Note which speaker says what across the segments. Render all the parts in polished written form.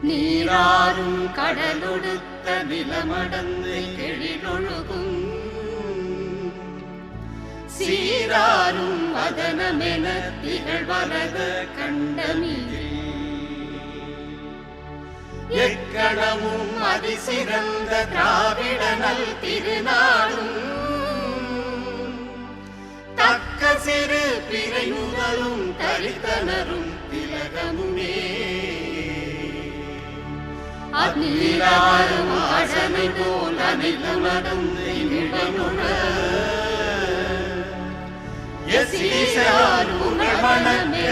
Speaker 1: நீராறும் கடலொடுத்த நிலமடந்து எழிலொழுகும் சீராரும் வதனமென திகழ்வரத கண்டமிழே எக்கணமும் அதிசிறந்த திராவிடனல் திருநாடும் தக்க சிறு பிறை முதலும் தரித்தனரும் திலகமுமே அந்நீராரும் அசனை போல் அனைத்துணர்ந்து இன்பமுற எசீசார் உணர்மணமே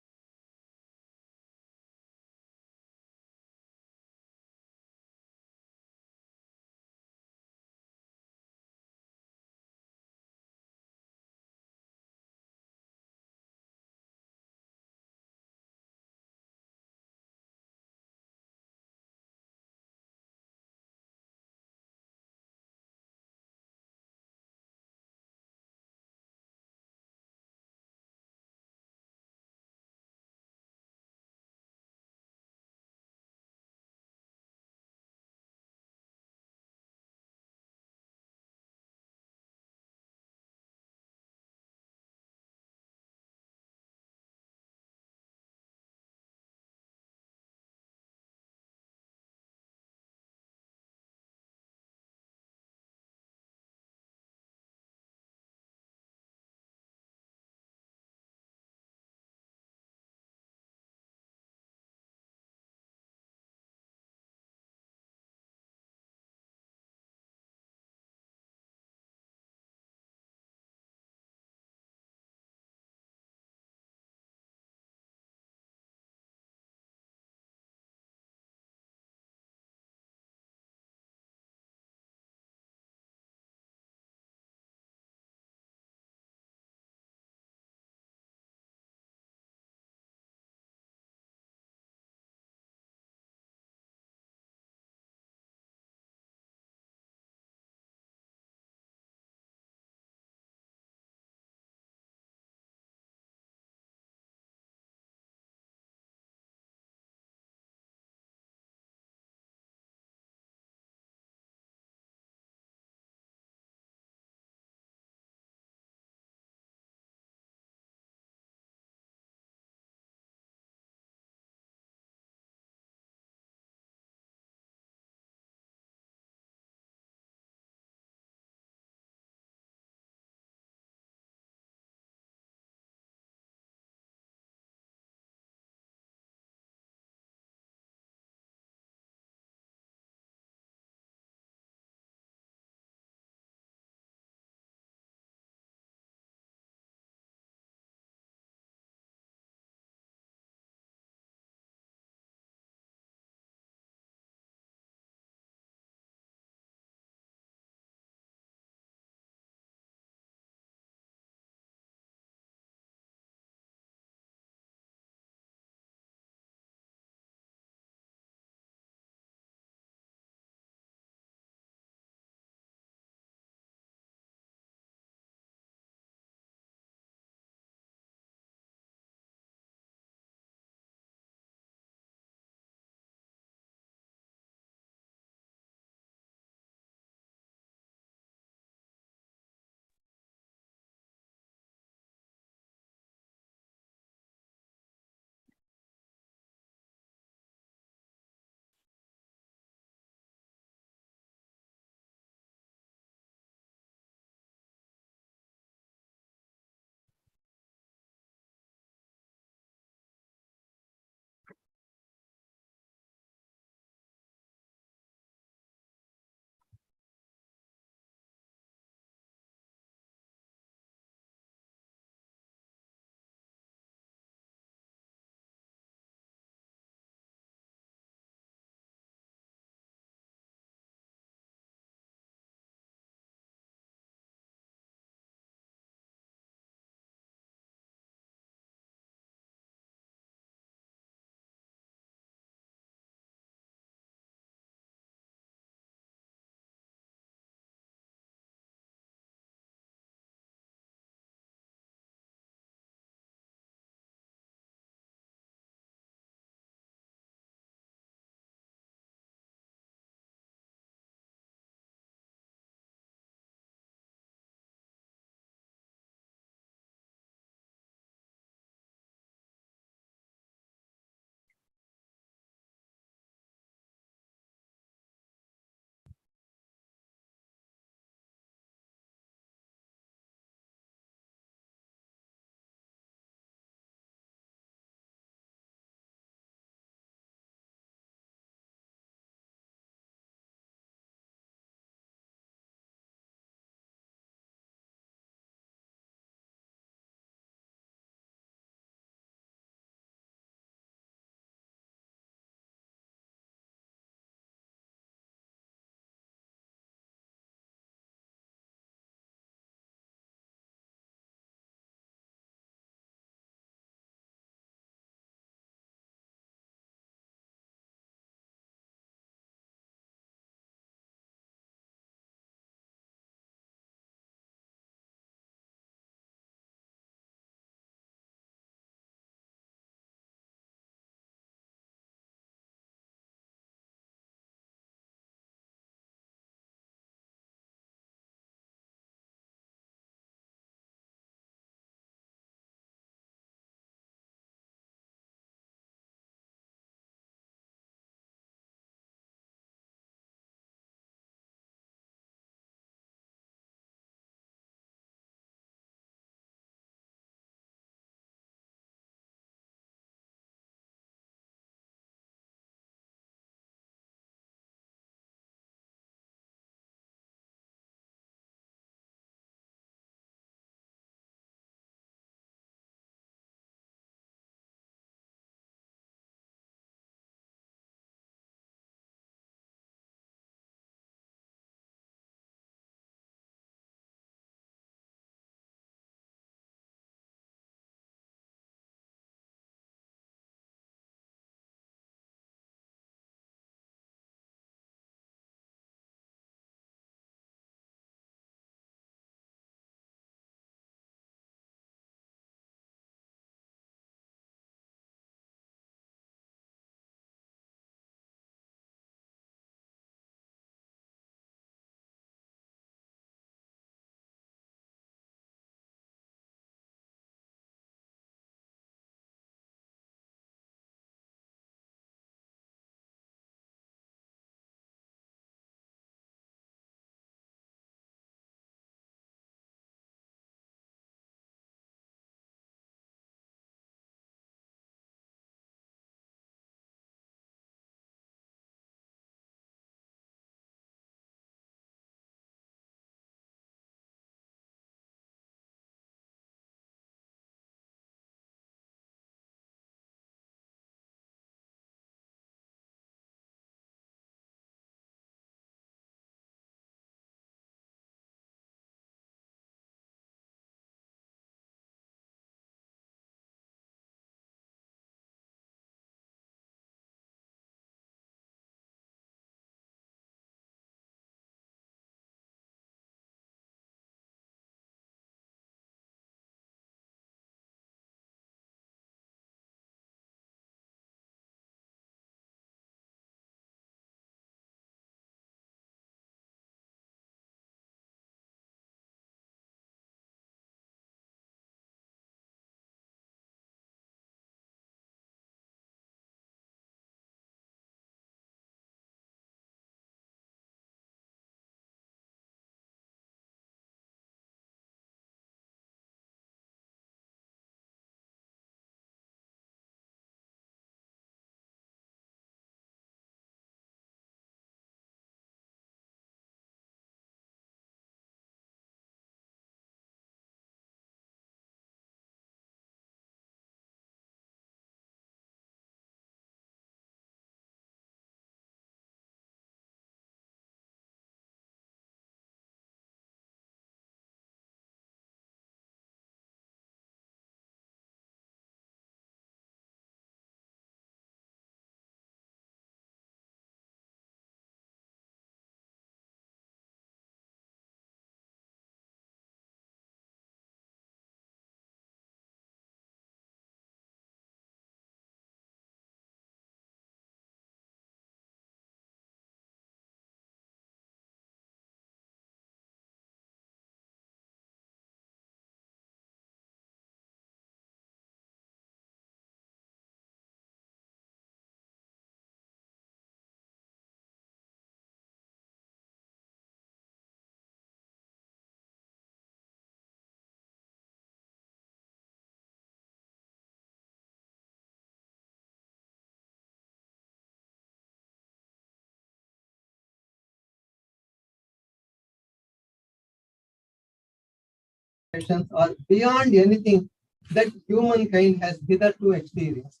Speaker 2: are beyond anything that humankind has hitherto experienced.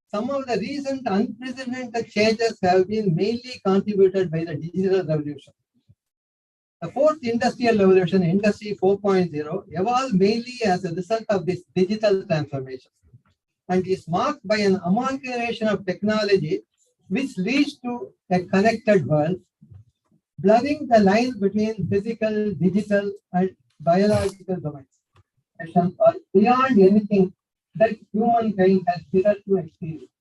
Speaker 2: Some of the recent unprecedented changes have been mainly contributed by the digital revolution. The fourth industrial revolution, Industry 4.0, evolved mainly as a result of this digital transformation and is marked by an amalgamation of technology which leads to a connected world, blurring the lines between physical, digital, and biological domains. Are beyond anything that humankind has hitherto experienced.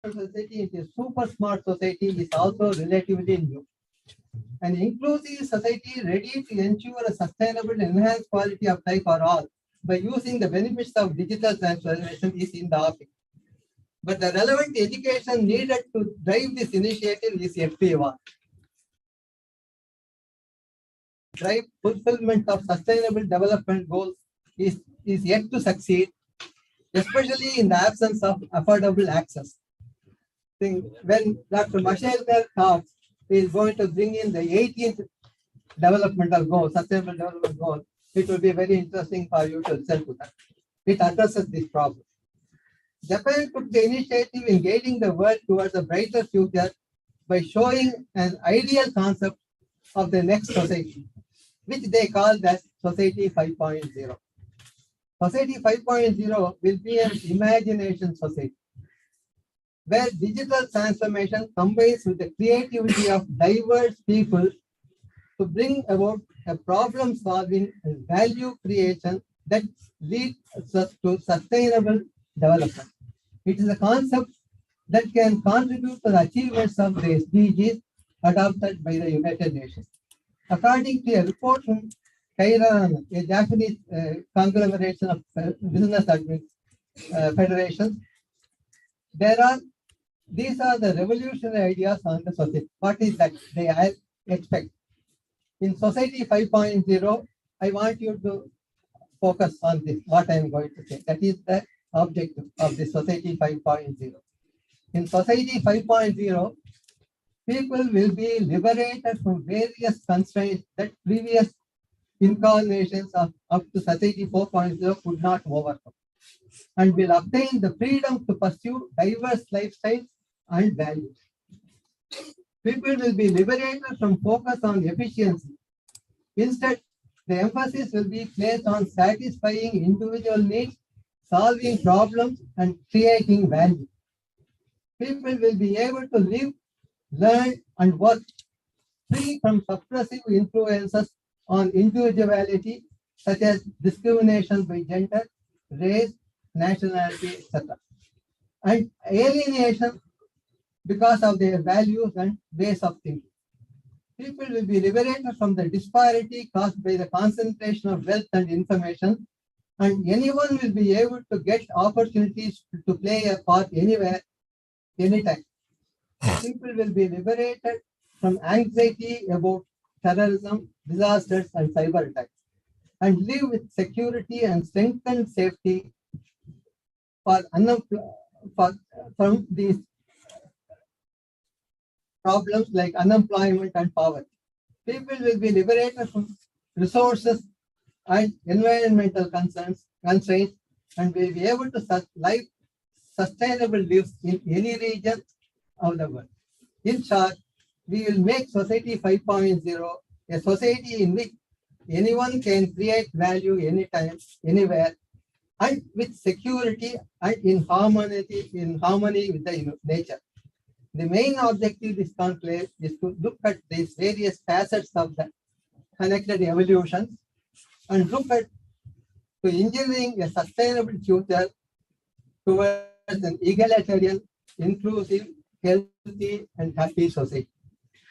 Speaker 2: Society is a super smart society is also relatively new. An inclusive society ready to ensure a sustainable enhanced quality of life for all by using the benefits of digital transformation is in the offing. But the relevant education needed to drive this initiative is yet to evolve. Drive fulfillment of sustainable development goals is yet to succeed, especially in the absence of affordable access. When Dr. Mashelkar talks, he is going to bring in the 18th developmental goal, sustainable development goal. It will be very interesting for you to listen to that. It addresses this problem. Japan took the initiative in guiding the world towards a brighter future by showing an ideal concept of the next society, which they called as Society 5.0. Society 5.0 will be an imagination society, where digital transformation combines with the creativity of diverse people to bring about a problem solving and value creation that leads us to sustainable development. It is a concept that can contribute to the achievements of the SDGs adopted by the United Nations. According to a report from Kairan, a Japanese conglomeration of business federations, these are the revolutionary ideas on the society. What is that they expect? In Society 5.0, I want you to focus on this, what I am going to say. That is the objective of the Society 5.0. In Society 5.0, people will be liberated from various constraints that previous incarnations of up to Society 4.0 could not overcome, and will obtain the freedom to pursue diverse lifestyles and values. People will be liberated from focus on efficiency. Instead, the emphasis will be placed on satisfying individual needs, solving problems, and creating value. People will be able to live, learn, and work free from suppressive influences on individuality, such as discrimination by gender, race, nationality, etc., and alienation because of their values and ways of thinking. People will be liberated from the disparity caused by the concentration of wealth and information, and anyone will be able to get opportunities to play a part anywhere, anytime. People will be liberated from anxiety about terrorism, disasters, and cyber attacks, and live with security and strengthened safety from these problems like unemployment and poverty. People will be liberated from resources and environmental constraints and will be able to live sustainable lives in any region of the world. In short, we will make society 5.0 a society in which anyone can create value anytime, anywhere, and with security and in harmony with the nature. The main objective of this conclave is to look at these various facets of the connected evolution and look at to engineering a sustainable future towards an egalitarian, inclusive, healthy, and happy society.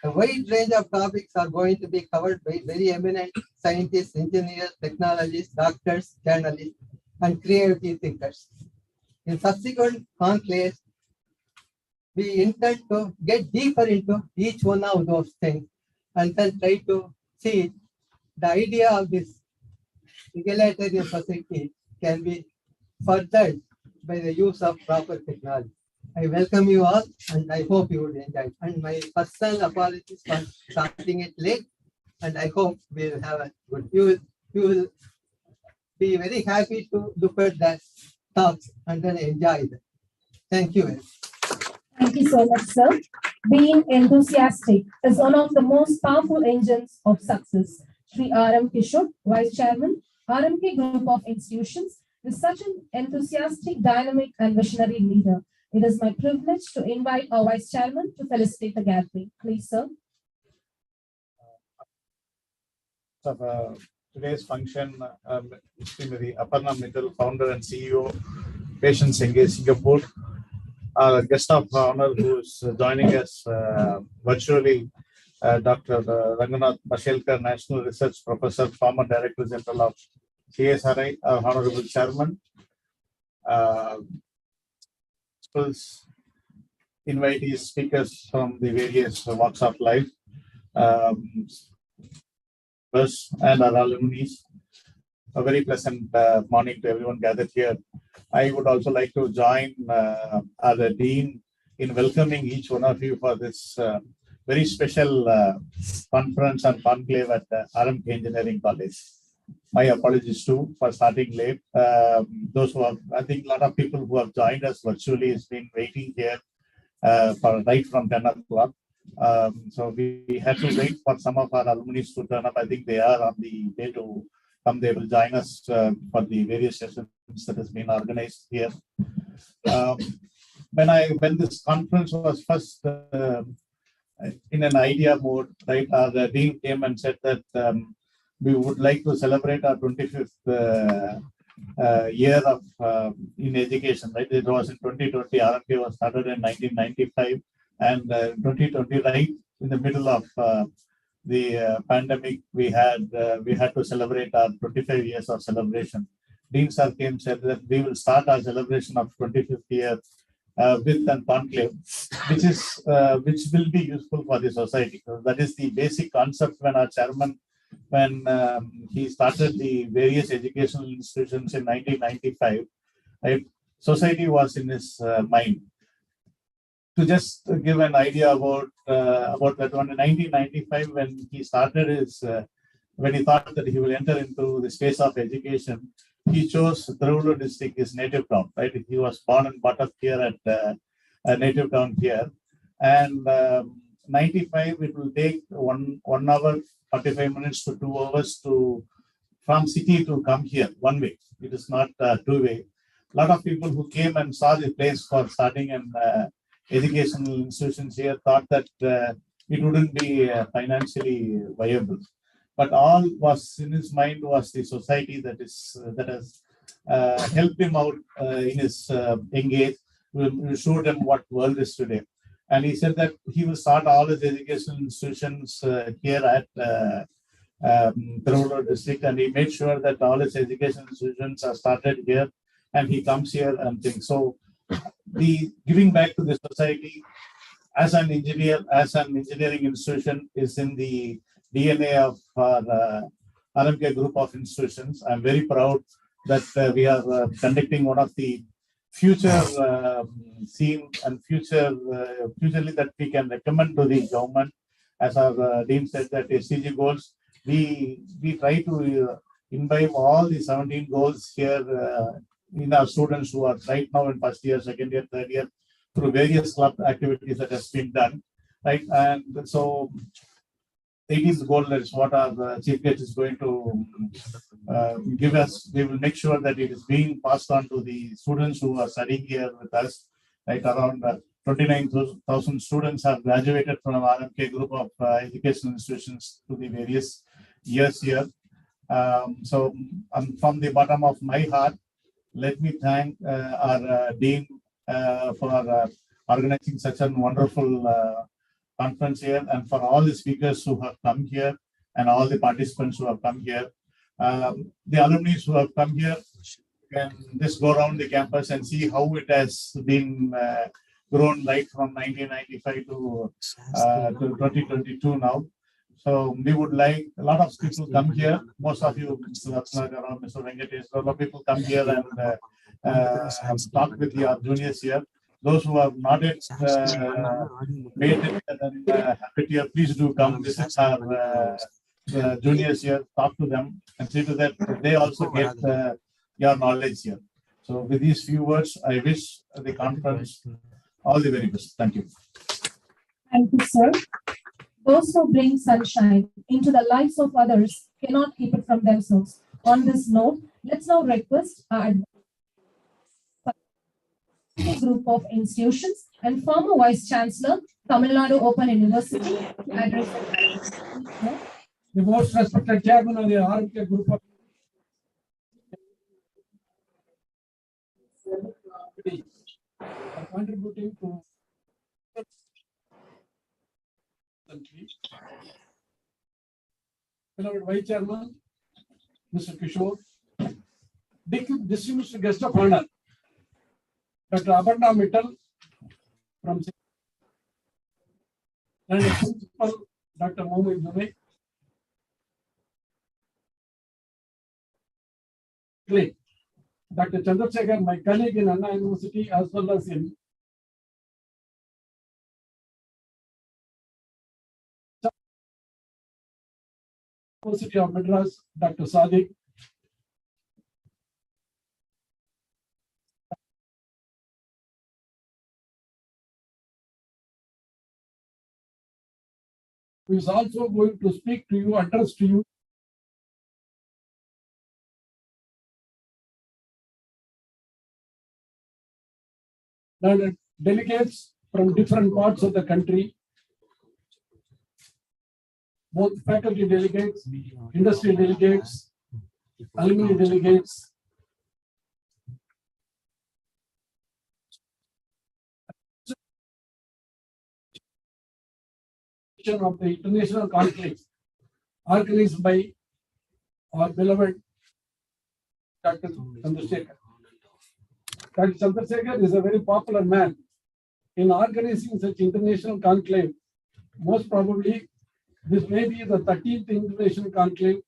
Speaker 2: A wide range of topics are going to be covered by very eminent scientists, engineers, technologists, doctors, journalists, and creative thinkers. In subsequent conclaves, we intend to get deeper into each one of those things and then try to see the idea of this egalitarian society can be furthered by the use of proper technology. I welcome you all and I hope you would enjoy it. And my personal apologies for starting it late, and I hope we'll have a good, you will be very happy to look at that talks and then enjoy them. Thank you very much.
Speaker 3: Thank you so much, sir. Being enthusiastic is one of the most powerful engines of success. Sri R.M. Kishore, Vice Chairman, RMK Group of Institutions, is such an enthusiastic, dynamic, and visionary leader. It is my privilege to invite our Vice Chairman to felicitate the gathering. Please, sir.
Speaker 4: Today's function, Aparna Mittal, founder and CEO, Patience Engage Singapore. Our guest of honor who is joining us virtually, Dr. Ranganath Mashelkar, National Research Professor, former Director General of CSRI, our Honorable Chairman. Invitees, speakers from the various walks of life, and our alumni. A very pleasant morning to everyone gathered here. I would also like to join the Dean in welcoming each one of you for this very special conference and conclave at RMK Engineering College. My apologies too for starting late. Those who have, I think a lot of people who have joined us virtually has been waiting here for right from 10 o'clock. So we had to wait for some of our alumni to turn up. I think they are on the way to come. They will join us for the various sessions that has been organized here. When this conference was first in an idea mode, right, the Dean came and said that we would like to celebrate our 25th year of in education, right? It was in 2020. RMK was started in 1995, and 2020, right in the middle of the pandemic, we had to celebrate our 25 years of celebration. Dean Sir came said that we will start our celebration of 25th year with an conclave, which will be useful for the society. So that is the basic concept when our chairman, when he started the various educational institutions in 1995, right, society was in his mind. To just give an idea about that one, in 1995, when he started his, when he thought that he will enter into the space of education, he chose Tiruvallur district, his native town, right? He was born and brought up here at a native town here. And 95, it will take one hour, 45 minutes to 2 hours from city to come here, one way. It is not two-way. A lot of people who came and saw the place for starting an educational institutions here thought that it wouldn't be financially viable. But all was in his mind was the society that has helped him out in his young age. We showed him what world is today. And he said that he will start all his educational institutions here at Tiruvallur district, and he made sure that all his educational institutions are started here, and he comes here and things. So the giving back to the society as an engineer, as an engineering institution is in the DNA of our RMK group of institutions. I'm very proud that we are conducting one of the future scene and futurely that we can recommend to the government. As our dean said that SDG goals, we try to imbibe all the 17 goals here in our students who are right now in first year, second year, third year, through various club activities that has been done, right? And so 18th goal is what our chief guest is going to give us. We will make sure that it is being passed on to the students who are studying here with us. Right, around 29,000 students have graduated from our RMK group of educational institutions to the various years here. So from the bottom of my heart, let me thank our dean for organizing such a wonderful conference here, and for all the speakers who have come here and all the participants who have come here. The alumni who have come here can just go around the campus and see how it has been grown right from 1995 to 2022 now. So we would like a lot of people come here. Most of you, Mr. Ratnagaram, Mr. Venkatesh, a lot of people come here and talk with the juniors here. Those who have not yet made it and happy here, please do come visit our juniors here, talk to them, and see to that they also get your knowledge here. So with these few words, I wish the conference all the very best. Thank you.
Speaker 3: Thank you, sir. Those who bring sunshine into the lives of others cannot keep it from themselves. On this note, let's now request our group of institutions and former Vice Chancellor, Tamil Nadu Open University, to address
Speaker 5: the most respected chairman of the RMK group of contributing to country. Beloved Vice Chairman, Mr. Kishore, distinguished guest of honor, Dr. Abanda Mittal from and Principal Dr. Mohammed Zubair. Dr. Chandrasekhar, my colleague in Anna University as well as in University of Madras, Dr. Sadiq. Who is also going to speak to you, address to you. Delegates from different parts of the country, both faculty delegates, industry delegates, alumni delegates, of the international conclave organized by our beloved Dr. Chandrasekhar. Dr. Chandrasekhar is a very popular man in organizing such international conclave. Most probably, this may be the 13th international conclave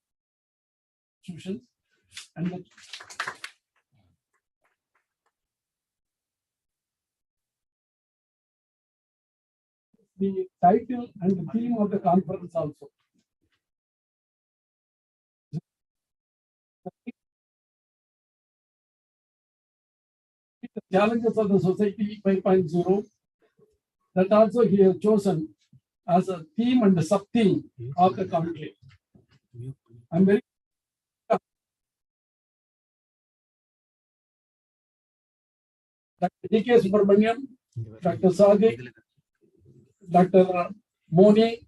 Speaker 5: institutions, and the title and the theme of the conference also. The challenges of the society 5.0, that also he has chosen as a theme and a sub-theme of the conclave. I'm very Dr. D.K. Subramanian, Dr. Sadiq, Dr. Moni,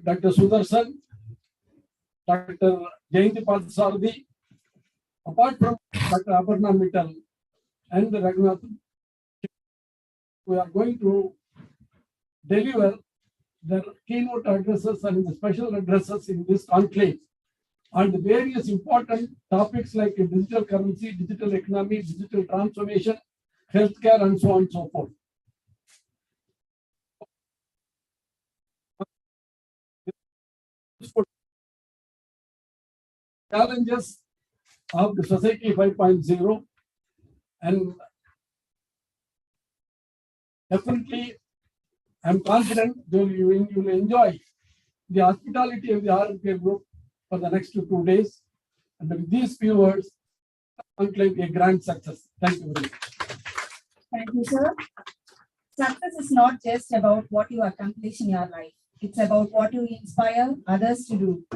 Speaker 5: Dr. Sudarshan, Dr. Jayanti Parthasarathi, apart from Dr. Aparna Mittal and Raghunath, we are going to deliver the keynote addresses and the special addresses in this conclave on the various important topics like digital currency, digital economy, digital transformation, healthcare, and so on and so forth. Challenges of the Society 5.0, and definitely I'm confident that you will enjoy the hospitality of the RMK group for the next 2 days. And with these few words, conclave a grand success. Thank you very much.
Speaker 6: Thank you, sir. Success is not just about what you accomplish in your life. It's about what you inspire others to do.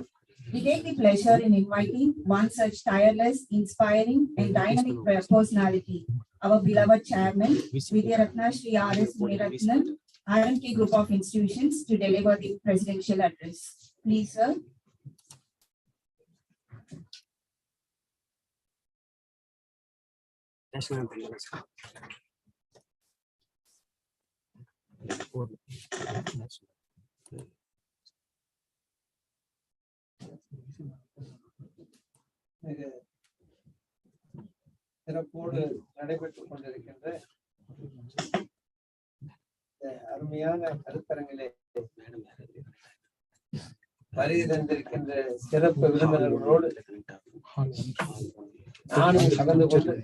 Speaker 6: We take the pleasure in inviting one such tireless, inspiring, and dynamic personality, our beloved chairman, Vidya Ratna Shri R.S. Muniratnan, RMK Group of Institutions, to deliver the presidential address. Please, sir.
Speaker 2: மிக சிறப்போடு நடைபெற்றுக் கொண்டிருக்கின்ற அருமையான கருத்தரங்கிலே வருகை தந்திருக்கின்ற சிறப்பு விருந்தினர்களோடு நானும் கலந்து கொண்டு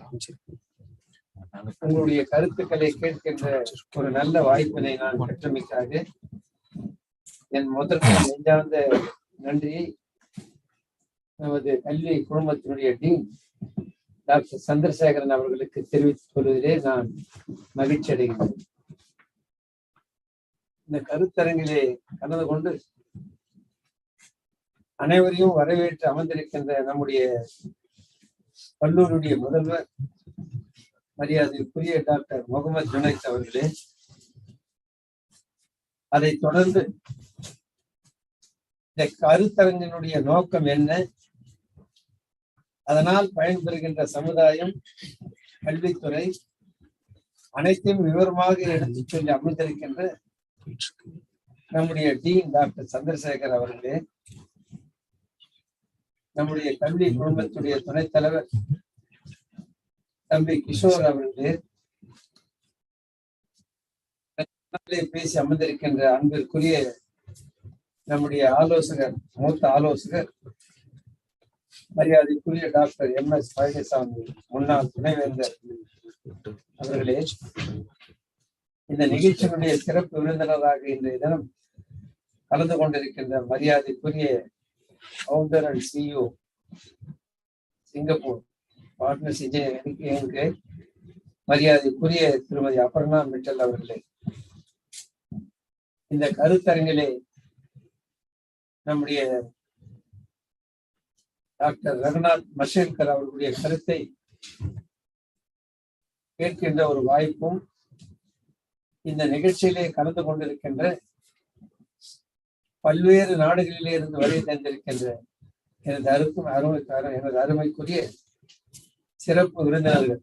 Speaker 2: உங்களுடைய கருத்துக்களை கேட்கின்ற ஒரு நல்ல வாய்ப்பினை நான் பெற்றமைக்காக என் முதற்கு நெஞ்சார்ந்த நன்றியை நமது கல்வி குழுமத்தினுடைய டீன் டாக்டர் சந்திரசேகரன் அவர்களுக்கு தெரிவித்துக் கொள்வதிலே நான் மகிழ்ச்சி அடைகிறேன். இந்த கருத்தரங்கிலே கலந்து கொண்டு அனைவரையும் வரவேற்று அமர்ந்திருக்கின்ற நம்முடைய கல்லூரியுடைய முதல்வர் மரியாதைக்குரிய டாக்டர் முகமது ஜுனைத் அவர்களே, அதை தொடர்ந்து இந்த கருத்தரங்கினுடைய நோக்கம் என்ன, அதனால் பயன்பெறுகின்ற சமுதாயம், கல்வித்துறை அனைத்தையும் விவரமாக எடுத்துச் சொல்லி அமர்ந்திருக்கின்ற நம்முடைய டீன் டாக்டர் சந்திரசேகர் அவர்களே, நம்முடைய கல்வி குழுமத்துடைய துணைத் தலைவர் தம்பி கிஷோர் அவர்களே, பேசி அமர்ந்திருக்கின்ற அன்பிற்குரிய நம்முடைய ஆலோசகர், மூத்த ஆலோசகர் மரியாதைக்குரிய டாக்டர் MS பழனிசாமி, முன்னாள் துணைவேந்தர் அவர்களே, இந்த நிகழ்ச்சியினுடைய சிறப்பு விருந்தினராக இன்றைய தினம் கலந்து கொண்டிருக்கின்ற மரியாதைக்குரிய founder and CEO Singapore partners engineering மரியாதைக்குரிய திருமதி அபர்ணா மிட்டல் அவர்களே, இந்த கருத்தரங்கிலே நம்முடைய டாக்டர் ரகுநாத் மஷேல்கர் அவர்களுடைய கருத்தை கேட்கின்ற ஒரு வாய்ப்பும், இந்த நிகழ்ச்சியிலே கலந்து கொண்டிருக்கின்ற பல்வேறு நாடுகளிலே இருந்து வருகை தந்திருக்கின்ற எனது அருமைக்குரிய சிறப்பு விருந்தினர்கள்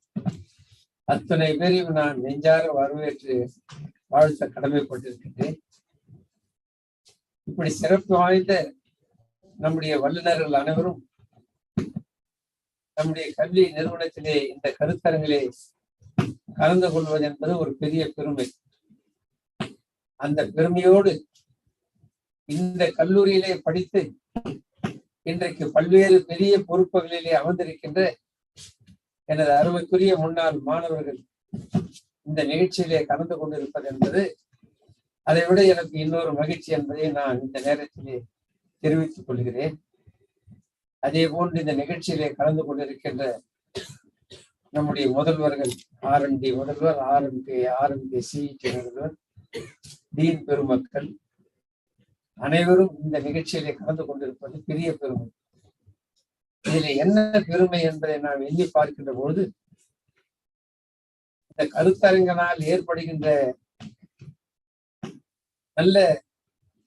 Speaker 2: அத்தனை பேரையும் நான் நெஞ்சார வரவேற்று வாழ்த்த கடமைப்பட்டிருக்கின்றேன். இப்படி சிறப்பு வாய்ந்த நம்முடைய வல்லுநர்கள் அனைவரும் நம்முடைய கல்வி நிறுவனத்திலே இந்த கருத்தரங்கிலே கலந்து கொள்வது என்பது ஒரு பெரிய பெருமை. அந்த பெருமையோடு இந்த கல்லூரியிலே படித்து இன்றைக்கு பல்வேறு பெரிய பொறுப்புகளிலே அமர்ந்திருக்கின்ற எனது அருமைக்குரிய முன்னாள் மாணவர்கள் இந்த நிகழ்ச்சியிலே கலந்து கொண்டிருப்பது என்பது அதை விட எனக்கு இன்னொரு மகிழ்ச்சி என்பதை நான் இந்த நேரத்திலே தெரிவித்துக் கொள்கிறேன். அதே போன்று இந்த நிகழ்ச்சியிலே கலந்து கொண்டிருக்கின்ற நம்முடைய முதல்வர்கள், RMD முதல்வர், RMK CET முதல்வர், டீன் பெருமக்கள்,
Speaker 7: அனைவரும் இந்த நிகழ்ச்சியிலே கலந்து கொண்டிருப்பது பெரிய பெருமை. இதில் என்ன பெருமை என்பதை நாம் எண்ணி பார்க்கின்ற பொழுது, இந்த கருத்தரங்கனால் ஏற்படுகின்ற நல்ல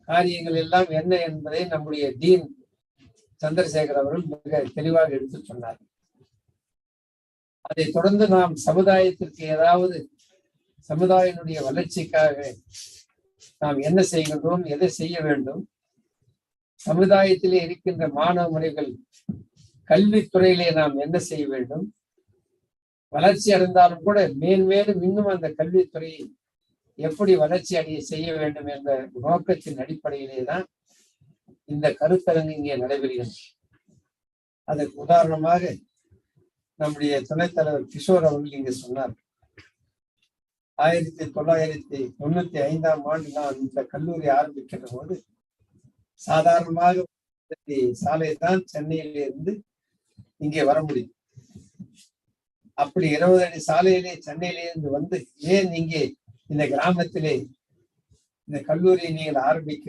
Speaker 7: காரியங்கள் எல்லாம் என்ன என்பதை நம்முடைய டீன் சந்திரசேகர் அவர்கள் மிக தெளிவாக எடுத்து சொன்னார். அதை தொடர்ந்து நாம் சமுதாயத்திற்கு ஏதாவது சமுதாயினுடைய வளர்ச்சிக்காக நாம் என்ன செய்கின்றோம், எதை செய்ய வேண்டும், சமுதாயத்திலே இருக்கின்ற மாணவ முறைகள் கல்வித்துறையிலே நாம் என்ன செய்ய வேண்டும், வளர்ச்சி அடைந்தாலும் கூட மேன்மேலும் இன்னும் அந்த கல்வித்துறையை எப்படி வளர்ச்சி அடைய செய்ய வேண்டும் என்ற நோக்கத்தின் அடிப்படையிலே தான் இந்த கருத்தரங்கு இங்கே நடைபெறுகிறது. அதற்கு உதாரணமாக நம்முடைய துணைத் தலைவர் கிஷோர் அவர்கள் இங்கு சொன்னார். 1995 நான் இந்த கல்லூரி ஆரம்பிக்கின்ற போது சாதாரணமாக சாலை தான் சென்னையிலிருந்து இங்கே வர முடியும். அப்படி 20 அடி சாலையிலே சென்னையிலிருந்து வந்து ஏன் இங்கே இந்த கிராமத்திலே இந்த கல்லூரியை நீங்கள் ஆரம்பிக்க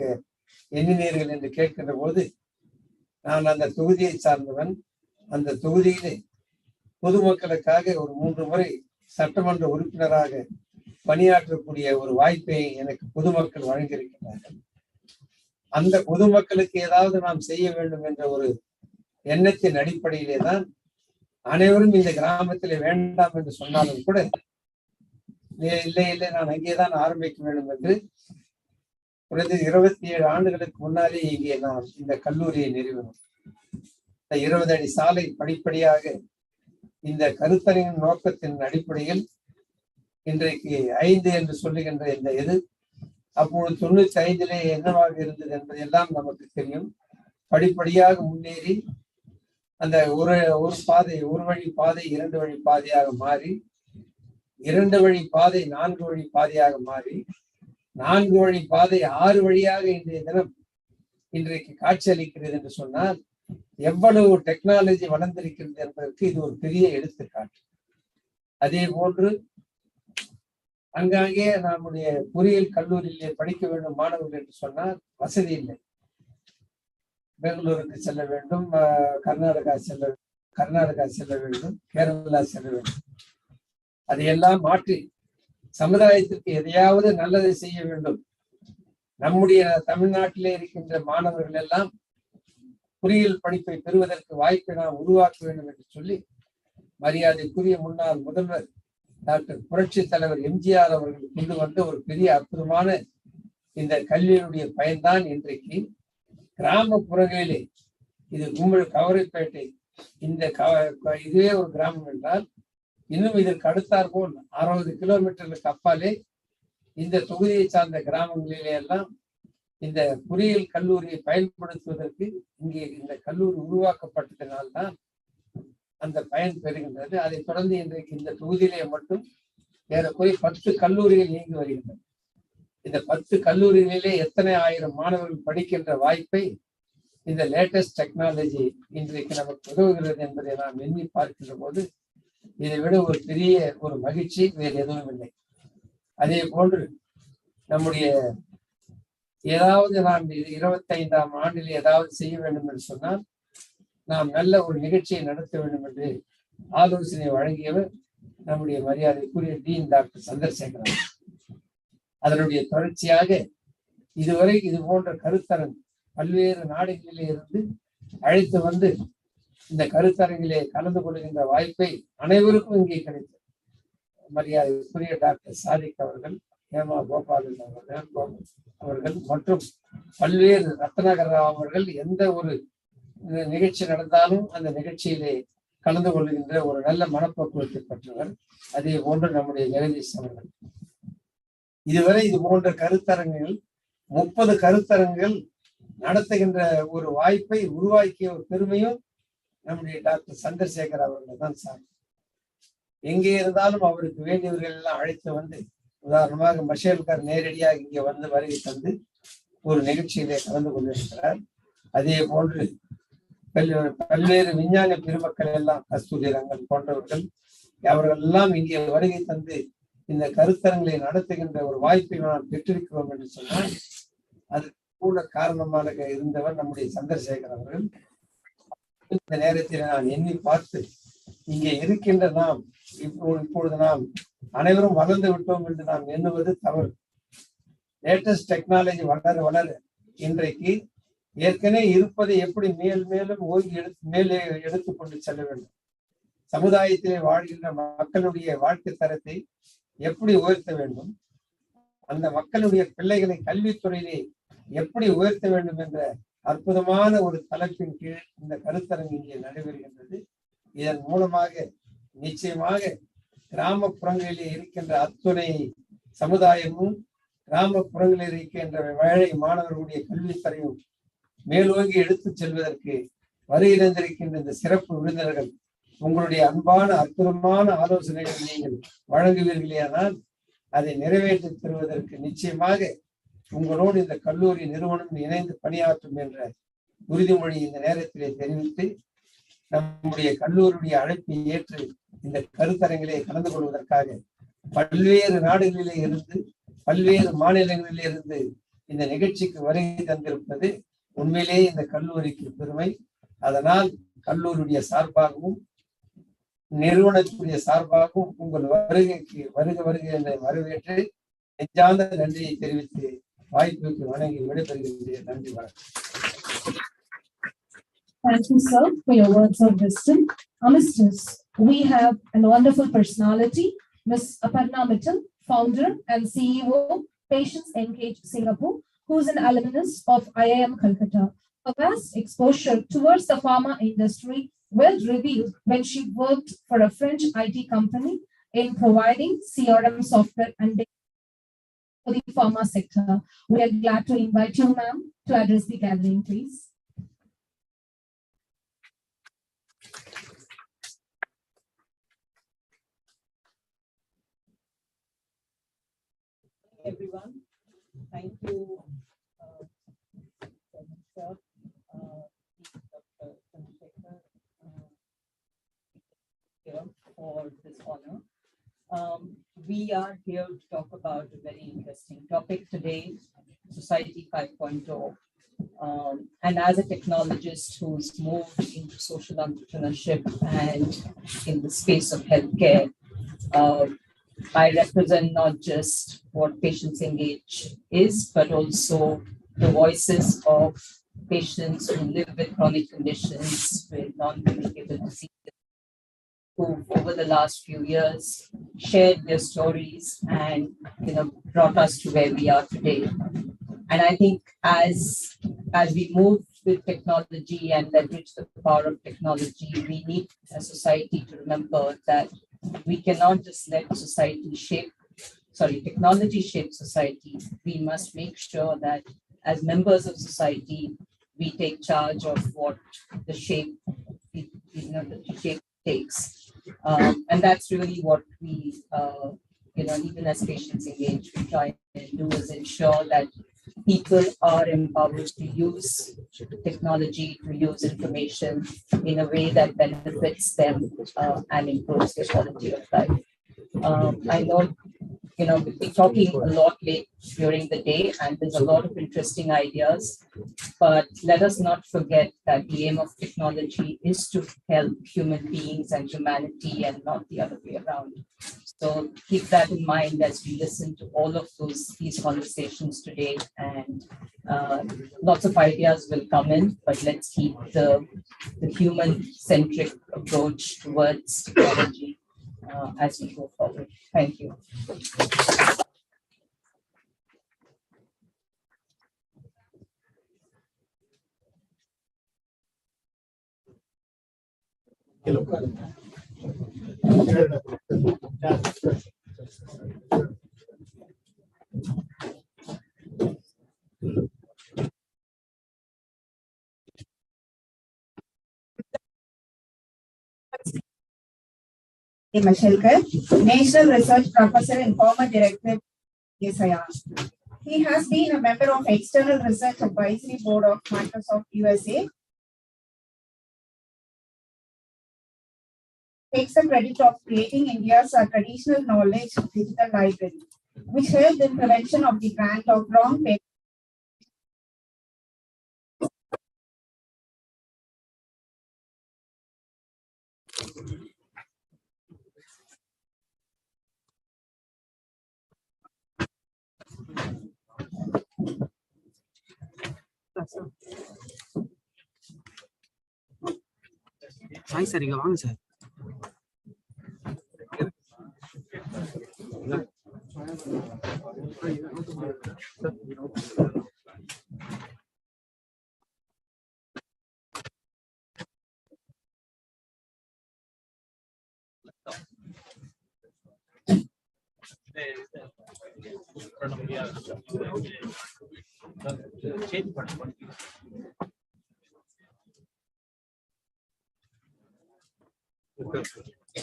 Speaker 7: எண்ணினீர்கள் என்று கேட்கின்ற போது, நான் அந்த தொகுதியை சார்ந்தவன், அந்த தொகுதியிலே பொதுமக்களுக்காக ஒரு 3 முறை சட்டமன்ற உறுப்பினராக பணியாற்றக்கூடிய ஒரு வாய்ப்பை எனக்கு பொதுமக்கள் வழங்கியிருக்கிறார்கள். அந்த பொதுமக்களுக்கு ஏதாவது நாம் செய்ய வேண்டும் என்ற ஒரு எண்ணத்தின் அடிப்படையிலே தான் அனைவரும் இந்த கிராமத்திலே வேண்டாம் என்று சொன்னாலும் கூட இல்லை நான் அங்கேதான் ஆரம்பிக்க வேண்டும் என்று குறைந்தது 27 ஆண்டுகளுக்கு முன்னாலே இங்கே நாம் இந்த கல்லூரியை நிறுவினோம். இந்த 20 அடி சாலை படிப்படியாக இந்த கருத்தரங்கின் நோக்கத்தின் அடிப்படையில் இன்றைக்கு 5 என்று சொல்லுகின்ற இந்த இது அப்பொழுது 95 என்னவாக இருந்தது என்பதெல்லாம் நமக்கு தெரியும். படிப்படியாக முன்னேறி அந்த ஒரு பாதை, ஒரு வழி பாதை 2 வழி பாதையாக மாறி, 2 வழி பாதை 4 வழி பாதையாக மாறி, 4 வழி பாதை 6 வழியாக இன்றைய தினம் இன்றைக்கு காட்சி அளிக்கிறது என்று சொன்னால் எவ்வளவு டெக்னாலஜி வளர்ந்திருக்கிறது என்பதற்கு இது ஒரு பெரிய எடுத்துக்காட்டு. அதே போன்று அங்காங்கே நம்முடைய பொறியியல் கல்லூரியிலே படிக்க வேண்டும் மாணவர்கள் என்று சொன்னால் வசதி இல்லை. பெங்களூருக்கு செல்ல வேண்டும், கர்நாடகா செல்ல வேண்டும், கேரளா செல்ல வேண்டும். அதையெல்லாம் மாற்றி சமுதாயத்திற்கு எதையாவது நல்லதை செய்ய வேண்டும். நம்முடைய தமிழ்நாட்டிலே இருக்கின்ற மாணவர்கள் எல்லாம் பொறியியல் படிப்பை பெறுவதற்கு வாய்ப்பை நாம் உருவாக்க வேண்டும் என்று சொல்லி மரியாதைக்குரிய முன்னாள் முதல்வர் டாக்டர் புரட்சி தலைவர் எம்ஜிஆர் அவர்கள் கொண்டு வந்த ஒரு பெரிய அற்புதமான இந்த கல்வியினுடைய பயன்தான் இன்றைக்கு கிராமப்புறங்களிலே, இது கும்பல் கவரைப்பேட்டை, இந்த இதுவே ஒரு கிராமம் என்றால் இன்னும் இதற்கு அடுத்தார் போல் 60 கிலோமீட்டர்களுக்கு அப்பாலே இந்த தொகுதியை சார்ந்த கிராமங்களிலே எல்லாம் இந்த பொறியியல் கல்லூரியை பயன்படுத்துவதற்கு இங்கே இந்த கல்லூரி உருவாக்கப்பட்டதனால்தான் அந்த பயன் பெறுகின்றது. அதை தொடர்ந்து இன்றைக்கு இந்த தொகுதியிலே மட்டும் ஏறக்குறைய 10 கல்லூரிகள் இயங்கி வருகின்றன. இந்த 10 கல்லூரிகளிலே எத்தனை ஆயிரம் மாணவர்கள் படிக்கின்ற வாய்ப்பை இந்த லேட்டஸ்ட் டெக்னாலஜி இன்றைக்கு நமக்கு உதவுகிறது என்பதை நாம் எண்ணி பார்க்கின்ற போது இதை விட ஒரு பெரிய ஒரு மகிழ்ச்சி வேறு எதுவும் இல்லை. அதே போன்று நம்முடைய ஏதாவது நாம் 25ஆம் ஆண்டில் ஏதாவது செய்ய வேண்டும் என்று சொன்னால் நாம் நல்ல ஒரு நிகழ்ச்சியை நடத்த வேண்டும் என்று ஆலோசனை வழங்கியவர் நம்முடைய மரியாதைக்குரிய டீன் டாக்டர் சந்திரசேகர். அதனுடைய தொடர்ச்சியாக இதுவரை இது போன்ற கருத்தரங்கு பல்வேறு நாடுகளிலே இருந்து அழைத்து வந்து இந்த கருத்தரங்கிலே கலந்து கொள்கின்ற வாய்ப்பை அனைவருக்கும் இங்கே கிடைத்தது. மரியாதைக்குரிய டாக்டர் சாதிக் அவர்கள், ஹேமா கோபாலன் அவர்கள் மற்றும் பல்வேறு ரத்னாகர் ராவ் அவர்கள் எந்த ஒரு நிகழ்ச்சி நடந்தாலும் அந்த நிகழ்ச்சியிலே கலந்து கொள்கின்ற ஒரு நல்ல மனப்பக்குவத்தை பெற்றவர். அதே போன்று நம்முடைய ஜெகதீஷ் அவர்கள் இதுவரை இது போன்ற கருத்தரங்குகள் 30 கருத்தரங்குகள் நடத்துகின்ற ஒரு வாய்ப்பை உருவாக்கிய ஒரு பெருமையும் நம்முடைய டாக்டர் சந்திரசேகர் அவர்கள் தான் சார். எங்கே இருந்தாலும் அவருக்கு வேண்டியவர்கள் எல்லாம் அழைத்து வந்து, உதாரணமாக மஷேல்கர் நேரடியாக இங்கே வந்து வருகை தந்து ஒரு நிகழ்ச்சியிலே கலந்து கொண்டிருக்கிறார். அதே போன்று பல்வேறு விஞ்ஞான பெருமக்கள் எல்லாம் கஸ்தூரி ரங்கன் போன்றவர்கள் அவர்கள் எல்லாம் இங்கே வருகை தந்து இந்த கருத்தரங்களை நடத்துகின்ற ஒரு வாய்ப்பை நாம் பெற்றிருக்கிறோம் என்று சொன்னால் அது கூட காரணமாக இருந்தவர் நம்முடைய சந்திரசேகர் அவர்கள். இந்த நேரத்தில் நான் எண்ணி பார்த்து இங்கே இருக்கின்ற நாம் இப்பொழுது நாம் அனைவரும் வளர்ந்து விட்டோம் என்று நாம் எண்ணுவது தவறு. லேட்டஸ்ட் டெக்னாலஜி வளர வளர இன்றைக்கு ஏற்கனவே இருப்பதை எப்படி மேலும் ஓங்கி மேலே எடுத்துக்கொண்டு செல்ல வேண்டும், சமுதாயத்திலே வாழ்கின்ற மக்களுடைய வாழ்க்கை தரத்தை எப்படி உயர்த்த வேண்டும், அந்த மக்களுடைய பிள்ளைகளை கல்வித்துறையிலே எப்படி உயர்த்த வேண்டும் என்ற அற்புதமான ஒரு தலைப்பின் கீழ் இந்த கருத்தரங்கு இங்கே நடைபெறுகின்றது. இதன் மூலமாக நிச்சயமாக கிராமப்புறங்களிலே இருக்கின்ற அத்துணை சமுதாயமும் கிராமப்புறங்களில் இருக்கின்ற ஏழை மாணவர்களுடைய கல்வித்தரையும் மேலோங்கி எடுத்துச் செல்வதற்கு வருகிறந்திருக்கின்ற இந்த சிறப்பு விருந்தினர்கள் உங்களுடைய அன்பான அற்புதமான ஆலோசனைகளை நீங்கள் வழங்குவீர்களேயானால் அதை நிறைவேற்றித் தருவதற்கு நிச்சயமாக உங்களோடு இந்த கல்லூரி நிறுவனம் இணைந்து பணியாற்றும் என்ற உறுதிமொழி இந்த நேரத்திலே தெரிவித்து நம்முடைய கல்லூரியுடைய அழைப்பை ஏற்று இந்த கருத்தரங்கிலே கலந்து கொள்வதற்காக பல்வேறு நாடுகளிலே இருந்து பல்வேறு மாநிலங்களிலே இருந்து இந்த நிகழ்ச்சிக்கு வருகை தந்திருப்பது உண்மையிலேயே இந்த கல்லூரிக்கு பெருமை. அதனால் கல்லூரியுடைய சார்பாகவும் நிறுவனத்துடைய சார்பாகவும் உங்கள் வருகைக்கு வருக என்ற வரவேற்று நெஞ்சார்ந்த நன்றியை தெரிவித்து வாய்ப்புக்கு வணங்கி விடைபெறுகின்றேன். நன்றி, வணக்கம்.
Speaker 3: Thank you, sir, for your words of wisdom. Amisters, we have a wonderful personality, Ms. Aparna Mittal, founder and CEO, Patients Engage Singapore, who is an alumnus of IIM Calcutta. Her vast exposure towards the pharma industry well revealed when she worked for a French IT company in providing CRM software and data for the pharma sector. We are glad to invite you, ma'am, to address the gathering, please.
Speaker 8: Everyone, thank you, sir, Dr. Chandrasekhar, here for this honor. We are here to talk about a very interesting topic today, Society 5.0. And as a technologist who's moved into social entrepreneurship and in the space of healthcare, I represent not just what Patients Engage is, but also the voices of patients who live with chronic conditions, with non-communicable diseases, who over the last few years shared their stories and brought us to where we are today. And I think as we move with technology and leverage the power of technology, we need as a society to remember that we cannot just let technology shape society. We must make sure that as members of society, we take charge of what the shape takes. And that's really what we, even as Patients Engage, we try and do is ensure that people are empowered to use technology, to use information in a way that benefits them and improves their quality of life. I know, we've been talking a lot late during the day, and there's a lot of interesting ideas, but let us not forget that the aim of technology is to help human beings and humanity and not the other way around. So keep that in mind as we listen to all of these conversations today, and lots of ideas will come in, but let's keep the human-centric approach towards technology as we go forward. Thank you.
Speaker 6: Mashelkar, National Research Professor and former Director, SIR. He has been a member of External Research Advisory Board of Microsoft USA. Takes the credit of creating India's traditional knowledge digital library, which helped in prevention of the grant of wrong paper
Speaker 9: Sai sir இங்க வாங்க sir.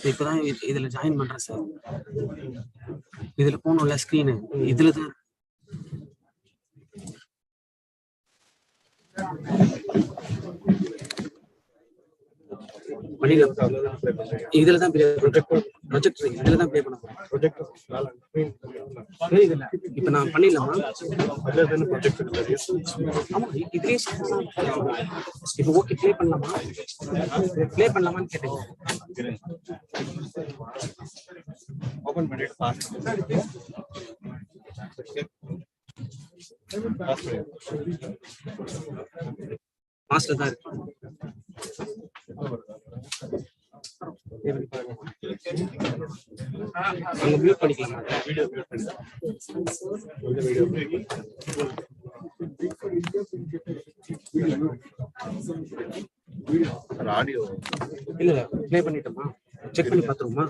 Speaker 9: இப்பதான் இதுல join பண்றேன் sir. இதுல போகணும்ல screen, இதுலதான் இதுலதான் projector இதுலதான் ப்ளே பண்ண போறேன். இப்ப நான் பண்ணிடலாமா? ஆமா இதுலயே இப்ப ஓகே ப்ளே பண்ணலாமான்னு கேட்டேன்.
Speaker 4: ஓபன் பண்ணிட்டு
Speaker 9: மாஸ்டர் தான் இருக்கு. அங்க மியூட் பண்ணிக்கலாம்.
Speaker 4: ஆடியோ
Speaker 9: இல்ல ப்ளே பண்ணிட்டோமா? செக் பண்ணி பாத்துருமா?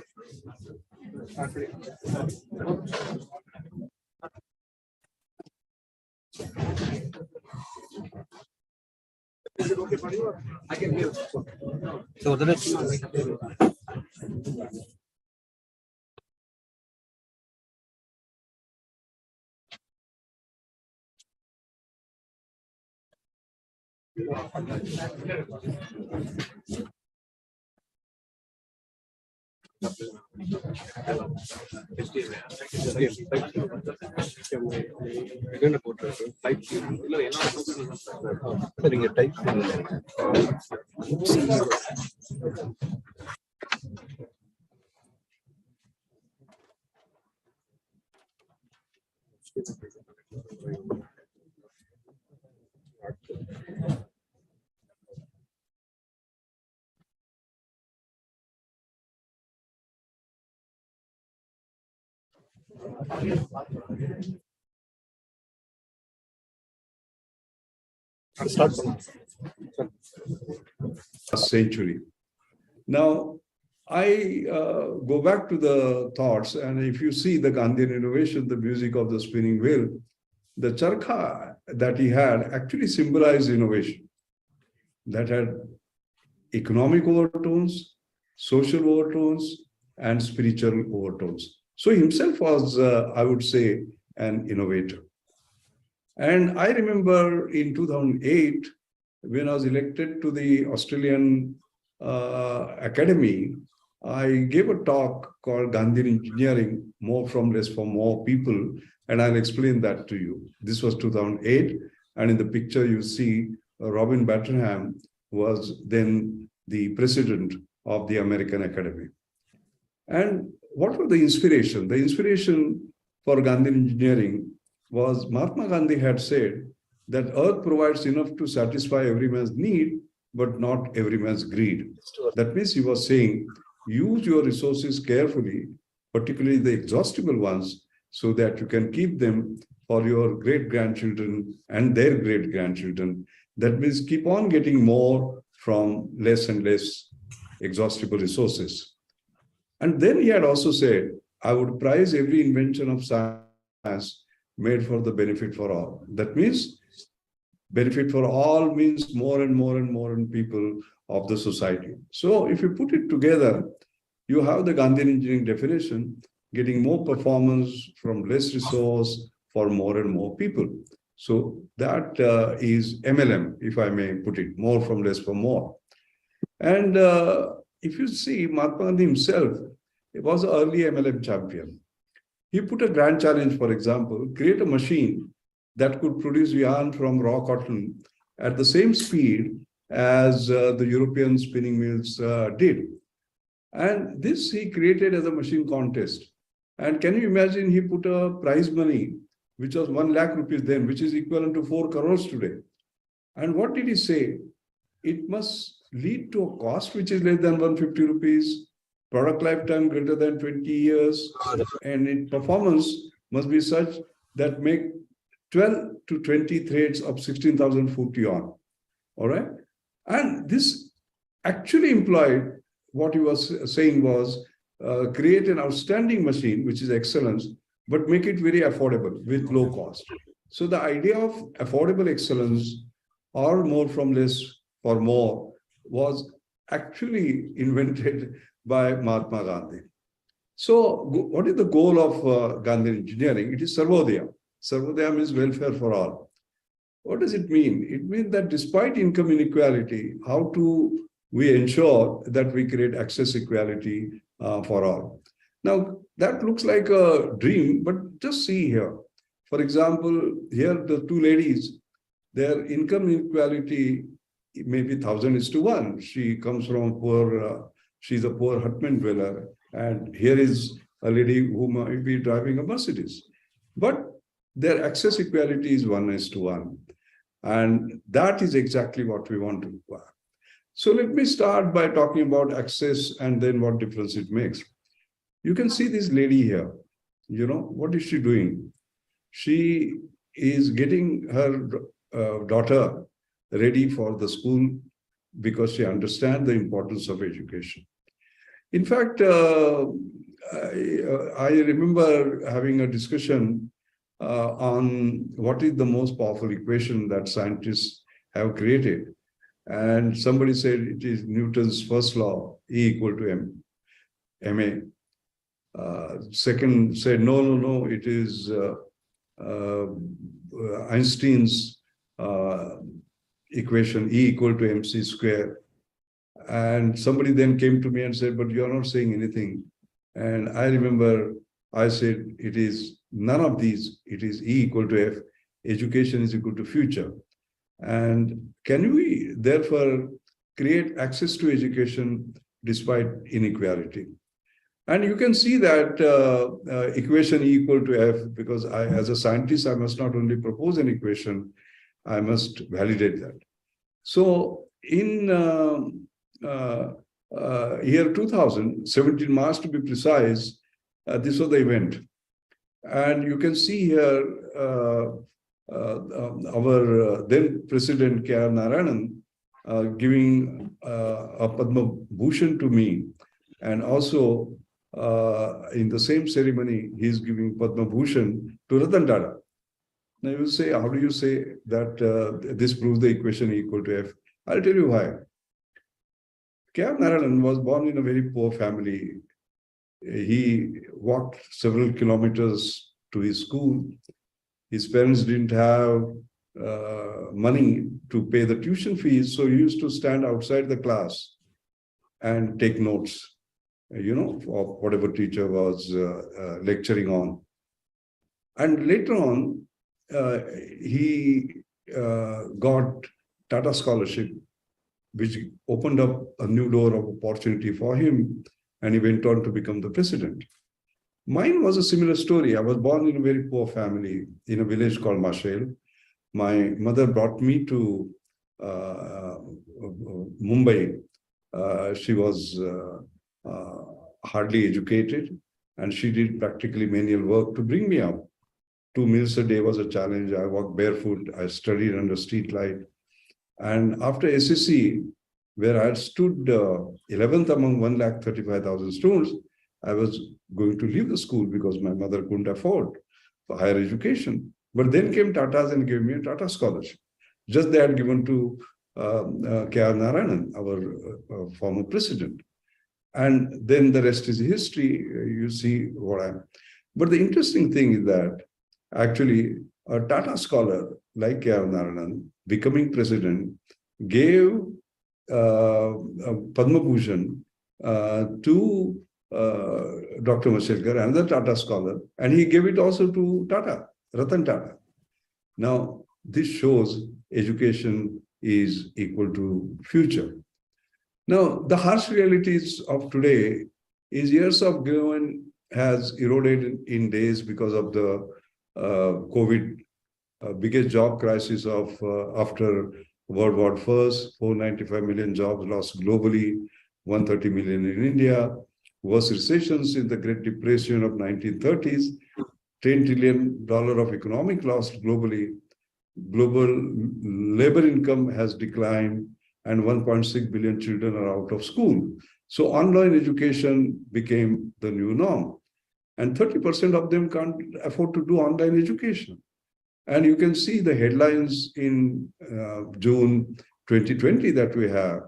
Speaker 9: So the next one.
Speaker 10: Century. Now, I go back to the thoughts, and if you see the Gandhian innovation, the music of the spinning wheel, the charkha that he had actually symbolized innovation that had economic overtones, social overtones, and spiritual overtones. So himself was, I would say, an innovator. And I remember in 2008, when I was elected to the Australian Academy, I gave a talk called Gandhian Engineering, More from Less for More People, and I'll explain that to you. This was 2008, and in the picture you see Robin Battenham was then the president of the American Academy. And what was the inspiration? The inspiration for Gandhian Engineering was Mahatma Gandhi had said that earth provides enough to satisfy every man's need, but not every man's greed. That means he was saying, use your resources carefully, particularly the exhaustible ones, so that you can keep them for your great-grandchildren and their great-grandchildren. That means keep on getting more from less and less exhaustible resources. And then he had also said, I would prize every invention of science made for the benefit for all. That means benefit for all means more and more and more in people of the society. So if you put it together, you have the Gandhian engineering definition, getting more performance from less resource for more and more people. So that is MLM, if I may put it, more from less for more. And if you see, Mahatma Gandhi himself, he was an early MLM champion. He put a grand challenge, for example, create a machine that could produce yarn from raw cotton at the same speed as the European spinning mills did. And this he created as a machine contest. And can you imagine, he put a prize money, which was 1 lakh rupees then, which is equivalent to 4 crores today. And what did he say? It must lead to a cost which is less than 150 rupees, product lifetime greater than 20 years, and its performance must be such that make 12 to 20 threads of 16,040 on. All right. And this actually implied what he was saying was create an outstanding machine, which is excellence, but make it very affordable with low cost. So the idea of affordable excellence or more from less for more was actually invented by Mahatma Gandhi. So what is the goal of Gandhi engineering? It is Sarvodaya. Sarvodaya means welfare for all. What does it mean? It means that despite income inequality, how do we ensure that we create access equality for all? Now, that looks like a dream, but just see here. For example, here the two ladies, their income inequality may be 1,000:1. She comes from poor, she's a poor hutman dweller, and here is a lady who might be driving a Mercedes. But their access equality is 1:1. And that is exactly what we want to require. So let me start by talking about access and then what difference it makes. You can see this lady here. You know, what is she doing? She is getting her daughter ready for the school because she understands the importance of education. In fact, I remember having a discussion on what is the most powerful equation that scientists have created. And somebody said it is Newton's first law, E equal to ma. Second said, no, it is Einstein's equation, E equal to mc square. And somebody then came to me and said, but you're not saying anything. And I remember I said, it is none of these, it is E equal to F, education is equal to future. And can we therefore create access to education despite inequality? And you can see that equation E equal to F, because as a scientist, I must not only propose an equation, I must validate that. So in year 2000, 17 March to be precise, this was the event. And you can see here our then President K.R. Narayanan giving a Padma Bhushan to me. And also in the same ceremony, he is giving Padma Bhushan to Ratan Tata. Now you will say, how do you say that this proves the equation equal to F? I'll tell you why. K.R. Narayanan was born in a very poor family. He walked several kilometers to his school. His parents didn't have money to pay the tuition fees, so he used to stand outside the class and take notes, you know, of whatever teacher was lecturing on. And later on, he got Tata Scholarship, which opened up a new door of opportunity for him, and he went on to become the president. Mine was a similar story. I was born in a very poor family in a village called Mashel. My mother brought me to Mumbai. She was hardly educated, and she did practically manual work to bring me up. 2 meals a day was a challenge. I walked barefoot. I studied under street light. And after SSC, where I had stood 11th among 135,000 students, I was going to leave the school because my mother couldn't afford for higher education. But then came Tatas and gave me a Tata Scholarship. Just they had given to K.R. Narayanan, our former president. And then the rest is history. You see what I'm. But the interesting thing is that actually a Tata scholar like K.R. Narayanan, becoming president, gave Padma Bhushan to Dr. Mashelkar, another Tata scholar, and he gave it also to Tata, Ratan Tata. Now, this shows education is equal to future. Now, the harsh realities of today is years of government has eroded in days because of the COVID, biggest job crisis of after World War I, 495 million jobs lost globally, 130 million in India, worst recessions in the Great Depression of 1930s, $10 trillion of economic loss globally, global labor income has declined, and 1.6 billion children are out of school. So online education became the new norm. And 30% of them can't afford to do online education. And you can see the headlines in June 2020 that we have.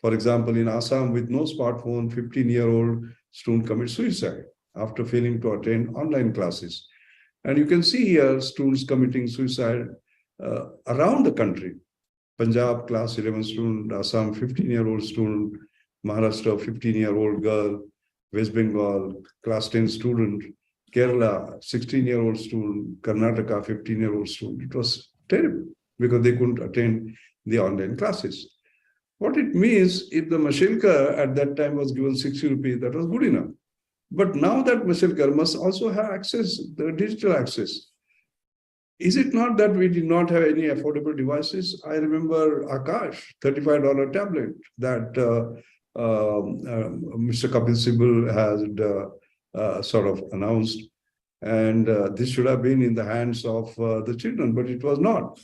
Speaker 10: For example, in Assam, with no smartphone, 15-year-old student commits suicide after failing to attend online classes. And you can see here students committing suicide around the country. Punjab, class 11 student, Assam, 15-year-old student, Maharashtra, 15-year-old girl, West Bengal, class 10 student, Kerala, 16-year-old student, Karnataka, 15-year-old student. It was terrible because they couldn't attend the online classes. What it means, if the Mashelkar at that time was given 60 rupees, that was good enough. But now that Mashelkar must also have access, the digital access. Is it not that we did not have any affordable devices? I remember Akash, $35 tablet that Mr. Kapil Sibal has sort of announced. And this should have been in the hands of the children, but it was not.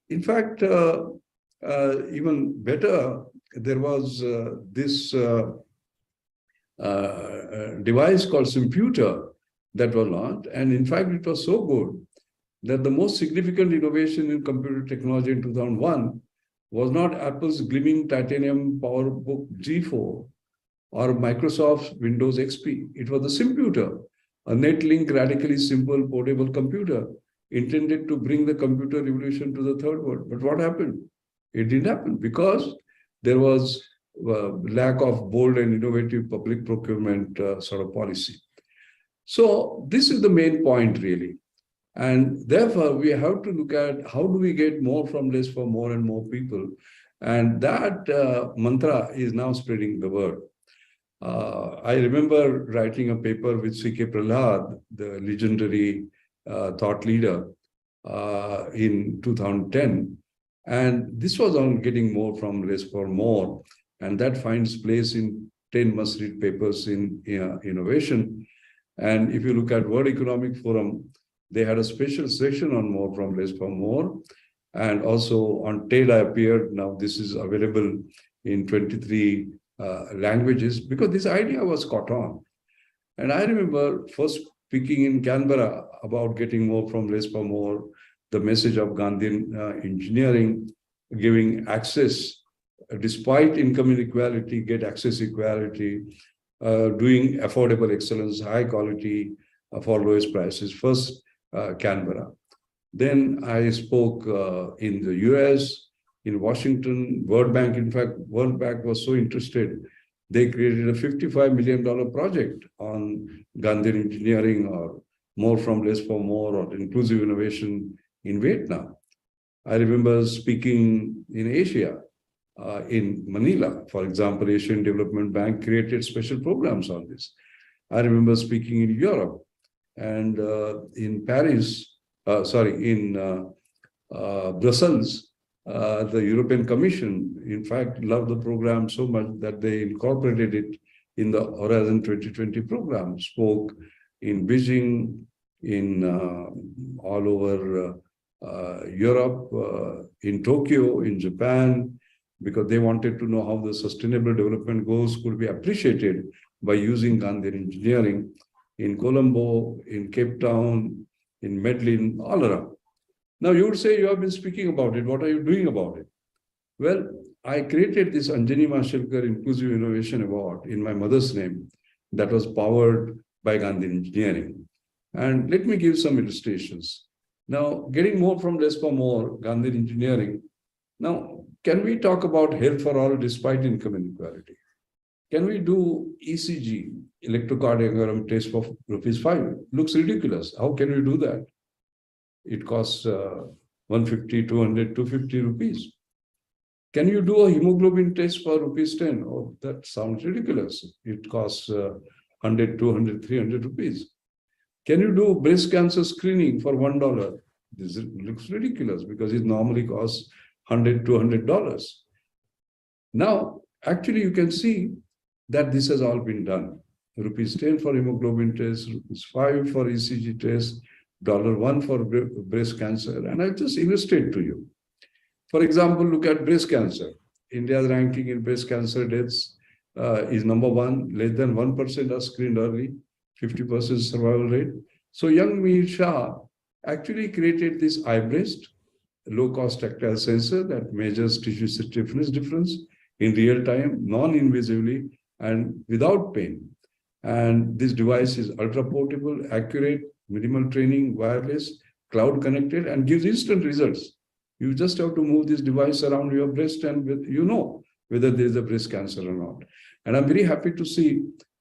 Speaker 10: In fact, even better, there was this device called Computer that was launched. And in fact, it was so good that the most significant innovation in computer technology in 2001 was not Apple's gleaming titanium PowerBook G4 or Microsoft's Windows XP. It was the Computer, a net-link, radically simple, portable computer intended to bring the computer revolution to the third world. But what happened? It didn't happen because there was lack of bold and innovative public procurement sort of policy. So this is the main point, really. And therefore, we have to look at how do we get more from less for more and more people. And that mantra is now spreading the word. I remember writing a paper with C.K. Prahlad, the legendary thought leader, in 2010. And this was on getting more from less for more. And that finds place in 10 must-read papers in innovation. And if you look at World Economic Forum, they had a special section on more from less for more. And also on TED appeared. Now this is available in 23 languages because this idea was caught on. And I remember first speaking in Canberra about getting more from less for more, the message of Gandhian engineering, giving access, despite income inequality, get access equality, doing affordable excellence, high quality for lowest prices. First, Canberra. Then I spoke in the US, in Washington, World Bank. In fact, World Bank was so interested, they created a $55 million project on Gandhian engineering or more from less for more or inclusive innovation in Vietnam. I remember speaking in Asia, in Manila, for example, Asian Development Bank created special programs on this. I remember speaking in Europe and in Paris, in Brussels, the European Commission, in fact, loved the program so much that they incorporated it in the Horizon 2020 program, spoke in Beijing, in all over Europe, in Tokyo, in Japan, because they wanted to know how the sustainable development goals could be appreciated by using Gandhian engineering in Colombo, in Cape Town, in Medellin, all around. Now you would say you have been speaking about it. What are you doing about it? Well, I created this Anjani Mashelkar Inclusive Innovation Award in my mother's name that was powered by Gandhian engineering. And let me give some illustrations. Now, getting more from less for more, Gandhian engineering. Now, can we talk about health for all despite income inequality? Can we do ECG, electrocardiogram test for ₹5? Looks ridiculous. How can we do that? It costs 150, 200, 250 rupees. Can you do a hemoglobin test for ₹10? Oh, that sounds ridiculous. It costs 100, 200, 300 rupees. Can you do breast cancer screening for $1? This looks ridiculous because it normally costs $100, $200. Now, actually, you can see that this has all been done. ₹10 for hemoglobin test, ₹5 for ECG test, $1 for breast cancer. And I'll just illustrate to you. For example, look at breast cancer. India's ranking in breast cancer deaths is number 1. Less than 1% are screened early, 50% survival rate. So young Mihir Shah actually created this iBreast, low-cost tactile sensor that measures tissue stiffness difference in real time, non-invasively, and without pain. And this device is ultra-portable, accurate, minimal training, wireless, cloud-connected, and gives instant results. You just have to move this device around your breast and you know whether there is a breast cancer or not. And I'm very happy to see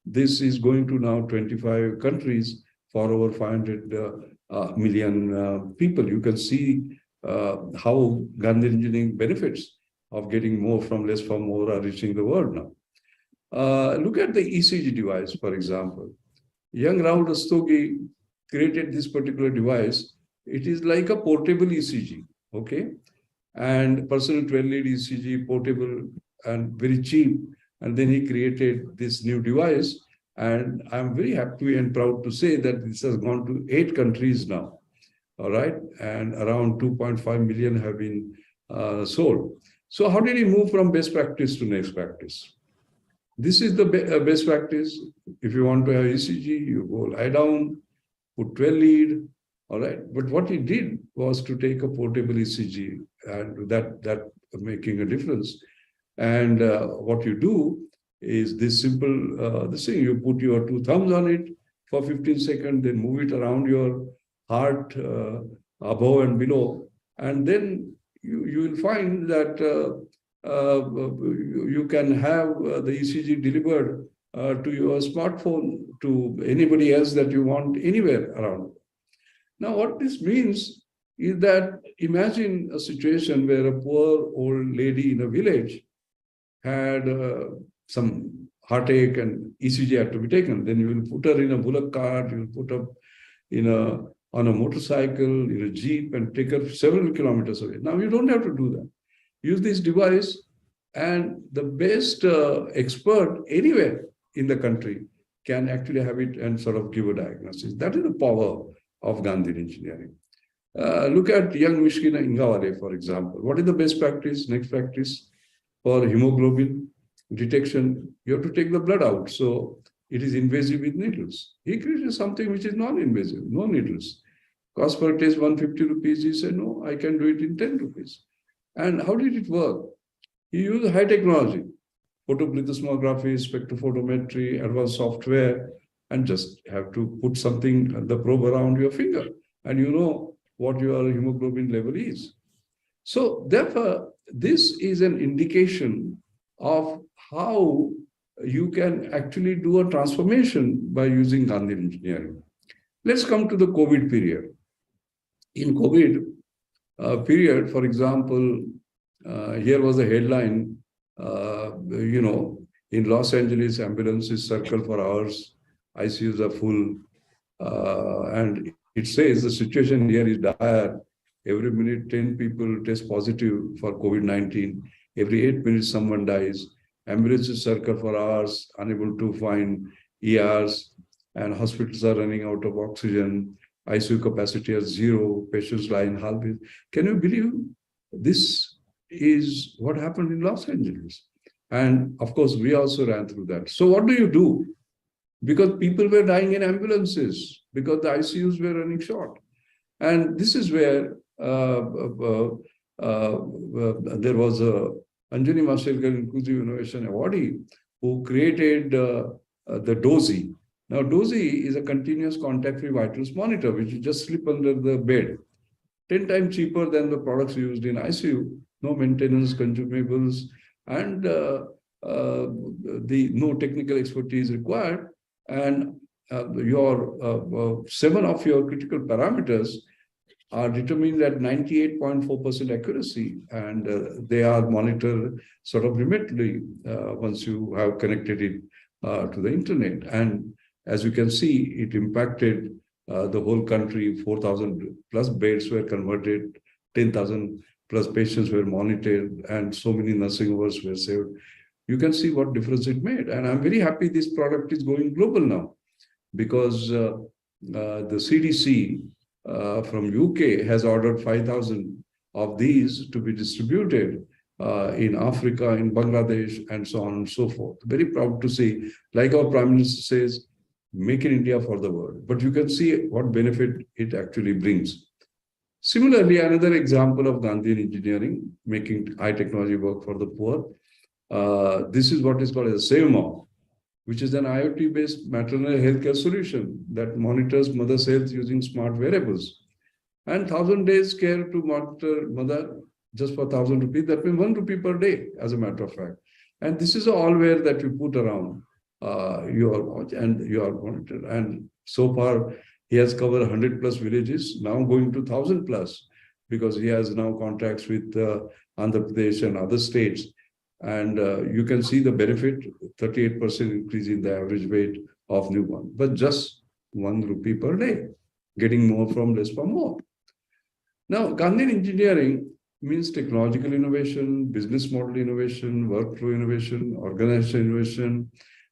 Speaker 10: this is going to now 25 countries for over 500 million people. You can see how Gandhi Engineering benefits of getting more from less for more are reaching the world now. Look at the ECG device, for example. Young Rahul Rastogi created this particular device. It is like a portable ECG, okay? And personal 12-lead ECG, portable and very cheap. And then he created this new device. And I'm very happy and proud to say that this has gone to 8 countries now, all right? And around 2.5 million have been sold. So how did he move from best practice to next practice? This is the best practice. If you want to have ECG, you go lie down, put 12-lead, all right? But what he did was to take a portable ECG, and that making a difference. And what you do is this simple, this thing, you put your 2 thumbs on it for 15 seconds, then move it around your heart above and below. And then you will find that you can have the ECG delivered to your smartphone, to anybody else that you want anywhere around. Now, what this means is that imagine a situation where a poor old lady in a village had some heartache and ECG had to be taken. Then you will put her in a bullock cart, you will put her on a motorcycle, in a jeep, and take her several kilometers away. Now you don't have to do that. Use this device, and the best expert anywhere in the country can actually have it and sort of give a diagnosis. That is the power of Gandhi Engineering. Look at young Mishkina Ingawale, for example. What is the best practice, next practice for hemoglobin detection? You have to take the blood out. So it is invasive with needles. He created something which is non-invasive, no needles. Cost per test 150 rupees. He said, no, I can do it in 10 rupees. And how did it work? He used high technology, photoplethysmography, spectrophotometry, advanced software, and just have to put something, the probe around your finger, and you know what your hemoglobin level is. So therefore, this is an indication of how you can actually do a transformation by using Gandhi Engineering. Let's come to the COVID period. In COVID period, for example, here was a headline, in Los Angeles, ambulances circle for hours, ICUs are full, and it says the situation here is dire. Every minute, 10 people test positive for COVID-19. Every 8 minutes, someone dies. Ambulances circle for hours, unable to find ERs, and hospitals are running out of oxygen. ICU capacity is 0. Patients lie in half. Can you believe this is what happened in Los Angeles? And of course, we also ran through that. So what do you do? Because people were dying in ambulances, because the ICUs were running short. And this is where there was a Anjani Mashelkar Inclusive Innovation Awardee who created the DOSI. Now, DOSI is a continuous contact-free vitals monitor, which you just slip under the bed. 10 times cheaper than the products used in ICU, no maintenance, consumables, and no technical expertise required. And your 7 of your critical parameters are determined at 98.4% accuracy, and they are monitored sort of remotely once you have connected it to the internet. And as you can see, it impacted the whole country. 4,000 plus beds were converted, 10,000 plus patients were monitored, and so many nursing homes were saved. You can see what difference it made. And I'm very happy this product is going global now, because the CDC from UK has ordered 5,000 of these to be distributed in Africa, in Bangladesh, and so on and so forth. Very proud to see, like our Prime Minister says, make in India for the world. But you can see what benefit it actually brings. Similarly, another example of Gandhian engineering, making high technology work for the poor. This is what is called as SaveMom, which is an IoT-based maternal healthcare solution that monitors mother's health using smart wearables. And 1,000 days care to monitor mother just for 1,000 rupees. That means 1 rupee per day, as a matter of fact. And this is all-wear that you put around your watch and you are monitored. And so far, he has covered 100 plus villages, now going to 1,000 plus, because he has now contracts with Andhra Pradesh and other states. And you can see the benefit, 38% increase in the average weight of newborn, but just 1 rupee per day, getting more from less for more. Now, Gandhian engineering means technological innovation, business model innovation, workflow innovation, organizational innovation,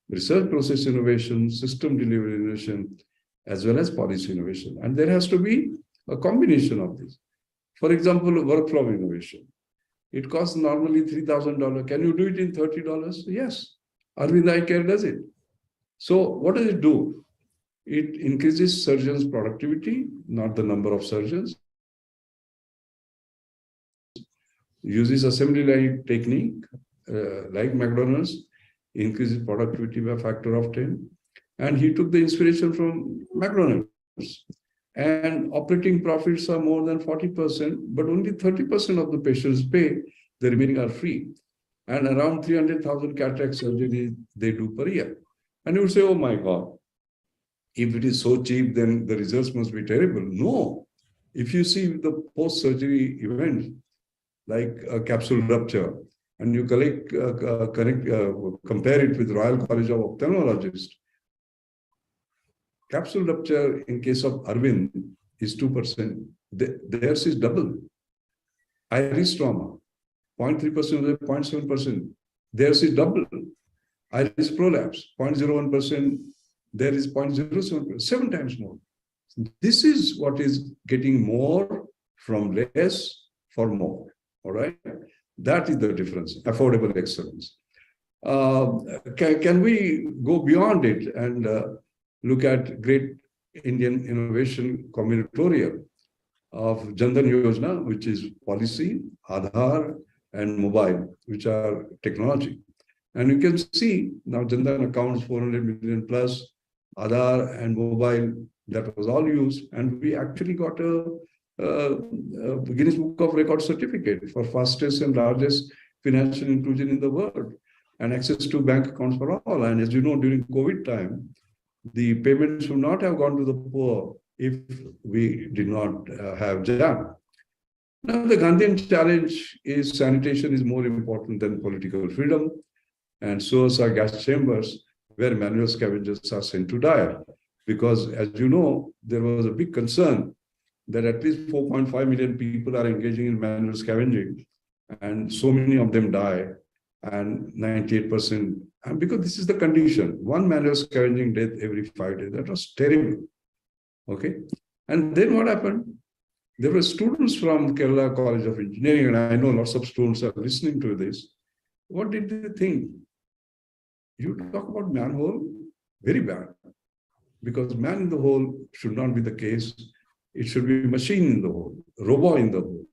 Speaker 10: research process innovation, system delivery innovation, as well as policy innovation. And there has to be a combination of this. For example, workflow innovation. It costs normally $3,000. Can you do it in $30? Yes. Arvind Eye Care does it. So what does it do? It increases surgeons' productivity, not the number of surgeons. Uses assembly line technique, like McDonald's, increases productivity by a factor of 10. And he took the inspiration from McDonald's. And operating profits are more than 40%, but only 30% of the patients pay, the remaining are free. And around 300,000 cataract surgeries they do per year. And you would say, oh my God, if it is so cheap, then the results must be terrible. No. If you see the post-surgery events, like a capsule rupture, and you compare it with Royal College of Ophthalmologists, capsule rupture in case of Arvind is 2%. Theirs is double. Iris trauma, 0.3%, 0.7%. Theirs is double. Iris prolapse, 0.01%. There is 0.07%, 7 times more. This is what is getting more from less for more. All right. That is the difference. Affordable excellence. Can we go beyond it and look at great Indian innovation combinatorial of Jan Dhan Yojana, which is policy, Aadhaar, and mobile, which are technology. And you can see now Jan Dhan accounts 400 million plus, Aadhaar and mobile, that was all used. And we actually got a Guinness Book of Records certificate for fastest and largest financial inclusion in the world, and access to bank accounts for all. And as you know, during COVID time, the payments would not have gone to the poor if we did not have JAM. Now, the Gandhian challenge is sanitation is more important than political freedom, and so are gas chambers where manual scavengers are sent to die. Because as you know, there was a big concern that at least 4.5 million people are engaging in manual scavenging, and so many of them die, and 98%. And because this is the condition, 1 manual scavenging death every 5 days, that was terrible. Okay. And then what happened? There were students from Kerala College of Engineering, and I know lots of students are listening to this. What did they think? You talk about manhole, very bad, because man in the hole should not be the case. It should be machine in the hole, robot in the hole.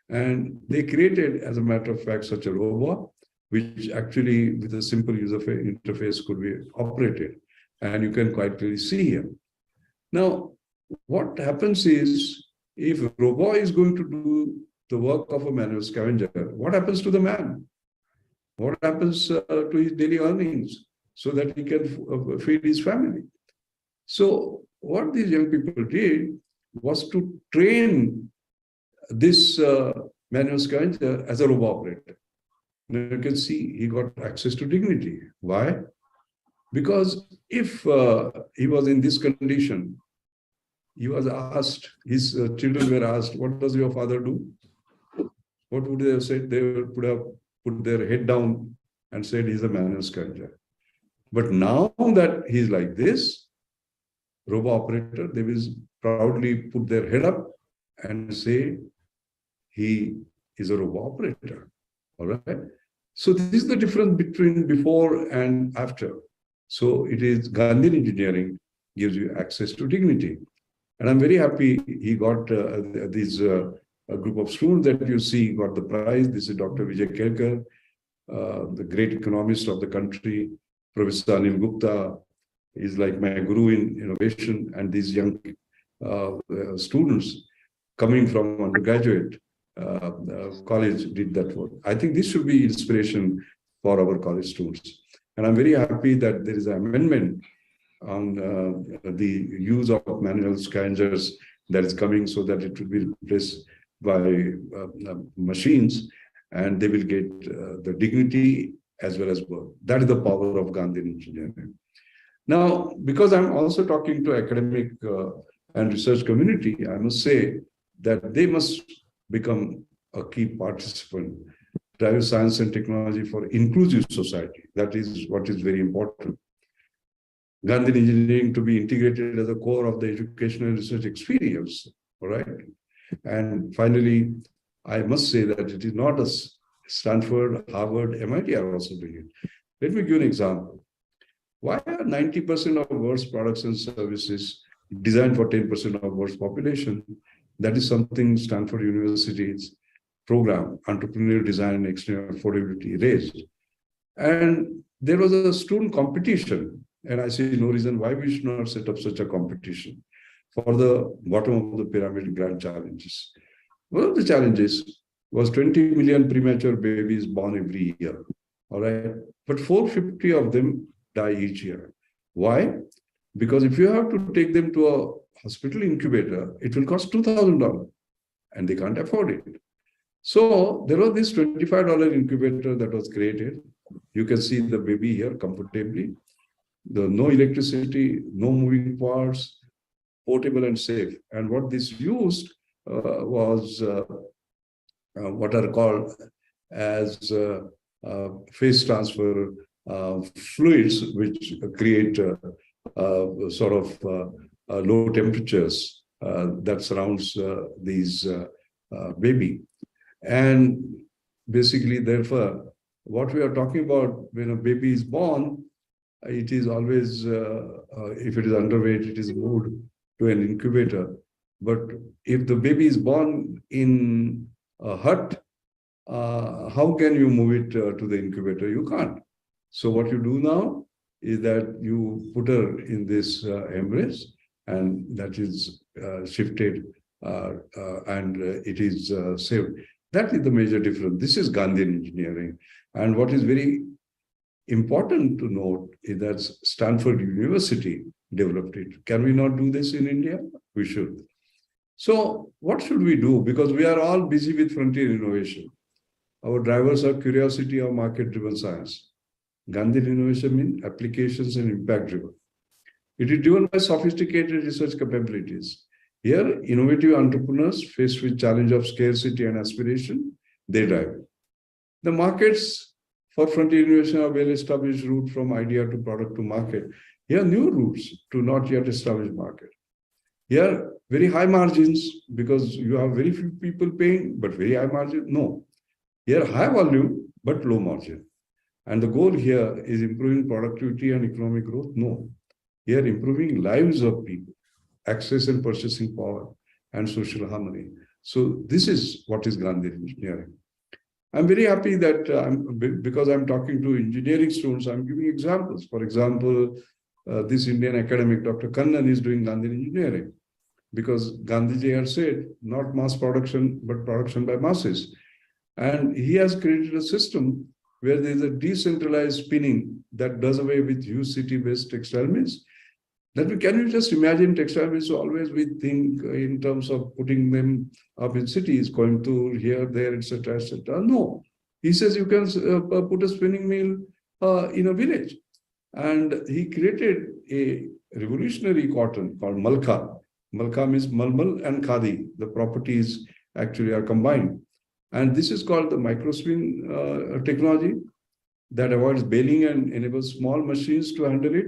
Speaker 10: And they created, as a matter of fact, such a robot, which actually with a simple user interface could be operated. And you can quite clearly see here. Now, what happens is, if a robot is going to do the work of a manual scavenger, what happens to the man? What happens to his daily earnings so that he can feed his family? So what these young people did was to train this manual scavenger as a robo operator. Now you can see he got access to dignity. Why? Because if he was in this condition, he was asked, his children were asked, what does your father do? What would they have said? They would have put their head down and said he's a manual scavenger. But now that he's like this, robo operator, they will proudly put their head up and say he is a robo operator. All right. So this is the difference between before and after. So it is Gandhian engineering gives you access to dignity. And I'm very happy he got this a group of students that you see got the prize. This is Dr. Vijay Kelkar, the great economist of the country. Professor Anil Gupta is like my guru in innovation, and these young students coming from undergraduate college did that work. I think this should be inspiration for our college students. And I'm very happy that there is an amendment on the use of manual scavengers that is coming, so that it will be replaced by machines, and they will get the dignity as well as work. That is the power of Gandhian engineering. Now, because I'm also talking to academic and research community, I must say that they must become a key participant, drive science and technology for inclusive society. That is what is very important. Gandhian engineering to be integrated as a core of the educational and research experience, all right? And finally, I must say that it is not as Stanford, Harvard, MIT are also doing it. Let me give you an example. Why are 90% of world's products and services designed for 10% of world's population? That is something Stanford University's program, Entrepreneurial Design and Extreme Affordability, raised. And there was a student competition, and I see no reason why we should not set up such a competition for the bottom of the pyramid grand challenges. One of the challenges was 20 million premature babies born every year, all right? But 450 of them die each year. Why? Because if you have to take them to a hospital incubator, it will cost $2,000, and they can't afford it. So there was this $25 incubator that was created. You can see the baby here comfortably. No electricity, no moving parts, portable and safe. And what this used was what are called as phase transfer fluids, which create sort of low temperatures that surrounds these baby. And basically, therefore, what we are talking about when a baby is born, it is always, if it is underweight, it is moved to an incubator. But if the baby is born in a hut, how can you move it to the incubator? You can't. So what you do now is that you put her in this embrace, and that is shifted and it is saved. That is the major difference. This is Gandhian engineering. And what is very important to note is that Stanford University developed it. Can we not do this in India? We should. So what should we do? Because we are all busy with frontier innovation. Our drivers are curiosity or market-driven science. Gandhian innovation means applications and impact-driven. It is driven by sophisticated research capabilities. Here, innovative entrepreneurs faced with challenge of scarcity and aspiration, they drive. The markets for frontier innovation are well-established route from idea to product to market. Here, new routes to not yet established market. Here, very high margins because you have very few people paying, but very high margin. No. Here, high volume, but low margin. And the goal here is improving productivity and economic growth. No. Here, improving lives of people, access and purchasing power, and social harmony. So this is what is Gandhian engineering. I'm very happy that because I'm talking to engineering students, I'm giving examples. For example, this Indian academic, Dr. Kannan, is doing Gandhian engineering because Gandhiji had said, not mass production, but production by masses. And he has created a system where there is a decentralized spinning that does away with huge city-based textile mills. Can you just imagine textile mills? Always we think in terms of putting them up in cities, Coimbatore, here, there, etc., etc. No, he says you can put a spinning mill in a village, and he created a revolutionary cotton called Malka. Malka means Malmal and Khadi. The properties actually are combined, and this is called the microspin technology that avoids baling and enables small machines to handle it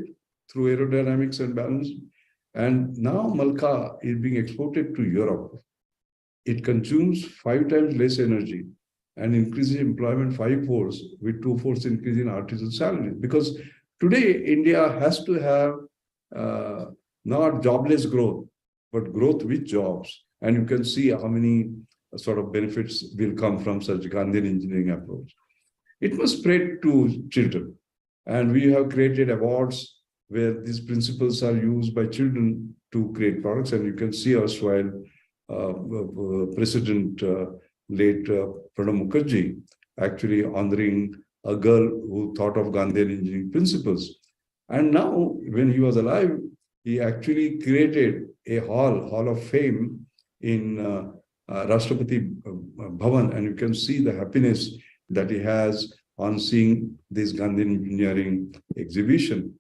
Speaker 10: through aerodynamics and balance. And now Malka is being exported to Europe. It consumes 5 times less energy and increases employment 5-fold, with 2-fold increase in artisan salaries. Because today India has to have not jobless growth, but growth with jobs. And you can see how many sort of benefits will come from such Gandhian engineering approach. It must spread to children. And we have created awards where these principles are used by children to create products. And you can see erstwhile President late Pranab Mukherjee actually honoring a girl who thought of Gandhian engineering principles. And now, when he was alive, he actually created a hall of fame in Rashtrapati Bhavan, and you can see the happiness that he has on seeing this Gandhian engineering exhibition.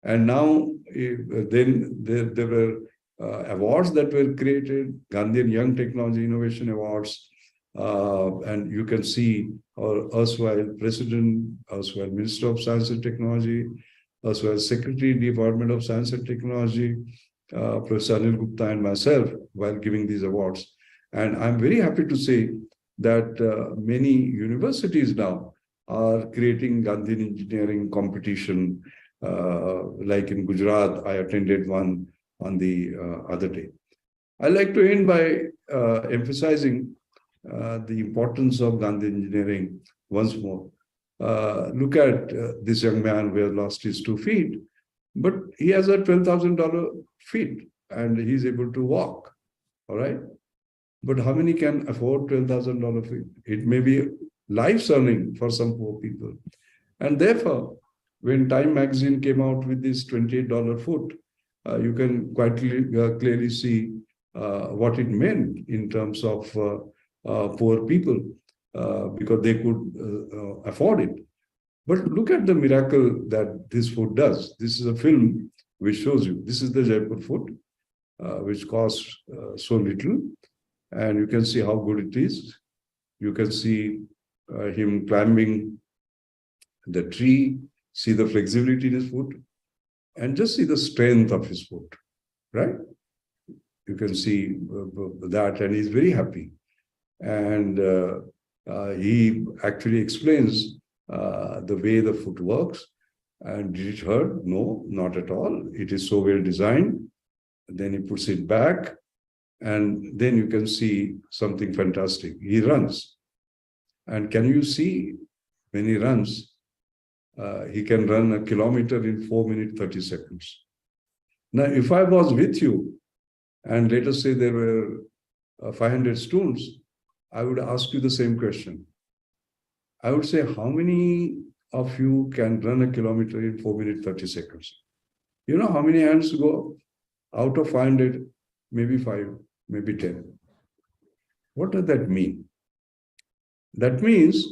Speaker 10: And now, then there were awards that were created, Gandhian Young Technology Innovation Awards, and you can see our erstwhile President, erstwhile Minister of Science and Technology, erstwhile Secretary, Department of Science and Technology, Professor Anil Gupta and myself while giving these awards. And I'm very happy to say that many universities now are creating Gandhian engineering competition. Like in Gujarat, I attended one on the other day. I'd like to end by emphasizing the importance of Gandhian engineering once more. Look at this young man who has lost his 2 feet, but he has a $12,000 feet and he's able to walk, all right? But how many can afford $12,000 feet? It may be life's earning for some poor people. And therefore, when Time magazine came out with this $28 foot, you can quite clearly see what it meant in terms of poor people, because they could afford it. But look at the miracle that this foot does. This is a film which shows you. This is the Jaipur foot, which costs so little. And you can see how good it is. You can see him climbing the tree, see the flexibility in his foot, and just see the strength of his foot, right? You can see that, and he's very happy. And he actually explains the way the foot works. And did it hurt? No, not at all. It is so well designed. Then he puts it back, and then you can see something fantastic. He runs. And can you see when he runs, he can run 1 kilometer in 4 minutes, 30 seconds. Now, if I was with you, and let us say there were 500 students, I would ask you the same question. I would say, how many of you can run 1 kilometer in 4 minutes, 30 seconds? You know how many hands go up? Out of 500, maybe 5, maybe 10. What does that mean? That means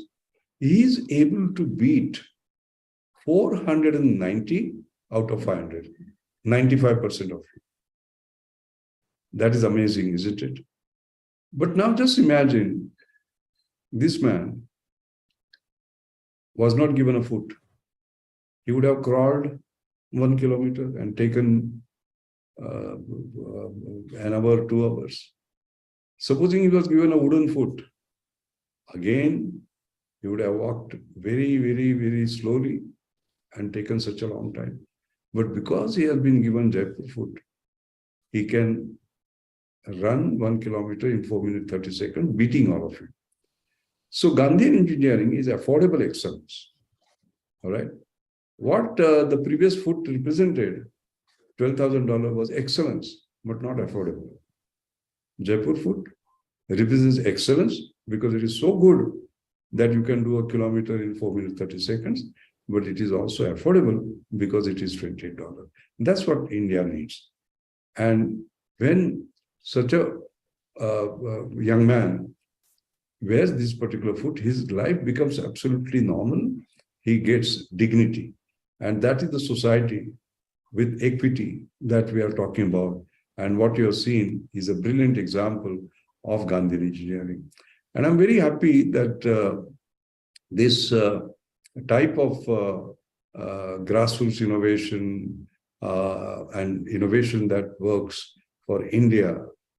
Speaker 10: he is able to beat 490 out of 500, 95% of you. That is amazing, isn't it? But now just imagine this man was not given a foot. He would have crawled 1 kilometer and taken an hour, 2 hours. Supposing he was given a wooden foot, again, he would have walked very, very, very slowly and taken such a long time. But because he has been given Jaipur foot, he can run 1 kilometer in 4 minutes, 30 seconds, beating all of you. So Gandhian engineering is affordable excellence. All right. What the previous foot represented, $12,000, was excellence, but not affordable. Jaipur foot represents excellence because it is so good that you can do 1 kilometer in 4 minutes, 30 seconds. but it is also affordable because it is $28. That's what India needs. And when such a young man wears this particular food, his life becomes absolutely normal. He gets dignity. And that is the society with equity that we are talking about. And what you have seen is a brilliant example of Gandhian engineering. And I'm very happy that this type of grassroots innovation and innovation that works for India,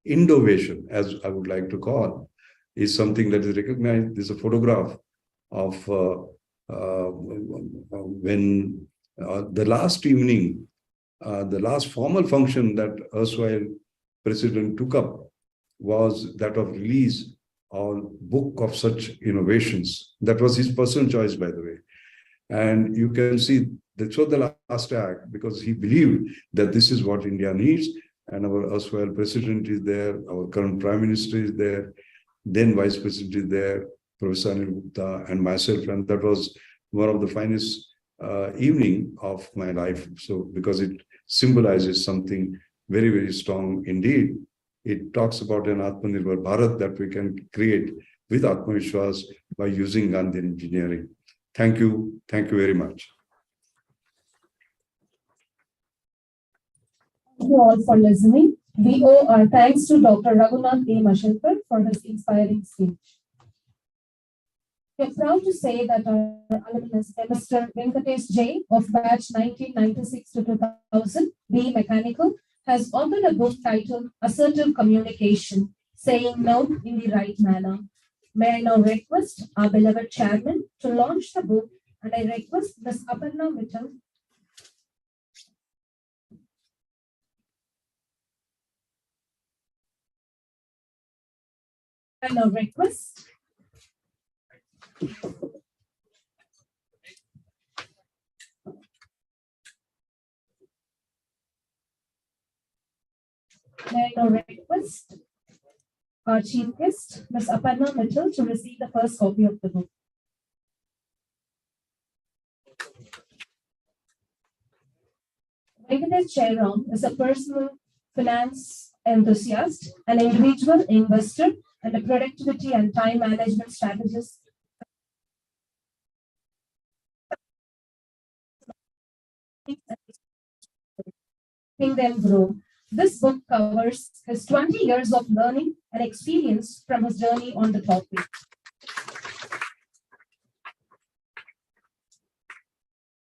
Speaker 10: Indovation, as I would like to call, is something that is recognized. There's a photograph of when the last evening, the last formal function that erstwhile president took up was that of release on book of such innovations. That was his personal choice, by the way. And you can see that was the last act because he believed that this is what India needs. And our erstwhile president is there, our current prime minister is there, then vice president is there, Professor Anil Gupta and myself. And that was one of the finest evening of my life. So because it symbolizes something very, very strong indeed. It talks about an Atmanirbhar Bharat that we can create with Atmavishwas by using Gandhian engineering. Thank you. Thank you very much.
Speaker 3: Thank you all for listening. We owe our thanks to Dr. Raghunath A. Mashelkar for his inspiring speech. We are proud to say that our alumnus, Mr. Venkatesh J. of batch 1996 to 2000, B. Mechanical, has authored a book titled Assertive Communication, Saying No in the Right Manner. May I now request our beloved chairman to launch the book, and I request Ms. Aparna Mittal. I now request our chief guest, Ms. Aparna Mittal, to receive the first copy of the book. Venkatesh Jairam is a personal finance enthusiast, an individual investor, and a productivity and time management strategist. Helping them grow. This book covers his 20 years of learning and experience from his journey on the topic.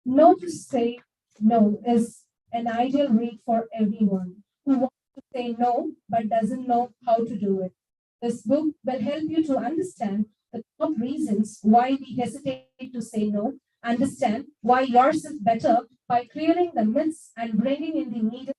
Speaker 3: No to Say No is an ideal read for everyone who wants to say no but doesn't know how to do it. This book will help you to understand the top reasons why we hesitate to say no, understand why yours is better by clearing the myths and bringing in the needed.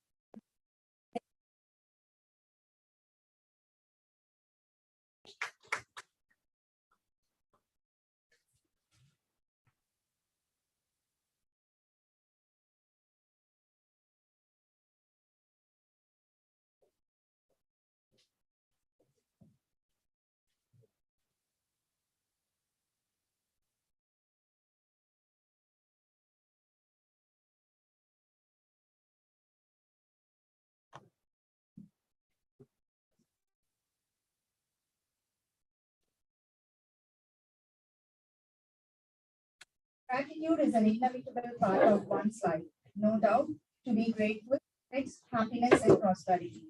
Speaker 6: Gratitude is an inevitable part of one's life. No doubt, to be grateful brings happiness and prosperity.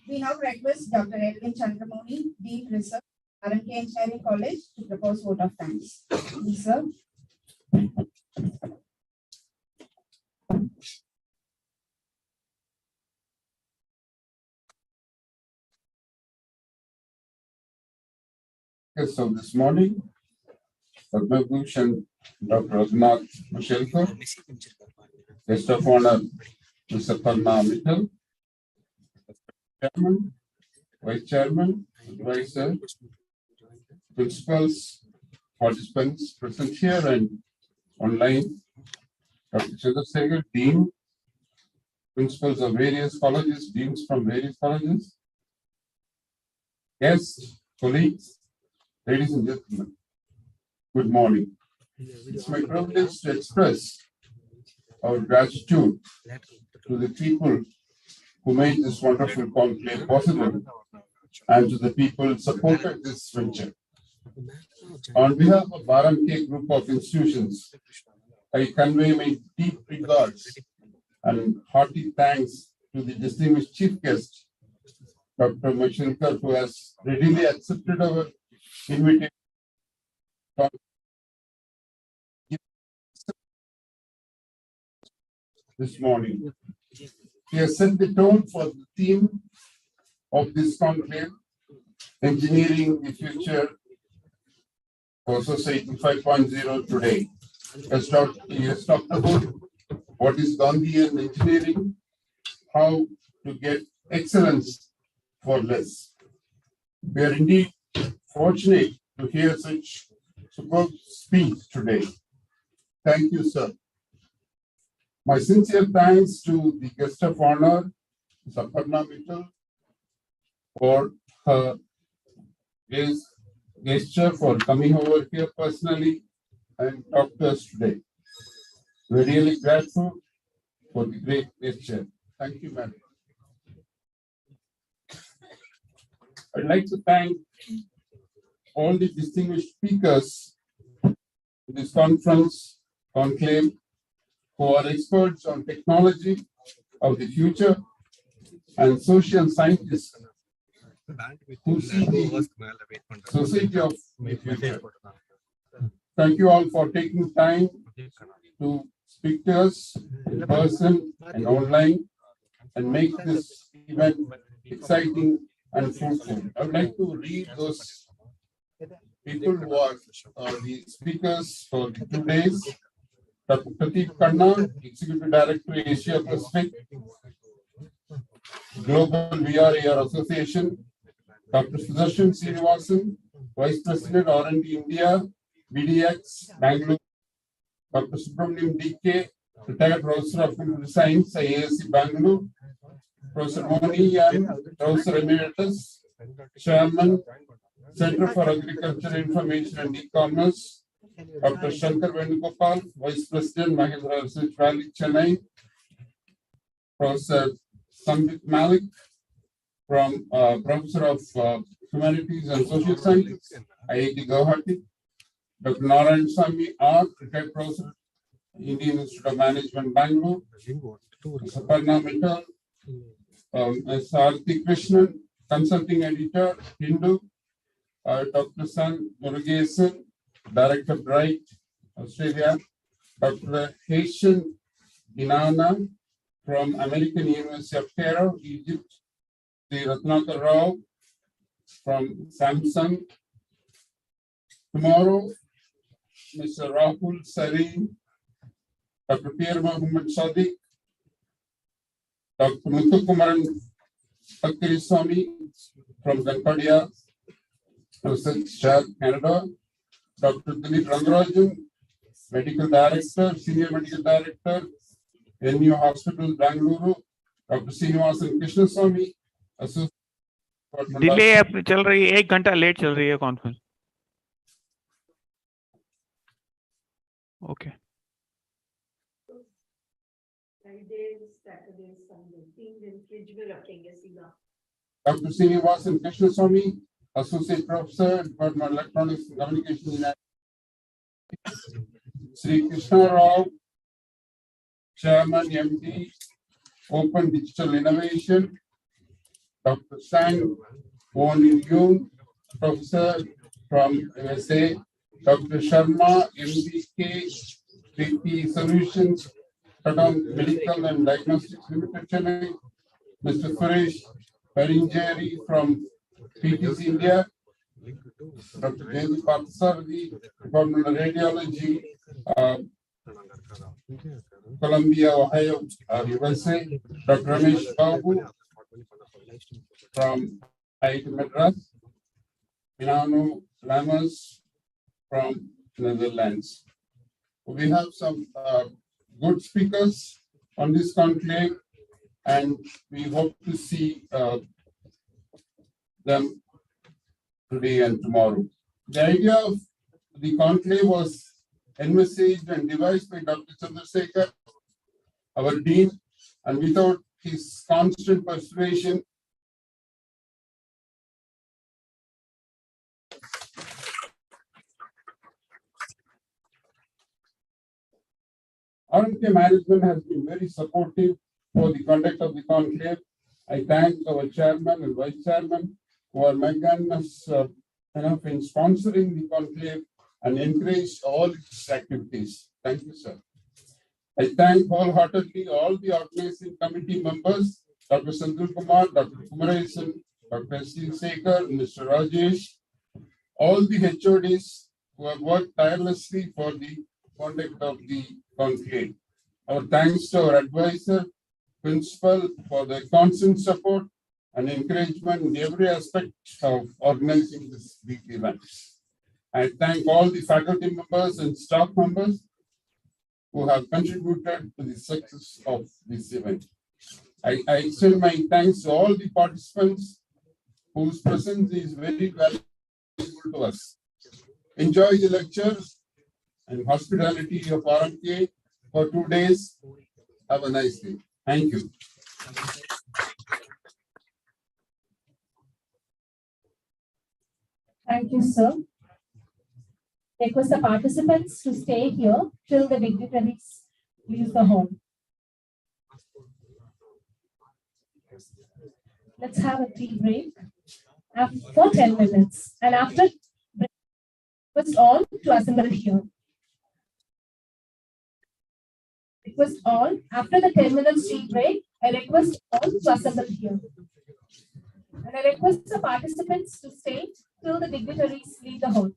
Speaker 6: We now request Dr. Edwin Chandramoni, Dean Research, RMK Engineering College, to propose vote of thanks. Please, sir.
Speaker 11: Yes, so this morning, Padma Bhushan Dr. Raghunath Mashelkar, guest of honor, Mr. Aparna Mittal, Chairman, Vice Chairman, Advisor, Principals, participants present here and online, Dr. Chandrasekhar, Dean, Principals of various colleges, Deans from various colleges, guests, colleagues, ladies and gentlemen, good morning. It's my privilege to express our gratitude to the people who made this wonderful conclave possible and to the people who supported this venture. On behalf of RMK Group of Institutions, I convey my deep regards and hearty thanks to the distinguished chief guest, Dr. Mashelkar, who has readily accepted our invitation this morning. He has set the tone for the theme of this conclave, Engineering the Future for Society 5.0 today. He has talked about what is Gandhian engineering, how to get excellence for less. We are indeed fortunate to hear such superb speech today. Thank you, sir. My sincere thanks to the guest of honor, Aparna Mittal, for her gesture for coming over here personally and talk to us today. We're really grateful for the great gesture. Thank you, madam. I'd like to thank all the distinguished speakers in this conference, conclave, who are experts on technology of the future and social scientists who see the society of the future. Thank you all for taking time to speak to us in person and online and make this event exciting and fruitful. I would like to read those people who are the speakers for the 2 days. Dr. Pradeep Khanna, Executive Director, Asia Pacific, Global VR Association. Dr. Sudarshan Srinivasan, Vice President, R&D India, BDX, Bangalore. Dr. Subramaniam DK, Retired Professor of Computer Science, IASC, Bangalore. Professor Moni Yan, Professor Emeritus, Chairman, Center for Agriculture, Information and E-Commerce. Dr. Shankar Venugopal, Vice President, Mahindra Research Valley, Chennai. Professor Sambit Malik, from Professor of Humanities and Social Sciences, IIT Guwahati. Dr. Narayan Swamy R, Retired Professor, Indian Institute of Management, Bangalore. Aparna Mittal, Sarthi Krishnan, Consulting Editor, Hindu. Dr. San Murugesan, Director Bright, Australia. Dr. Haitian Dinana from American University of Cairo, Egypt. The Ratnakar Rao from Samsung. Tomorrow, Mr. Rahul Sareen, Dr. Pierre Mohammed Sadiq, Dr. Muthukumaran Pakiriswamy from Concordia, Research Chair, Canada. Dr. Dilip Rangarajan, Medical Director, Senior Medical Director, NU Hospital, Bangalore. Dr. Srinivasan Krishnaswamy,
Speaker 12: delay चल रही है, 1 घंटा late चल रही है conference. Okay.
Speaker 11: Dr. Srinivasan Krishnaswamy, Associate Professor, Department of Electronics and Communications. Sri Krishna Rao, Chairman, MD, Open Digital Innovation. Dr. Sang Won Yoon, Professor from USA. Dr. Sharma, MBK, BP Solutions, Tata Medical and Diagnostics Limited, Chennai. Mr. Suresh Parinjeri from PTC India. Dr. Devi Patsardi, Department of Radiology, Columbia, Ohio, USA. Dr. Ramesh Babu from IIT Madras. Milano Lamas from Netherlands. We have some good speakers on this conclave, and we hope to see them today and tomorrow. The idea of the conclave was envisaged and devised by Dr. Chandrasekhar, our Dean, and without his constant persuasion, RMK management has been very supportive for the conduct of the conclave. I thank our chairman and vice chairman who are magnanimous enough in sponsoring the conclave and encourage all its activities. Thank you, sir. I thank wholeheartedly all the organizing committee members, Dr. Senthil Kumar, Dr. Kumaresan, Dr. S.T. Sekhar, Mr. Rajesh, all the HODs who have worked tirelessly for the conduct of the conclave. Our thanks to our advisor, principal, for their constant support and encouragement in every aspect of organizing this big event. I thank all the faculty members and staff members who have contributed to the success of this event. I extend my thanks to all the participants whose presence is very valuable to us. Enjoy the lectures and hospitality of RMK for 2 days. Have a nice day. Thank you.
Speaker 3: Thank you, sir. Request the participants to stay here till the dignitaries leave the hall. Let's have a tea break for 10 minutes. And after break, request all to assemble here. Request all, after the 10 minutes tea break, I request all to assemble here. And I request the participants to stay till the dignitaries leave the hall.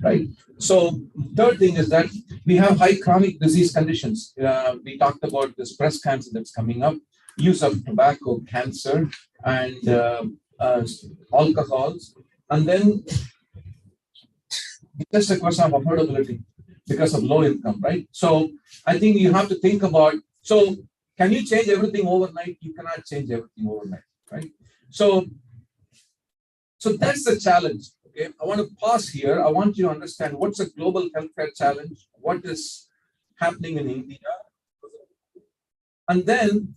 Speaker 13: Right. So third thing is that we have high chronic disease conditions. We talked about this breast cancer that's coming up, use of tobacco, cancer, and alcohols. And then it's just a question of affordability because of low income, right? So I think you have to think about, so can you change everything overnight? You cannot change everything overnight, right? So that's the challenge. Okay, I want to pause here. I want you to understand what's a global healthcare challenge, what is happening in India, and then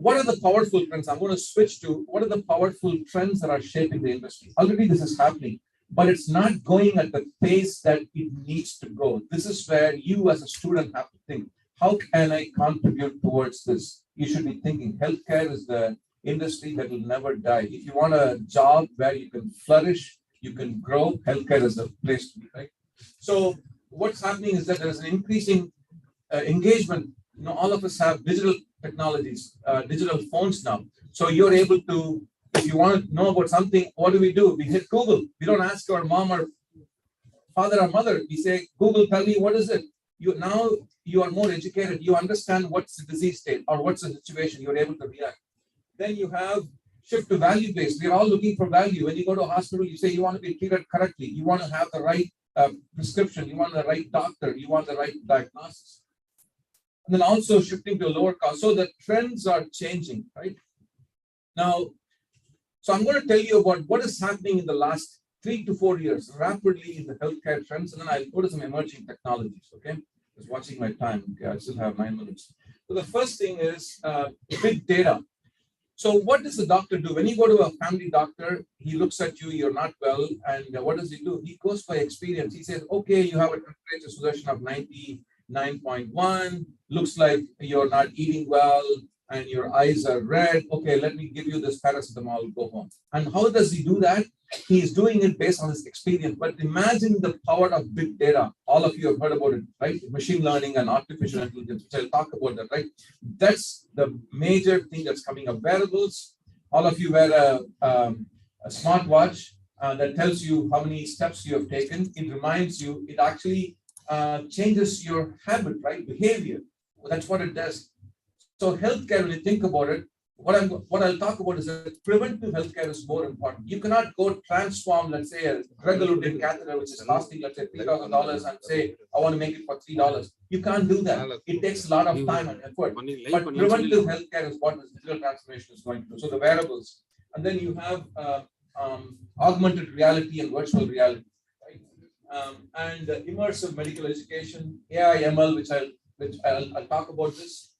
Speaker 13: what are the powerful trends? I'm going to switch to what are the powerful trends that are shaping the industry. Already this is happening, but it's not going at the pace that it needs to go. This is where you as a student have to think, how can I contribute towards this? You should be thinking healthcare is the industry that will never die. If you want a job where you can flourish, you can grow, healthcare is the place to be, right? So what's happening is that there is an increasing engagement. You know, all of us have digital technologies, digital phones now. So you're able to, if you want to know about something, what do? We hit Google. We don't ask our mom or father or mother. We say, Google, tell me, what is it? Now you are more educated. You understand what's the disease state or what's the situation. You're able to react. Then you have shift to value-based. We're all looking for value. When you go to a hospital, you say you want to be treated correctly. You want to have the right prescription. You want the right doctor. You want the right diagnosis. And then also shifting to a lower cost. So the trends are changing, right? Now, so I'm going to tell you about what is happening in the last 3 to 4 years, rapidly in the healthcare trends, and then I'll go to some emerging technologies, okay? Just watching my time, okay, I still have 9 minutes. So the first thing is big data. So what does the doctor do? When you go to a family doctor, he looks at you, you're not well, and what does he do? He goes by experience. He says, okay, you have a temperature Sudarshan of 99.1, looks like you're not eating well, and your eyes are red. Okay, let me give you this paracetamol, go home. And how does he do that? He is doing it based on his experience. But imagine the power of big data. All of you have heard about it, right? Machine learning and artificial intelligence, which I'll talk about that, right? That's the major thing that's coming up. Wearables. All of you wear a smartwatch that tells you how many steps you have taken. It reminds you, it actually changes your habit, right? Behavior. Well, that's what it does. So healthcare, when you think about it, what I'll talk about is that preventive healthcare is more important. You cannot go transform, let's say, a drug-eluting catheter, which is costing, let's say, $3,000, and say, I want to make it for $3. You can't do that. It takes a lot of time and effort. But preventive healthcare is what this digital transformation is going to do. So the wearables, and then you have augmented reality and virtual reality, right? And immersive medical education, AI, ML, which I'll talk about this.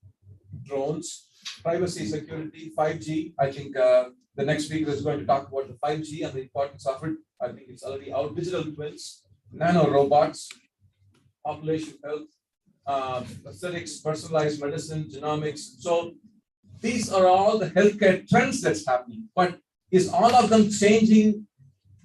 Speaker 13: Drones, privacy, security, 5G. I think the next speaker is going to talk about the 5G and the importance of it. I think it's already out. Digital twins, nano robots, population health, aesthetics, personalized medicine, genomics. So these are all the healthcare trends that's happening. But is all of them changing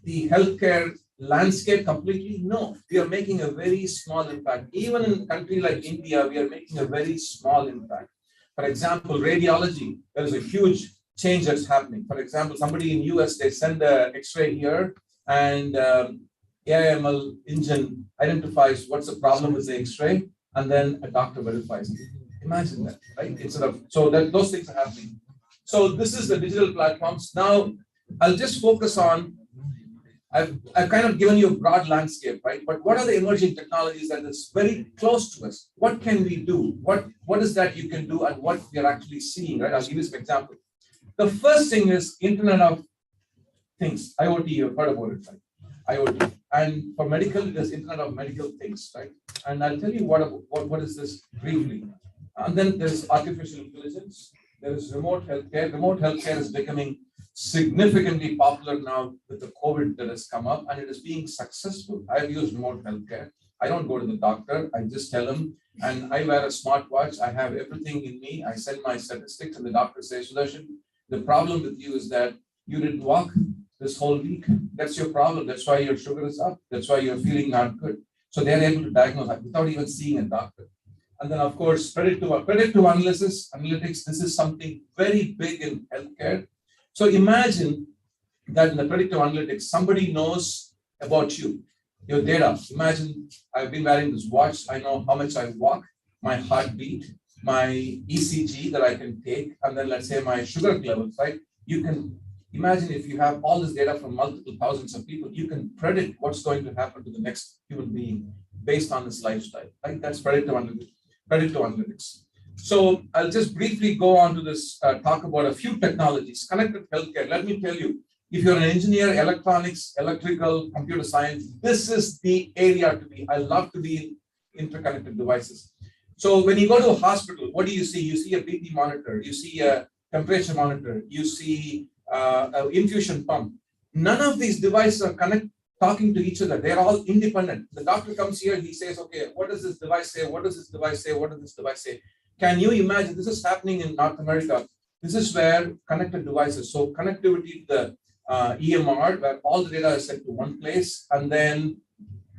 Speaker 13: the healthcare landscape completely? No, we are making a very small impact. Even in a country like India, we are making a very small impact. For example, radiology, there is a huge change that's happening. For example, somebody in US, they send an X-ray here and AI/ML engine identifies what's the problem with the X-ray, and then a doctor verifies it. Imagine that, right? So that those things are happening. So this is the digital platforms. Now, I'll just focus on, I've kind of given you a broad landscape, right? But what are the emerging technologies that is very close to us? What can we do? What is that you can do and what we are actually seeing, right? I'll give you some example. The first thing is Internet of Things, IoT, you've heard about it, right? IoT. And for medical, there's Internet of Medical Things, right? And I'll tell you what is this briefly. And then there's artificial intelligence. There is remote healthcare. Remote healthcare is becoming significantly popular now with the COVID that has come up, and it is being successful. I've used remote healthcare. I don't go to the doctor. I just tell them, and I wear a smartwatch. I have everything in me. I send my statistics, and the doctor says, Sudarshan, the problem with you is that you didn't walk this whole week. That's your problem. That's why your sugar is up. That's why you're feeling not good. So they're able to diagnose that without even seeing a doctor. And then, of course, predictive analytics. This is something very big in healthcare. So imagine that in the predictive analytics, somebody knows about you, your data. Imagine I've been wearing this watch. I know how much I walk, my heartbeat, my ECG that I can take, and then let's say my sugar levels, right? You can imagine if you have all this data from multiple thousands of people, you can predict what's going to happen to the next human being based on this lifestyle, right? That's predictive analytics. So I'll just briefly go on to this, talk about a few technologies. Connected healthcare. Let me tell you, if you're an engineer, electronics, electrical, computer science, this is the area to be. I love to be in interconnected devices. So when you go to a hospital, what do you see? You see a BP monitor, you see a temperature monitor, you see an infusion pump. None of these devices are talking to each other. They're all independent. The doctor comes here, he says, okay, what does this device say? What does this device say? What does this device say? Can you imagine? This is happening in North America. This is where connected devices, so connectivity to the EMR, where all the data is sent to one place, and then,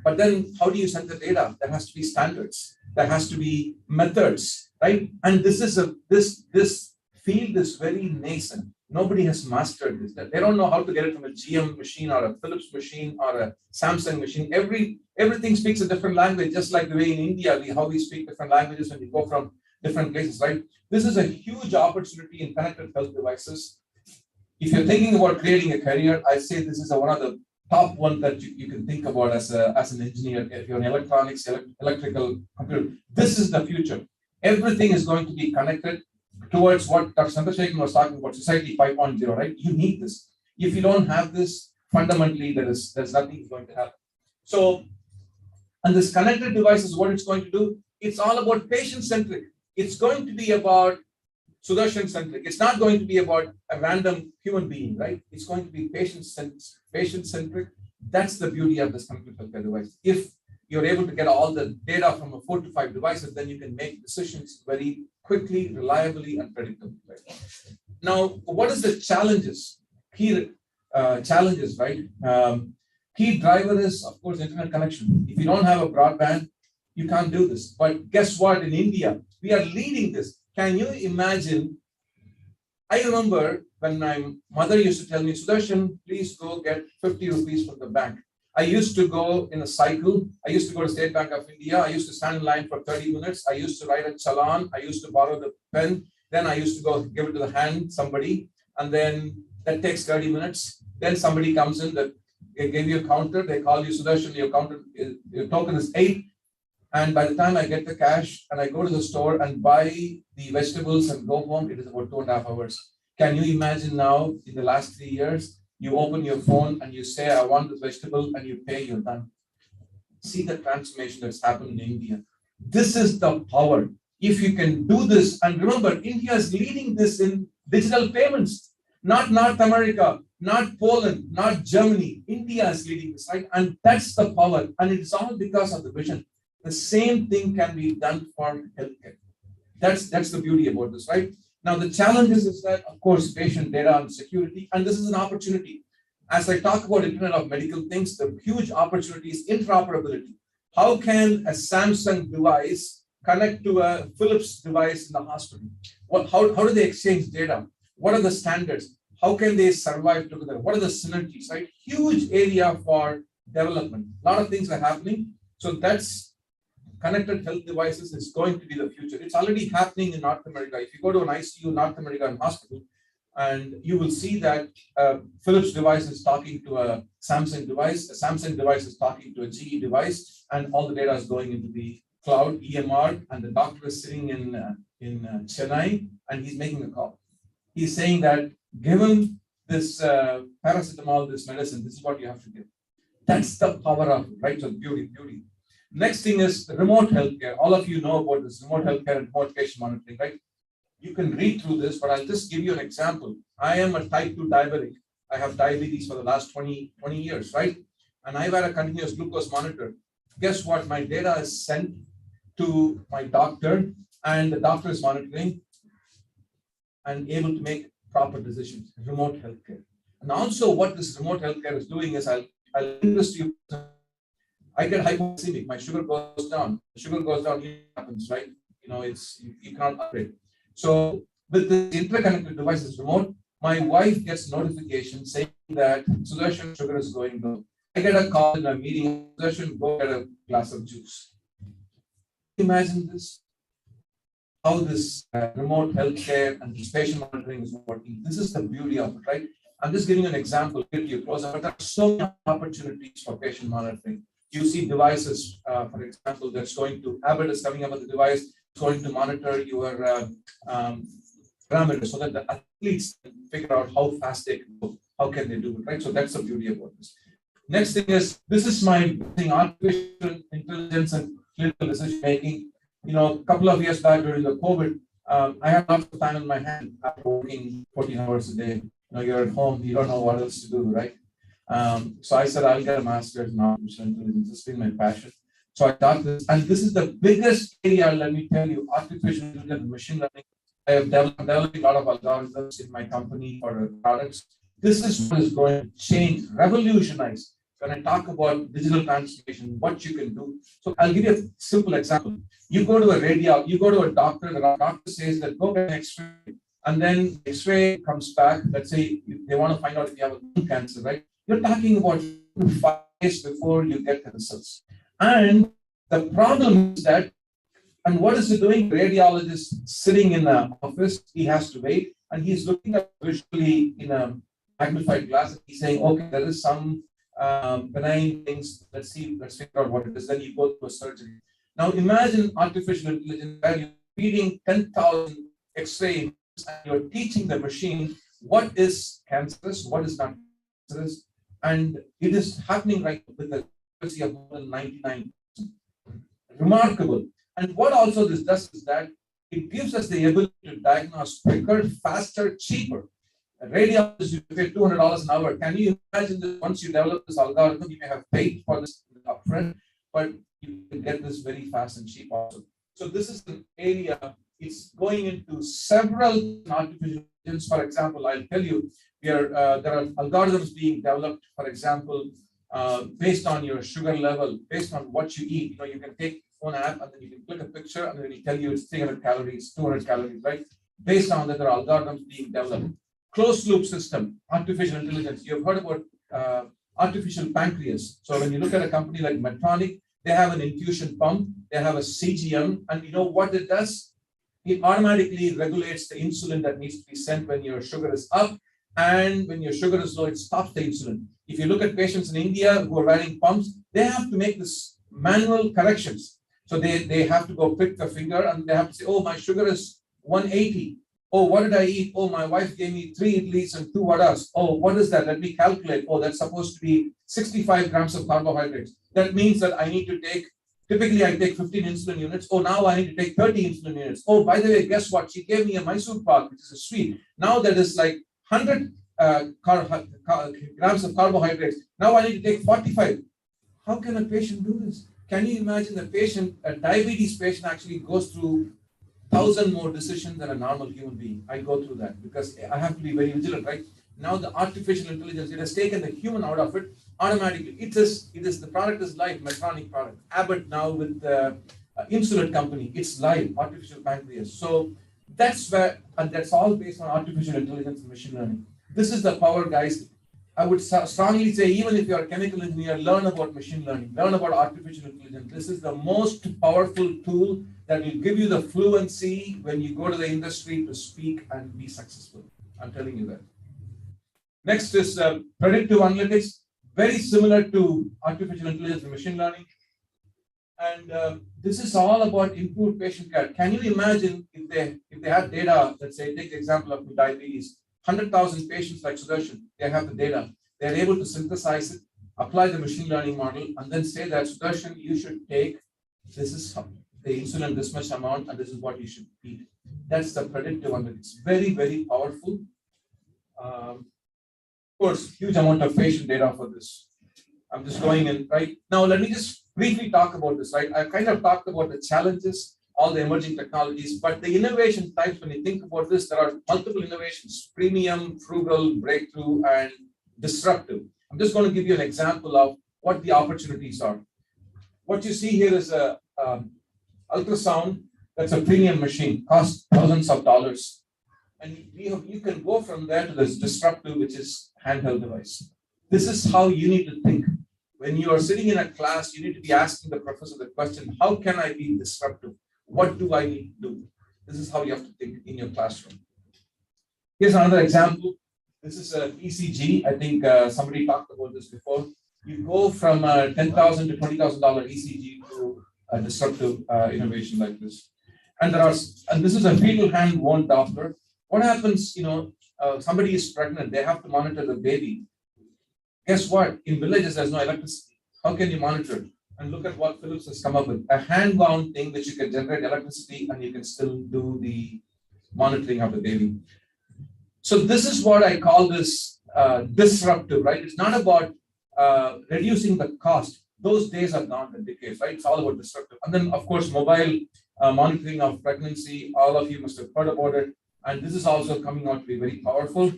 Speaker 13: but then how do you send the data? There has to be standards. There has to be methods, right? And this is this field is very nascent. Nobody has mastered this. They don't know how to get it from a GM machine or a Philips machine or a Samsung machine. Everything speaks a different language, just like the way in India, how we speak different languages when we go from different places, right? This is a huge opportunity in connected health devices. If you're thinking about creating a career, I say this is one of the top one that you can think about as an engineer. If you're an electronics, electrical computer, this is the future. Everything is going to be connected towards what Dr. Chandrasekharan was talking about, Society 5.0, right? You need this. If you don't have this, fundamentally, there's nothing going to happen. So, and this connected device is what it's going to do. It's all about patient-centric. It's going to be about Sudarshan-centric. It's not going to be about a random human being, right? It's going to be patient-centric. That's the beauty of this connected healthcare device. If you're able to get all the data from 4 to 5 devices, then you can make decisions very quickly, reliably, and predictably. Right? Now, what is the challenges? Key challenges, right? Key driver is, of course, internet connection. If you don't have a broadband, you can't do this. But guess what? In India, we are leading this. Can you imagine? I remember when my mother used to tell me, Sudarshan, please go get 50 rupees from the bank. I used to go in a cycle. I used to go to State Bank of India. I used to stand in line for 30 minutes. I used to write a challan. I used to borrow the pen. Then I used to go give it to the hand, somebody. And then that takes 30 minutes. Then somebody comes in, that they give you a counter. They call you, Sudarshan, your token is 8. And by the time I get the cash and I go to the store and buy the vegetables and go home, it is about 2.5 hours. Can you imagine now, in the last 3 years, you open your phone and you say, I want this vegetable, and you pay, you're done. See the transformation that's happened in India. This is the power. If you can do this, and remember, India is leading this in digital payments, not North America, not Poland, not Germany. India is leading this, right? And that's the power. And it's all because of the vision. The same thing can be done for healthcare. That's the beauty about this, right? Now, the challenge is that, of course, patient data and security, and this is an opportunity. As I talk about Internet of Medical Things, the huge opportunity is interoperability. How can a Samsung device connect to a Philips device in the hospital? How do they exchange data? What are the standards? How can they survive together? What are the synergies, right? Huge area for development. A lot of things are happening. So that's connected health devices is going to be the future. It's already happening in North America. If you go to an ICU, North American hospital, and you will see that Philips device is talking to a Samsung device, a Samsung device is talking to a GE device, and all the data is going into the cloud, EMR, and the doctor is sitting in Chennai, and he's making a call. He's saying that given this paracetamol, this medicine, this is what you have to give. That's the power of it, right? So beauty. Next thing is remote healthcare. All of you know about this remote healthcare and remote patient monitoring, right? You can read through this, but I'll just give you an example. I am a type 2 diabetic. I have diabetes for the last 20 years, right? And I wear a continuous glucose monitor. Guess what? My data is sent to my doctor, and the doctor is monitoring and able to make proper decisions. Remote healthcare. And also what this remote healthcare is doing is I'll interest you. I get hypoglycemic, my sugar goes down. The sugar goes down, it happens, right? You cannot upgrade. So with the interconnected devices remote, my wife gets notification saying that Sudarshan sugar is going down. I get a call in a meeting, Sudarshan, go get a glass of juice. Imagine this, how this remote healthcare and this patient monitoring is working. This is the beauty of it, right? I'm just giving you an example, get you closer, but there are so many opportunities for patient monitoring. You see devices, for example, that's going to, Abbott is coming up with a device, it's going to monitor your parameters so that the athletes can figure out how fast they can go, how can they do it, right? So that's the beauty about this. Next thing is, this is my thing, artificial intelligence and clinical decision making. A couple of years back during the COVID, I have lots of time in my hand after working 14 hours a day. You're at home, you don't know what else to do, right? So I said, I'll get a master's in artificial intelligence. It's been my passion. So I thought this, and this is the biggest area, let me tell you, artificial intelligence, machine learning. I have developed a lot of algorithms in my company for products. This is what is going to change, revolutionize. When I talk about digital transformation, what you can do. So I'll give you a simple example. You go to a doctor, the doctor says that go get an X-ray, and then X-ray comes back. Let's say they want to find out if you have a lung cancer, right? You're talking about 5 days before you get the results. And the problem is that, and what is he doing? Radiologist sitting in the office, he has to wait, and he's looking at visually in a magnified glass, and he's saying, okay, there is some benign things. Let's figure out what it is. Then you go to a surgery. Now imagine artificial intelligence where you're feeding 10,000 X-ray and you're teaching the machine what is cancerous, what is not cancerous, and it is happening right with the accuracy of more than 99%. Remarkable. And what also this does is that it gives us the ability to diagnose quicker, faster, cheaper. A radiologist, you pay $200 an hour. Can you imagine that once you develop this algorithm, you may have paid for this upfront, but you can get this very fast and cheap also. So this is an area, it's going into several artificial intelligence. For example, I'll tell you, there are algorithms being developed, for example, based on your sugar level, based on what you eat. You can take phone app and then you can click a picture and then it'll tell you it's 300 calories, 200 calories, right? Based on that, there are algorithms being developed. Closed loop system, artificial intelligence. You've heard about artificial pancreas. So when you look at a company like Medtronic, they have an infusion pump, they have a CGM, and you know what it does? It automatically regulates the insulin that needs to be sent when your sugar is up, and when your sugar is low, it stops the insulin. If you look at patients in India who are wearing pumps, they have to make this manual corrections. So they have to go prick the finger and they have to say, oh, my sugar is 180. Oh, what did I eat? Oh, my wife gave me 3 idlis and 2 vadas. Oh, what is that? Let me calculate. Oh, that's supposed to be 65 grams of carbohydrates. That means that I need to take, typically I take 15 insulin units. Oh, now I need to take 30 insulin units. Oh, by the way, guess what? She gave me a Mysore pak, which is a sweet. Now that is like 100 grams of carbohydrates. Now I need to take 45. How can a patient do this? Can you imagine a diabetes patient actually goes through 1,000 more decisions than a normal human being? I go through that because I have to be very vigilant, right? Now the artificial intelligence, it has taken the human out of it automatically. It is the product is live, Medtronic product. Abbott now with the insulin company, it's live, artificial pancreas. So that's where, and that's all based on artificial intelligence and machine learning. This is the power, guys. I would strongly say, even if you're a chemical engineer, learn about machine learning, learn about artificial intelligence. This is the most powerful tool that will give you the fluency when you go to the industry to speak and be successful. I'm telling you that. Next is predictive analytics, very similar to artificial intelligence and machine learning. And this is all about improved patient care. Can you imagine if they have data, let's say, take the example of diabetes, 100,000 patients like Sudarshan, they have the data. They're able to synthesize it, apply the machine learning model, and then say that, Sudarshan, you should take, this is the insulin, this much amount, and this is what you should eat. That's the predictive analytics. Very, very powerful. Of course, huge amount of patient data for this. I'm just going in, right? Now, let me just briefly talk about this, right? I've kind of talked about the challenges, all the emerging technologies, but the innovation types, when you think about this, there are multiple innovations: premium, frugal, breakthrough, and disruptive. I'm just going to give you an example of what the opportunities are. What you see here is a ultrasound. That's a premium machine, costs thousands of dollars. And you can go from there to this disruptive, which is handheld device. This is how you need to think. When you are sitting in a class, you need to be asking the professor the question, how can I be disruptive? What do I need to do? This is how you have to think in your classroom. Here's another example. This is an ECG. I think somebody talked about this before. You go from $10,000 to $20,000 ECG to a disruptive innovation like this. And this is a fetal hand wound Doppler. What happens, somebody is pregnant, they have to monitor the baby. Guess what? In villages, there's no electricity. How can you monitor it? And look at what Philips has come up with. A hand-wound thing which you can generate electricity and you can still do the monitoring of the baby. So this is what I call this disruptive, right? It's not about reducing the cost. Those days are gone, the decades, right? It's all about disruptive. And then, of course, mobile monitoring of pregnancy. All of you must have heard about it. And this is also coming out to be very powerful.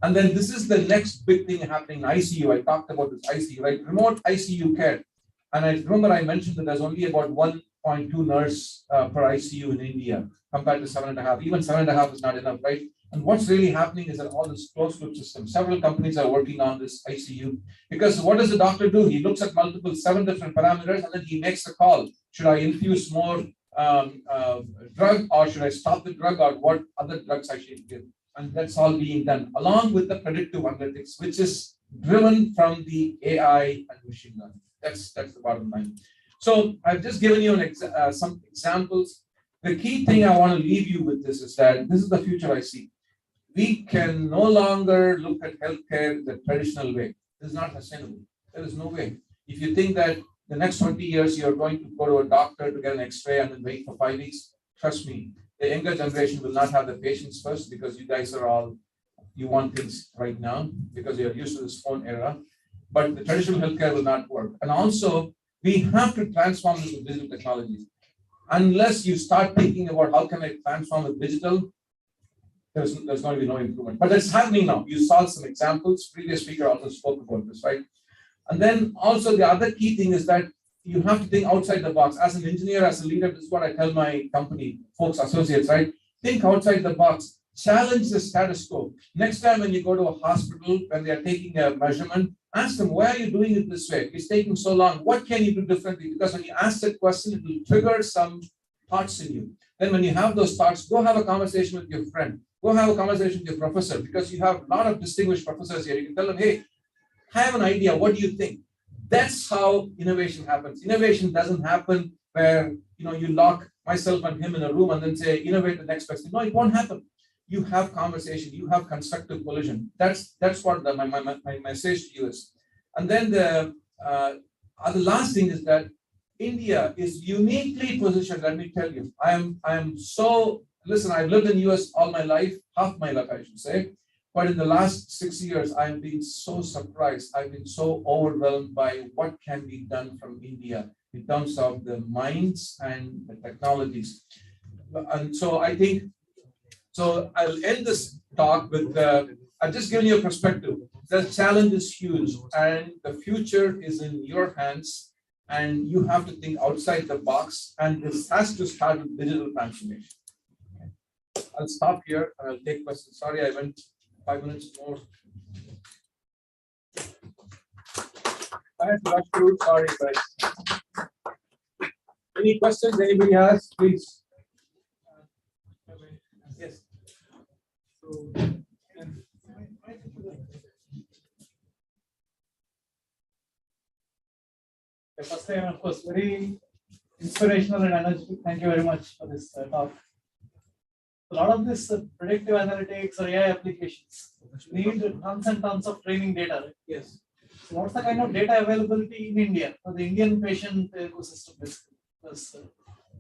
Speaker 13: And then this is the next big thing happening in ICU. I talked about this ICU, right? Remote ICU care. And I remember I mentioned that there's only about 1.2 nurse per ICU in India compared to 7.5. Even 7.5 is not enough, right? And what's really happening is that all this closed loop system, several companies are working on this ICU, because what does the doctor do? He looks at seven different parameters, and then he makes a call. Should I infuse more drug, or should I stop the drug, or what other drugs I should give? And that's all being done along with the predictive analytics, which is driven from the AI and machine learning. That's the bottom line. So I've just given you some examples. The key thing I want to leave you with this is that this is the future I see. We can no longer look at healthcare the traditional way. This is not sustainable. There is no way. If you think that the next 20 years you're going to go to a doctor to get an X-ray and then wait for 5 weeks, trust me, the younger generation will not have the patience first, because you guys are all, you want things right now because you're used to this phone era. But the traditional healthcare will not work. And also, we have to transform this with digital technologies. Unless you start thinking about how can I transform with digital, there's going to be no improvement. But it's happening now. You saw some examples. Previous speaker also spoke about this, right? And then also the other key thing is that you have to think outside the box. As an engineer, as a leader, this is what I tell my company, folks, associates, right? Think outside the box. Challenge the status quo. Next time when you go to a hospital, when they are taking a measurement, ask them, why are you doing it this way? It's taking so long. What can you do differently? Because when you ask that question, it will trigger some thoughts in you. Then when you have those thoughts, go have a conversation with your friend. Go have a conversation with your professor, because you have a lot of distinguished professors here. You can tell them, hey, I have an idea. What do you think? That's how innovation happens. Innovation doesn't happen where you lock myself and him in a room and then say, innovate the next person. No, it won't happen. You have conversation, you have constructive collision. That's what my message to you is. And then the last thing is that India is uniquely positioned. Let me tell you, listen, I've lived in the US all my life, half my life, I should say. But in the last 6 years, I've been so surprised. I've been so overwhelmed by what can be done from India in terms of the minds and the technologies. And so I think, so I'll end this talk with, I've just given you a perspective. The challenge is huge and the future is in your hands, and you have to think outside the box, and this has to start with digital transformation. Okay. I'll stop here and I'll take questions. Sorry, I went 5 minutes more. I had to rush through, sorry, guys. Any questions anybody has, please? Yes.
Speaker 14: First time, of course, very inspirational and energetic. Thank you very much for this talk. A lot of this predictive analytics or AI applications need tons and tons of training data. Right?
Speaker 13: Yes.
Speaker 14: So what's the kind of data availability in India for the Indian patient ecosystem? Plus, is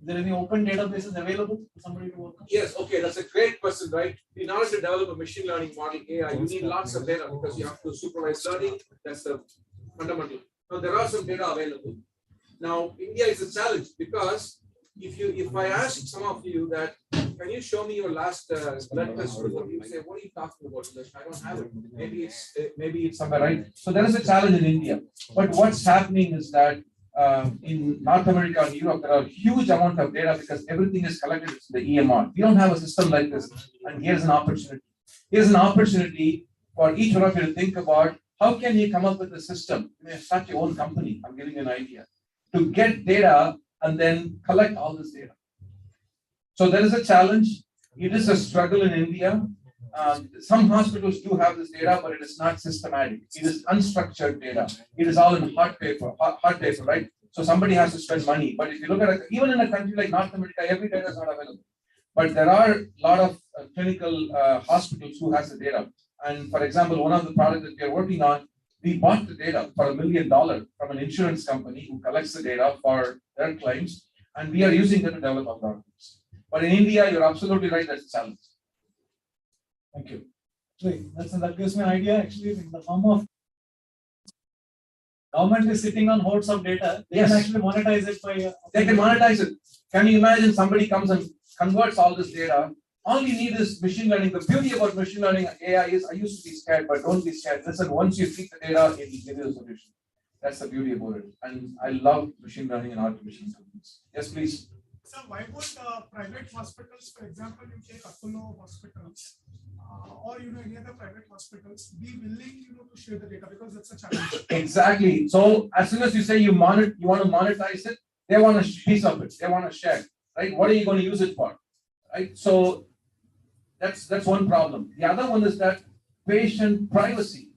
Speaker 14: there any open databases available for somebody to work on?
Speaker 13: Yes, okay, that's a great question, right? In order to develop a machine learning model AI, you need lots of data because you have to supervise learning. That's the fundamental. Now, there are some data available. Now, India is a challenge because if I ask some of you that, can you show me your last blood test report? You say, what are you talking about? I don't have it. Maybe it's somewhere, right? So there is a challenge in India. But what's happening is that in North America and Europe, there are huge amount of data because everything is collected in the EMR. We don't have a system like this. And here's an opportunity. Here's an opportunity for each one of you to think about how can you come up with a system? You may start your own company. I'm giving you an idea to get data and then collect all this data. So there is a challenge. It is a struggle in India. Some hospitals do have this data, but it is not systematic. It is unstructured data. It is all in hard paper, right? So somebody has to spend money. But if you look at it, even in a country like North America, every data is not available. But there are a lot of clinical hospitals who has the data. And for example, one of the products that we are working on, we bought the data for $1 million from an insurance company who collects the data for their claims, and we are using it to develop our products. But in India, you're absolutely right, that's a challenge.
Speaker 14: Thank you. That gives me an idea actually in the form of government is sitting on hordes of data. They
Speaker 13: Yes.
Speaker 14: can actually monetize it by.
Speaker 13: They can monetize it. Can you imagine somebody comes and converts all this data? All you need is machine learning. The beauty about machine learning and AI is I used to be scared, but don't be scared. Listen, once you feed the data, it will give you the solution. That's the beauty about it. And I love machine learning and artificial intelligence. Yes, please.
Speaker 15: So why would private hospitals, for example, you take Apollo hospitals, or any other private hospitals, be willing to share the data, because that's a challenge.
Speaker 13: Exactly. So as soon as you say you want to monetize it, they want a piece of it. They want to share. Right? What are you going to use it for? Right? So that's one problem. The other one is that patient privacy.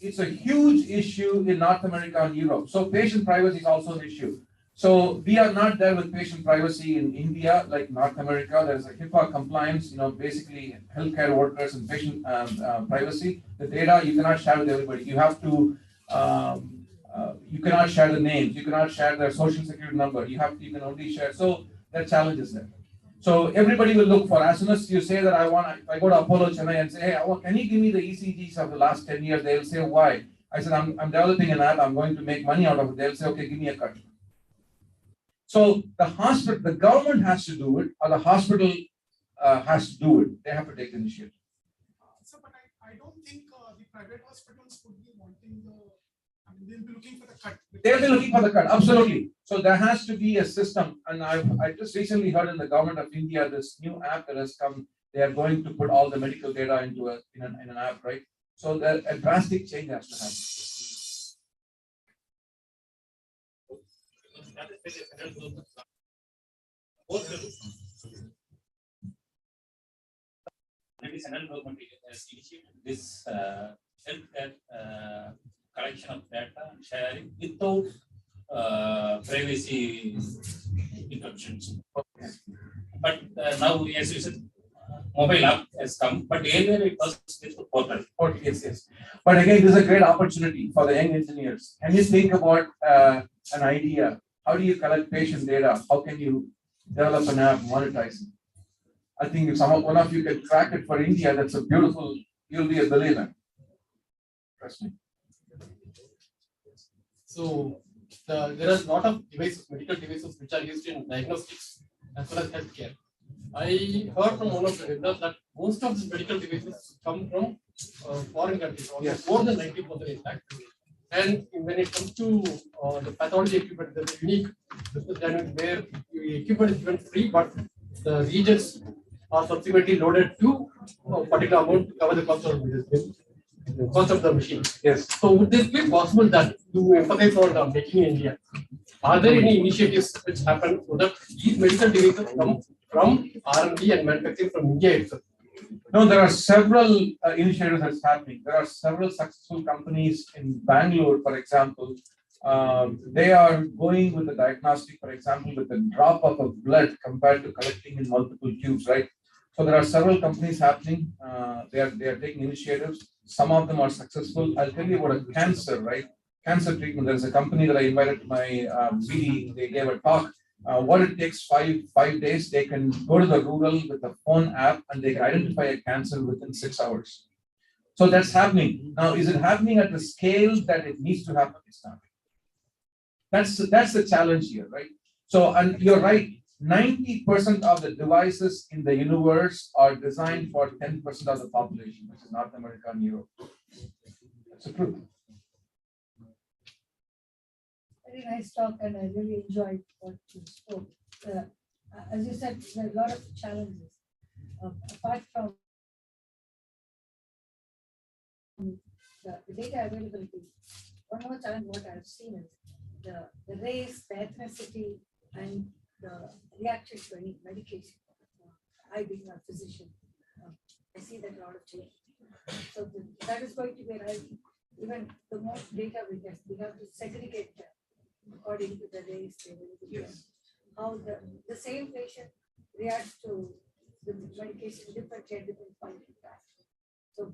Speaker 13: It's a huge issue in North America and Europe. So patient privacy is also an issue. So we are not there with patient privacy in India, like North America. There's a HIPAA compliance, basically healthcare workers and patient privacy. The data you cannot share with everybody. You have to, you cannot share the names. You cannot share their social security number. You can only share. So there are challenges there. So everybody will look for, as soon as you say that if I go to Apollo Chennai and say, hey, can you give me the ECGs of the last 10 years? They'll say, why? I said, I'm developing an app. I'm going to make money out of it. They'll say, okay, give me a cut. So the government has to do it, or the hospital has to do it. They have to take the initiative.
Speaker 15: So, but I don't think the private hospitals would be wanting they'll be looking for the cut.
Speaker 13: They'll be looking for the cut, absolutely. So there has to be a system, and I just recently heard in the government of India this new app that has come. They are going to put all the medical data into in an app, right? So a drastic change has to happen.
Speaker 16: Maybe central government has initiated this healthcare collection of data and sharing without privacy interruptions. But now, as you said, mobile app has come, but earlier it was with the portal.
Speaker 13: Yes. But again, this is a great opportunity for the young engineers. Can you think about an idea? How do you collect patient data? How can you develop an app, monetize it? I think if one of you can crack it for India, that's a beautiful, you'll be a billionaire. Trust me.
Speaker 17: So there are a lot of devices, medical devices, which are used in diagnostics as well as healthcare. I heard from one of the vendors that most of these medical devices come from foreign countries,
Speaker 13: Yes.
Speaker 17: more than 90% in fact. And when it comes to the pathology equipment, there's a unique business dynamic where the equipment is given free, but the regions are subsequently loaded to a particular amount to cover the cost of the machine.
Speaker 13: Yes.
Speaker 17: So would this be possible that to emphasize on making in India? Are there any initiatives which happen so that these medical devices come from R&D and manufacturing from India itself?
Speaker 13: No, there are several initiatives that's happening. There are several successful companies in Bangalore, for example. They are going with the diagnostic, for example, with a drop of blood compared to collecting in multiple tubes, right? So there are several companies happening. They are taking initiatives. Some of them are successful. I'll tell you about a cancer, right? Cancer treatment. There's a company that I invited to my BD. They gave a talk. What it takes 5 days, they can go to the Google with the phone app and they can identify a cancer within 6 hours. So that's happening. Now, is it happening at the scale that it needs to happen? It's not. That's the challenge here, right? So, and you're right, 90% of the devices in the universe are designed for 10% of the population, which is North America and Europe. That's the truth.
Speaker 18: Very nice talk, and I really enjoyed what you spoke. As you said, there are a lot of challenges. Apart from the data availability, one more challenge what I've seen is the race, the ethnicity, and the reaction to any medication. I being a physician, I see that a lot of change. So that is going to be even the more data we get, we have to segregate them according to the race,
Speaker 13: Yes.
Speaker 18: how the same patient reacts to the medication differently at different point in time. So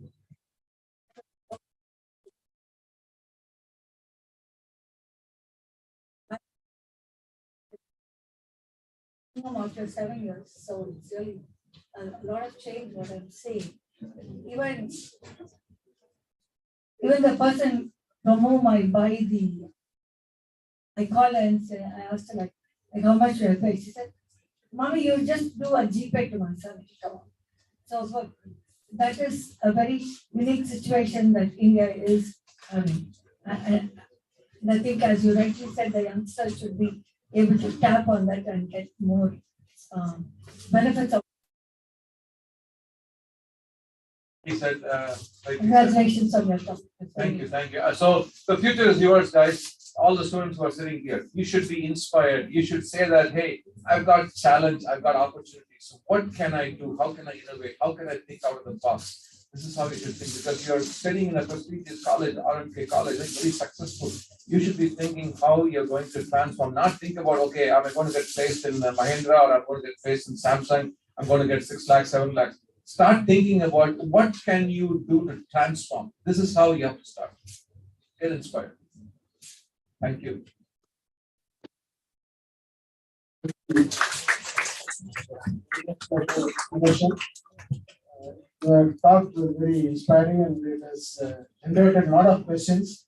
Speaker 18: after 7 years, so it's really a lot of change what I'm seeing. even the person from whom I buy I call her and say, I asked her like how much you pay. She said, Mommy, you just do a GPay to my son. Come on. So that is a very unique situation that India is having. And I think, as you rightly said, the youngsters should be able to tap on that and get more benefits of.
Speaker 13: He said,
Speaker 18: Congratulations on your talk.
Speaker 13: thank you, thank you. So the future is yours, guys. All the students who are sitting here, you should be inspired. You should say that, hey, I've got challenge, I've got opportunities. So what can I do? How can I innovate? How can I think out of the box? This is how you should think, because you're studying in a prestigious college, RMK college, like very successful. You should be thinking how you're going to transform, not think about, okay, am I going to get placed in Mahindra, or I'm going to get placed in Samsung, I'm going to get 6 lakhs, 7 lakhs. Start thinking about what can you do to transform. This is how you have to start. Get inspired. Thank you.
Speaker 14: Your talk was very inspiring and it has generated a lot of questions.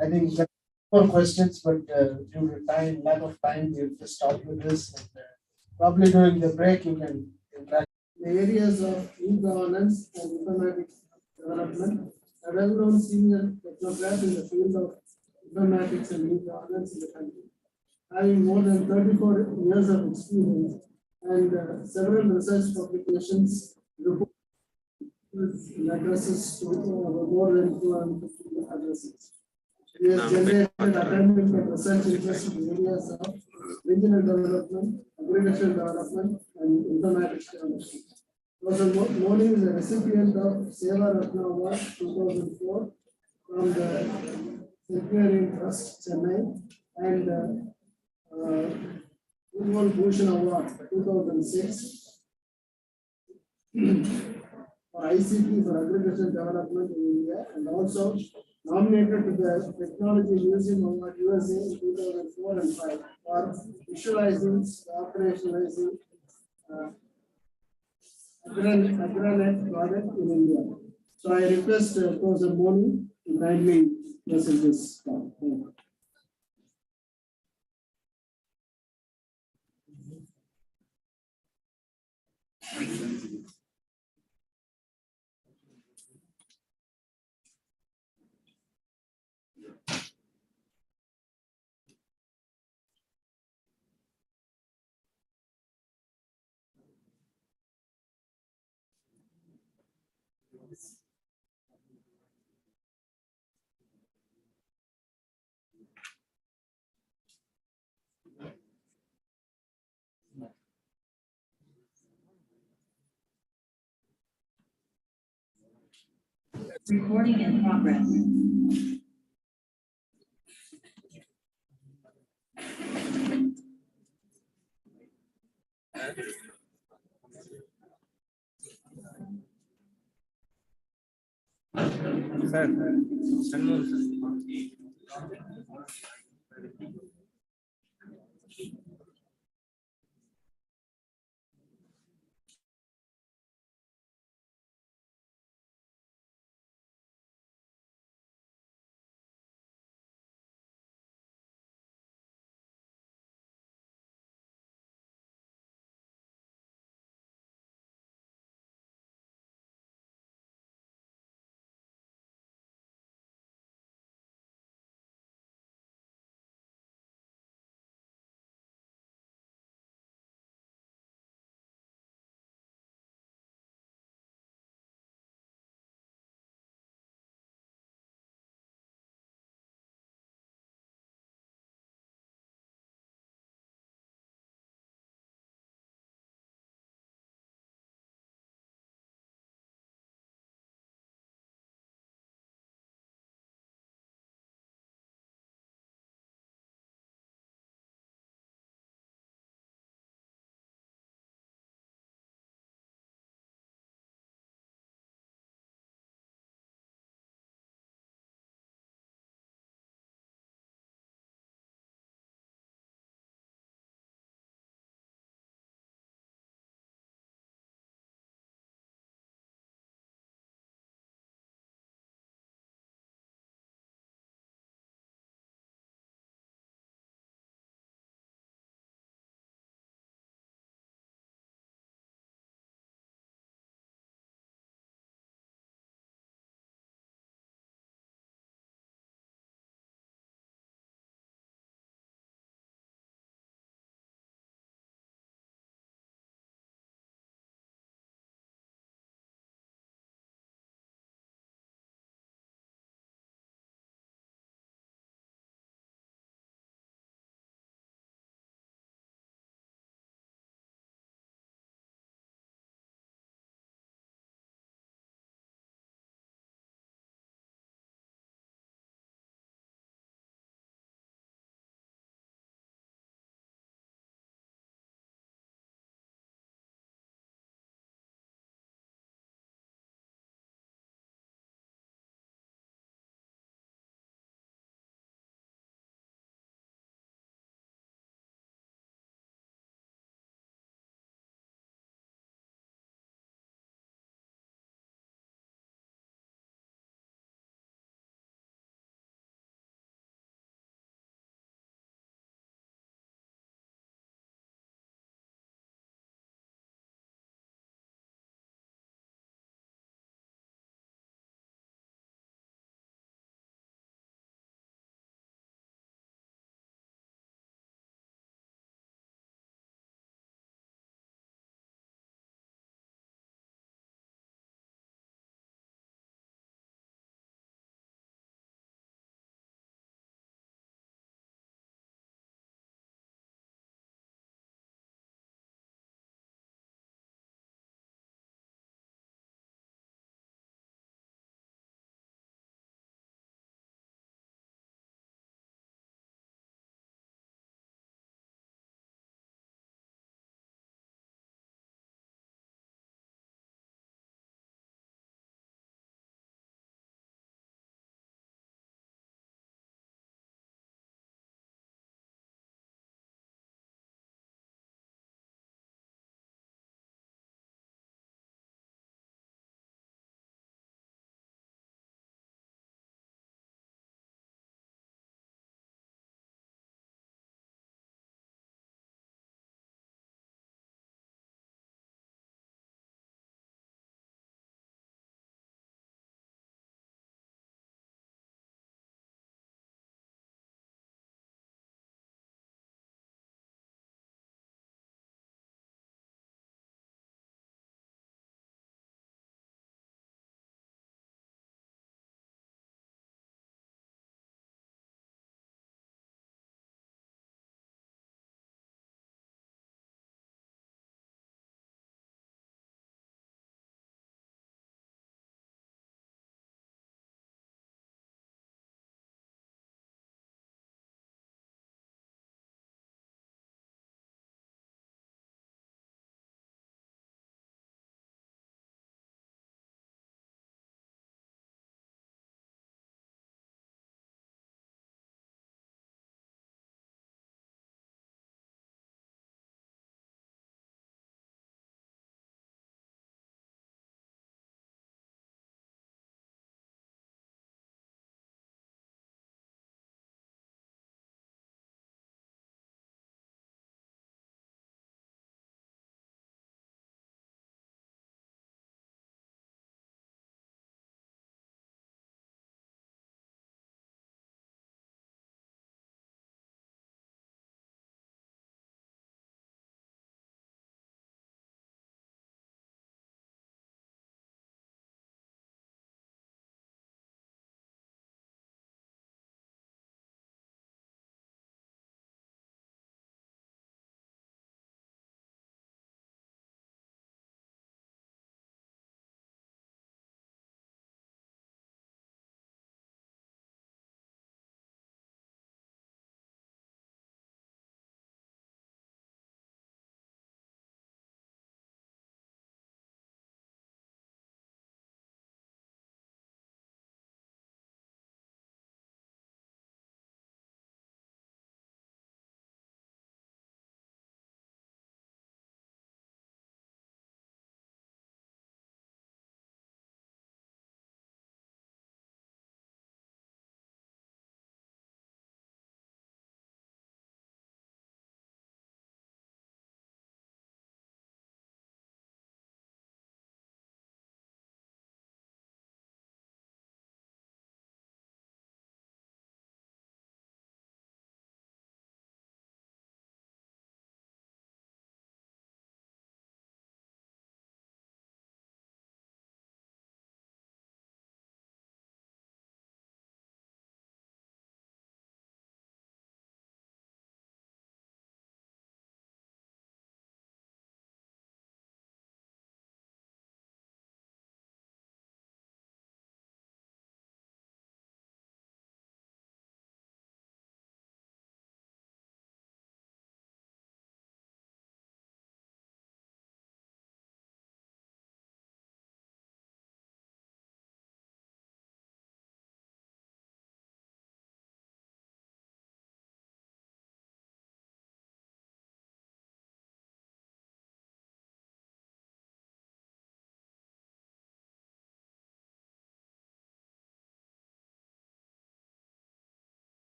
Speaker 14: I think there are more questions, but due to lack of time, we'll just stop with this. And, probably during the break, you can interact. The areas of e-governance and informatics development, a well-known senior technocrat in the field of informatics and e-governance in the country, having more than 34 years of experience and several research publications, reports, and addresses to more than 250 addresses. He has generated academic and research interests in areas of regional development, agricultural development, and informatics development. Professor Moni is a recipient of Seva Ratna Award 2004 from the Secretariat Trust, Chennai, and Udval Bhushan Award 2006 for ICT for agricultural development in India, and also nominated to the Technology Museum Award USA in 2004 and 5 for visualizing, operationalizing Agranet project in India. So I request Professor Moni to kindly present this talk. Thank you.
Speaker 6: Recording in progress.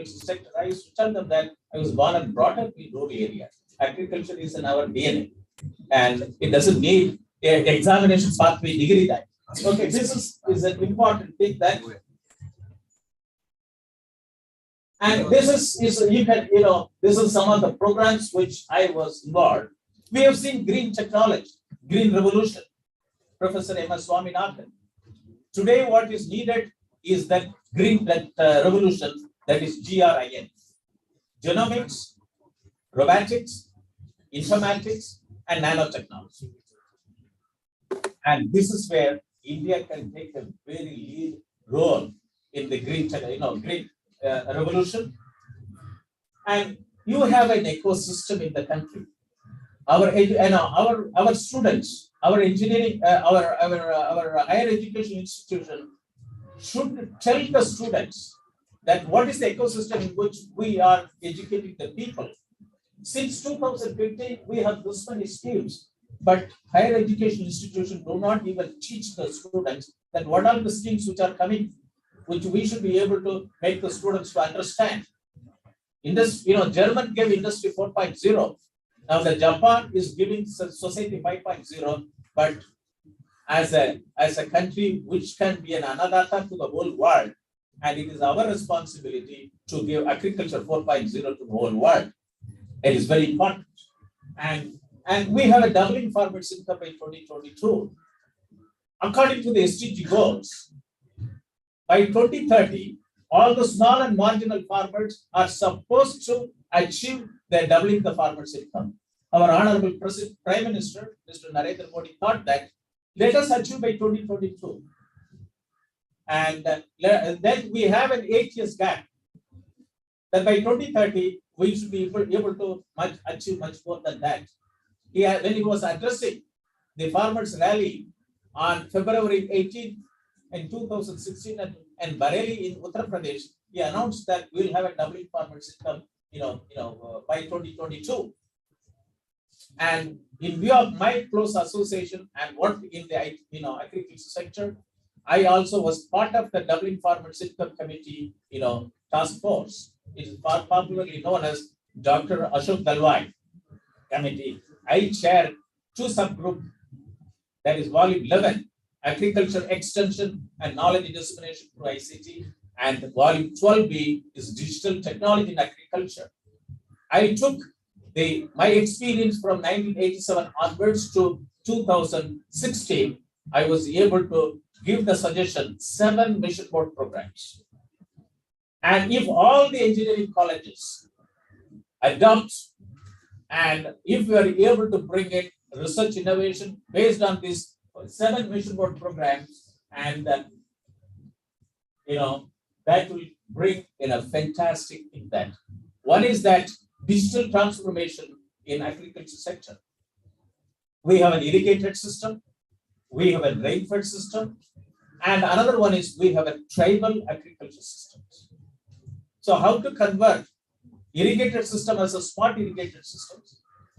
Speaker 16: agriculture sector, I used to tell them that I was born and brought up in rural area. Agriculture is in our DNA, and it doesn't need an examination pathway degree that. Okay, this is an important thing that. And this is you can, this is some of the programs which I was involved. We have seen green technology, green revolution, Professor M.S. Swaminathan. Today, what is needed is that green revolution, that is GRIN. Genomics, robotics, informatics, and nanotechnology. And this is where India can take a very lead role in the green, green revolution. And you have an ecosystem in the country. Our students, our engineering, our higher education institution should tell the students that what is the ecosystem in which we are educating the people. Since 2015, we have this many schemes, but higher education institutions do not even teach the students that what are the schemes which are coming, which we should be able to make the students to understand. In this, German gave Industry 4.0. Now the Japan is giving Society 5.0, but as a country which can be an annadata to the whole world, and it is our responsibility to give agriculture 4.0 to the whole world. It is very important. And we have a doubling farmers' income by 2022. According to the SDG goals, by 2030, all the small and marginal farmers are supposed to achieve their doubling the farmers' income. Our Honorable Prime Minister, Mr. Narendra Modi, thought that let us achieve by 2022. And then we have an 8 years gap. That by 2030, we should be able to achieve much more than that. When he was addressing the farmers' rally on February 18 in 2016 and Bareilly in Uttar Pradesh, he announced that we will have a doubling farmers' income, by 2022. And in view of my close association and work in the agriculture sector, I also was part of the doubling farmers' income committee, task force. It is popularly known as Dr. Ashok Dalwai committee. I chair two subgroups, that is volume 11, agriculture extension and knowledge dissemination through ICT, and volume 12B is digital technology in agriculture. I took my experience from 1987 onwards to 2016. I was able to give the suggestion 7 mission board programs. And if all the engineering colleges adopt, and if we are able to bring in research innovation based on these 7 mission board programs, and that will bring in a fantastic impact. One is that digital transformation in agriculture sector. We have an irrigated system, we have a rainfed system, and another one is we have a tribal agriculture systems. So how to convert irrigated system as a smart irrigated system,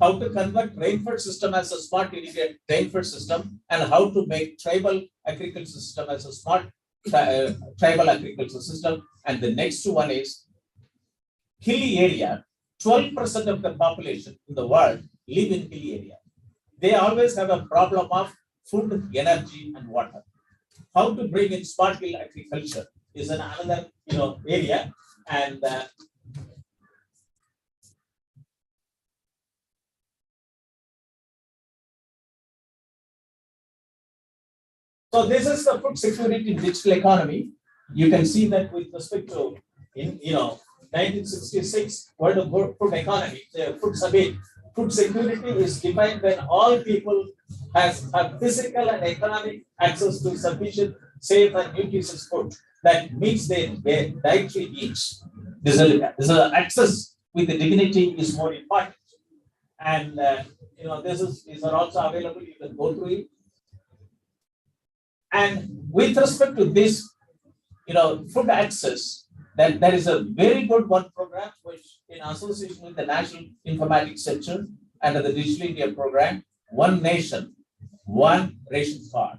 Speaker 16: how to convert rainfed system as a smart irrigated rainfed system, and how to make tribal agriculture system as a smart tribal agriculture system. And the next one is hilly area. 12% of the population in the world live in hilly area. They always have a problem of food, energy, and water. How to bring in smart hill agriculture is another area. And so this is the food security in digital economy. You can see that with respect to 1966 World of Food Economy, the food summit, food security is defined when all people have physical and economic access to sufficient, safe, and nutritious food that meets their dietary needs. This is access with the dignity is more important. And these are also available. You can go through it. And with respect to this, food access, that there is a very good one program which in association with the National Informatics Center under the Digital India program, One Nation, One Ration Card.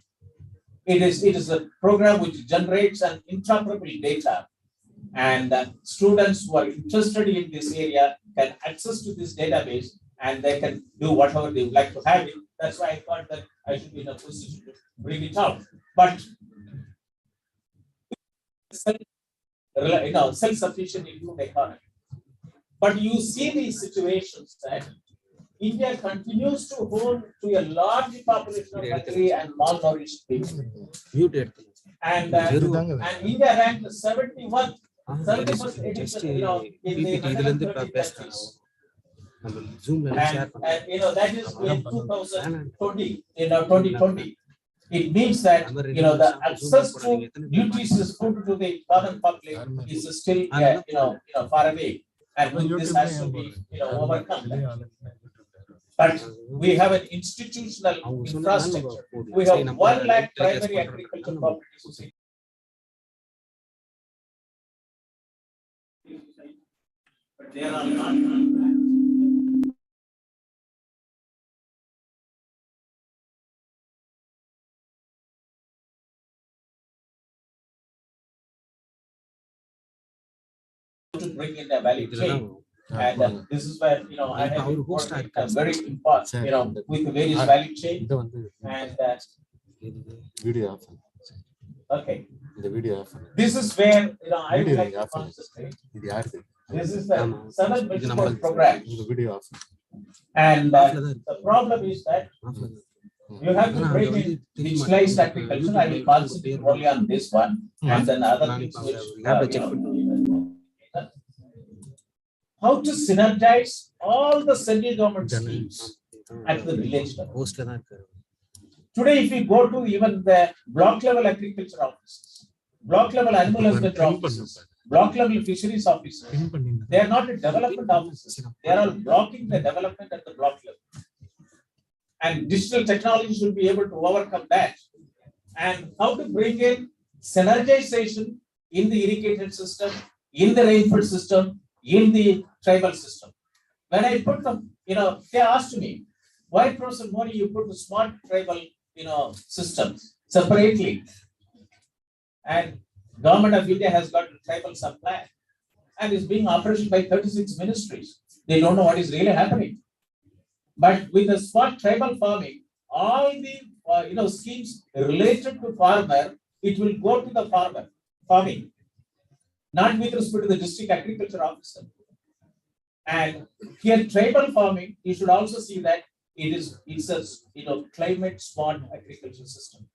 Speaker 16: It is a program which generates an interoperable data And students who are interested in this area can access to this database and they can do whatever they would like to have it. That's why I thought that I should be in a position to bring it out. But self-sufficient in food economy. But you see these situations that India continues to hold to a large population of hungry and malnourished people. And India ranked 71st edition, in the 130 countries. And that is in 2020, 2020. It means that the access to nutritious food to the common public is still far away, and this has to be overcome. But we have an institutional infrastructure. We have 1 lakh primary agriculture cooperative society. But they are not. To bring in the value chain, and this is where I have been working very important, with the various value chain, and okay, this is where I would like to concentrate. This is the 7 principles program, and the problem is that you have to bring in digitalized agriculture. I will concentrate only on this one, and then other things which how to synergize all the central government schemes at the village level. Today, if we go to even the block level agriculture offices, block level animal husbandry offices, block level fisheries offices, they are not development offices. They are all blocking the development at the block level. And digital technology should be able to overcome that. And how to bring in synergization in the irrigated system, in the rainfall system, in the tribal system. When I put them, they asked me, why, Professor Moni, you put the smart tribal, systems separately? And Government of India has got a tribal supply and is being operated by 36 ministries. They don't know what is really happening. But with the smart tribal farming, all the schemes related to farmer, it will go to the farmer farming, not with respect to the district agriculture officer. And here, tribal farming, you should also see that it's a climate smart agriculture system,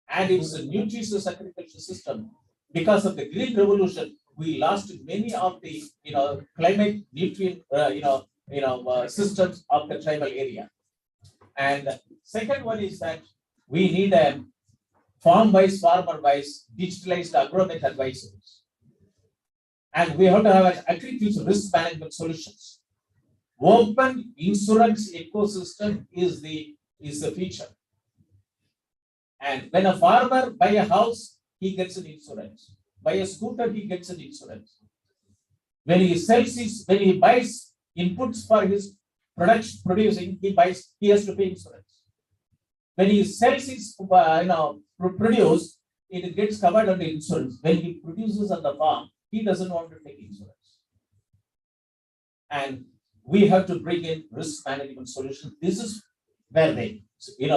Speaker 16: and it's a nutritious agriculture system. Because of the green revolution, we lost many of the climate nutrient systems of the tribal area. And second one is that we need a farm-wise, farmer-wise, digitalized agrovet advisories. And we have to have an agriculture risk management solutions. Open insurance ecosystem is the feature. And when a farmer buy a house, he gets an insurance. Buy a scooter, he gets an insurance. When he buys inputs for his producing, he has to pay insurance. When he sells his produce, it gets covered under insurance. When he produces on the farm, he doesn't want to take insurance. And we have to bring in risk management solutions. This is where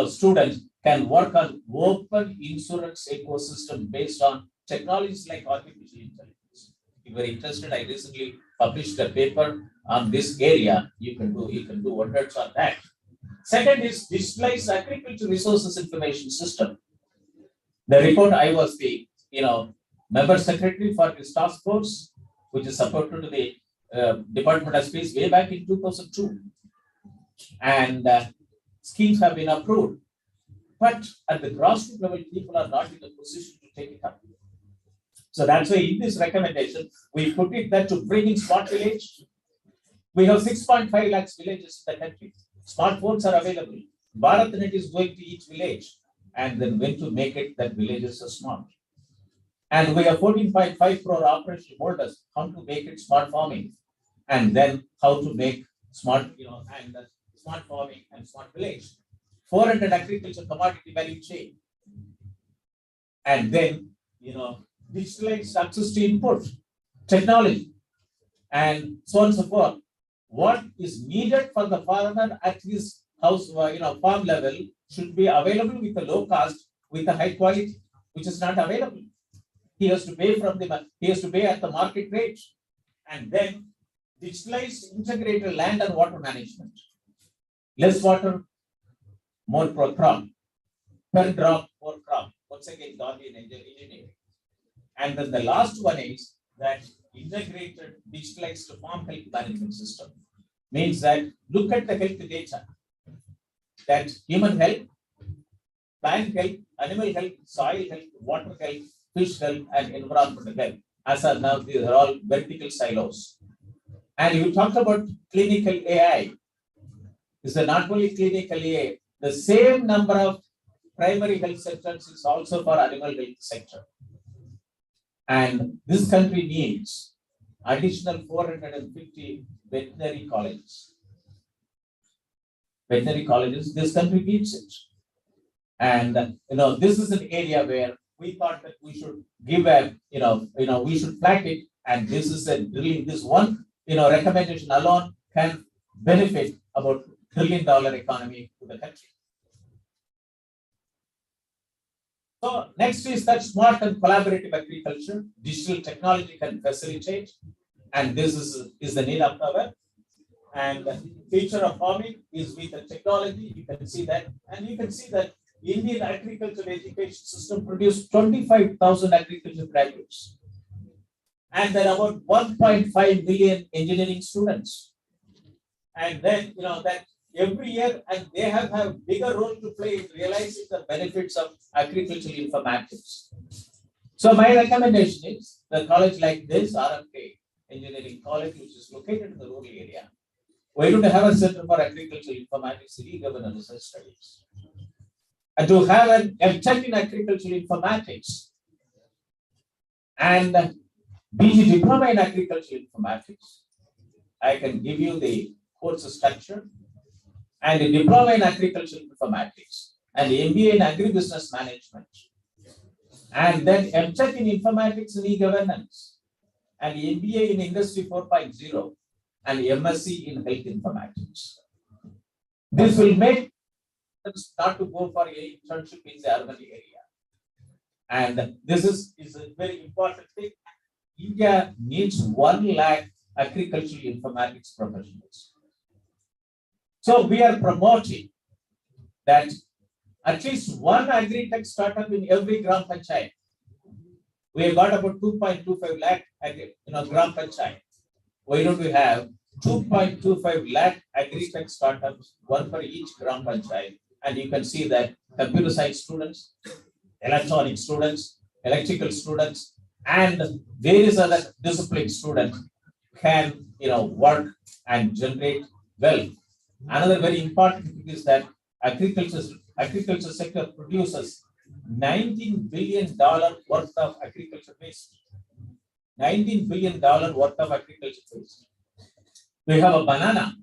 Speaker 16: students can work on open insurance ecosystem based on technologies like artificial intelligence. If you're interested, I recently published a paper on this area. You can do wonders on that. Second is digitalized agriculture resources information system. The report, I was the member secretary for this task force, which is supported to the Department of Space way back in 2002. And schemes have been approved. But at the grassroots level, people are not in a position to take it up. So that's why in this recommendation, we put it that to bring in smart village. We have 6.5 lakhs villages in the country. Smartphones are available. BharatNet is going to each village, and then when to make it that villages are smart. And we have 14.5 crore operational holders, how to make it smart farming, and then how to make smart, smart farming and smart village. 400 agriculture commodity value chain. And then, digitalized access to input, technology, and so on and so forth. What is needed for the farmer at his house, farm level should be available with a low cost, with a high quality, which is not available. He has to pay at the market rate. And then digitalized integrated land and water management. Less water, more crop. Per drop, more crop. Once again, Gandhi in engineering. And then the last one is that integrated digitalized farm health management system. Means that look at the health data. That human health, plant health, animal health, soil health, water health, fish health, and environmental health. As of now, these are all vertical silos. And you talked about clinical AI. Is not only clinical AI, the same number of primary health centers is also for animal health sector. And this country needs additional 450 veterinary colleges. Veterinary colleges, this country needs it. And this is an area where we thought that we should give we should flag it, and this is a drilling. This one, recommendation alone can benefit about $1 trillion economy to the country. So next is that smart and collaborative agriculture, digital technology can facilitate, and this is the need of our. And the future of farming is with the technology. You can see that, and you can see that Indian agricultural education system produced 25,000 agriculture graduates, and there are about 1.5 million engineering students. And then that every year, and they have a bigger role to play in realizing the benefits of agricultural informatics. So my recommendation is the college like this, RMK Engineering College, which is located in the rural area. Why don't have a center for agricultural informatics, e-governance research studies? And to have an MTech in agricultural informatics and BG diploma in agricultural informatics, I can give you the course structure, and a diploma in agricultural informatics, and MBA in agribusiness management, and then MTech in informatics and e-governance, and MBA in Industry 4.0, and MSc in health informatics. This will make us start to go for a internship in the urban area. And this is a very important thing. India needs 1 lakh agricultural informatics professionals. So we are promoting that at least one agri-tech startup in every Gram Panchayat. We have got about 2.25 lakh Gram Panchayat. Why don't we have 2.25 lakh agri-tech startups, one for each Gram Panchayat? And you can see that computer science students, electronic students, electrical students, and various other discipline students can work and generate wealth. Another very important thing is that agriculture sector produces $19 billion worth of agriculture waste. $19 billion worth of agriculture waste. We have a banana.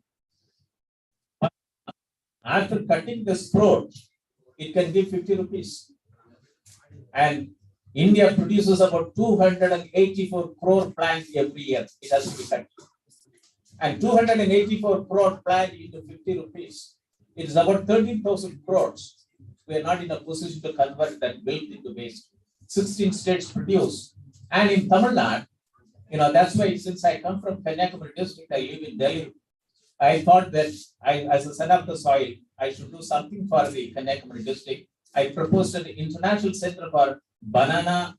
Speaker 16: After cutting the fruit, it can give 50 rupees. And India produces about 284 crore plants every year. It has to be cut. And 284 crore plant into 50 rupees. It is about 13,000 crores. We are not in a position to convert that wealth into waste. 16 states produce. And in Tamil Nadu, that's why since I come from Kanyakumari district, I live in Delhi. I thought that as a son of the soil, I should do something for the Kanyakumari district. I proposed an international center for banana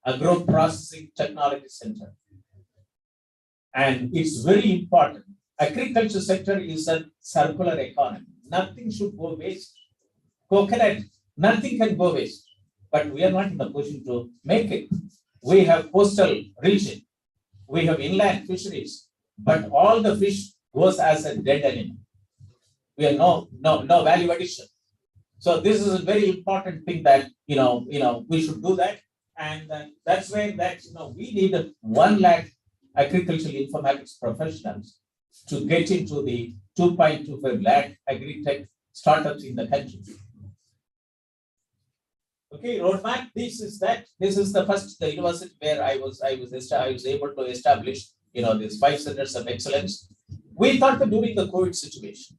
Speaker 16: agro processing technology center. And it's very important. Agriculture sector is a circular economy. Nothing should go waste. Coconut, nothing can go waste. But we are not in a position to make it. We have coastal region. We have inland fisheries. But all the fish goes as a dead animal. We have no value addition. So this is a very important thing that we should do that. And that's why we need 1 lakh agricultural informatics professionals to get into the 2.25 lakh agri-tech startups in the country. Okay, roadmap. This is that. This is the first the university where I was able to establish these 5 centers of excellence. We thought that during the COVID situation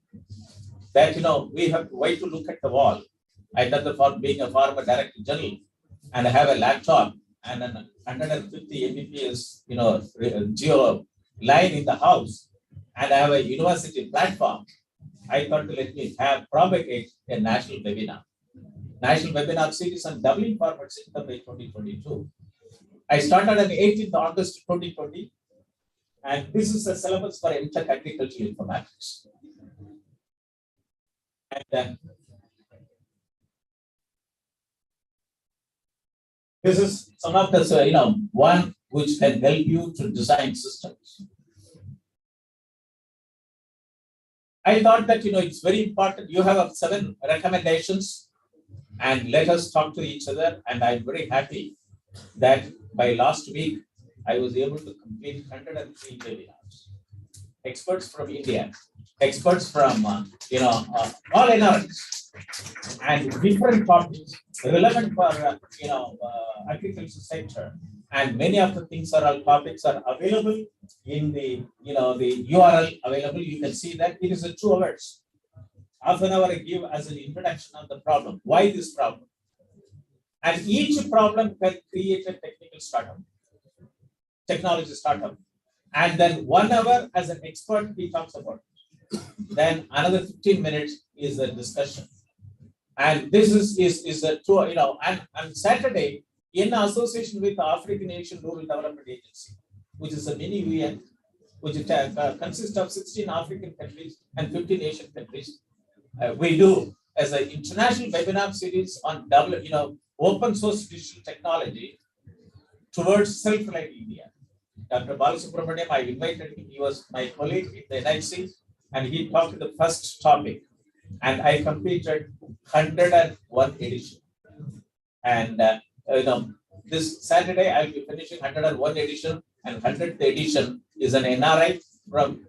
Speaker 16: that we have why to look at the wall. I done the for being a former director general, and I have a laptop and an 150 Mbps geo line in the house, and I have a university platform. I thought to let me propagate a national webinar series on doubling forward system by 2022. I started on 18th August 2020, and this is the syllabus for MTech Agricultural Informatics. And this is some of the one which can help you to design systems. I thought that it's very important. You have 7 recommendations, and let us talk to each other. And I'm very happy that by last week I was able to complete 103 webinars. Experts from India, experts from all NRs, and different topics relevant for agriculture sector. And many of the things all topics are available in the the URL available. You can see that it is 2 hours. Half an hour I give as an introduction of the problem. Why this problem? And each problem can create a technical startup, technology startup. And then 1 hour as an expert he talks about it. Then another 15 minutes is a discussion. And this is a true, and on Saturday, in association with the African Nation Rural Development Agency, which is a mini UN, which consists of 16 African countries and 15 Asian countries. We do as an international webinar series on open source digital technology towards self-reliant India. Dr. Balasubramaniam, I invited him. He was my colleague in the NIC, and he talked the first topic. And I completed 101 edition. And this Saturday I'll be finishing 101 edition, and 100th edition is an NRI from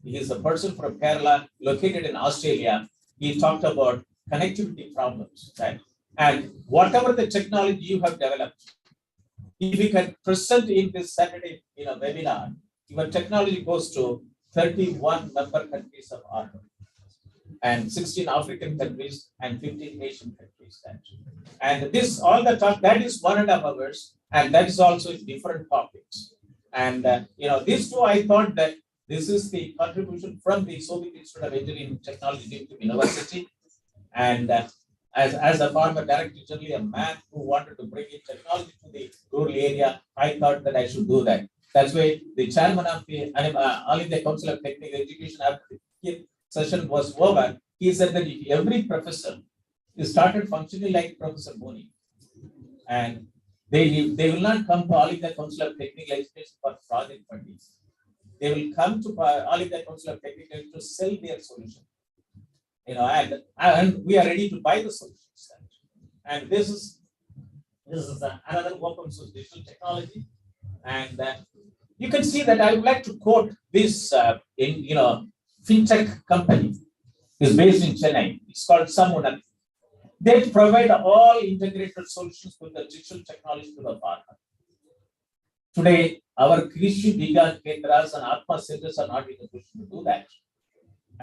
Speaker 16: he is a person from Kerala located in Australia. He talked about connectivity problems, right? And whatever the technology you have developed, if you can present in this Saturday webinar, your technology goes to 31 member countries of ARPA, and 16 African countries and 15 Asian countries. And this all the talk that is 1.5 hours, and that is also different topics. And these 2 I thought that this is the contribution from the Soviet Institute of Engineering and Technology to University. And as a former director general, a man who wanted to bring in technology to the rural area, I thought that I should do that. That's why the chairman of the All India Council of Technical Education, after the session was over, he said that if every professor started functioning like Professor Moni, and they will not come to All India Council of Technical Education for project funding. They will come to All India Council of Technical Education to sell their solution. And we are ready to buy the solutions. And this is another open source digital technology. And you can see that I would like to quote this fintech company is based in Chennai. It's called Samunat. They provide all integrated solutions with the digital technology to the farmer. Today, our Krishi Vigyan Kendras and Atma centers are not in a position to do that.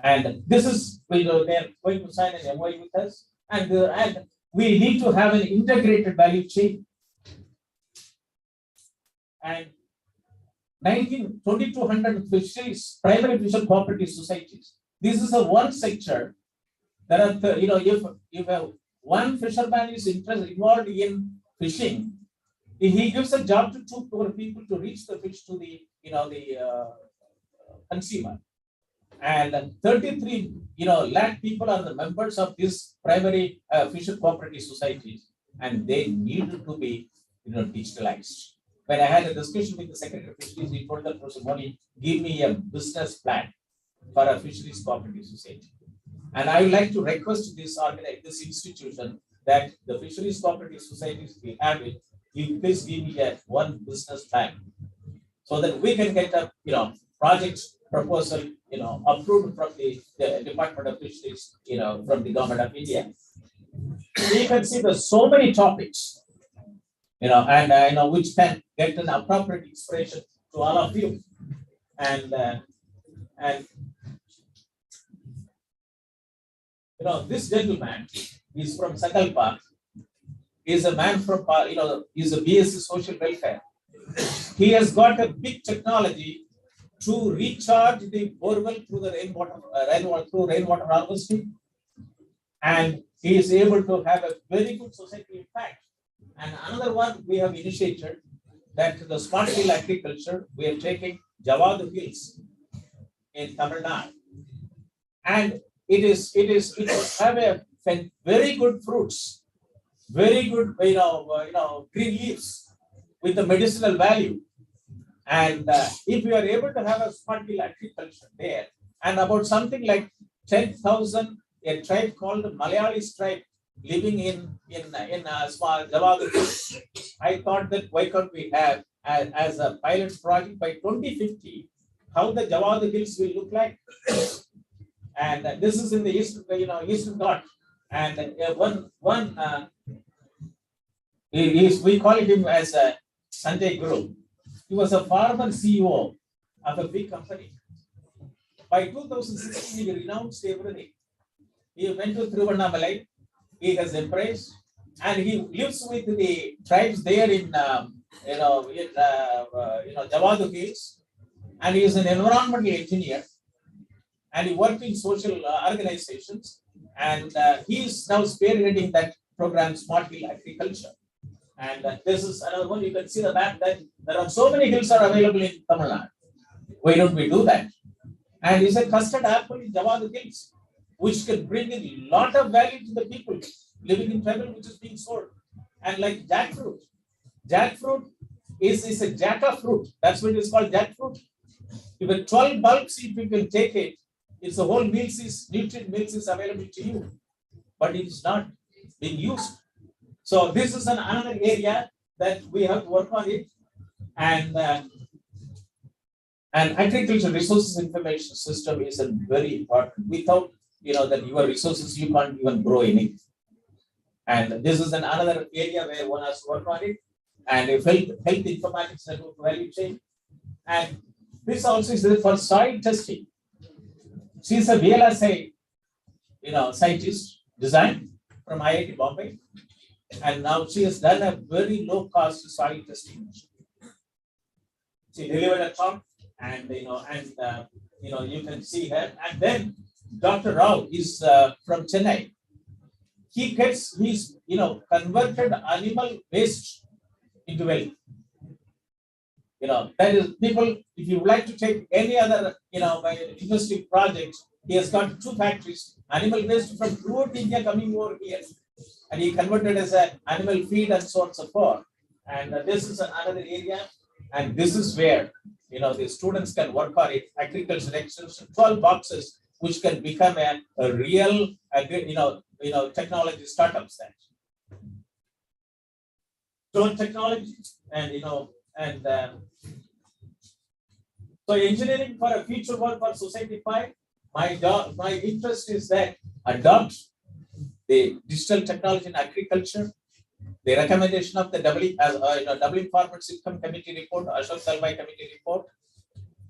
Speaker 16: And this is, they are going to sign an MOU with us, and we need to have an integrated value chain. And 2,200 fisheries, primary fisher cooperative societies. This is a one sector. There are, if one fisherman is involved in fishing, he gives a job to 2 people to reach the fish to the consumer. And 33 lakh people are the members of this primary fisher cooperative societies, and they need to be digitalized. When I had a discussion with the Secretary of Fisheries, he told that Professor Moni, give me a business plan for a fisheries cooperative society. And I would like to request this institution that the fisheries cooperative societies will have it. You please give me one business plan so that we can get a project proposal approved from the Department of Fisheries, from the Government of India. we can see there's so many topics, and I know which can get an appropriate inspiration to all of you. And this gentleman is from Sakalpa. He's a man from, he's a BSc Social Welfare. He has got a big technology to recharge the borewell through the rainwater harvesting. And he is able to have a very good society impact. And another one we have initiated, that the smart hill agriculture, we are taking Jawad Hills in Tamil Nadu. And it have a very good fruits, very good, green leaves with the medicinal value. And if we are able to have a smart hill agriculture there, and about something like 10,000, a tribe called the Malayalis tribe living in small Jawad Hills, I thought that why can't we have as a pilot project by 2050, how the Jawad Hills will look like. And this is in the Eastern Ghat. And we call him as Sanjay Guru. He was a former CEO of a big company. By 2016, he renounced everything. He went to Thiruvannamalai. He has embraced, and he lives with the tribes there in Jawad Hills. And he is an environmental engineer. And he worked in social organizations, and he is now spearheading that program, Smart Hill Agriculture. And this is another one. You can see the map that there are so many hills are available in Tamil Nadu. Why don't we do that? And it's a custard apple in Jawad Hills, which can bring in a lot of value to the people living in tribal, which is being sold. And like jackfruit. Jackfruit is a jacka fruit. That's what it's called, jackfruit. Even 12 bulbs, if you can take it, it's a whole nutrient meals is available to you, but it is not being used. So this is another area that we have to work on it. And agricultural resources information system is a very important. Without that your resources, you can't even grow anything. And this is another area where one has to work on it. And if health informatics network value chain. And this also is for soil testing. She is a VLSI, scientist, designed from IIT Bombay, and now she has done a very low cost soil testing. She delivered a talk, and you can see her. And then Dr. Rao is from Chennai. He's converted animal waste into wealth. That is, people, if you would like to take any other, interesting project, he has got 2 factories, animal waste from throughout India coming over here. And he converted as an animal feed and so on and so forth. And this is another area. And this is where, the students can work on it, agriculture extension, 12 boxes, which can become a real, technology startups that. Drone technology and so engineering for a future work for society 5. My interest is that adopt the digital technology in agriculture, the recommendation of the Dublin Farmers Income Committee report, Ashok Dalbai Committee report,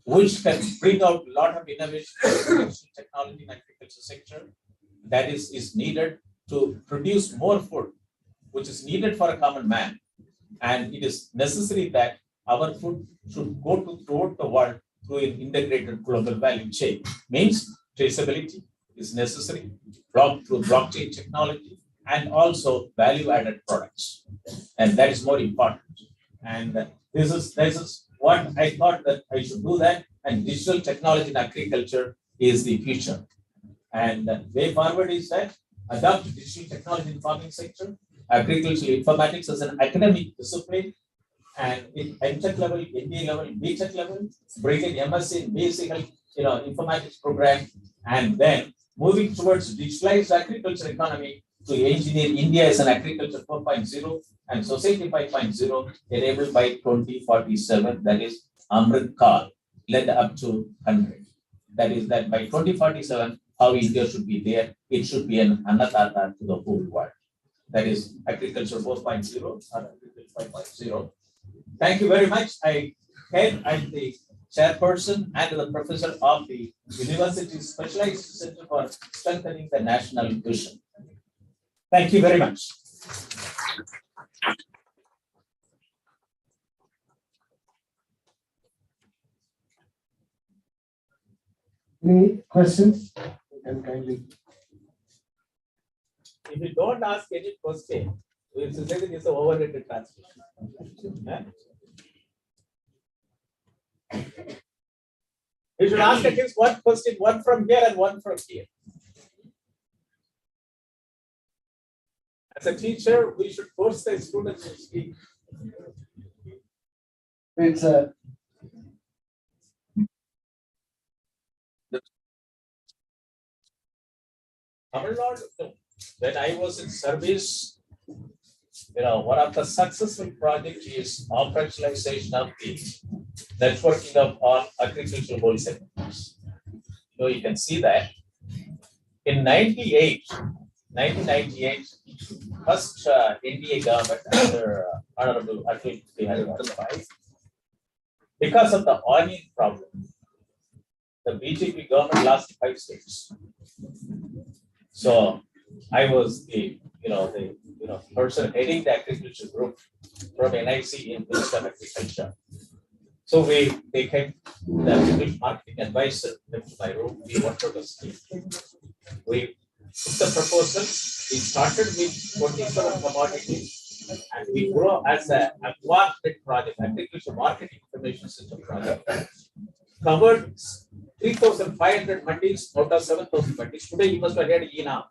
Speaker 16: which can bring out a lot of innovation in technology in agriculture sector that is needed to produce more food, which is needed for a common man. And it is necessary that our food should go throughout the world through an integrated global value chain. Means traceability is necessary, through blockchain technology, and also value-added products. And that is more important. And this is what I thought that I should do that. And digital technology in agriculture is the future. And the way forward is that adopt digital technology in farming sector, agricultural informatics as an academic discipline, and in MTech level, MBA level, BTech level, bring in MSc in basic informatics program, and then moving towards digitalized agriculture economy to engineer India as an agriculture 4.0 and society 5.0 enabled by 2047. That is Amrit Kaal, led up to 100. That is that by 2047, how India should be there. It should be an Annadata to the whole world. that is Agriculture 4.0 or Agriculture 5.0. Thank you very much. I'm the chairperson and the professor of the University Specialized Center for Strengthening the National Vision. Thank you very much.
Speaker 5: Any questions? You can kindly.
Speaker 16: If you don't ask any question, we will say that it's an overrated translation. You should ask at least one question, one from here and one from here. As a teacher, we should force the students to speak.
Speaker 5: It's a
Speaker 16: Tamil Nadu, no. When I was in service, one of the successful projects is operationalization of the networking of all agricultural wholesale centers. So you can see that in 1998, first NDA government under Honorable Atal Bihari Vajpayee, because of the onion problem, the BJP government lost 5 states. So I was the person heading the agriculture group from NIC in Ministry of Agriculture. So they came, the agriculture marketing advisor came to my room. We worked out a scheme. We took the proposal. We started with 27 commodities, and we grow as a market project, agriculture marketing information system project. Covered 3,500 mandis out of 7,000 mandis. Today you must have heard ENAM.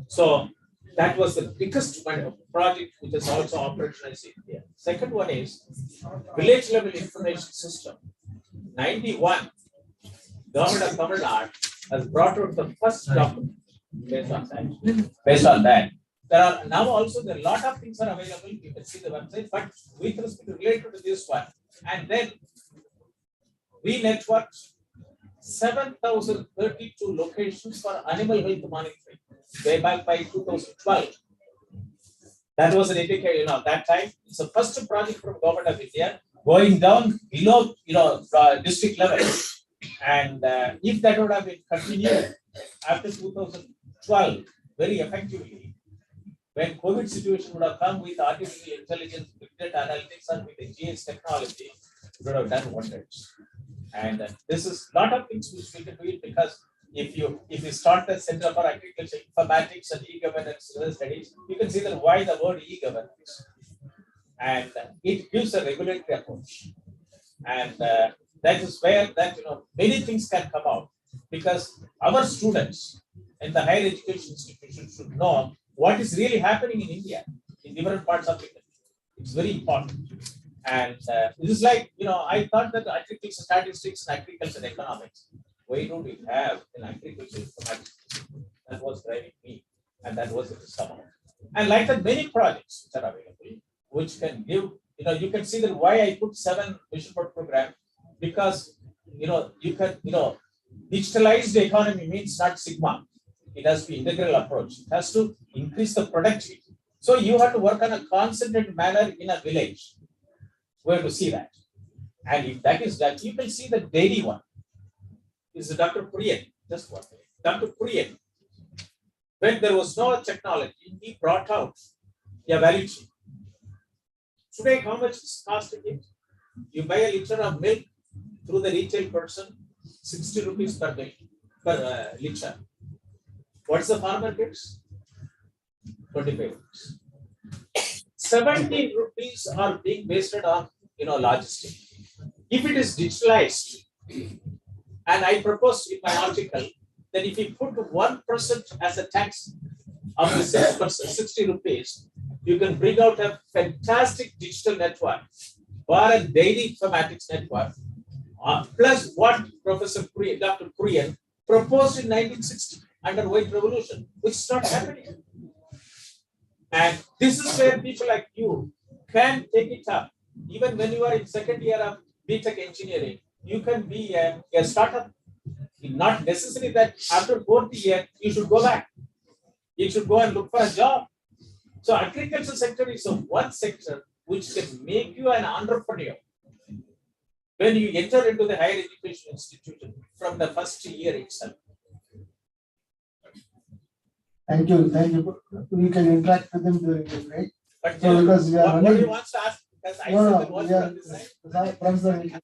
Speaker 16: So that was the biggest project which is also operationalized in India. Second one is village level information system. 91, government of Tamil Nadu has brought out the first document based on that. Based on that, there are now also a lot of things are available. You can see the website, but with respect to related to this one, and then we networked 7,032 locations for animal health monitoring way back by 2012. That was an indicator, that time. It's the first project from Government of India going down below, district level. And if that would have been continued after 2012 very effectively, when COVID situation would have come with artificial intelligence, big data analytics, and with the GS technology, it would have done wonders. And this is a lot of things which we can do it, because if you start the Center for Agriculture Informatics and E-Governance Studies, you can see that why the word e-governance. And it gives a regulatory approach. And that is where many things can come out, because our students in the higher education institutions should know what is really happening in India, in different parts of the country. It's very important. And this is like, I thought that agriculture statistics and agriculture economics, why don't we have an agriculture informatics? That was driving me, and that was the summer. And like that, many projects which are available, which can give, you can see that why I put 7 vision board program, because, you can, digitalized economy means not Sigma. It has to be integral approach. It has to increase the productivity. So you have to work on a concentrated manner in a village. We have to see that. And if that is that, you can see the daily one. This is Dr. Kurian. Just one minute. Dr. Kurian, when there was no technology, he brought out a value chain. Today, how much is costing it? You buy a liter of milk through the retail person, 60 rupees per milk, per liter. What's the farmer gets? 25 rupees. 17 rupees are being wasted on, logistics. If it is digitalized, and I proposed in my article that if you put 1% as a tax of the 6%, 60 rupees, you can bring out a fantastic digital network or a daily informatics network, plus what Professor Kurian, Dr. Kurian proposed in 1960 under White Revolution, which is not happening. And this is where people like you can take it up. Even when you are in second year of BTech engineering, you can be a startup. It's not necessary that after 4th year, you should go back. You should go and look for a job. So agriculture sector is a one sector which can make you an entrepreneur when you enter into the higher education institution from the first year itself.
Speaker 15: Thank you, thank you. We can interact with them during the break.
Speaker 16: But
Speaker 15: So because we are
Speaker 16: what do
Speaker 15: running.
Speaker 16: you want to ask? Because I
Speaker 15: No,
Speaker 16: said
Speaker 15: no,
Speaker 16: the word
Speaker 15: we are,
Speaker 16: from this side.
Speaker 15: Professor,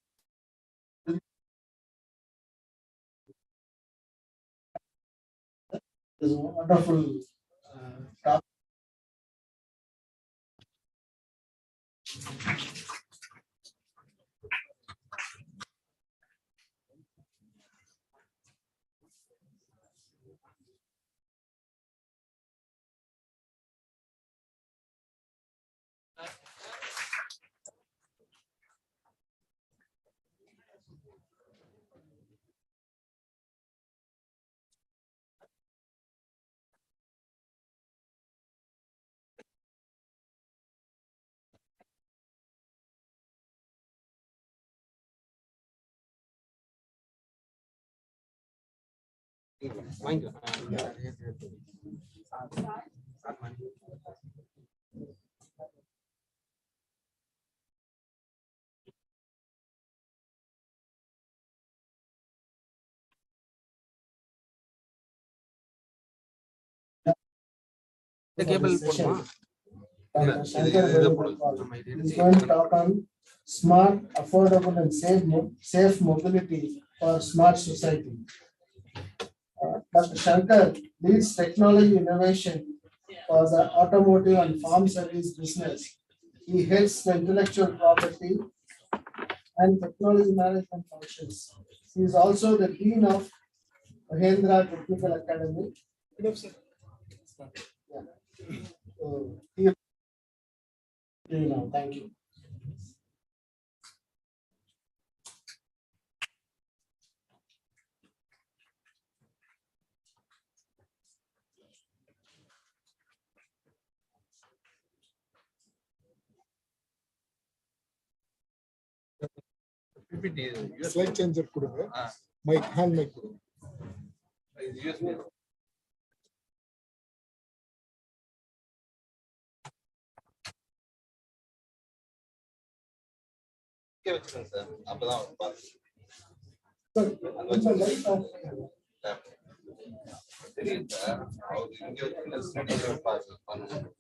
Speaker 15: this wonderful topic.
Speaker 9: இந்த cable போடுமா
Speaker 15: He's going to talk on smart, affordable and safe mobility for smart society. Dr. Shankar leads technology innovation for the automotive and farm service business. He heads the intellectual property and technology management functions. He is also the dean of Mahendra Technical Academy. So, thank you.
Speaker 19: Slide changer கொடுங்க mic hand mic கொடுங்க
Speaker 20: வச்சுக்கோங்க sir அப்பதான் தெரியும் sir அவர் இங்க பண்ணணும்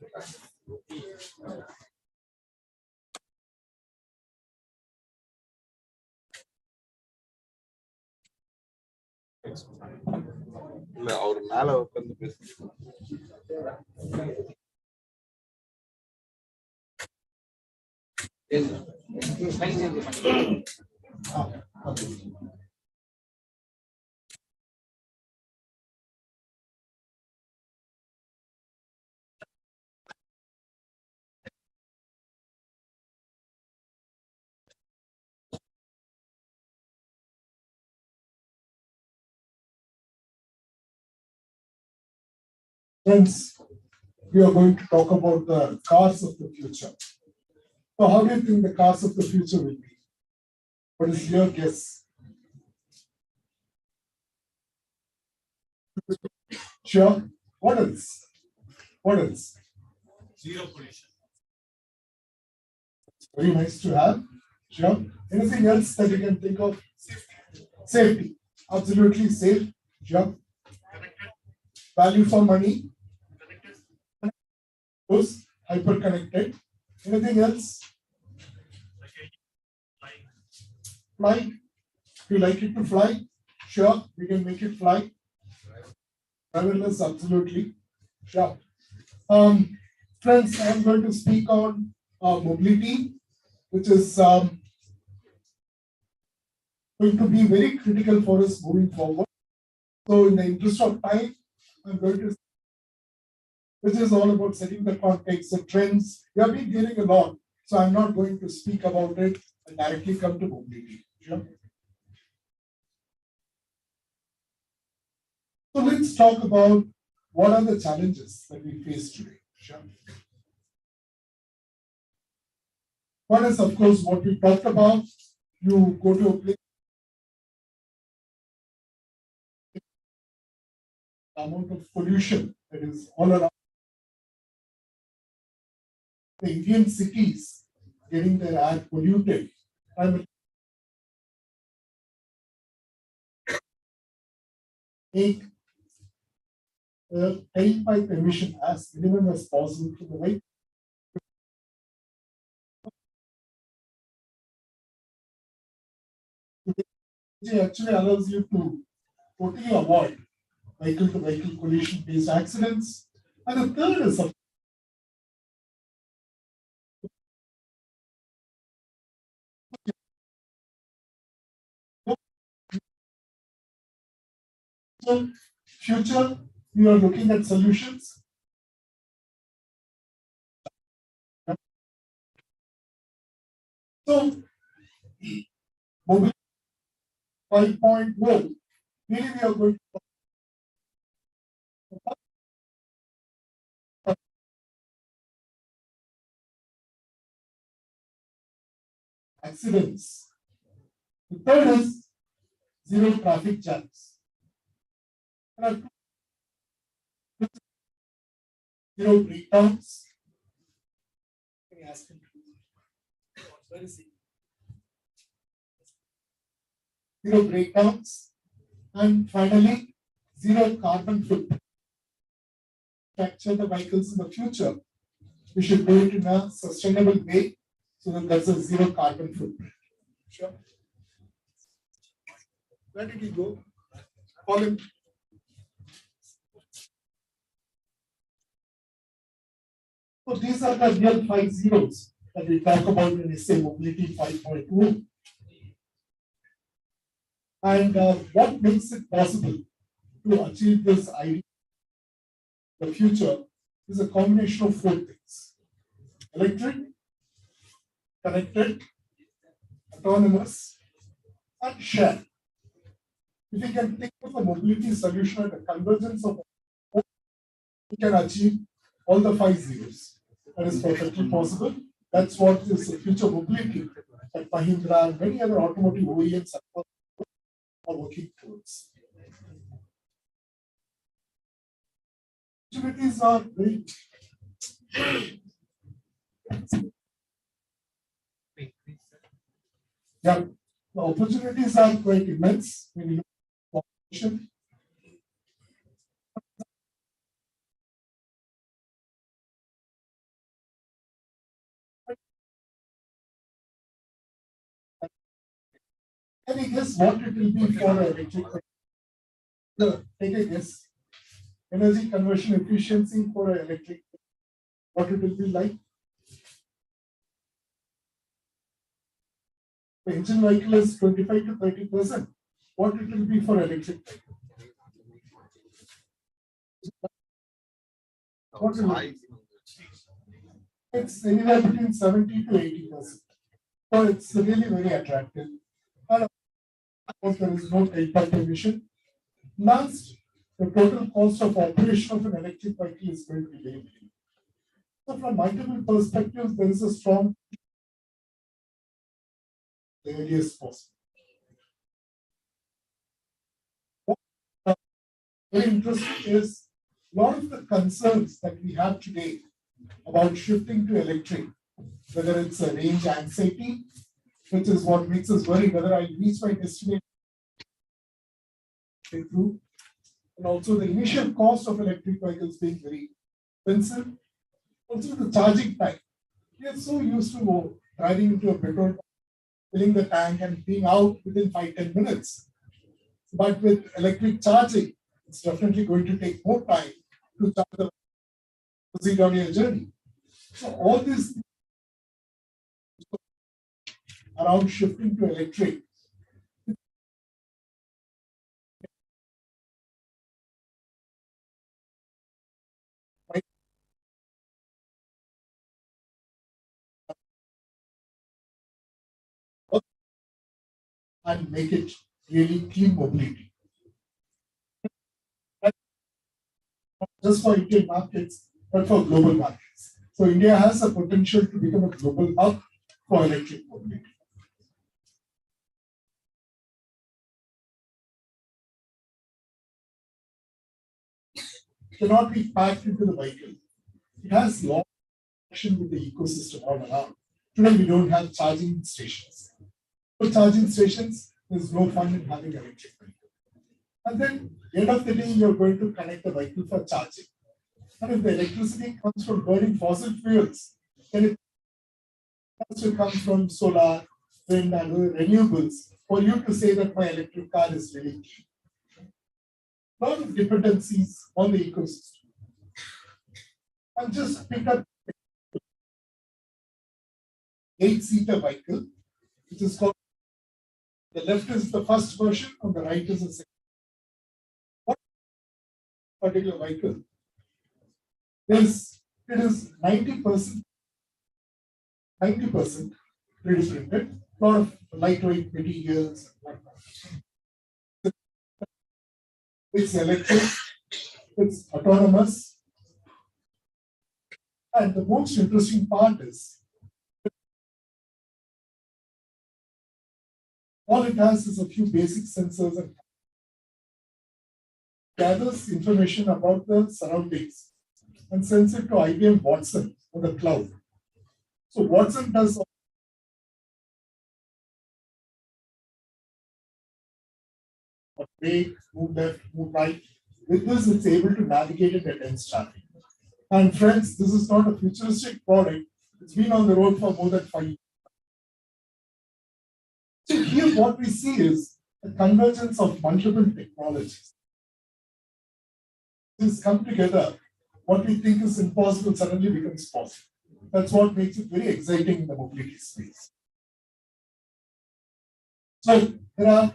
Speaker 20: இல்ல அவர் மேல உட்கார்ந்து பேசுறீங்க
Speaker 15: Friends, we are going to talk about the cars of the future. So how do you think the cars of the future will be? What is your guess? Sure. What else? What else?
Speaker 17: Zero pollution.
Speaker 15: Very nice to have. Sure. Anything else that you can think of? Safety. Absolutely safe. Sure. Value for money. Those hyper connected. Anything else? Fly. You like it to fly? Sure, we can make it fly. Driverless, absolutely. Sure. Friends, I am going to speak on mobility, which is going to be very critical for us moving forward. So in the interest of time, I'm going to, which is all about setting the context, the trends. We have been hearing a lot, so I'm not going to speak about it and directly come to mobility. Sure. So let's talk about what are the challenges that we face today. Sure. One is, of course, what we talked about. You go to a place, the amount of pollution that is all around. the Indian cities getting their air polluted. I mean, make the tailpipe emission as minimum as possible to the vehicle. It actually allows you to totally avoid vehicle to vehicle collision based accidents. And the third is future, we are looking at solutions. So, mobility 5.0, really we are going to accidents. The third is zero traffic jams. Zero breakdowns. Let me ask him. Where is he? Zero breakdowns. And finally, zero carbon footprint. Manufacture the vehicles in the future. We should do it in a sustainable way so that there's a zero carbon footprint. Sure. Where did he go? Call him. So these are the real 5 zeros that we talk about when we say mobility 5.2. And what makes it possible to achieve this idea in the future is a combination of 4 things: electric, connected, autonomous, and shared. If we can think of a mobility solution at a convergence of, we can achieve all the 5 zeros. That is perfectly possible. That's what is the future mobility that Mahindra and many other automotive OEMs are working towards. Opportunities are very the opportunities are quite immense when you look at population. Can you guess what it will be for electric vehicle? No, take a guess. Energy conversion efficiency for an electric vehicle, what it will be like? The engine vehicle is 25 to 30%. What it will be for electric vehicle? What will it be? It's anywhere between 70 to 80%. So it's really very attractive. And of course, there is no tailpipe emission. Last, the total cost of operation of an electric vehicle is going to be very low. So from multiple perspectives, there is a strong the earliest possible. What very interesting is a lot of the concerns that we have today about shifting to electric, whether it's a range anxiety, which is what makes us worry whether I reach my destination, and also the initial cost of electric vehicles being very expensive. Also the charging time. We are so used to driving into a petrol, filling the tank and being out within 5-10 minutes. But with electric charging, it's definitely going to take more time to charge the proceed on your journey. So all this around shifting to electric. And make it really clean mobility. Not just for Indian markets, but for global markets. So India has a potential to become a global hub for electric mobility. It cannot be packed into the vehicle. It has long with the ecosystem all around. Today, we don't have charging stations. For charging stations, there's no fun in having electric vehicle. And then, end of the day, you're going to connect the vehicle for charging. And if the electricity comes from burning fossil fuels, then it has to come from solar, wind, and other renewables for you to say that my electric car is really clean. A lot of dependencies on the ecosystem. And just pick up 8-seater vehicle, which is called, the left is the first version, on the right is the second. What particular vehicle? It is 90% 3D printed, a lot of lightweight materials. It's electric, it's autonomous. And the most interesting part is, all it has is a few basic sensors and gathers information about the surroundings and sends it to IBM Watson on the cloud. So Watson does brake, move left, move right. With this, it's able to navigate in a dense traffic. And friends, this is not a futuristic product. It's been on the road for more than 5 years. So here what we see is the convergence of multiple technologies. This come together, what we think is impossible suddenly becomes possible. That's what makes it very exciting in the mobility space. So there are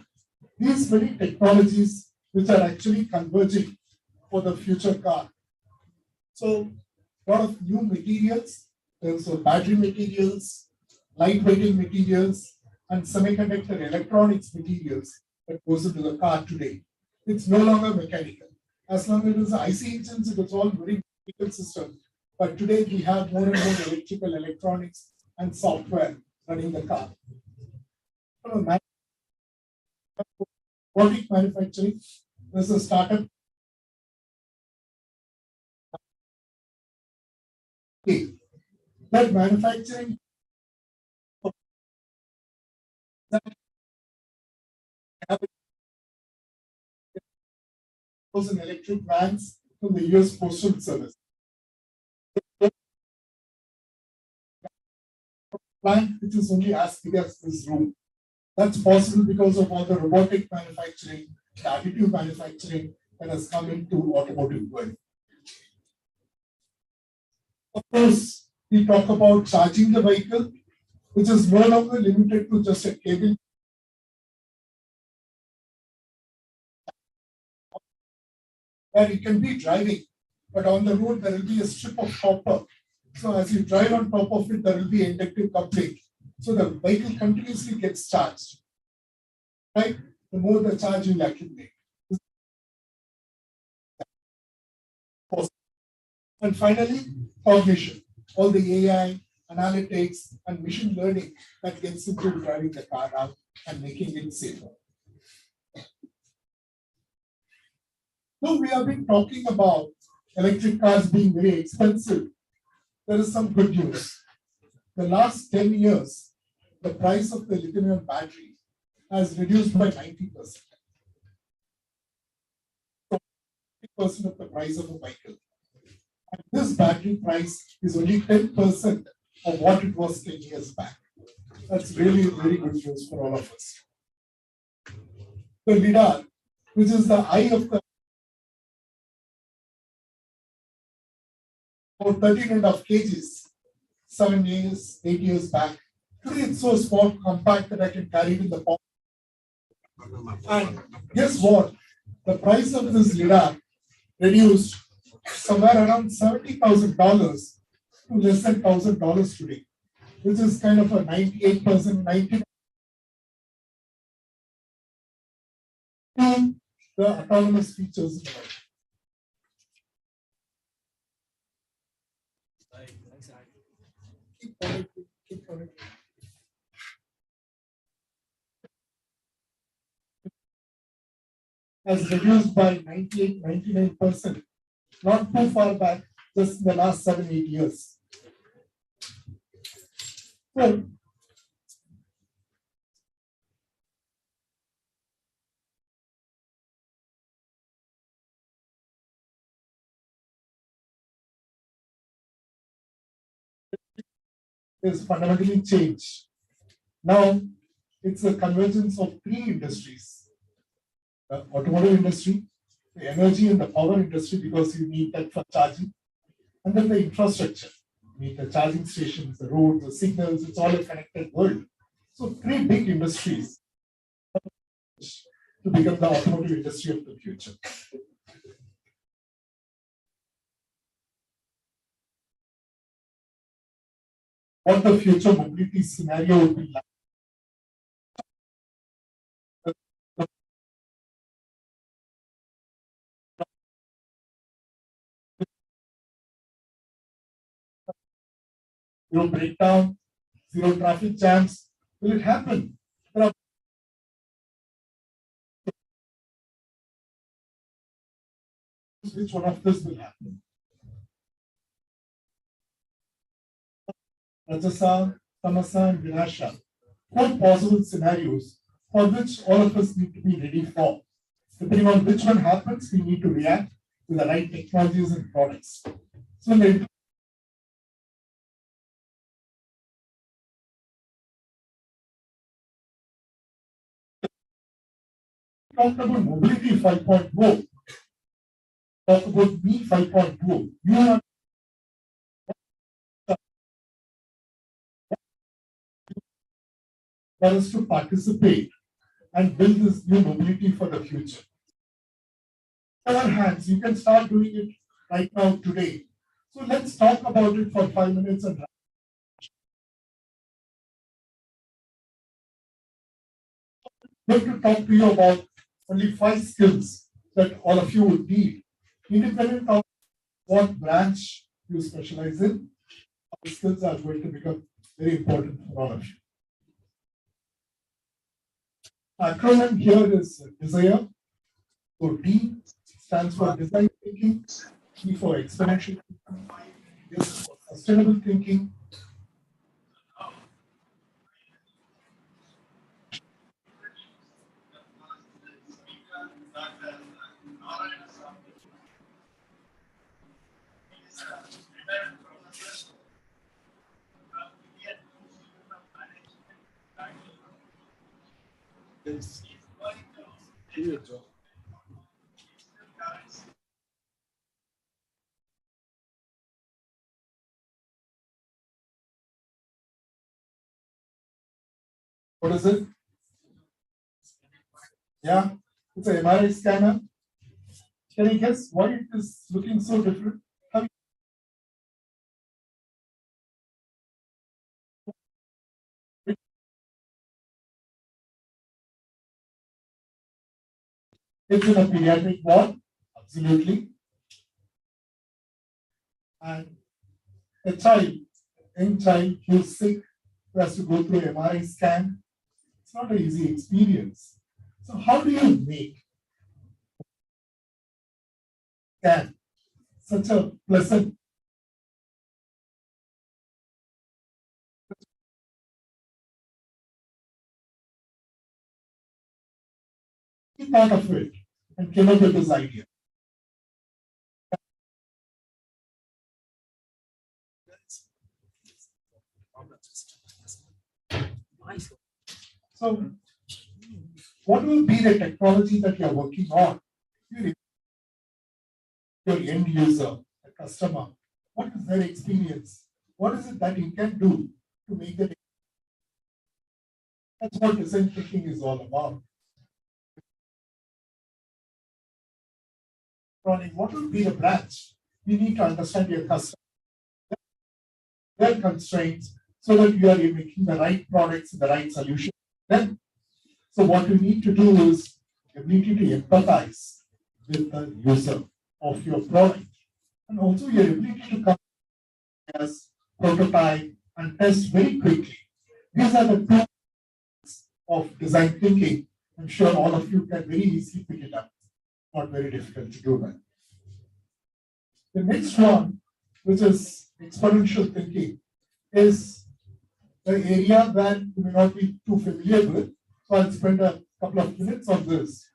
Speaker 15: these many technologies which are actually converging for the future car. So a lot of new materials, there's battery materials, lightweighting materials, and semiconductor electronics materials that goes into the car today. It's no longer mechanical. As long as it is IC engines, it is all very mechanical system. But today we have more and more electrical electronics and software running the car. Robotic manufacturing, there's a startup. Okay. That manufacturing was an electric vans from the US Postal Service. Plant which is only as big as this room. That's possible because of all the robotic manufacturing, the additive manufacturing that has come into automotive world. Of course, we talk about charging the vehicle, which is no longer limited to just a cable. Where you can be driving, but on the road there will be a strip of copper. So as you drive on top of it, there will be inductive coupling. So the vehicle continuously gets charged. Right? The more the charge will accumulate. And finally, cognition. All the AI, analytics, and machine learning that gets into driving the car out and making it safer. So we have been talking about electric cars being very expensive. There is some good news. The last 10 years, the price of the lithium battery has reduced by 90%. 50% of the price of a vehicle. And this battery price is only 10% of what it was 10 years back. That's really very good news for all of us. The LiDAR, which is the eye of the about 13.5 kgs, 7 years, 8 years back. Today it's so small, compact that I can carry it in the pocket. And guess what? The price of this LiDAR reduced somewhere around $70,000 to less than $1,000 today, which is kind of a 98%, 90%. The autonomous features. Keep going. Has reduced by 98, 99%, not too far back, just in the last 7-8 years. So is fundamentally changed. Now it's a convergence of three industries: the automotive industry, the energy and the power industry, because you need that for charging, and then the infrastructure. You need the charging stations, the roads, the signals, it's all a connected world. So three big industries to become the automotive industry of the future. What the future mobility scenario would be like. Zero breakdown, zero traffic jams. Will it happen? Which one of this will happen? Rajasa, Tamasa, and Vinasha. Four possible scenarios for which all of us need to be ready for. Depending on which one happens, we need to react with the right technologies and products. So maybe talk about mobility 5.0. Talk about me 5.0. You are for us to participate and build this new mobility for the future. On our hands, you can start doing it right now today. So let's talk about it for 5 minutes and I'm going to talk to you about only 5 skills that all of you would need, independent of what branch you specialize in. The skills are going to become very important for all of you. Acronym here is DESIRE. So D stands for design thinking, E for exponential thinking, S for sustainable thinking. What is it? Yeah, it's an MRI scanner. Can you guess why it is looking so different? It's in a pediatric ward, absolutely. And a child, young child who's sick, who has to go through an MRI scan, it's not an easy experience. So how do you make scan such a pleasant he thought of it and came up with this idea. So, what will be the technology that you are working on? Your end user, the customer, what is their experience? What is it that you can do to make that? That's what design thinking is all about. What will be the branch? You need to understand your customer, their constraints, so that you are making the right products, the right solution. Then, so what you need to do is ability to empathize with the user of your product, and also your ability to come as prototype and test very quickly. These are the tools of design thinking. I'm sure all of you can very easily pick it up. Not very difficult to do that. The next one, which is exponential thinking, is
Speaker 19: an area where you may not be too familiar with. So I'll spend a couple of minutes on this.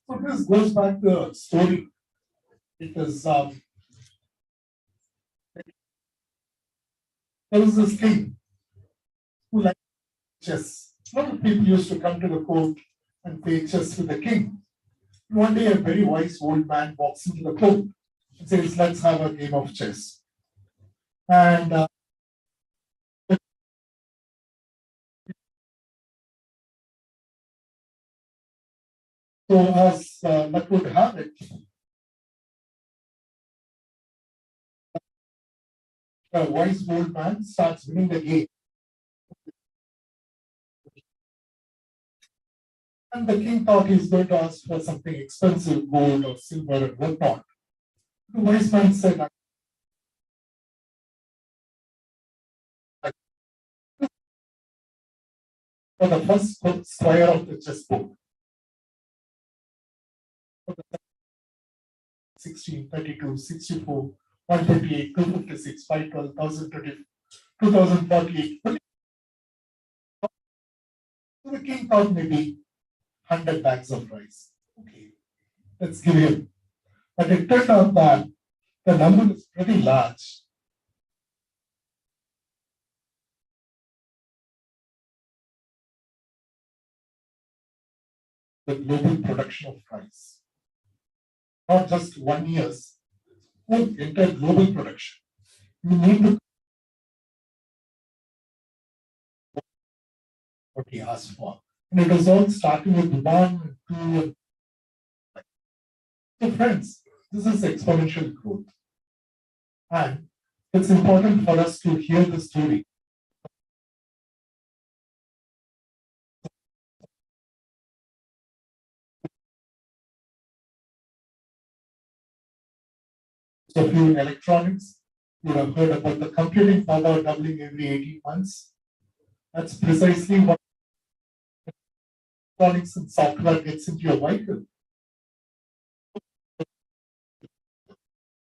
Speaker 19: So this goes back to a story. It is there was this king who liked chess. A lot of people used to come to the court and play chess with the king. One day, a very wise old man walks into the court and says, "Let's have a game of chess." And so, as luck would have it, the wise old man starts winning the game. And the king thought he's going to ask for something expensive, gold or silver and whatnot. The wise man said, for the first square of the chessboard. 16, 32, 64, 128, 256, 512, 1020, 2048. So the king thought maybe 100 bags of rice. Okay, let's give him. But it turned out that the number is pretty large. The global production of rice. Not just 1 year's, whole entire global production. You need to what he asked for. And it was all starting with 1, 2, so friends, this is exponential growth. And it's important for us to hear the story. So if you're in electronics, you would have heard about the computing power doubling every 18 months. That's precisely what electronics and software gets into your vehicle.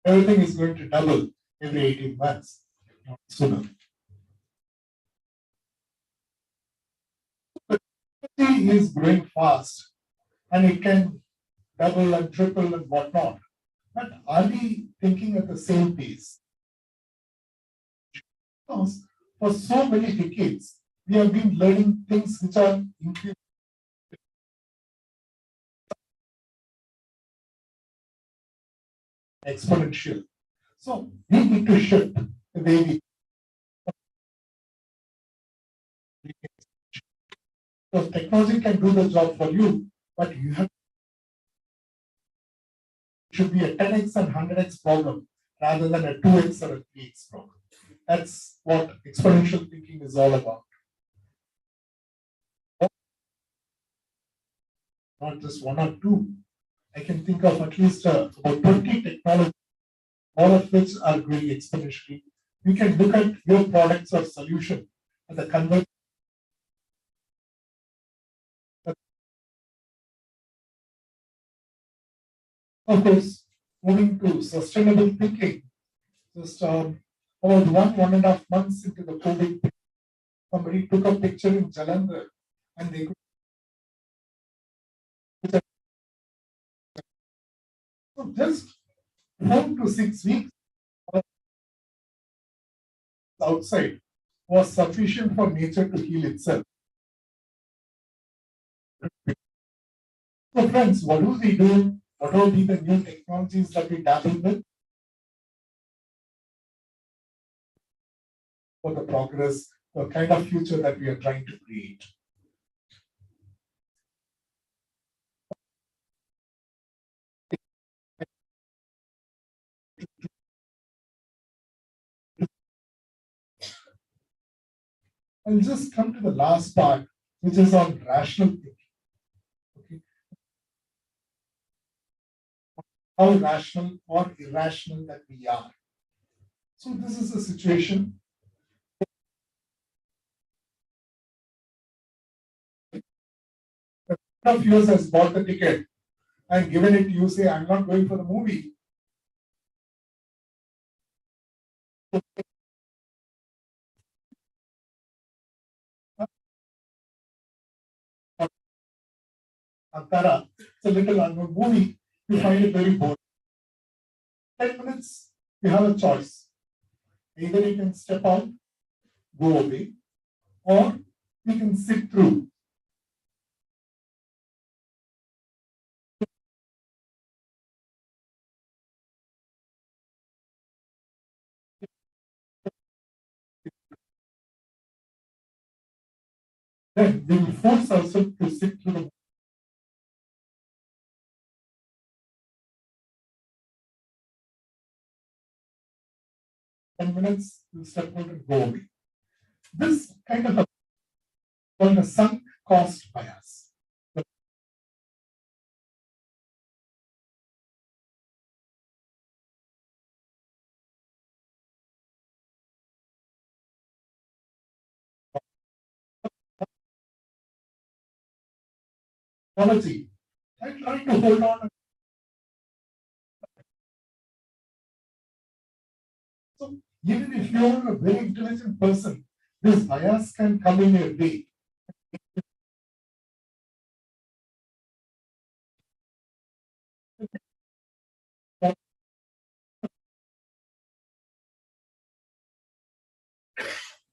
Speaker 19: Everything is going to double every 18 months, not sooner. Technology is growing fast and it can double and triple and whatnot. But are we thinking at the same pace? Because for so many decades, we have been learning things which are increasing. Exponential. So we need to shift the way we. So technology can do the job for you, but you have should be a 10x and 100x problem rather than a 2x or a 3x problem. That's what exponential thinking is all about. Not just 1 or 2. I can think of at least about 20 technologies, all of which are growing exponentially. You can look at your products or solution and the conversion. Of course, moving to sustainable thinking, just about 1.5 months into the COVID, somebody took a picture in Jalandhar and they could. So just 4 to 6 weeks outside was sufficient for nature to heal itself. So friends, what do we do? What will be the new technologies that we dabble with for the progress, the kind of future that we are trying to create? I'll just come to the last part, which is on rational thinking. Okay. How rational or irrational that we are. So this is a situation. A friend of yours has bought the ticket and given it, you say, I'm not going for the movie. Antara, it's a little unknown movie, you find it very boring. 10 minutes, you have a choice. Either you can step out, go away, or you can sit through. Then they will force ourselves to sit through the 10 minutes, you step out and go away. This kind of called a sunk cost bias. Quality. I try to hold on. So even if you're a very intelligent person, this bias can come in your way.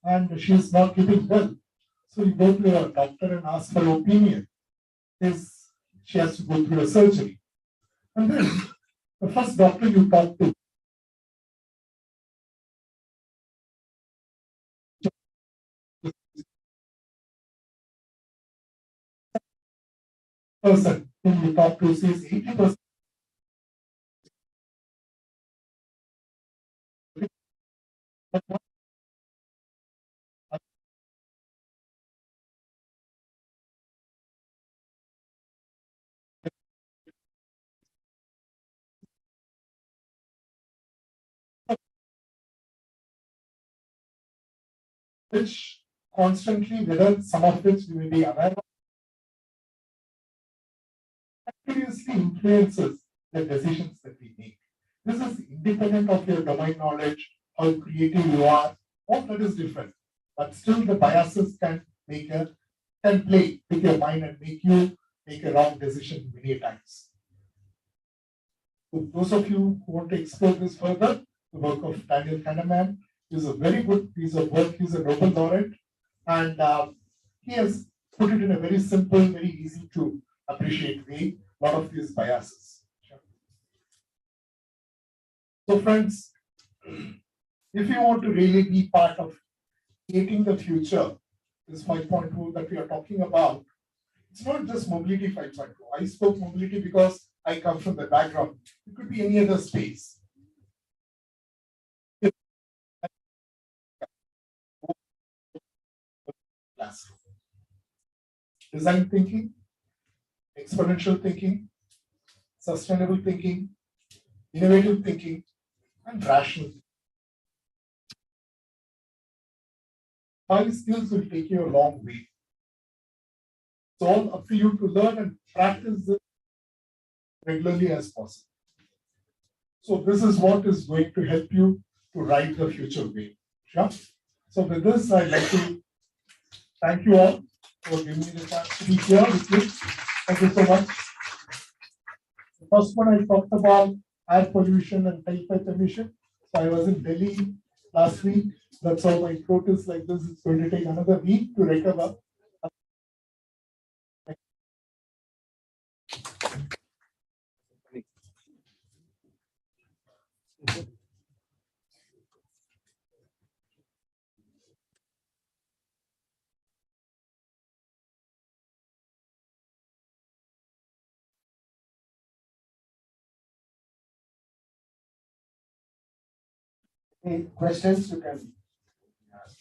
Speaker 19: And she's not keeping well. So you go to a doctor and ask for opinion. She has to go through a surgery. And then the first doctor you talk to person whom you talk to says 80%. Which constantly, whether some of which you may be aware of, continuously influences the decisions that we make. This is independent of your domain knowledge, how creative you are, all that is different. But still the biases can play with your mind and make you make a wrong decision many times. So those of you who want to explore this further, the work of Daniel Kahneman is a very good piece of work. He's a Nobel laureate, and he has put it in a very simple, very easy to appreciate way, a lot of these biases. So friends, if you want to really be part of creating the future, this 5.0 that we are talking about, it's not just mobility 5.0. I spoke mobility because I come from the background. It could be any other space. Design thinking, exponential thinking, sustainable thinking, innovative thinking, and rational thinking. 5 skills will take you a long way. It's all up to you to learn and practice this regularly as possible. So this is what is going to help you to ride the future wave. Sure. So with this, I'd like to thank you all for giving me the chance to be here with you. Thank you so much. The first one I talked about air pollution and tailpipe emission. So I was in Delhi last week. That's how my throat is like this. It's going to take another week to recover. Any questions you can ask.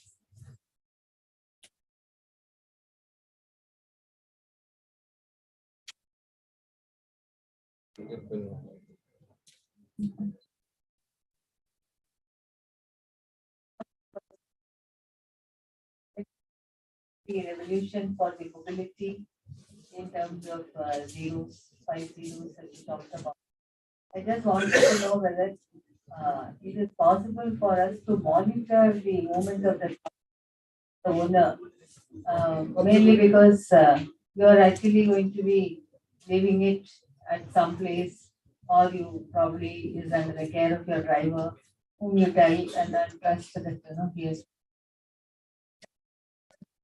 Speaker 8: The revolution for the mobility
Speaker 21: in terms of zeros, 5 zeros that you talked about. I just wanted to know whether it is possible for us to monitor the movement of the owner, mainly because you are actually going to be leaving it at some place, or you probably is under the care of your driver, whom you tell and then trust that he is.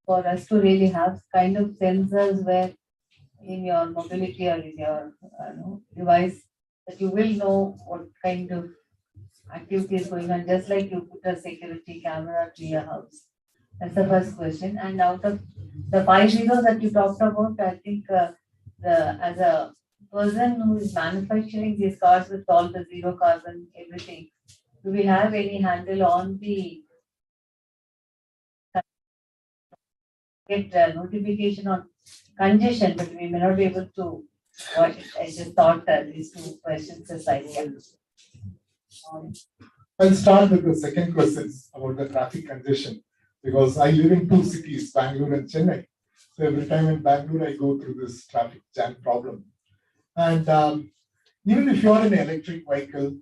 Speaker 21: For us to really have kind of sensors where in your mobility or in your device that you will know what kind of activity is going on, just like you put a security camera to your house. That's the first question. And out of the 5 zeros that you talked about, I think as a person who is manufacturing these cars with all the zero carbon, everything, do we have any handle on the get notification on congestion, but we may not be able to watch it. I just thought these 2 questions aside.
Speaker 19: I'll start with the second question about the traffic congestion, because I live in 2 cities, Bangalore and Chennai. So every time in Bangalore, I go through this traffic jam problem. And even if you're in an electric vehicle,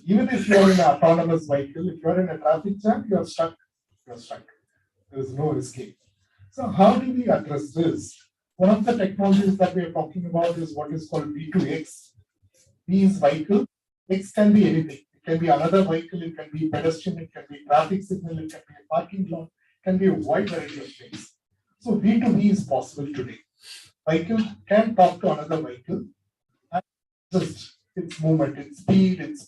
Speaker 19: even if you're in an autonomous vehicle, if you're in a traffic jam, you're stuck. You're stuck. There's no escape. So how do we address this? One of the technologies that we are talking about is what is called V2X. V is vehicle. X can be anything. It can be another vehicle. It can be pedestrian. It can be traffic signal. It can be a parking lot. It can be a wide variety of things. So V2V is possible today. Vehicle can talk to another vehicle and just its movement, its speed, its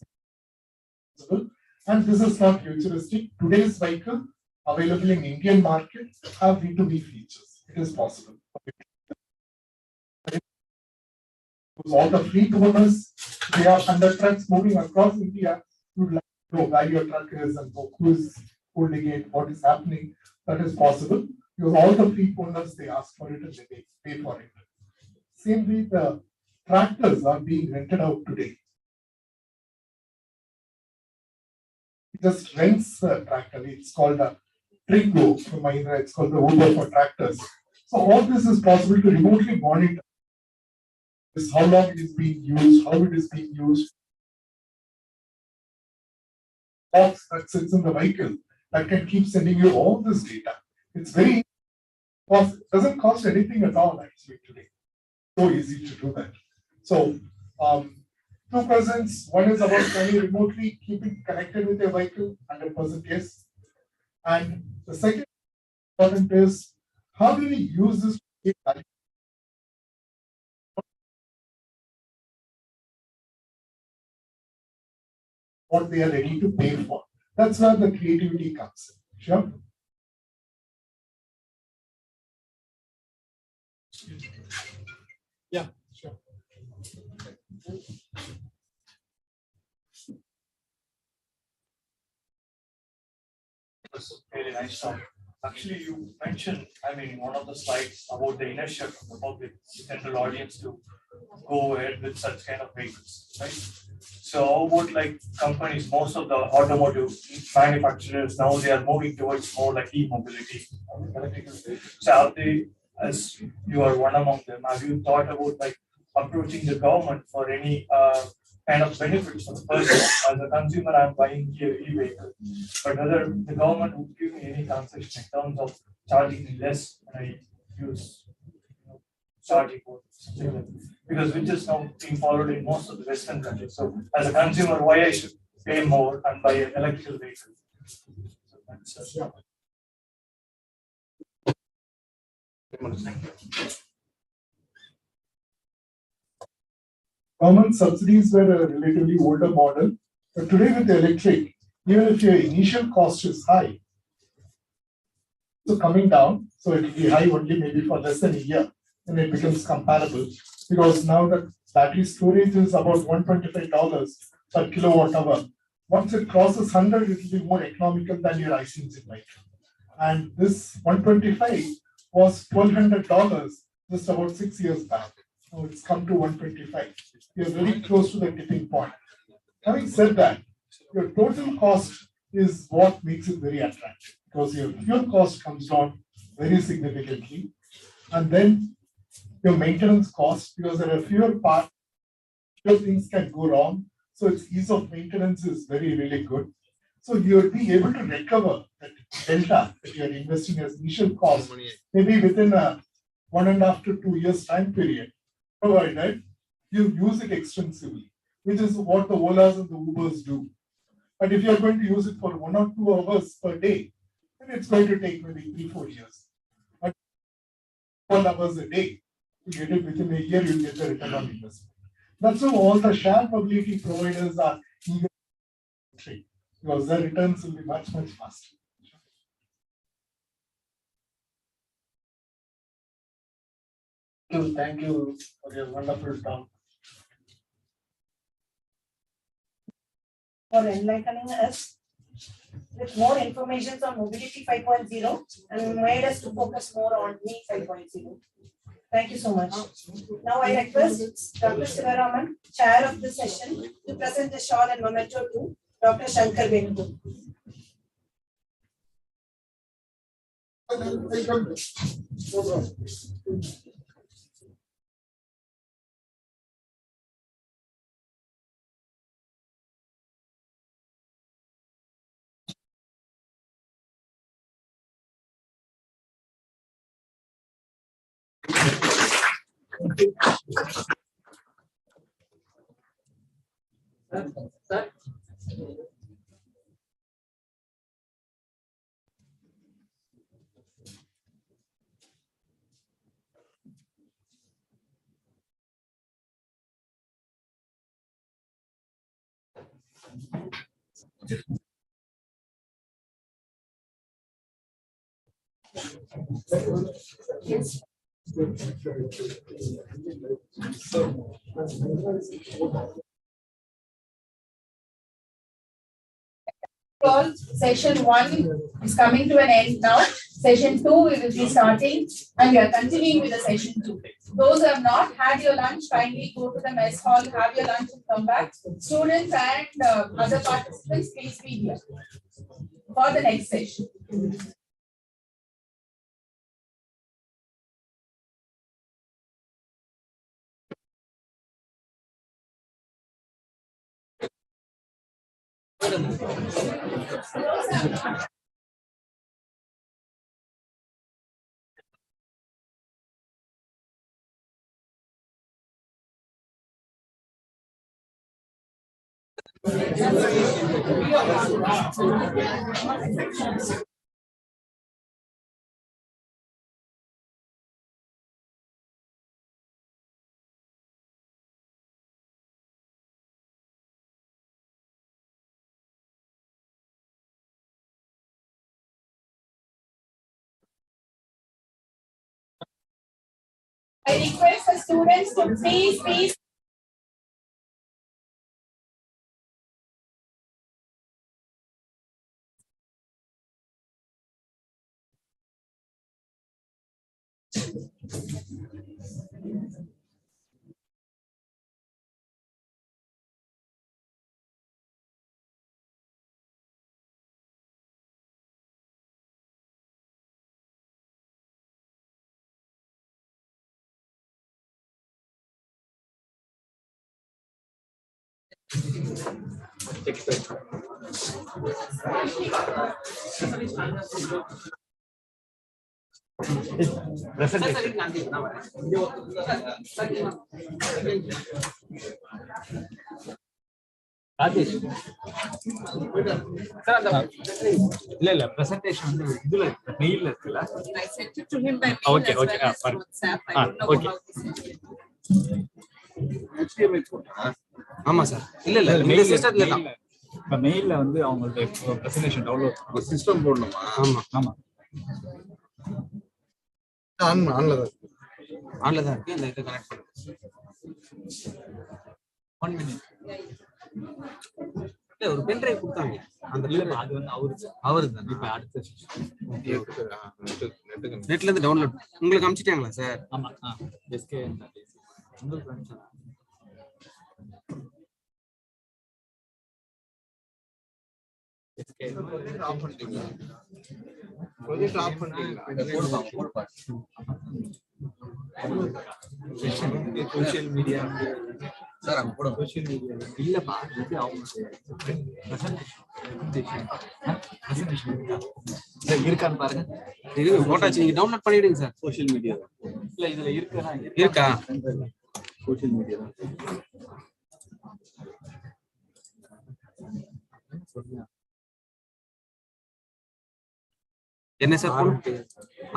Speaker 19: possible. And this is not futuristic. Today's vehicle available in Indian market have V2V features. It is possible. All the fleet owners, they are under trucks moving across India. You would like to know where your truck is and who is holding it, what is happening. That is possible because all the fleet owners, they ask for it and they pay for it. Same way, the tractors are being rented out today. It just rents a tractor. It's called a Trigo from Mahindra. It's called the Uber for tractors. So all this is possible to remotely monitor is how long it is being used, how it is being used. Box that sits in the vehicle that can keep sending you all this data. It's very doesn't cost anything at all actually today. So easy to do that. So 2 questions. One is about can you remotely keep it connected with your vehicle? 100% yes. And the second important is how do we use this data? What they are ready to pay for. That's where the creativity comes in. Sure. Yeah, sure.
Speaker 14: That's really nice talk. Actually, you mentioned, one of the slides about the inertia from the public, the general audience to go ahead with such kind of vehicles, right? So how about like companies, most of the automotive manufacturers now they are moving towards more like e-mobility, electrical vehicles. So are they, as you are one among them, have you thought about like approaching the government for any kind of benefits for the person? As a consumer, I'm buying e-vehicle, but whether the government would give me any concession in terms of charging me less when I use charging port, something like that. Because which is now being followed in most of the Western countries. So as a consumer, why I should pay more and buy an electrical vehicle? So that's
Speaker 19: Government subsidies were a relatively older model, but today with the electric, even if your initial cost is high, so coming down, so it will be high only maybe for less than a year, and it becomes comparable because now the battery storage is about $125 per kilowatt hour. Once it crosses 100, it will be more economical than your IC engine vehicle. And this 125 was $1,200 just about 6 years back. Now it's come to 125. We are very close to the tipping point. Having said that, your total cost is what makes it very attractive because your fuel cost comes down very significantly. And then your maintenance costs, because there are fewer parts, fewer things can go wrong. So its ease of maintenance is very, really good. So you'll be able to recover that delta that you're investing as initial cost, maybe within a 1.5 to 2 years time period, provided you use it extensively, which is what the Olas and the Ubers do. But if you're going to use it for 1 or 2 hours per day, then it's going to take maybe 3-4 years. But 12 hours a day, you get it within a year, you'll get the return on investment. That's why all the shared mobility providers are eager to trade, because their returns will be much, much faster. Thank you for your wonderful talk.
Speaker 1: For enlightening us with more information on Mobility 5.0 and made us to focus more on Me 5.0. Thank you so much. Now I request Dr. Sivaraman, chair of this session, to present the shawl and memento to Dr. Shankar Venugopalan. Yes. All session 1 is coming to an end now. Session 2 we will be starting, and we are continuing with the session 2. Those who have not had your lunch, kindly go to the mess hall, have your lunch and come back. Students and other participants, please be here for the next session. I request the students to please.
Speaker 22: இல்ல presentation வந்து இதுல மெயில்ல இருக்குல.
Speaker 8: I sent it to him by mail
Speaker 22: Okay,
Speaker 8: as
Speaker 22: okay,
Speaker 8: well as
Speaker 22: fine.
Speaker 8: WhatsApp. I don't know
Speaker 22: Okay.
Speaker 8: how he sent it.
Speaker 22: HTML போட்டா ஆமா sir. இல்ல இந்த சிஸ்டத்துல தான். இப்ப மெயில்ல வந்து அவங்களுடைய பிரசன்டேஷன் டவுன்லோட் சிஸ்டம் போடணுமா? ஆமா ஆன்ல தான் இருக்கு. இந்த இத கனெக்ட் பண்ணுங்க. 1 minute. இல்ல ஒரு பென் டிரைவ் கொடுத்தாங்க. அந்த அது வந்து அவருதான். இப்ப அடுத்த நெட்ல இருந்து டவுன்லோட் உங்களுக்கு அனுப்பிச்சிட்டாங்களா சார்? ஆமா எஸ்கே உங்களுக்கு அனுப்பிச்சா ஆஃப் பண்ணிட்டீங்களா? ப்ரொஜெக்ட் ஆஃப் பண்ணிட்டீங்களா? சோஷியல் மீடியா சார் அங்க போட சோஷியல் மீடியா இல்லப்பா இது அவங்க சார் இருக்கான்னு பாருங்க. இது போட்டாச்சு, நீங்க டவுன்லோட் பண்ணிடுங்க சார். சோஷியல் மீடியா இல்ல இதுல இருக்கா சோஷியல் மீடியா என்ன சார்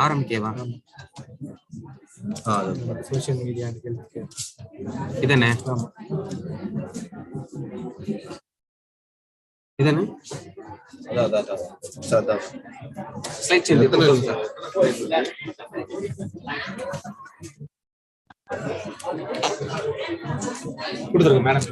Speaker 22: ஆரம்பிக்கவா? சோஷியல் மீடியா இதனே இதனே ஸ்லைட் சேஞ்ச் கொடுங்க சார். கொடுத்துருங்க madam.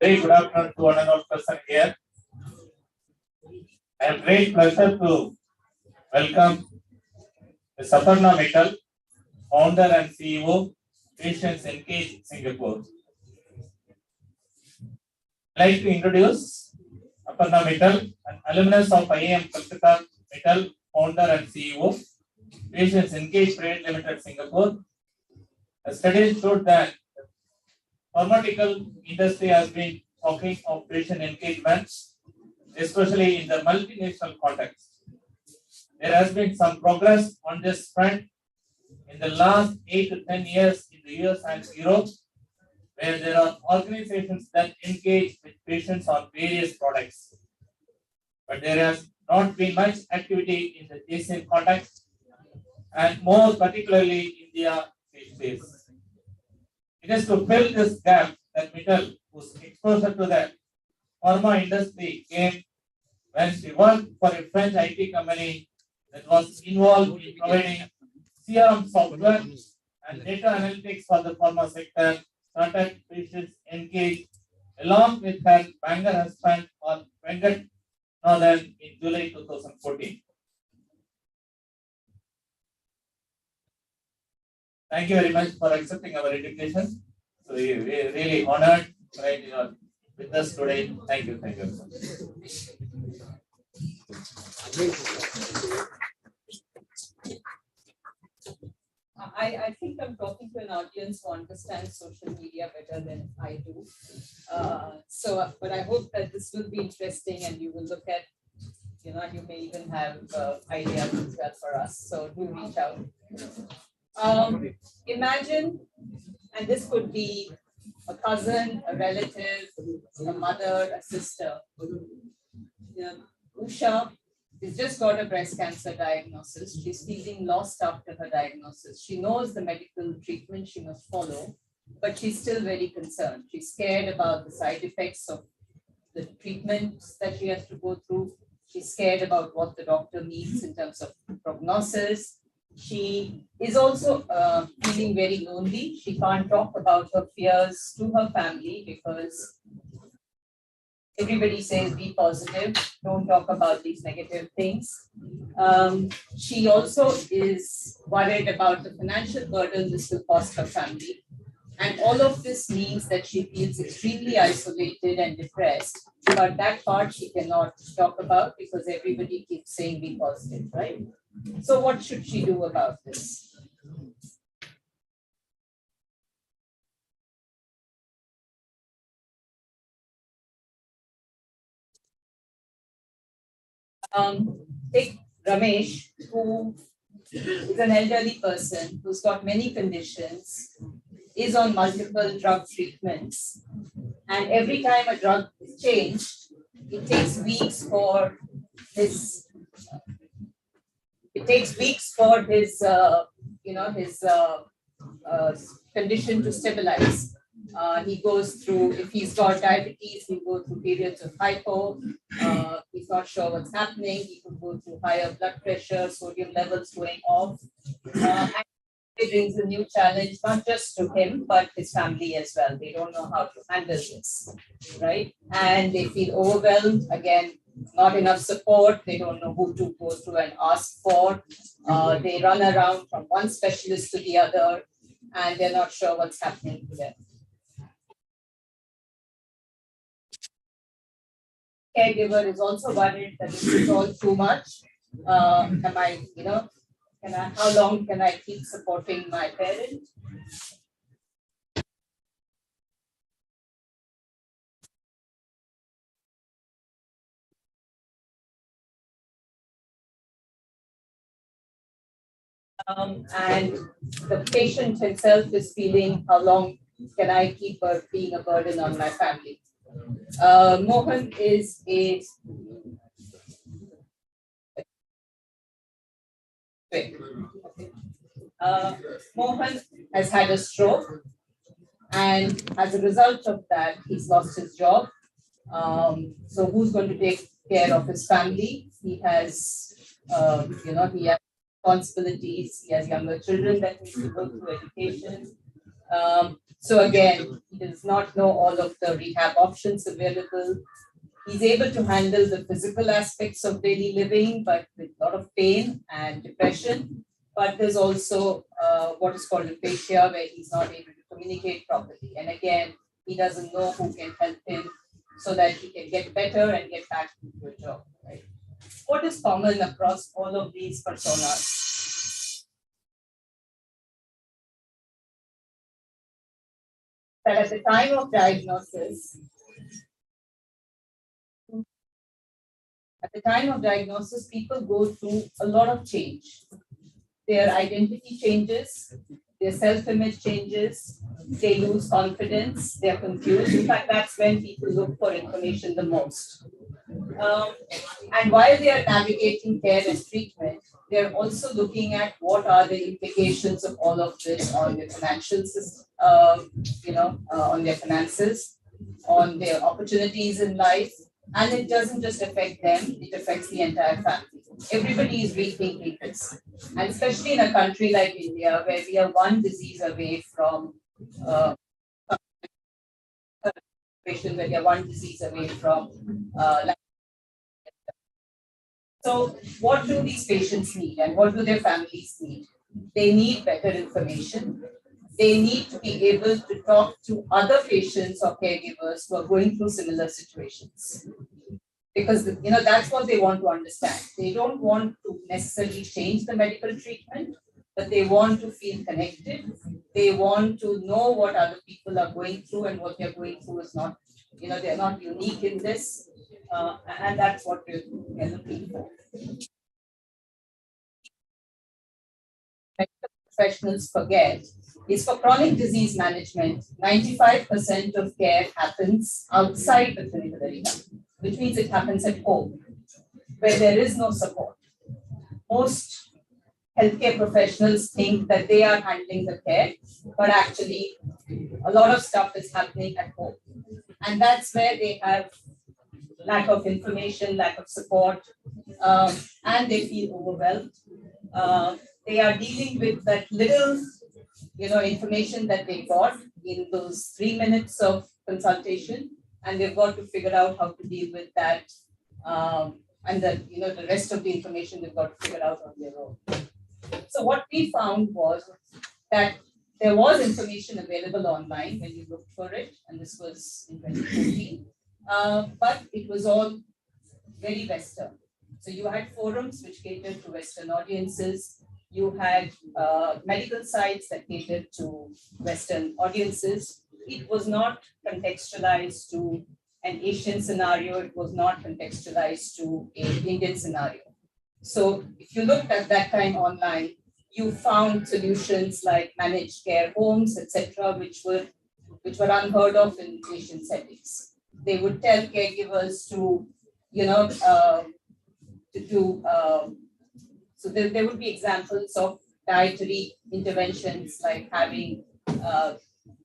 Speaker 2: Very good afternoon to one and all person here. I have great pleasure to welcome Ms. Aparna Mittal, founder and CEO, Patients Engage Singapore. I'd like to introduce Aparna Mittal, an alumnus of IIM Kolkata. Mittal, founder and CEO, Patients Engage Private Limited, Singapore. A study showed that pharmaceutical industry has been talking of patient engagements, especially in the multinational context. There has been some progress on this front in the last 8 to 10 years in the US and Europe, where there are organizations that engage with patients on various products. But there has not been much activity in the Asian context, and more particularly India these days. It is to fill this gap that Mittal, whose exposure to the pharma industry came when she worked for a French IT company that was involved in providing CRM software and data analytics for the pharma sector, started Patients Engage along with her Bangalore husband or Venkat Nathan in July 2014. Thank you very much for accepting our invitation. So we are really honored that you are with us today. Thank you. Thank you.
Speaker 8: I think I'm talking to an audience who understands social media better than I do. But I hope that this will be interesting and you will look at, you may even have ideas as well for us. So do reach out. Imagine, and this could be a cousin, a relative, a mother, a sister. Usha has just got a breast cancer diagnosis. She's feeling lost after her diagnosis. She knows the medical treatment she must follow, but she's still very concerned. She's scared about the side effects of the treatments that she has to go through. She's scared about what the doctor needs in terms of prognosis. She is also feeling very lonely. She can't talk about her fears to her family because everybody says be positive, don't talk about these negative things. She also is worried about the financial burden this will cost her family. And all of this means that she feels extremely isolated and depressed. But that part she cannot talk about because everybody keeps saying be positive, right? So what should she do about this? Take Ramesh, who is an elderly person who's got many conditions, is on multiple drug treatments, and every time a drug is changed, it takes weeks for his condition to stabilize. He goes through, if he's got diabetes, he goes through periods of hypo. He's not sure what's happening. He could go through higher blood pressure, sodium levels going off. And it brings a new challenge, not just to him, but his family as well. They don't know how to handle this, right? And they feel overwhelmed. Again, not enough support. They don't know who to go to and ask for. They run around from one specialist to the other, and they're not sure what's happening to them. Caregiver is also worried that this is all too much. Am I, how long can I keep supporting my parent? And the patient himself is feeling, how long can I keep being a burden on my family? Mohan is a Mohan has had a stroke, and as a result of that, he's lost his job. So who's going to take care of his family? He has, he has responsibilities. He has younger children that need to go through education. So again, he does not know all of the rehab options available. He's able to handle the physical aspects of daily living, but with a lot of pain and depression. But there's also what is called aphasia, where he's not able to communicate properly. And again, he doesn't know who can help him so that he can get better and get back into a job. Right? What is common across all of these personas? That at the time of diagnosis, people go through a lot of change. Their identity changes, their self-image changes, they lose confidence, they're confused. In fact, that's when people look for information the most. And while they are navigating care and treatment, they're also looking at what are the implications of all of this on their financial system, on their finances, on their opportunities in life. And it doesn't just affect them, it affects the entire family. Everybody is rethinking this. And especially in a country like India, where we are one disease away from So what do these patients need and what do their families need? They need better information. They need to be able to talk to other patients or caregivers who are going through similar situations. Because that's what they want to understand. They don't want to necessarily change the medical treatment, but they want to feel connected. They want to know what other people are going through, and what they're going through is not, they're not unique in this. And that's what we're looking for. Medical professionals forget is for chronic disease management, 95% of care happens outside the clinical arena, which means it happens at home, where there is no support. Most healthcare professionals think that they are handling the care, but actually a lot of stuff is happening at home. And that's where they have lack of information, lack of support, and they feel overwhelmed. They are dealing with that little information that they got in those 3 minutes of consultation, and they've got to figure out how to deal with that. And the rest of the information they've got to figure out on their own. So what we found was that there was information available online when you looked for it, and this was in 2014, but it was all very Western. So you had forums which catered to Western audiences. You had medical sites that catered to Western audiences. It was not contextualized to an Asian scenario. It was not contextualized to an Indian scenario. So if you looked at that time online, you found solutions like managed care homes, etc., which were unheard of in Asian settings. They would tell caregivers to, so there would be examples of dietary interventions like having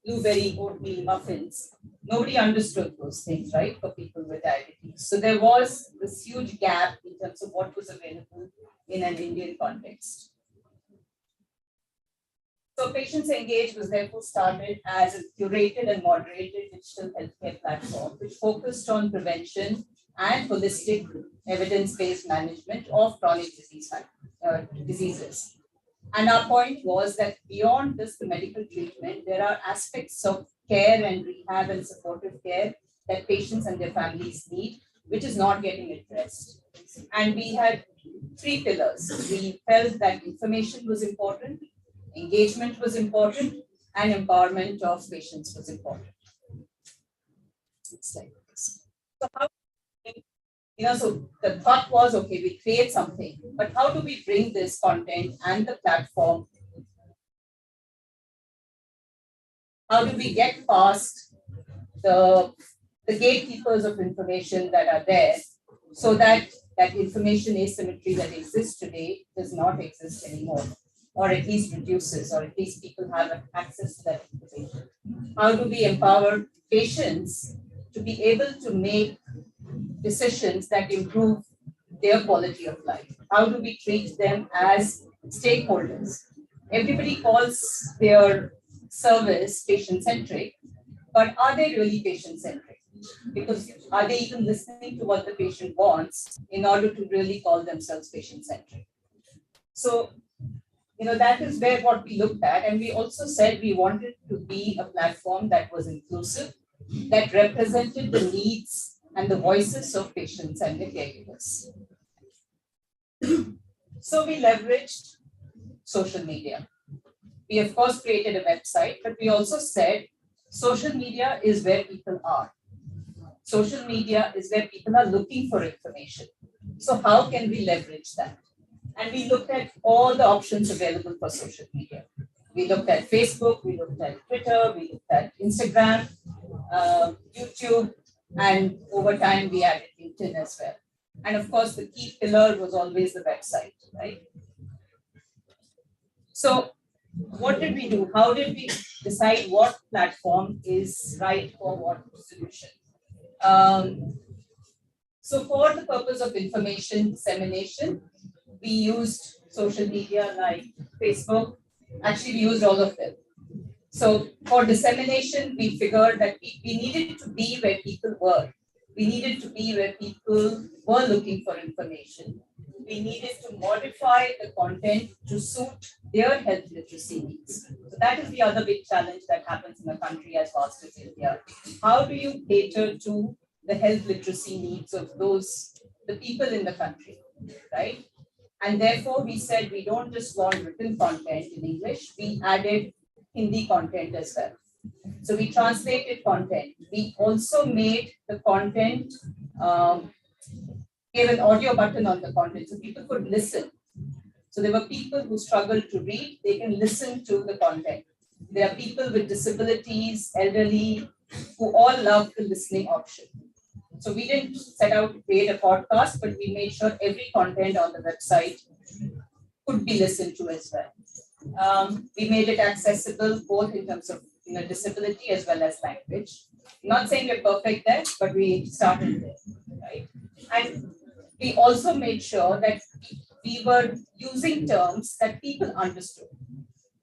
Speaker 8: blueberry oatmeal muffins. Nobody understood those things, right, for people with diabetes. So there was this huge gap in terms of what was available in an Indian context. So Patients Engage was therefore started as a curated and moderated digital healthcare platform, which focused on prevention and holistic evidence-based management of chronic diseases. And our point was that beyond just the medical treatment, there are aspects of care and rehab and supportive care that patients and their families need, which is not getting addressed. And we had 3 pillars. We felt that information was important, engagement was important, and empowerment of patients was important. It's like this. So how, so the thought was, okay, we create something, but how do we bring this content and the platform? How do we get past the gatekeepers of information that are there so that that information asymmetry that exists today does not exist anymore, or at least reduces, or at least people have access to that information? How do we empower patients to be able to make decisions that improve their quality of life? How do we treat them as stakeholders? Everybody calls their service patient-centric, but are they really patient-centric? Because are they even listening to what the patient wants in order to really call themselves patient-centric? So, that is where what we looked at. And we also said we wanted to be a platform that was inclusive, that represented the needs and the voices of patients and their caregivers. So we leveraged social media. We of course created a website, but we also said social media is where people are. Social media is where people are looking for information. So how can we leverage that? And we looked at all the options available for social media. We looked at Facebook, we looked at Twitter, we looked at Instagram, YouTube, and over time we added LinkedIn as well. And of course, the key pillar was always the website, right? So what did we do? How did we decide what platform is right for what solution? So for the purpose of information dissemination, we used social media like Facebook. Actually, we used all of them. So for dissemination, we figured that we needed to be where people were. We needed to be where people were looking for information. We needed to modify the content to suit their health literacy needs. So that is the other big challenge that happens in a country as vast as India. How do you cater to the health literacy needs of the people in the country, right? And therefore we said we don't just want written content in English, we added Hindi content as well. So we translated content. We also made the content, gave an audio button on the content so people could listen. So there were people who struggled to read, they can listen to the content. There are people with disabilities, elderly, who all love the listening option. So we didn't set out to create a podcast, but we made sure every content on the website could be listened to as well. We made it accessible both in terms of disability as well as language. Not saying we're perfect there, but we started there, right? And we also made sure that we were using terms that people understood.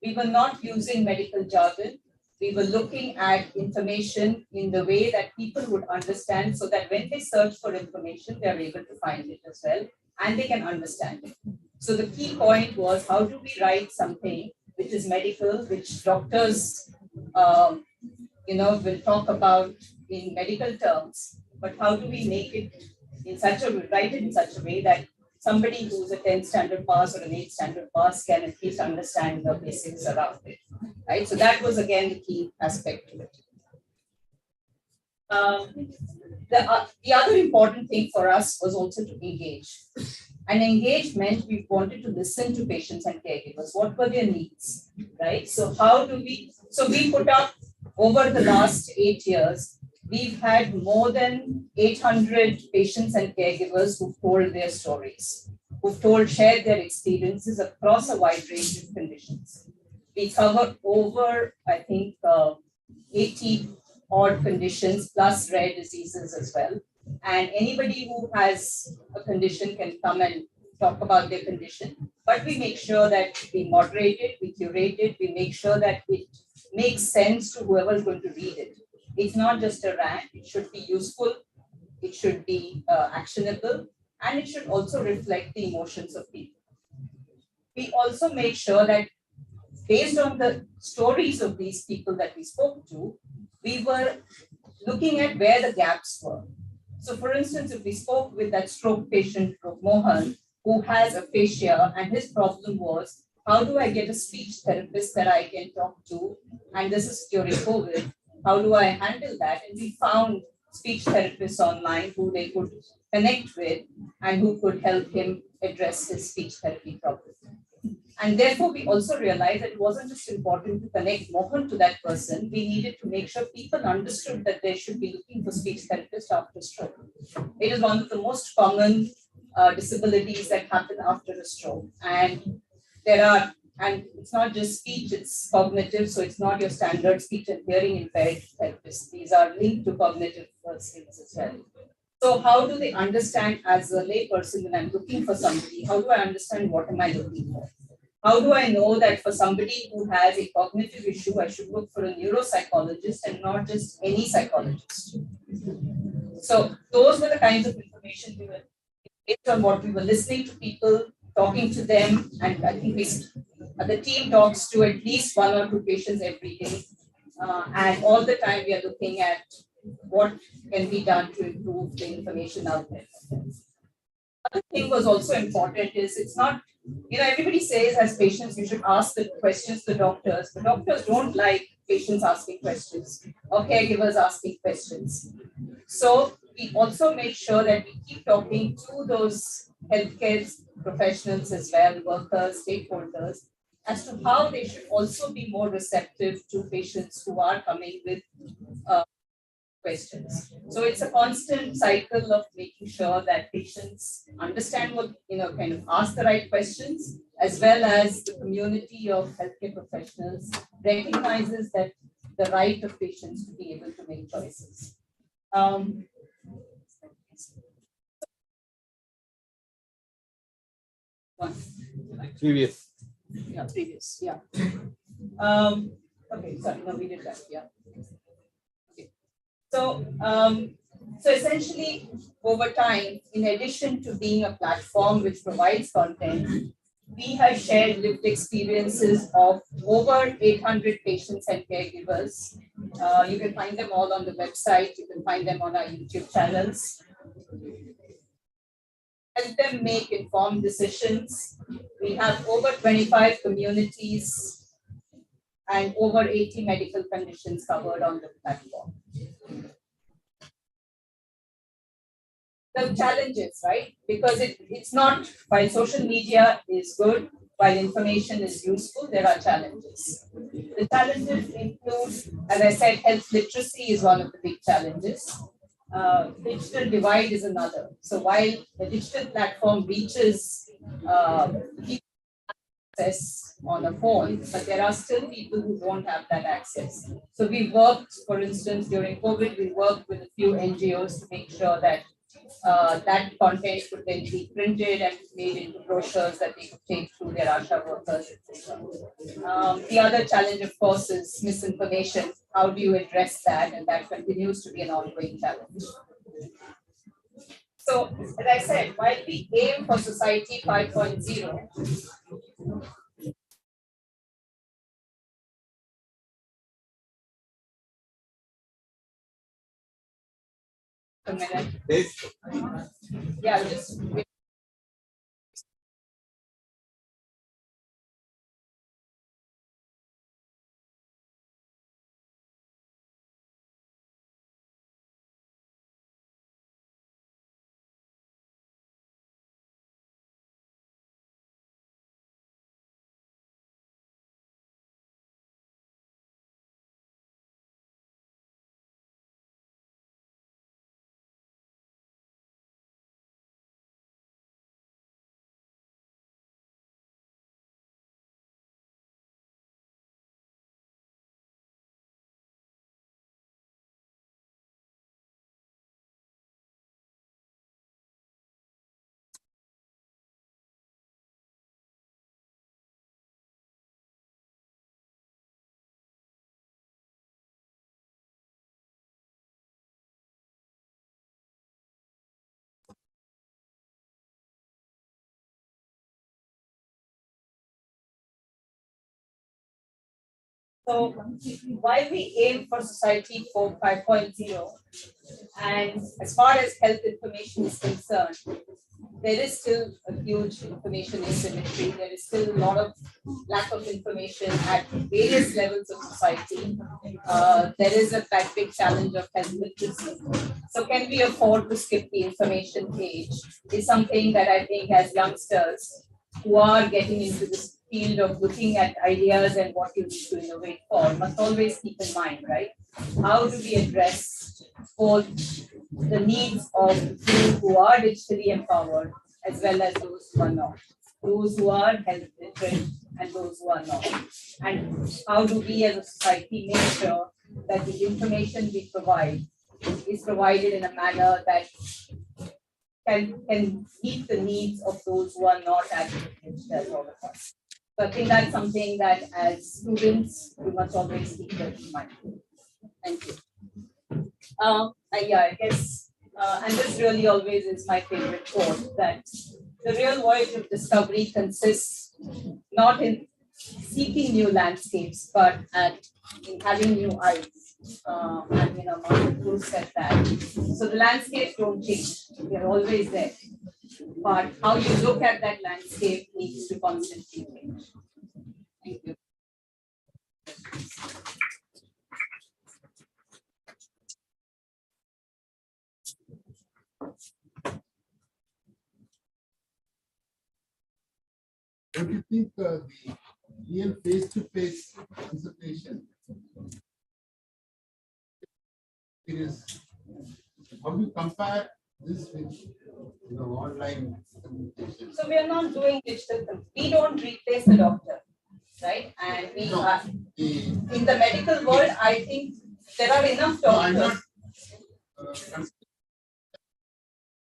Speaker 8: We were not using medical jargon. We were looking at information in the way that people would understand so that when they search for information, they're able to find it as well, and they can understand it. So the key point was, how do we write something which is medical, which doctors, will talk about in medical terms, but how do we make it write it in such a way that somebody who's a 10th standard pass or an 8th standard pass can at least understand the basics around it, right? So that was again the key aspect to it. The other important thing for us was also to engage. And engage meant we wanted to listen to patients and caregivers. What were their needs, right? So we put up over the last 8 years, we've had more than 800 patients and caregivers who've told their stories, shared their experiences across a wide range of conditions. We covered over, I think, 80 odd conditions plus rare diseases as well. And anybody who has a condition can come and talk about their condition. But we make sure that we moderate it, we curate it, we make sure that it makes sense to whoever is going to read it. It's not just a rant, it should be useful, it should be actionable, and it should also reflect the emotions of people. We also make sure that based on the stories of these people that we spoke to, we were looking at where the gaps were. So for instance, if we spoke with that stroke patient, Mohan, who has aphasia, and his problem was, how do I get a speech therapist that I can talk to? And this is during COVID. How do I handle that? And we found speech therapists online who they could connect with and who could help him address his speech therapy problem. And therefore, we also realized that it wasn't just important to connect Mohan to that person. We needed to make sure people understood that they should be looking for speech therapists after stroke. It is one of the most common disabilities that happen after a stroke. And and it's not just speech, it's cognitive. So it's not your standard speech and hearing impaired therapists. These are linked to cognitive skills as well. So how do they understand as a layperson when I'm looking for somebody? How do I understand what am I looking for? How do I know that for somebody who has a cognitive issue, I should look for a neuropsychologist and not just any psychologist? So those were the kinds of information we were, based on what we were listening to people, talking to them, and I think the team talks to at least 1 or 2 patients every day. And all the time we are looking at what can be done to improve the information out there. Other thing was also important is it's not, everybody says as patients you should ask the questions to doctors, but doctors don't like patients asking questions or caregivers asking questions. So we also make sure that we keep talking to those healthcare professionals as well, workers, stakeholders, as to how they should also be more receptive to patients who are coming with questions. So it's a constant cycle of making sure that patients understand what, kind of ask the right questions, as well as the community of healthcare professionals recognizes that the right of patients to be able to make choices.
Speaker 20: Previous.
Speaker 8: Yeah, previous, yeah. Okay, sorry, no, we did that, yeah. Okay. So, so essentially, over time, in addition to being a platform which provides content, we have shared lived experiences of over 800 patients and caregivers. You can find them all on the website. You can find them on our YouTube channels. Help them make informed decisions. We have over 25 communities and over 80 medical conditions covered on the platform. The challenges, right? Because it's not, while social media is good, while information is useful, there are challenges. The challenges include, as I said, health literacy is one of the big challenges. Digital divide is another. So while the digital platform reaches access on a phone, but there are still people who don't have that access. So we worked, for instance, during COVID, we worked with a few NGOs to make sure that that content could then be printed and made into brochures that they could take through their ASHA workers, etc. The other challenge, of course, is misinformation. How do you address that? And that continues to be an ongoing challenge. So, as I said, while we aim for Society 5.0, a minute. Yeah, just
Speaker 4: So while we aim for society for 5.0, and as far as health information is concerned, there is still a huge information asymmetry. There is still a lot of lack of information at various levels of society. There is a big challenge of health literacy. So can we afford to skip the information age is something that I think as youngsters who are getting into this field of looking at ideas and what you need to innovate for must always keep in mind, right? How do we address both the needs of those who are digitally empowered as well as those who are not, those who are health literate and those who are not? And how do we as a society make sure that the information we provide is provided in a manner that can meet the needs of those who are not as privileged as all of us? So I think that's something that as students, we must always keep that in mind. Thank you. I guess, and this really always is my favorite quote, that the real voyage of discovery consists not in seeking new landscapes, but in having new eyes. And Martin Proust said that. So the landscapes don't change; they're always there. But how you look at that landscape needs to constantly change. Thank you.
Speaker 7: Don't you think the real face-to-face consultation is, how do you compare this with online communication?
Speaker 4: So we are not doing digital. We don't replace the doctor, right? And we are in the medical world. I think there are enough doctors.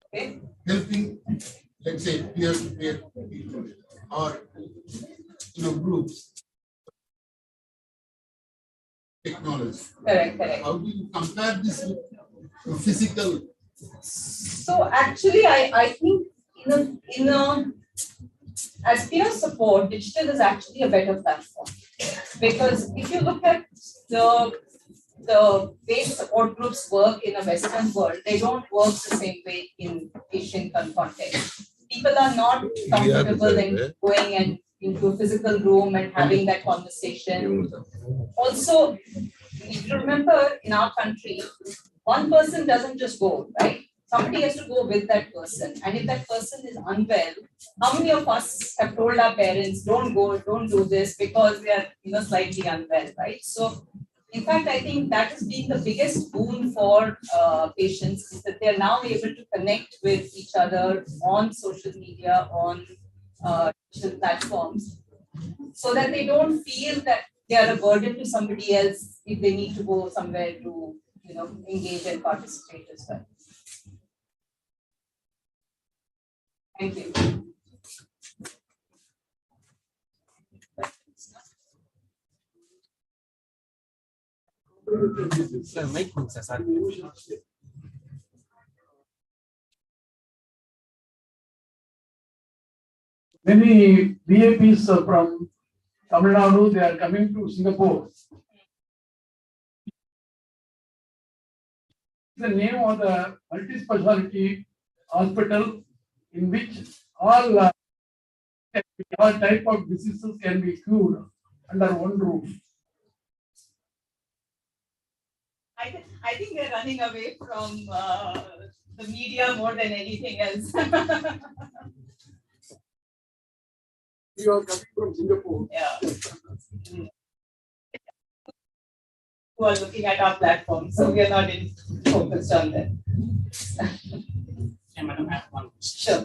Speaker 4: Okay.
Speaker 7: Helping, let's say, peer-to-peer people or groups. Technology.
Speaker 4: Correct.
Speaker 7: How do you compare this with physical?
Speaker 4: So actually, I think as peer support, digital is actually a better platform, because if you look at the way support groups work in a Western world, they don't work the same way in Asian context. People are not comfortable in going and into a physical room and having that conversation. Also, if you remember, in our country, one person doesn't just go, right? Somebody has to go with that person. And if that person is unwell, how many of us have told our parents, don't go, don't do this because we are slightly unwell, right? So in fact, I think that has been the biggest boon for patients, is that they're now able to connect with each other on social media, on digital platforms, so that they don't feel that they are a burden to somebody else if they need to go somewhere to engage and participate as well. Thank you.
Speaker 5: Many VIPs from Tamil Nadu, they are coming to Singapore. The name of the multi-speciality hospital in which all type of diseases can be cured under one roof.
Speaker 4: I think they're running away from the media more than anything else.
Speaker 5: You are coming from Singapore.
Speaker 4: Yeah. Who are looking at our platform, so we are not focused on that.
Speaker 2: Yeah, madam, I have one.
Speaker 4: Sure.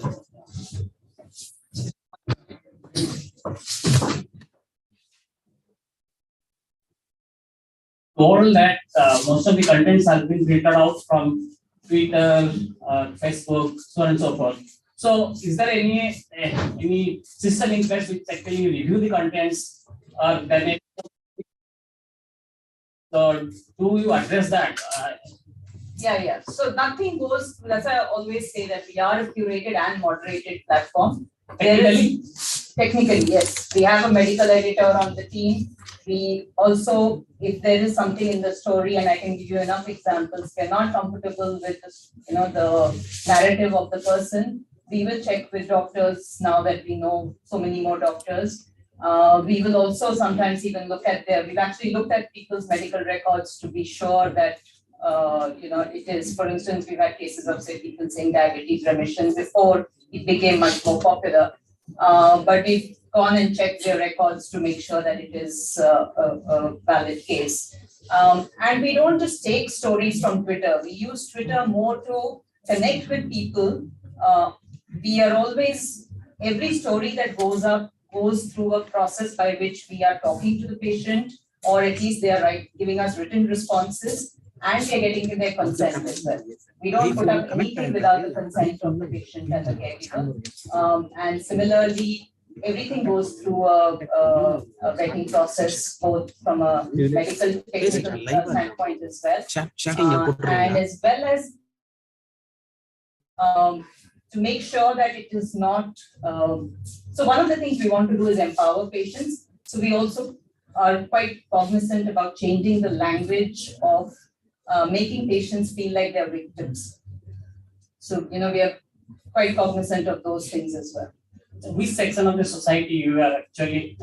Speaker 2: Told that most of the contents have been filtered out from Twitter, Facebook, so on and so forth. So, is there any system in place which actually review the contents, or then so do you address that?
Speaker 4: Yeah. So nothing goes. That's why I always say that we are a curated and moderated platform. Technically, yes, we have a medical editor on the team. We also, if there is something in the story, and I can give you enough examples, we're not comfortable with this, the narrative of the person, we will check with doctors now that we know so many more doctors. We will also sometimes even look at we've actually looked at people's medical records to be sure that, it is, for instance, we've had cases of, say, people saying diabetes remission before it became much more popular. But we've gone and checked their records to make sure that it is a valid case. And we don't just take stories from Twitter. We use Twitter more to connect with people. We are always, every story that goes up goes through a process by which we are talking to the patient, or at least they are giving us written responses, and we are getting to their consent as well. We don't put up anything without the consent of the patient and the caregiver. And similarly, everything goes through a vetting process, both from a medical technical standpoint as well, and as well as to make sure that it is not. So one of the things we want to do is empower patients. So we also are quite cognizant about changing the language of making patients feel like they're victims. So, we are quite cognizant of those things as well.
Speaker 10: Which section of the society you are actually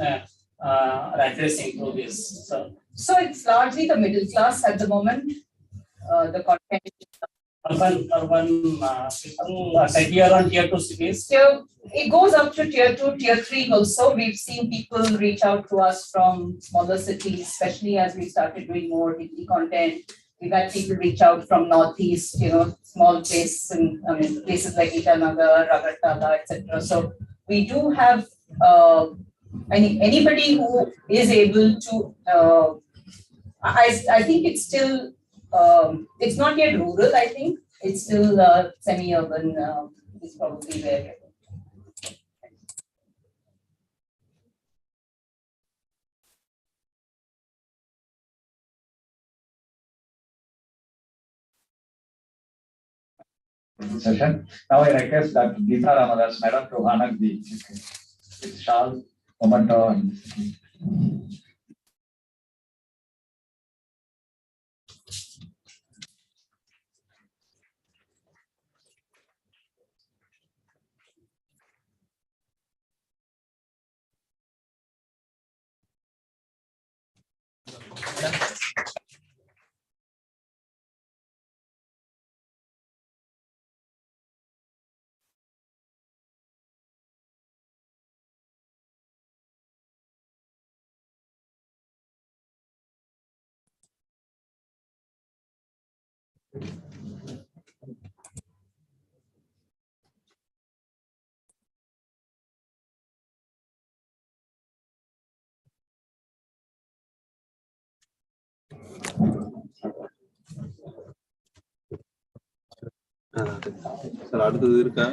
Speaker 10: addressing through this?
Speaker 4: So it's largely the middle class at the moment. The content
Speaker 10: urban tier 1, tier 2 cities.
Speaker 4: It goes up to tier 2, tier 3 also. We've seen people reach out to us from smaller cities, especially as we started doing more Hindi content. We've had people reach out from Northeast, small places, places like Itanagar, Ragatala, etc. So we do have anybody who is able to. I think it's still. It's not yet rural, I think. It's still semi-urban is probably where.
Speaker 12: Session. Now I request Dr. Geeta Ramadas, Madam, to honor the shawl, memento, and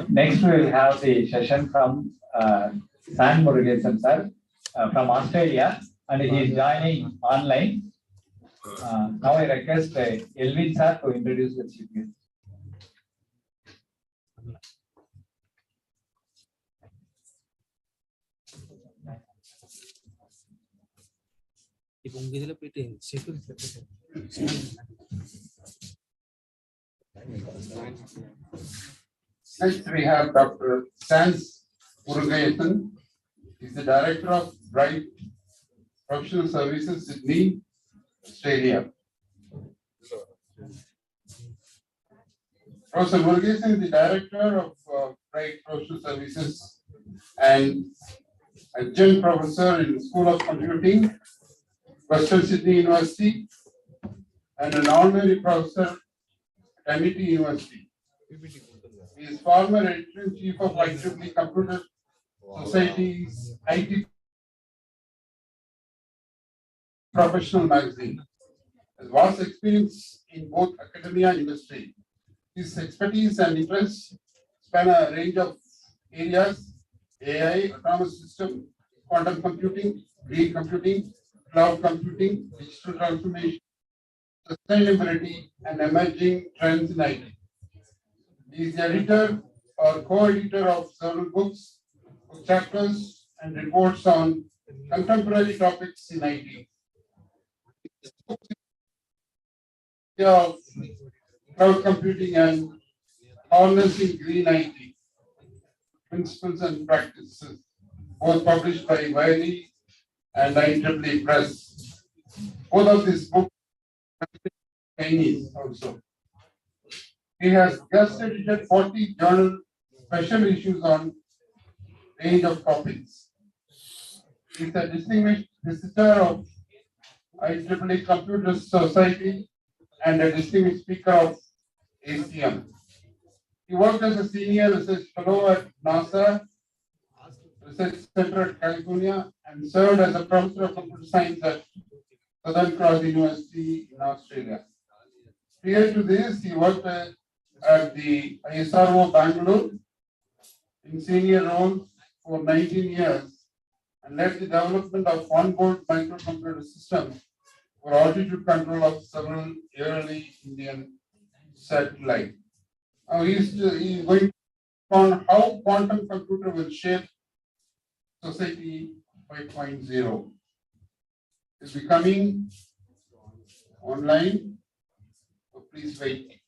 Speaker 12: next we will have the session from San Murugesan sir from Australia, and he is joining online. Now I request Elvin sir to introduce the chief guest.
Speaker 11: Next, we have Dr. Sans Murugesan. He's the Director of Bright Professional Services, Sydney, Australia. Professor Murugesan is the Director of Bright Professional Services and Adjunct Professor in the School of Computing, Western Sydney University, and an Honorary Professor at Amity University. He is former Editor-in-Chief of IEEE Computer Society's IT Professional magazine. Has vast experience in both academia and industry. His expertise and interests span a range of areas: AI, autonomous system, quantum computing, green computing, cloud computing, digital transformation, sustainability, and emerging trends in IT. He is the editor or co-editor of several books, book chapters, and reports on contemporary topics in IT. of cloud computing and harnessing green IT principles and practices, both published by Wiley and IEEE Press. Both of these books are Chinese also. He has just edited 40 journal special issues on range of topics. He is a distinguished visitor of IEEE Computer Society and a distinguished speaker of ACM. He worked as a senior research fellow at NASA Research Center at California and served as a professor of computer science at Southern Cross University in Australia. Prior to this, he worked at the ISRO Bangalore in senior roles for 19 years and led the development of onboard microcomputer systems for altitude control of several early Indian satellites. Now he's going on how quantum computer will shape society 5.0. It's becoming online, so please wait.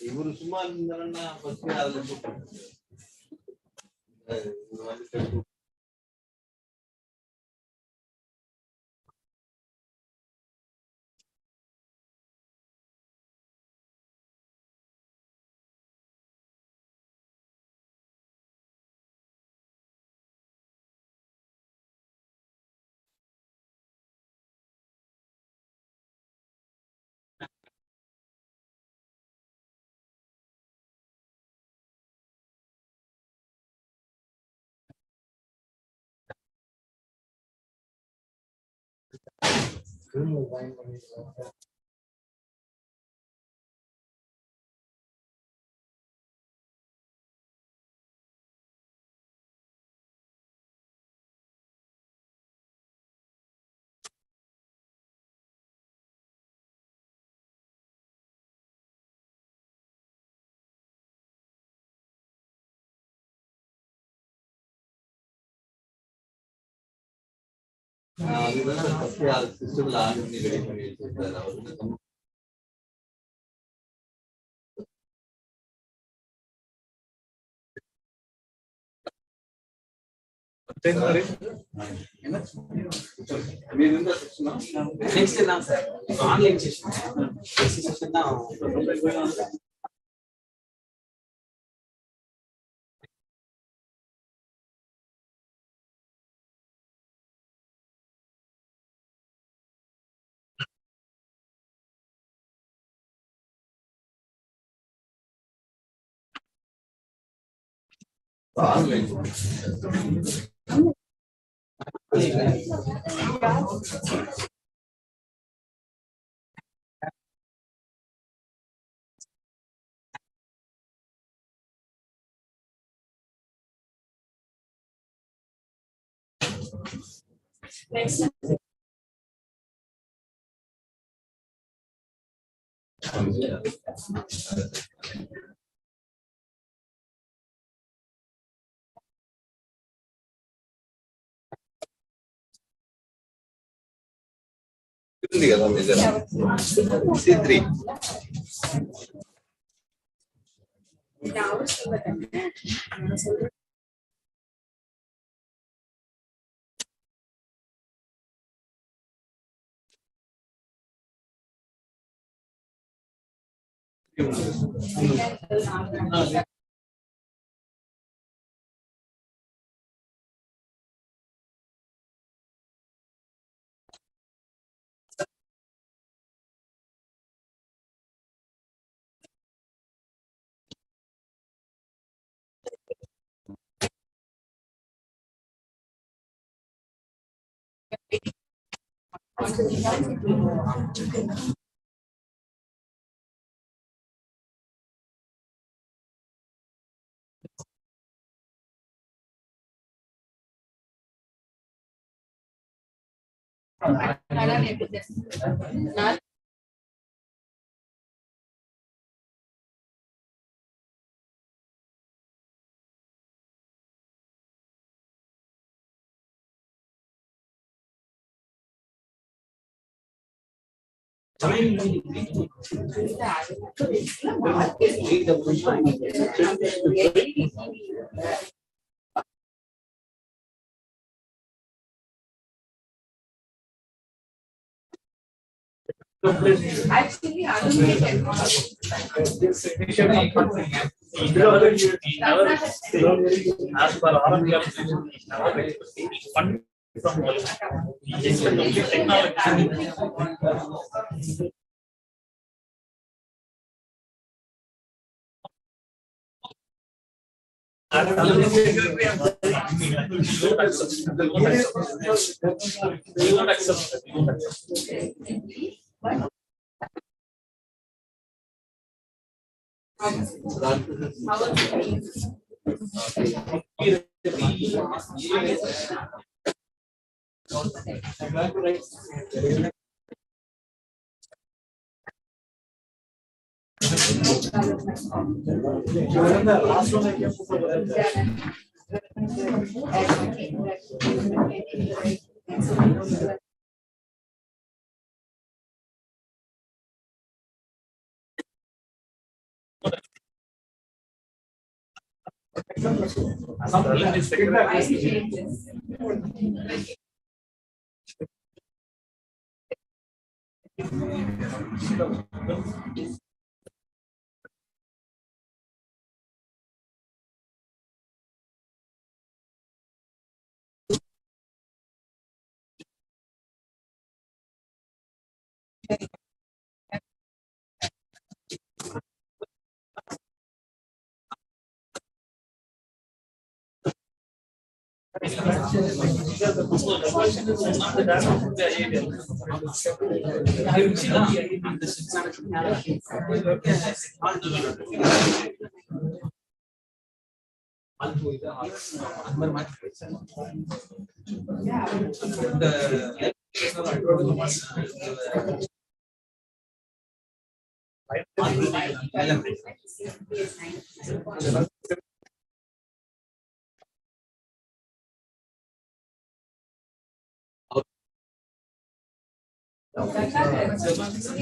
Speaker 3: ಇವರು ಸುಮಾರು first சிஸ்டம்ல on பண்ணி ready பண்ணி வச்சிருக்காரு அவருக்கு.
Speaker 22: Next தான் sir online session தான்.
Speaker 1: Next.
Speaker 3: C3.
Speaker 1: Actually, I don't think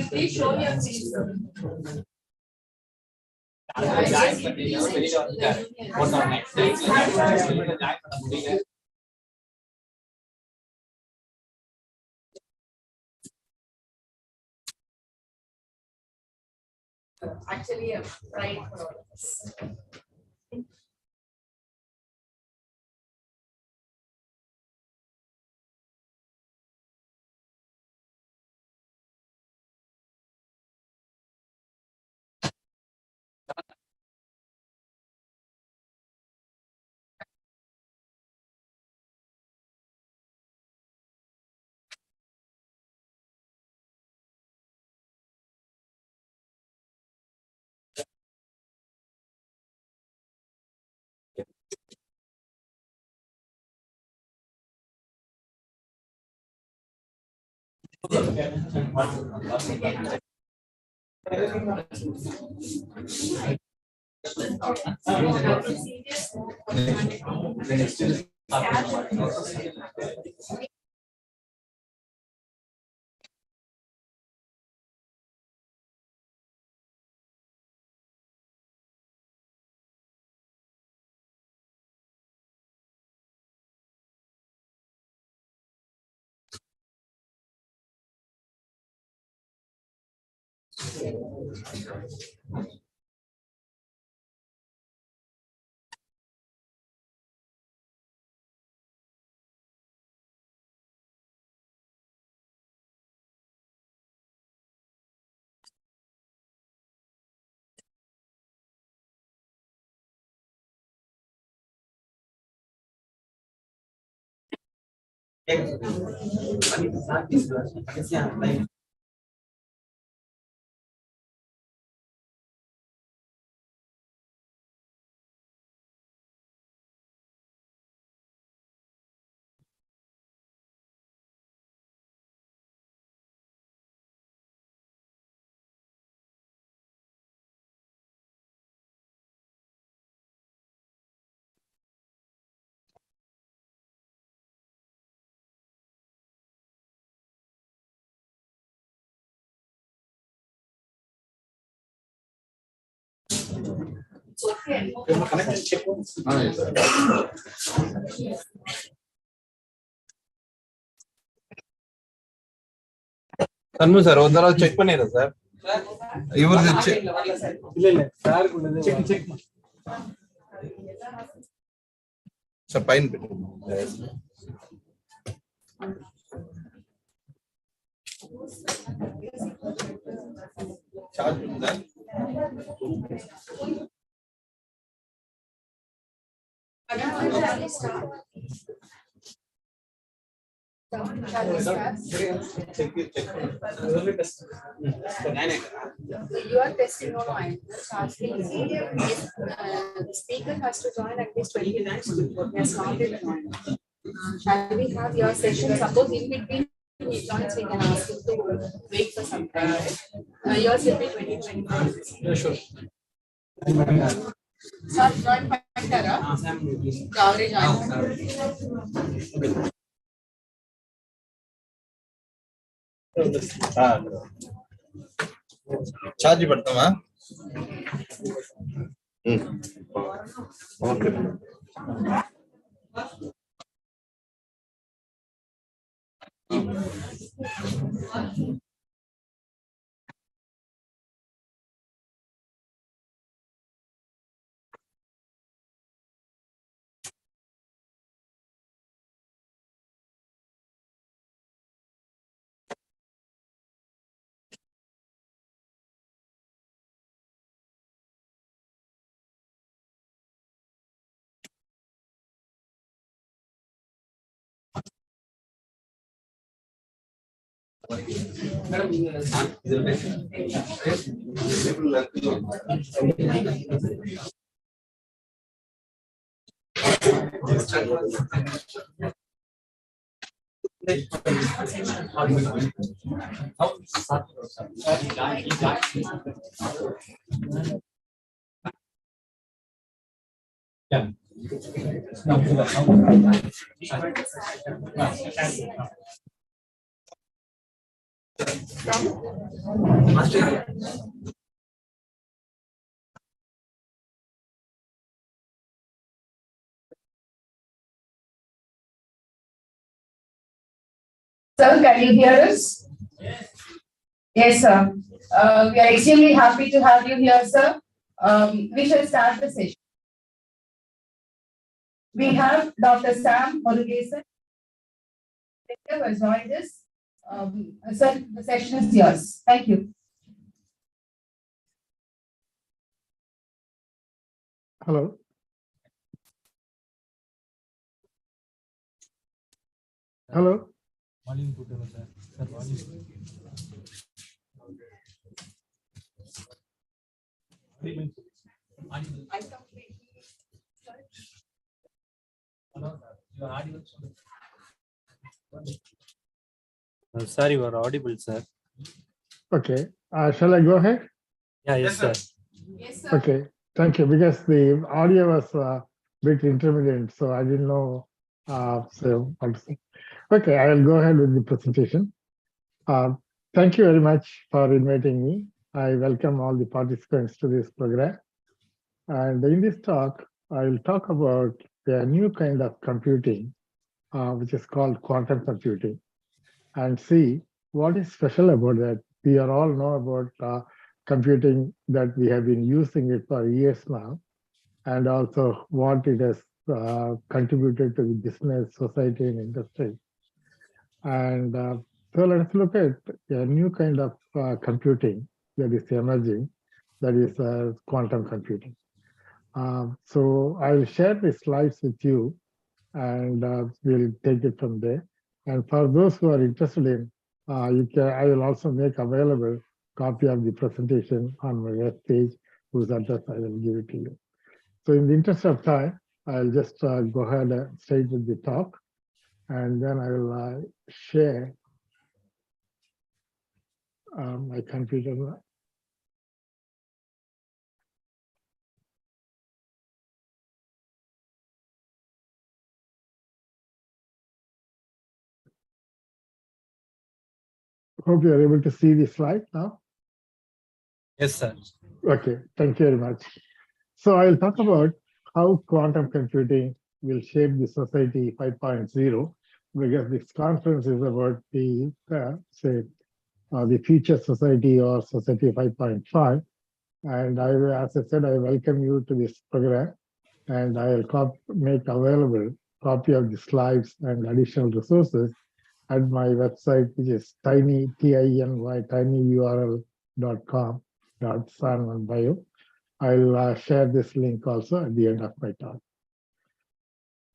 Speaker 1: Please show your face. Actually, a pride for all of us.
Speaker 20: Tanmu sir, one dara check panira sir. Ivardu check.
Speaker 5: Illa sir check.
Speaker 20: Sir pine bit. Charge unda.
Speaker 1: You are testing no line. Just asking if the speaker has to join at least 20 minutes before he has started the line. Shall we have your session? Suppose in between he joins, we can ask him to wait for some time. Yours will be 20 minutes.
Speaker 5: Yeah, sure.
Speaker 1: Sir, join Pantara. Gowri join.
Speaker 20: Charge పెడతామా? Okay.
Speaker 12: Yeah.
Speaker 1: Sir, can you hear us? Yes, sir. We are extremely happy to have you here, sir. We shall start the session. We have Dr. Sam Murugesan, who has joined us. Sir, the session is yours. Thank you.
Speaker 19: Hello. Hello.
Speaker 13: Sir, you are audible, sir.
Speaker 19: Okay. Shall I go ahead?
Speaker 13: Yeah, yes, sir.
Speaker 1: Yes, sir.
Speaker 19: Okay. Thank you. Because the audio was a bit intermittent, so I didn't know. So what to say. Okay, I will go ahead with the presentation. Thank you very much for inviting me. I welcome all the participants to this program. And in this talk, I will talk about a new kind of computing, which is called quantum computing, and see what is special about that. We are all know about computing, that we have been using it for years now, and also what it has contributed to the business, society, and industry. And so let's look at a new kind of computing that is emerging, that is quantum computing. So I will share the slides with you, and we'll take it from there. And for those who are interested in, I will also make available copy of the presentation on my web page, whose address I will give it to you. So in the interest of time, I'll just go ahead and straight with the talk, and then I will share my computer. Hope you are able to see the slide now.
Speaker 13: Yes, sir.
Speaker 19: Okay, thank you very much. So I'll talk about how quantum computing will shape the society 5.0, because this conference is about the, the future society or society 5.5. And as I said, I welcome you to this program, and I will make available copy of the slides and additional resources at my website, which is tinyurl.com.san1bio. I'll share this link also at the end of my talk.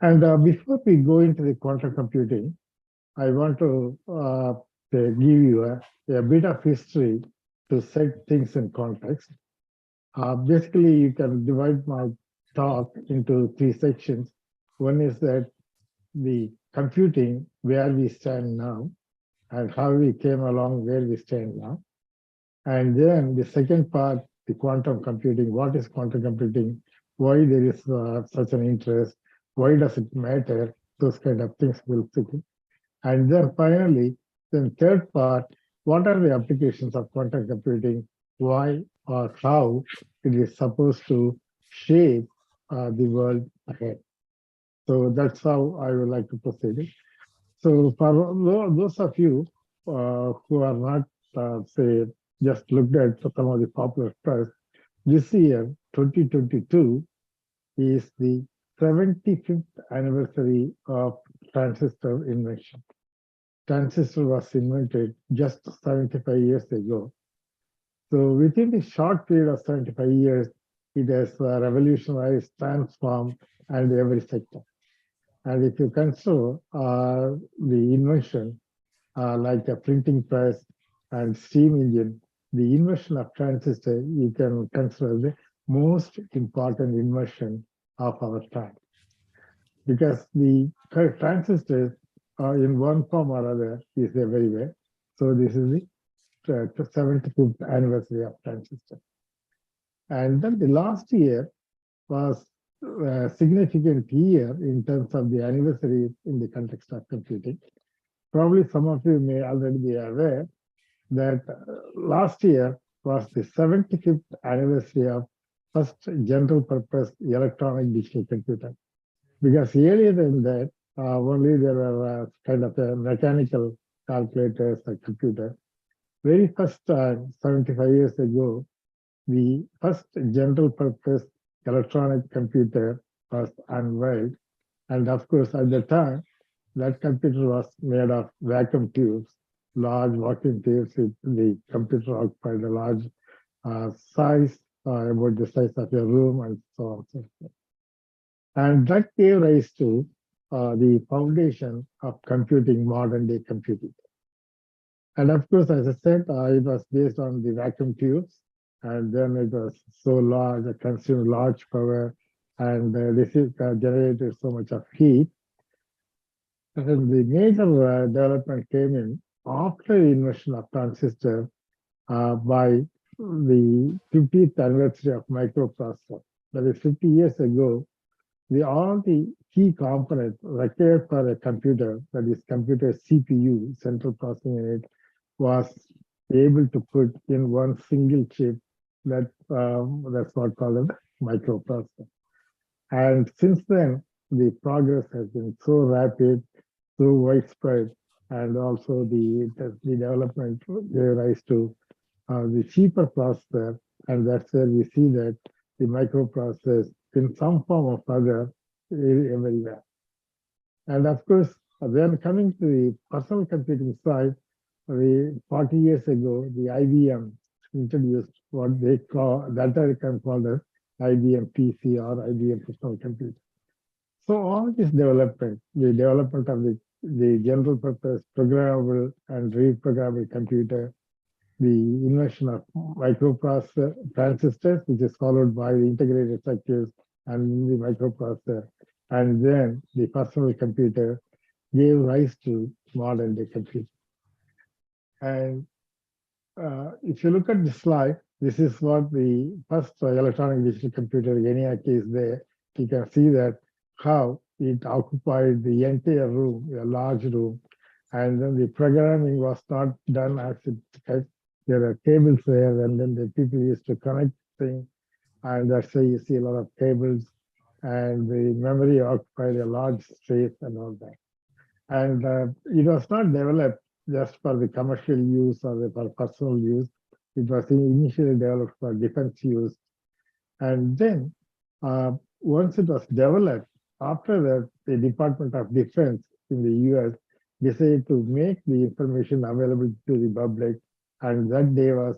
Speaker 19: And before we go into the quantum computing, I want to give you a bit of history to set things in context. Basically, you can divide my talk into 3 sections. One is that the computing, where we stand now, and how we came along where we stand now. And then the second part, the quantum computing. What is quantum computing? Why there is such an interest? Why does it matter? Those kind of things will fit in. And then finally, the third part, what are the applications of quantum computing? Why or how it is supposed to shape the world ahead? So that's how I would like to proceed. So for those of you who are not, say, just looked at some of the popular press, this year, 2022, is the 75th anniversary of transistor invention. Transistor was invented just 75 years ago. So within the short period of 75 years, it has revolutionized, transformed, and every sector. And if you consider the invention,
Speaker 6: like a printing press and steam engine, the invention of transistor you can consider the most important invention of our time. Because the transistors are in one form or other is everywhere. So this is the 75th anniversary of transistor. And then the last year was a significant year in terms of the anniversary in the context of computing. Probably some of you may already be aware that last year was the 75th anniversary of first general purpose electronic digital computer. Because earlier than that, only there were kind of a mechanical calculators or computer. Very first time, 75 years ago, the first general purpose electronic computer was unveiled. And of course, at the time, that computer was made of vacuum tubes, large vacuum tubes. The computer occupied a large size, about the size of a room, and so on and so forth. And that gave rise to the foundation of computing, modern day computing. And of course, as I said, it was based on the vacuum tubes, and then it was so large, it consumed large power, and this is generated so much of heat. And the major development came in after the invention of transistor by the 50th anniversary of microprocessor. That is 50 years ago, all the key components required for a computer, that is computer CPU, central processing unit, was able to put in one single chip. That's what called a microprocessor. And since then, the progress has been so rapid, so widespread, and also the development gave rise to the cheaper processor, and that's where we see that the microprocessors in some form or other everywhere. And of course, then coming to the personal computing side, 40 years ago, the IBM introduced what they call, that I can call the IBM PC or IBM personal computer. So all this development, the development of the general purpose programmable and reprogrammable computer, the invention of microprocessor transistors, which is followed by the integrated circuits and the microprocessor, and then the personal computer gave rise to modern day computing. And if you look at the slide, this is what the first electronic digital computer, ENIAC, is there. You can see that how it occupied the entire room, a large room, and then the programming was not done as it. There are cables there, and then the people used to connect things, and that's why you see a lot of cables, and the memory occupied a large space and all that. And it was not developed just for the commercial use or for personal use. It was initially developed for defense use. And then once it was developed, after that, the Department of Defense in the US decided to make the information available to the public. And that day was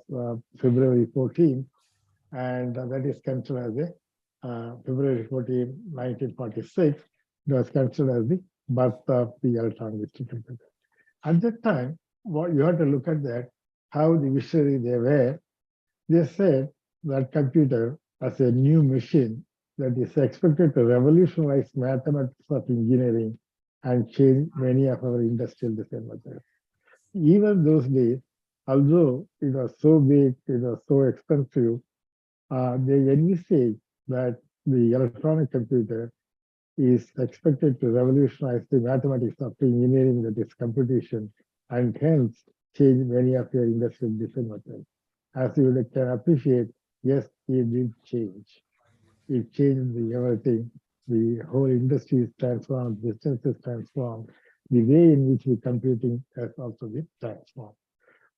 Speaker 6: February 14, and that is considered as a February 14, 1946. It was considered as the birth of the electronic digital computer. At that time, what you have to look at that, how the visionary they were. They said that computer as a new machine that is expected to revolutionize mathematics of engineering and change many of our industrial design methods. Even those days, although it was so big, it was so expensive, they envisaged that the electronic computer is expected to revolutionize the mathematics of engineering, that is computation, and hence change many of your industrial design methods. As you can appreciate, yes, it did change. It changed everything. The whole industry is transformed, business is transformed. The way in which we're computing has also been transformed.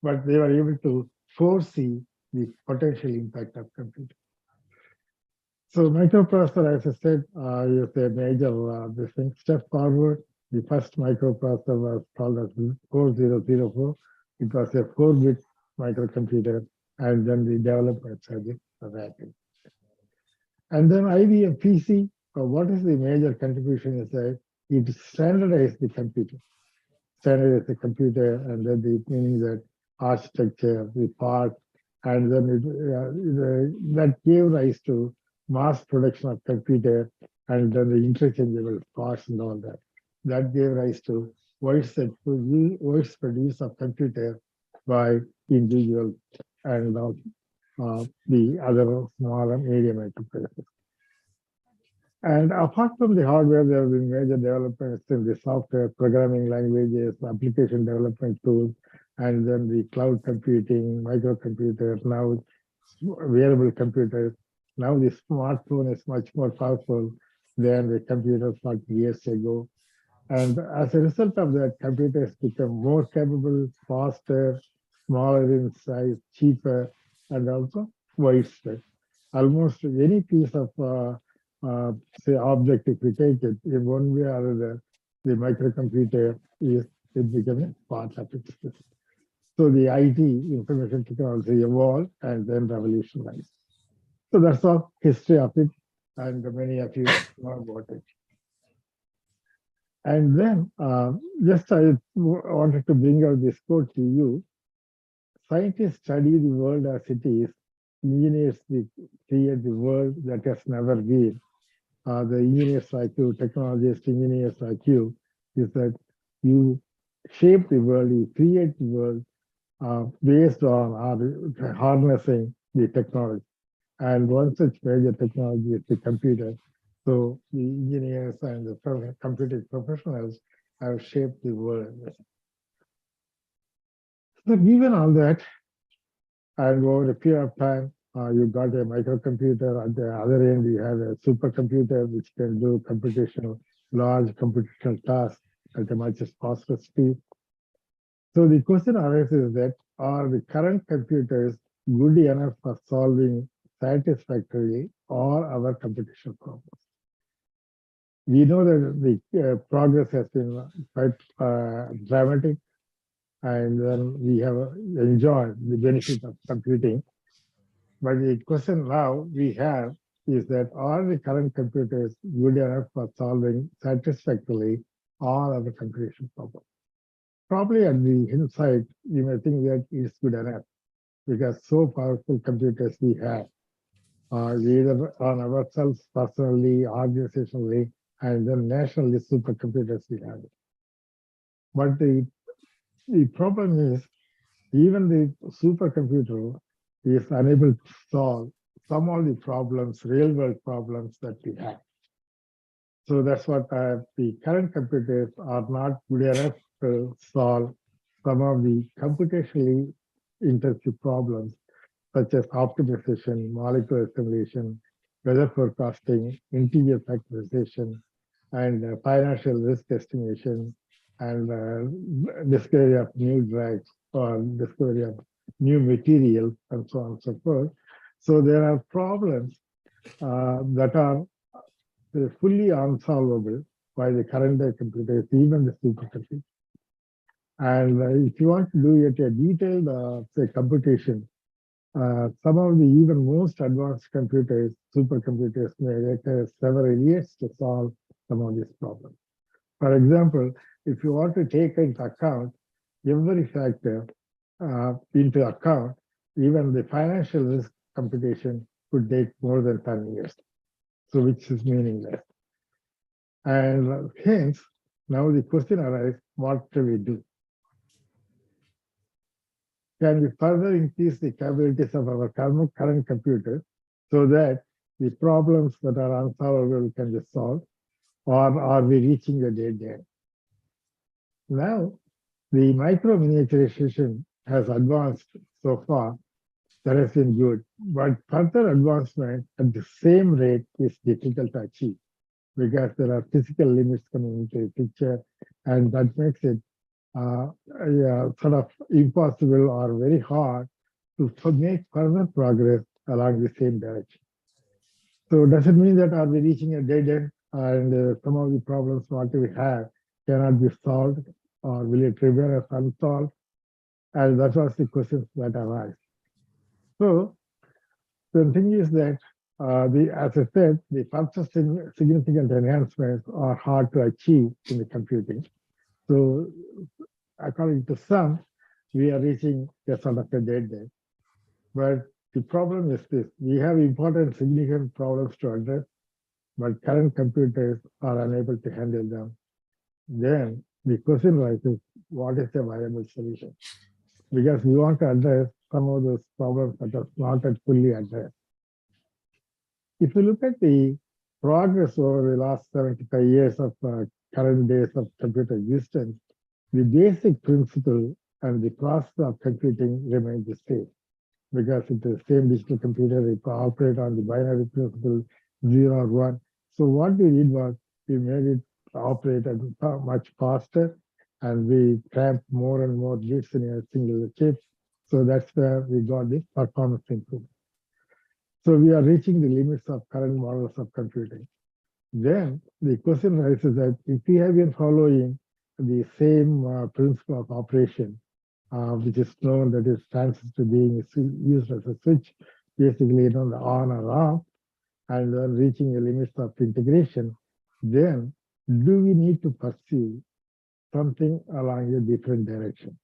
Speaker 6: But they were able to foresee the potential impact of computing. So microprocessor, as I said, is a major step forward. The first microprocessor was called as 4004. It was a 4-bit microcomputer, and then the developments have been rapid. And then IBM PC, what is the major contribution is that it standardized the computer. standardized the computer, and then the meaning that architecture, the parts, and then that gave rise to mass production of computer, and then the interchangeable parts and all that. That gave rise to widespread use of computer by individuals and the other small and medium enterprises. And apart from the hardware, there have been major developments in the software, programming languages, application development tools, and then the cloud computing, microcomputers, now wearable computers. Now the smartphone is much more powerful than the computers 40 years ago. And as a result of that, computers become more capable, faster, smaller in size, cheaper, and also widespread. Almost any piece of say object, if we take it in one way or other, the microcomputer is becoming part of it. So the IT, information technology, evolved and then revolutionized. So that's all history of it, and many of you know about it. And then just I wanted to bring out this quote to you. Scientists study the world as it is. Engineers create the world that has never been. The engineers like you, technologists, engineers like you, is that you shape the world, you create the world based on harnessing the technology. And one such major technology is the computer. So the engineers and the computing professionals have shaped the world. So given all that, and over a period of time, you got a microcomputer. At the other end, you have a supercomputer which can do large computational tasks at a much faster speed. So the question arises that, are the current computers good enough for solving satisfactorily all our computational problems? We know that the progress has been quite dramatic, and then we have enjoyed the benefit of computing. But the question now we have is that, are the current computers good enough for solving satisfactorily all our computation problems? Probably at the inside, you may think that it's good enough, because so powerful computers we have, either on ourselves personally, organizationally, and then nationally supercomputers we have. But the problem is, even the supercomputer is unable to solve some of the problems, real world problems that we have. So that's what the current computers are not good enough to solve some of the computationally intensive problems, such as optimization, molecular simulation, weather forecasting, integer factorization, and financial risk estimation, and discovery of new drugs or discovery of new materials, and so on and so forth. So there are problems that are fully unsolvable by the current day computers, even the supercomputers. And if you want to do it a detailed say computation, some of the even most advanced computers, supercomputers, may require several years to solve some of these problems. For example, if you want to take into account every factor into account, even the financial risk computation could take more than 10 years, so which is meaningless. And hence, now the question arises, what do we do? Can we further increase the capabilities of our current computers so that the problems that are unsolvable can be solved, or are we reaching a dead end? Now, the micro miniaturization has advanced so far. That has been good, but further advancement at the same rate is difficult to achieve, because there are physical limits coming into the picture, and that makes it sort of impossible or very hard to make further progress along the same direction. So does it mean that are we reaching a dead end, and some of the problems what we have cannot be solved, or will it remain as unsolved? And that was the questions that arise. So the thing is that, as I said, the first significant enhancements are hard to achieve in the computing. So according to some, we are reaching a sort of a dead end. But the problem is this, we have important significant problems to address, but current computers are unable to handle them. Then the question rises, what is a viable solution? Because we want to address some of those problems that are not yet fully addressed. If you look at the progress over the last 75 years of current days of computer existence, the basic principle and the process of computing remain the same. Because it is the same digital computer, it operates on the binary principle 0 or 1. So what we did was we made it operate at much faster, and we cramped more and more bits in a single chip. So that's where we got this performance improvement. So we are reaching the limits of current models of computing. Then the question arises that if we have been following the same principle of operation, which is known, that is transistor being used as a switch, basically the on or off, and then reaching the limits of integration, then do we need to pursue something along a different direction?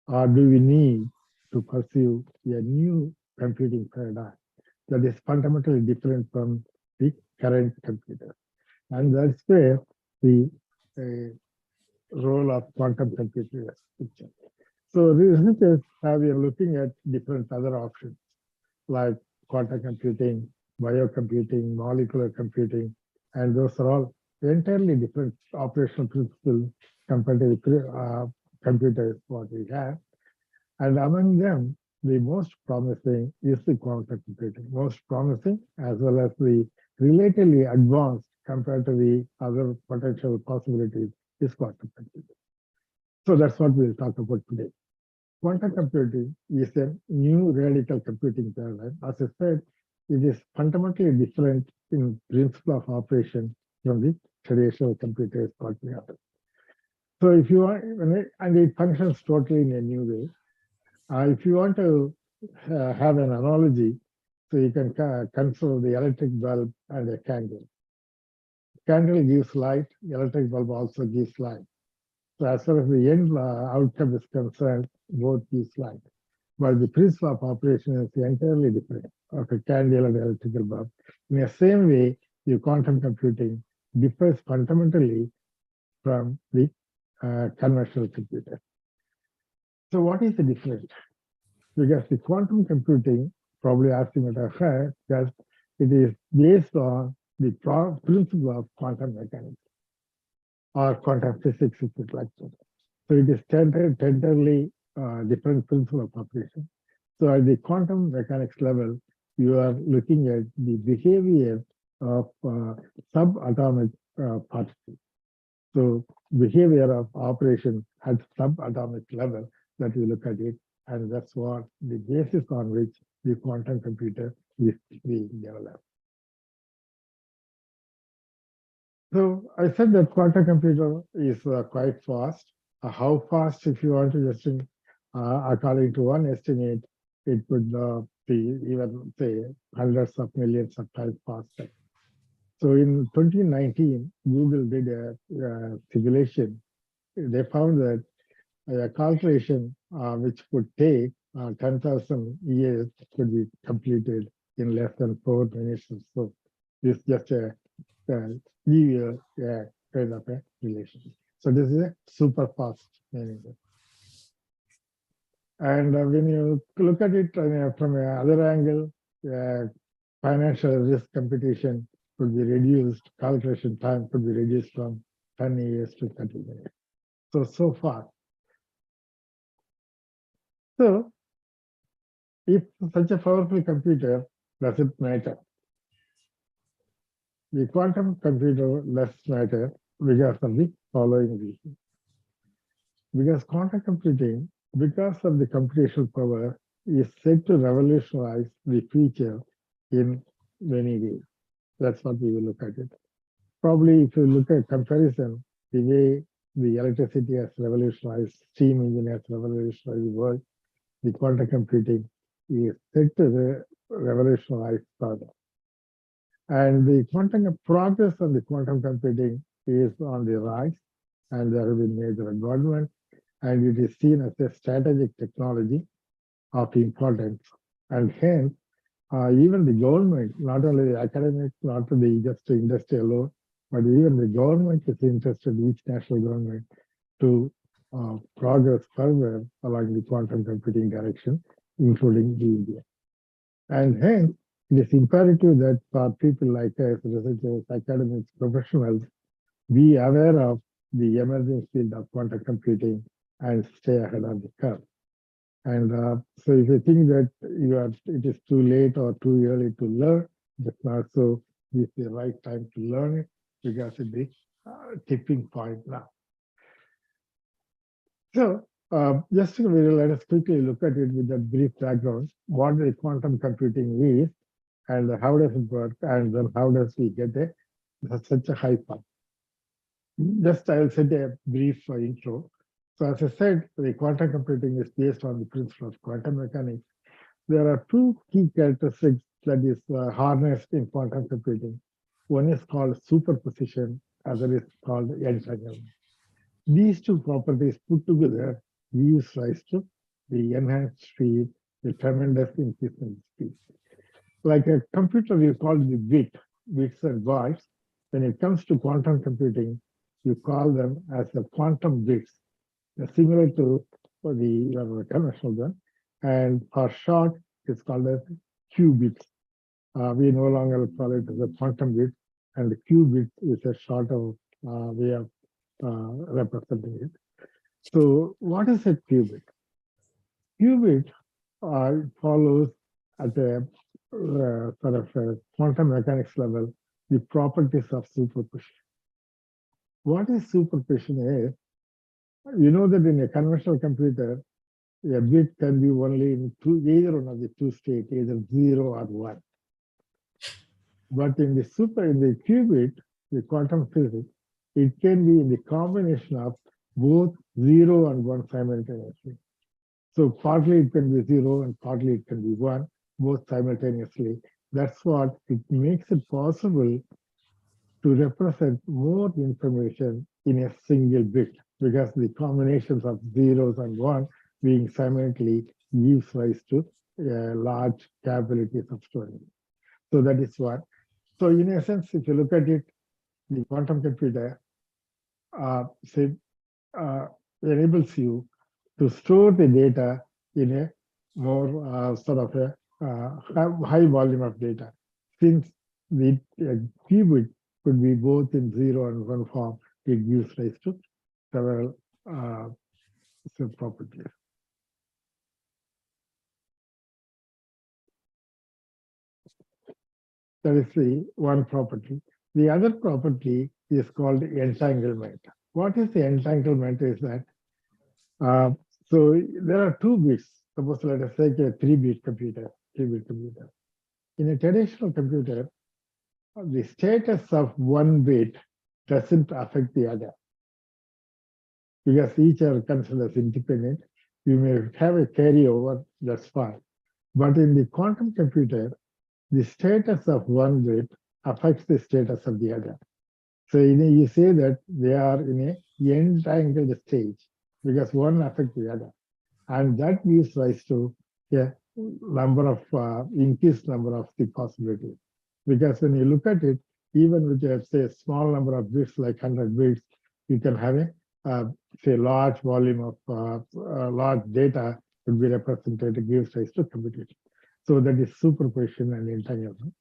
Speaker 6: Or do we need to pursue a new computing paradigm that is fundamentally different from the current computer? And that's where the role of quantum computing is pictured. So researchers have been looking at different other options like quantum computing, biocomputing, molecular computing, and those are all entirely different operational principles compared to the computers what we have. And among them, the most promising is the quantum computing. Most promising as well as the relatively advanced compared to the other potential possibilities is quantum computing. So that's what we'll talk about today. Quantum computing is a new radical computing paradigm. As I said, it is fundamentally different in principle of operation from the traditional computers what we have. So if you want, and it functions totally in a new way. If you want to have an analogy, so you can consider the electric bulb and a candle. Candle gives light, electric bulb also gives light. So as far as the end outcome is concerned, both gives light. But the principle of operation is entirely different of a candle and electrical bulb. In the same way, the quantum computing differs fundamentally from the conventional computer. So what is the difference? Because the quantum computing, probably as you might have heard, that it is based on the principle of quantum mechanics or quantum physics, if you like to. So it is entirely different principle of operation. So at the quantum mechanics level, you are looking at the behavior of subatomic particles. So behavior of operation at subatomic level that we look at it, and that's what the basis on which the quantum computer is being developed. So I said that quantum computer is quite fast. How fast, if you want to just according to one estimate, it would be even say hundreds of millions of times faster. So in 2019, Google did a simulation. They found that a calculation which could take 10,000 years could be completed in less than 4 minutes or so. It's just a linear kind of a relation. So this is a super fast maneuver. And when you look at it from another angle, financial risk computation could be reduced, calculation time could be reduced from 10 years to 30 minutes. So far. So if such a powerful computer doesn't matter, the quantum computer does matter because of the following reason. Because quantum computing, because of the computational power, is said to revolutionize the future in many ways. That's what we will look at it. Probably if you look at comparison, the way the electricity has revolutionized, steam engine has revolutionized the world, the quantum computing is said to revolutionize further. And the quantum progress on the quantum computing is on the rise. and there have been major advancements, and it is seen as a strategic technology of importance. And hence, even the government, not only the academics, not only just the industry alone, but even the government is interested, each national government, to progress further along the quantum computing direction, including the India. And hence, it is imperative that for people like us, researchers, academics, professionals, be aware of the emerging field of quantum computing and stay ahead of the curve. And so if you think that it is too late or too early to learn, that's not so. It's the right time to learn it because it's the tipping point now. So just let us quickly look at it with a brief background, what the quantum computing is and how does it work, and then how does we get such a high path. Just I'll set a brief intro. So as I said, the quantum computing is based on the principle of quantum mechanics. There are two key characteristics that is harnessed in quantum computing. One is called superposition, other is called entanglement. These two properties put together gives rise to the enhanced speed, the tremendous increase in speed. Like a computer, you call it the bits and bytes. When it comes to quantum computing, you call them as the quantum bits. They're similar to the conventional one, and for short, it's called as qubits. We no longer call it as a quantum bit, and the qubit is a shorter way of representing it. So, what is a qubit? Qubit follows at a sort of a quantum mechanics level the properties of superposition. What is superposition is, you know that in a conventional computer, a bit can be only in either one of the two states, either 0 or 1. But in the qubit, the quantum physics, it can be in the combination of both 0 and 1 simultaneously. So partly it can be 0 and partly it can be 1, both simultaneously. That's what it makes it possible to represent more information in a single bit, because the combinations of zeros and one being simultaneously gives rise to large capabilities of storing. So that is one. So in essence, if you look at it, the quantum computer enables you to store the data in a more sort of a high volume of data. Since the qubit could be both in 0 and 1 form, it gives rise to several properties. That is the one property. The other property is called entanglement. What is the entanglement is that, so there are 2 bits. Suppose let us take a 3-bit computer, 3-bit computer. In a traditional computer, the status of one bit doesn't affect the other, because each are considered as independent. You may have a carryover, that's fine. But in the quantum computer, the status of one bit affects the status of the other. So you say that they are in a entangled stage because one affects the other. And that gives rise to a number of, increased number of the possibilities. Because when you look at it, even with say a small number of bits, like 100 bits, you can have a say large volume of large data would be represented, gives rise to computation. So that is superposition and entanglement.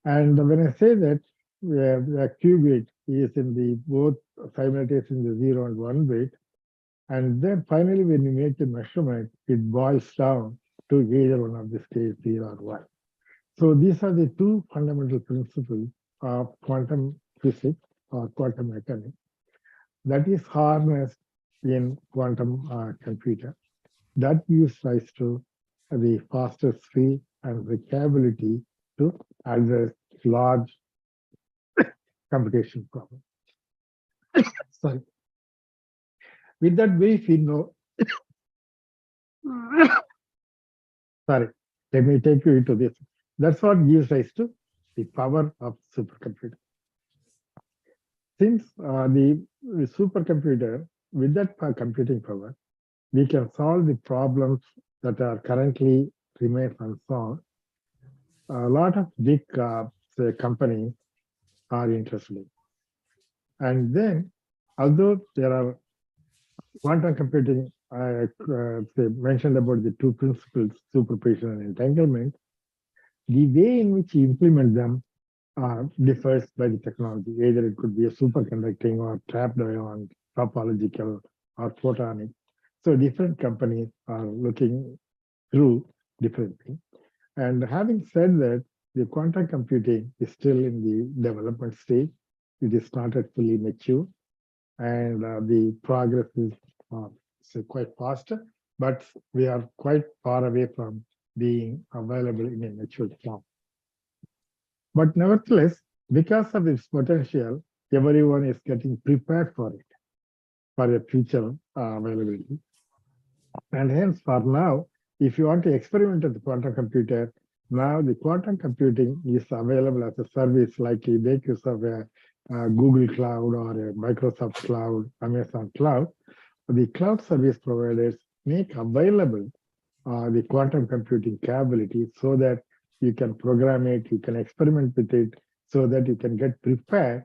Speaker 6: And when I say that the qubit is in the both simultaneously in the 0 and 1 bit, and then finally when you make a measurement, it boils down to either one of the states 0 or 1. So these are the 2 fundamental principles of quantum physics or quantum mechanics that is harnessed in quantum computer. That gives rise to the faster speed and the capability to address large computation problems. Sorry. With that brief, we know. Sorry, let me take you into this. That's what gives rise to the power of supercomputer. Since the supercomputer, with that computing power, we can solve the problems that are currently remain unsolved. A lot of big say companies are interested in. And then, although there are quantum computing, I mentioned about the two principles, superposition and entanglement, the way in which you implement them differs by the technology. Either it could be a superconducting or trapped ion, topological or photonic. So different companies are looking through different things. And having said that, the quantum computing is still in the development stage. It is not yet fully mature, and the progress is quite faster, but we are quite far away from being available in a mature form. But nevertheless, because of its potential, everyone is getting prepared for it, for a future availability. And hence, for now, if you want to experiment with the quantum computer, now the quantum computing is available as a service, like you make use of a Google Cloud or a Microsoft Cloud, Amazon Cloud. The cloud service providers make available the quantum computing capability so that you can program it, you can experiment with it, so that you can get prepared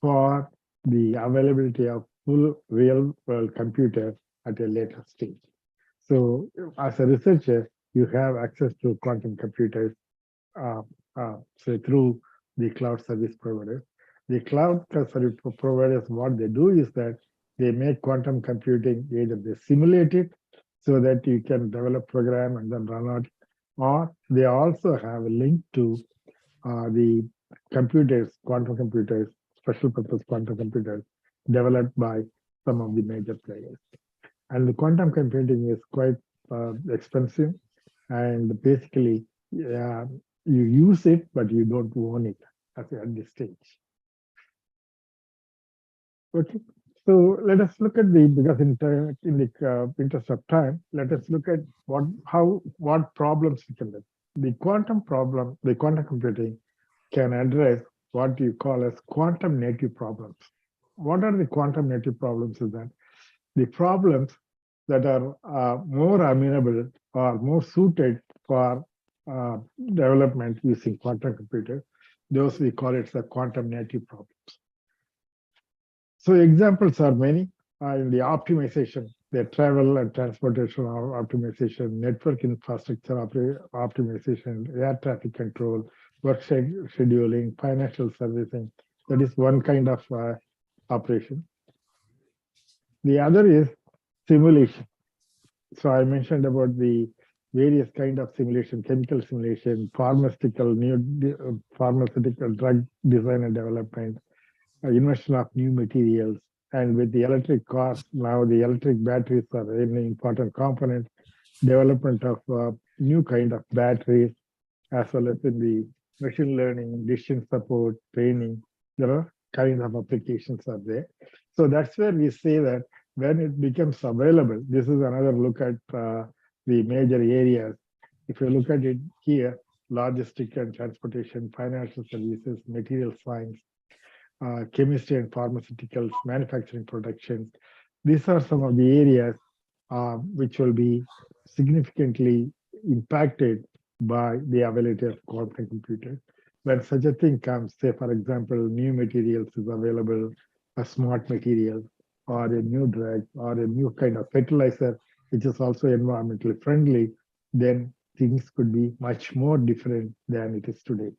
Speaker 6: for the availability of full real world computer at a later stage. So as a researcher, you have access to quantum computers say through the cloud service providers. The cloud service providers, what they do is that they make quantum computing, either they simulate it so that you can develop program and then run out, or they also have a link to the computers, quantum computers, special purpose quantum computers developed by some of the major players. And the quantum computing is quite expensive, and basically you use it, but you don't own it at this stage. Okay, so let us look at because in the interest of time, let us look at what problems we can do. The quantum problem, the quantum computing can address what you call as quantum native problems. What are the quantum native problems? Is that the problems that are more amenable or more suited for development using quantum computers, those we call it the quantum native problems. So examples are many in the optimization, the travel and transportation optimization, network infrastructure optimization, air traffic control, work scheduling, financial servicing. That is one kind of operation. The other is simulation. So I mentioned about the various kind of simulation, chemical simulation, pharmaceutical drug design and development, invention of new materials, and with the electric cars, now the electric batteries are an important component, development of new kind of batteries, as well as in the machine learning, decision support, training, there are kinds of applications are there. So that's where we say that when it becomes available, this is another look at the major areas. If you look at it here, logistic and transportation, financial services, material science, chemistry and pharmaceuticals, manufacturing production. These are some of the areas which will be significantly impacted by the availability of quantum computers. When such a thing comes, say for example, new materials is available, a smart material, or a new drug, or a new kind of fertilizer, which is also environmentally friendly, then things could be much more different than it is today.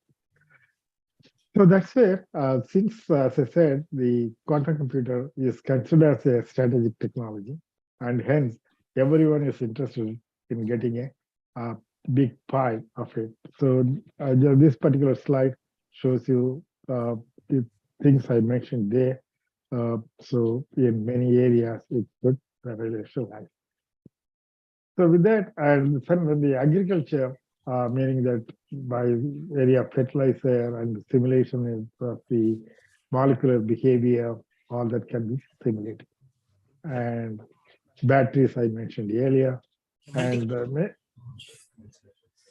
Speaker 6: So that's where, since, as I said, the quantum computer is considered as a strategic technology, and hence everyone is interested in getting a big pie of it. So this particular slide shows you the things I mentioned there. So in many areas, it could revolutionize. So with that, and the agriculture, meaning that by area of fertilizer and simulation of the molecular behavior, all that can be simulated. And batteries I mentioned earlier. And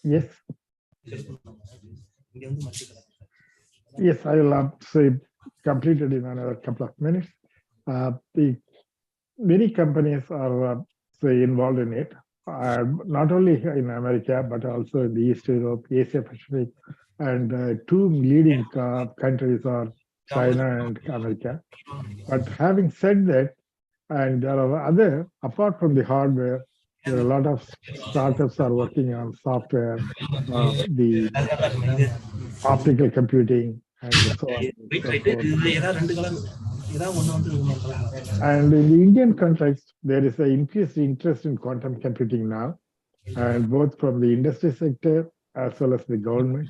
Speaker 6: yes. Yes, I will say completed in another couple of minutes. Many companies are say involved in it, not only in America, but also in the East Europe, Asia Pacific, and two leading countries are China and America. But having said that, and there are other, apart from the hardware, there are a lot of startups are working on software, the optical computing, and so on. And in the Indian context, there is an increased interest in quantum computing now, and both from the industry sector as well as the government.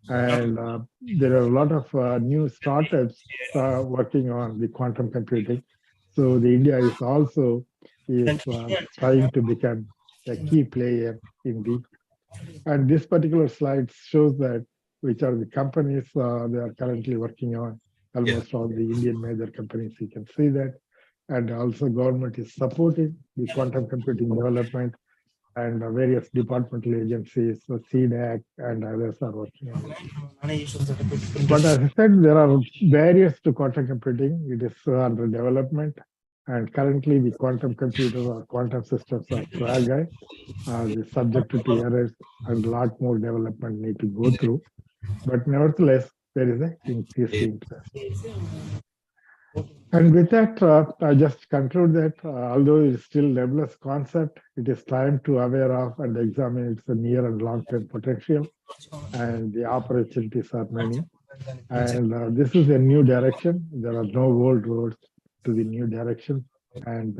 Speaker 6: And there are a lot of new startups working on the quantum computing. So the India is also trying to become a key player in the. And this particular slide shows that which are the companies they are currently working on. Almost all the Indian major companies, you can see that. And also government is supporting the quantum computing development, and various departmental agencies, so CDAC and others are working on it. But as I said, there are barriers to quantum computing. It is under development. And currently the quantum computers or quantum systems are fragile, subject to errors, and a lot more development need to go through. But nevertheless, there is an increased interest. And with that, I just conclude that although it is still nebulous concept, it is time to aware of and examine its near and long-term potential, and the opportunities are many. And this is a new direction. There are no old roads to the new direction. And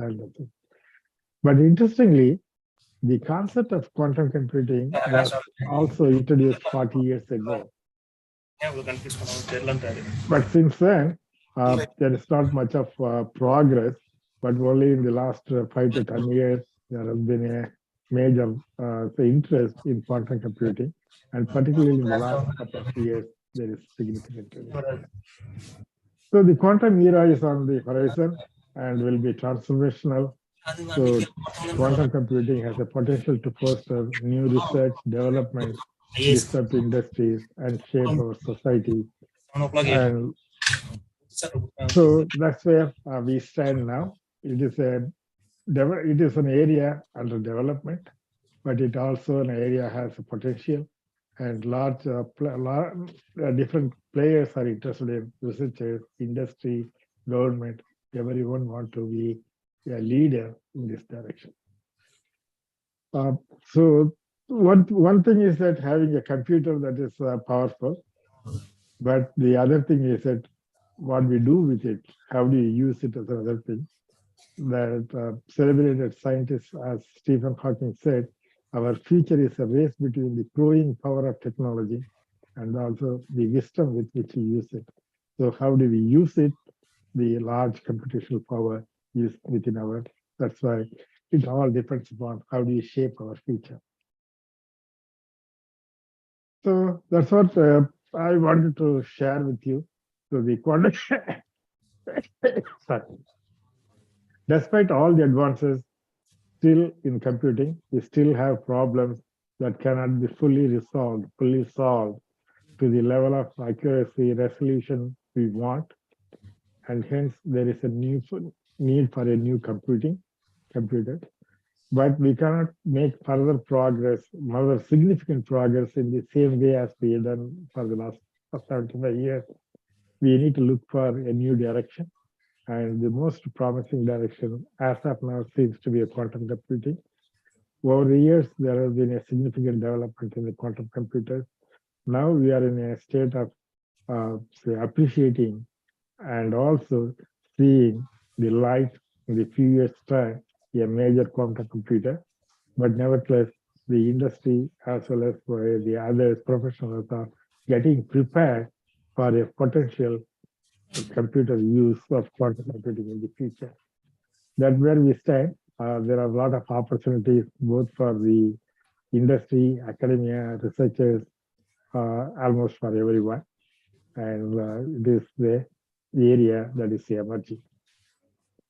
Speaker 6: but interestingly, the concept of quantum computing was also introduced 40 years ago. But since then, there is not much of progress, but only in the last 5 to 10 years, there has been a major interest in quantum computing, and particularly in the last couple of years, there is significant interest. So the quantum era is on the horizon and will be transformational. So quantum computing has a potential to foster new research, development, disrupt industries, and shape our society. And so that's where we stand now. It is an area under development, but it also an area has a potential, and large different players are interested in researchers, industry, government. Everyone want to be a leader in this direction. So one thing is that having a computer that is powerful, but the other thing is that what we do with it, how do you use it as another thing. That celebrated scientist, as Stephen Hawking said, our future is a race between the growing power of technology and also the wisdom with which we use it. So how do we use it? The large computational power used within our, that's why it all depends upon how do you shape our future. So that's what I wanted to share with you. So the quantum, sorry. Despite all the advances still in computing, we still have problems that cannot be fully solved to the level of accuracy, resolution we want. And hence there is a need for a new computer. But we cannot make further significant progress in the same way as we have done for the last 75 years. We need to look for a new direction. And the most promising direction as of now seems to be a quantum computing. Over the years, there has been a significant development in the quantum computers. Now we are in a state of appreciating and also seeing the light in the few years' time, a major quantum computer. But nevertheless, the industry as well as the other professionals are getting prepared for a potential computer use of quantum computing in the future. That's where we stand. There are a lot of opportunities both for the industry, academia, researchers, almost for everyone. And it is the area that is emerging.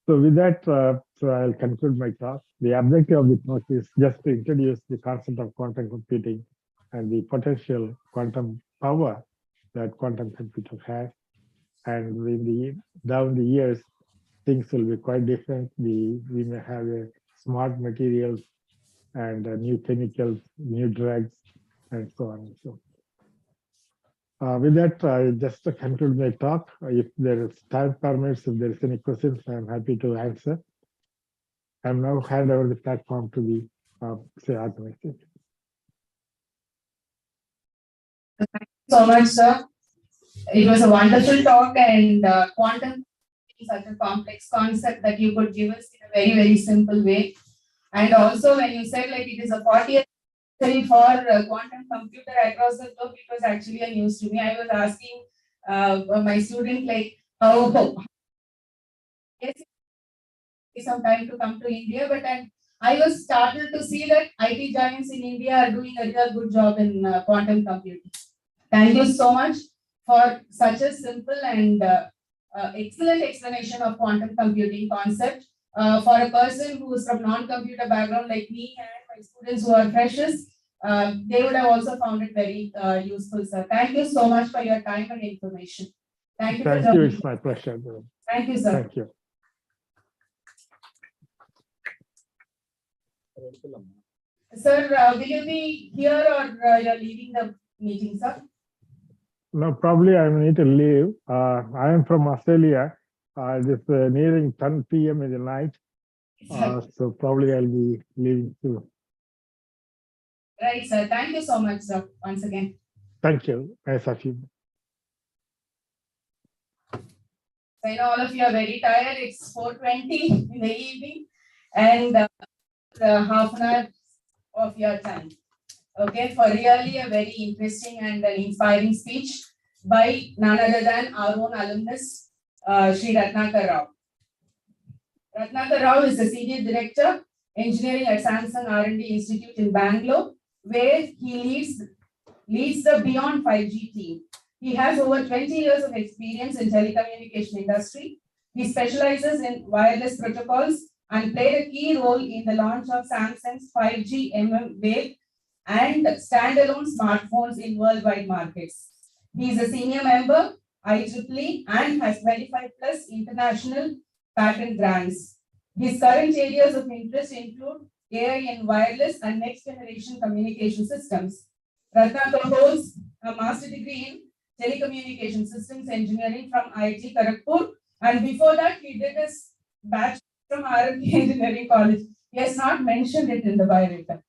Speaker 6: So with that, so I'll conclude my talk. The objective of the talk is just to introduce the concept of quantum computing and the potential quantum power that quantum computer has. And down the years, things will be quite different. We may have a smart materials and new chemicals, new drugs, and so on and so forth. With that, I just conclude my talk. If there is time permits, if there is any questions, I'm happy to answer. I'm now hand over the platform to the organization.
Speaker 1: Thank you so much, sir. It was a wonderful talk, and quantum is such a complex concept that you could give us in a very, very simple way. And also, when you said like it is a 40th anniversary for quantum computer across the globe, it was actually a news to me. I was asking my student like how yes, some time to come to India, but I was startled to see that IT giants in India are doing a real good job in quantum computing. Thank you so much for such a simple and excellent explanation of quantum computing concept. For a person who is from non-computer background like me and my students who are freshers, they would have also found it very useful, sir. Thank you so much for your time and information. Thank you.
Speaker 6: Thank you. It's my pleasure.
Speaker 1: Thank you, sir.
Speaker 6: Thank you.
Speaker 1: Sir, will you be here or you're leaving the meeting, sir?
Speaker 6: No, probably I need to leave. I am from Australia. It is nearing 10 p.m. in the night. So probably I'll be leaving soon.
Speaker 1: Right, sir. Thank you so much, sir, once again.
Speaker 6: Thank you. Nice of you.
Speaker 1: I know all of you are very tired. It's 4:20 in the evening and half an hour of your time. Okay, for really a very interesting and an inspiring speech by none other than our own alumnus, Sri Ratnakar Rao. Ratnakar Rao is the Senior Director, Engineering at Samsung R&D Institute in Bangalore, where he leads the Beyond 5G team. He has over 20 years of experience in telecommunication industry. He specializes in wireless protocols and played a key role in the launch of Samsung's 5G mmWave and standalone smartphones in worldwide markets. He is a senior member, IEEE, and has 25 plus international patent grants. His current areas of interest include AI and wireless and next generation communication systems. Ratnakar holds a master's degree in telecommunication systems engineering from IIT Kharagpur, and before that he did his bachelor from R&D Engineering College. He has not mentioned it in the biodata.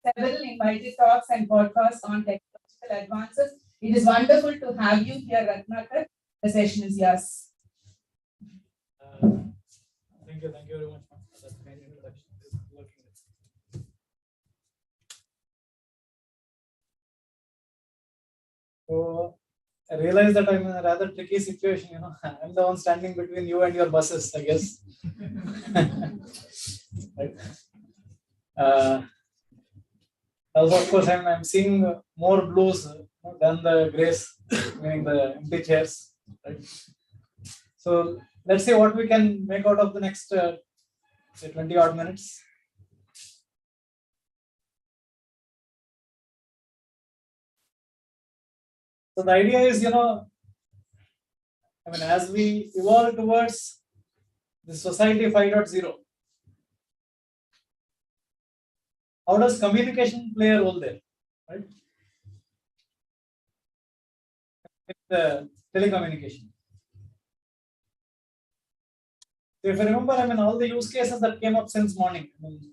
Speaker 1: Several invited talks and podcasts on technological advances. It is wonderful to have you here, Ratnakar. The session is yours.
Speaker 14: Thank you very much for that kind introduction. So I realize that I'm in a rather tricky situation, you know. I'm the one standing between you and your buses, I guess. Right. Also, of course, I'm seeing more blues than the grays, meaning the empty chairs. Right? So let's see what we can make out of the next say 20 odd minutes. So the idea is, you know, I mean, as we evolve towards the society 5.0, how does communication play a role there, right? The telecommunication. So if you remember, I mean, all the use cases that came up since morning. I mean,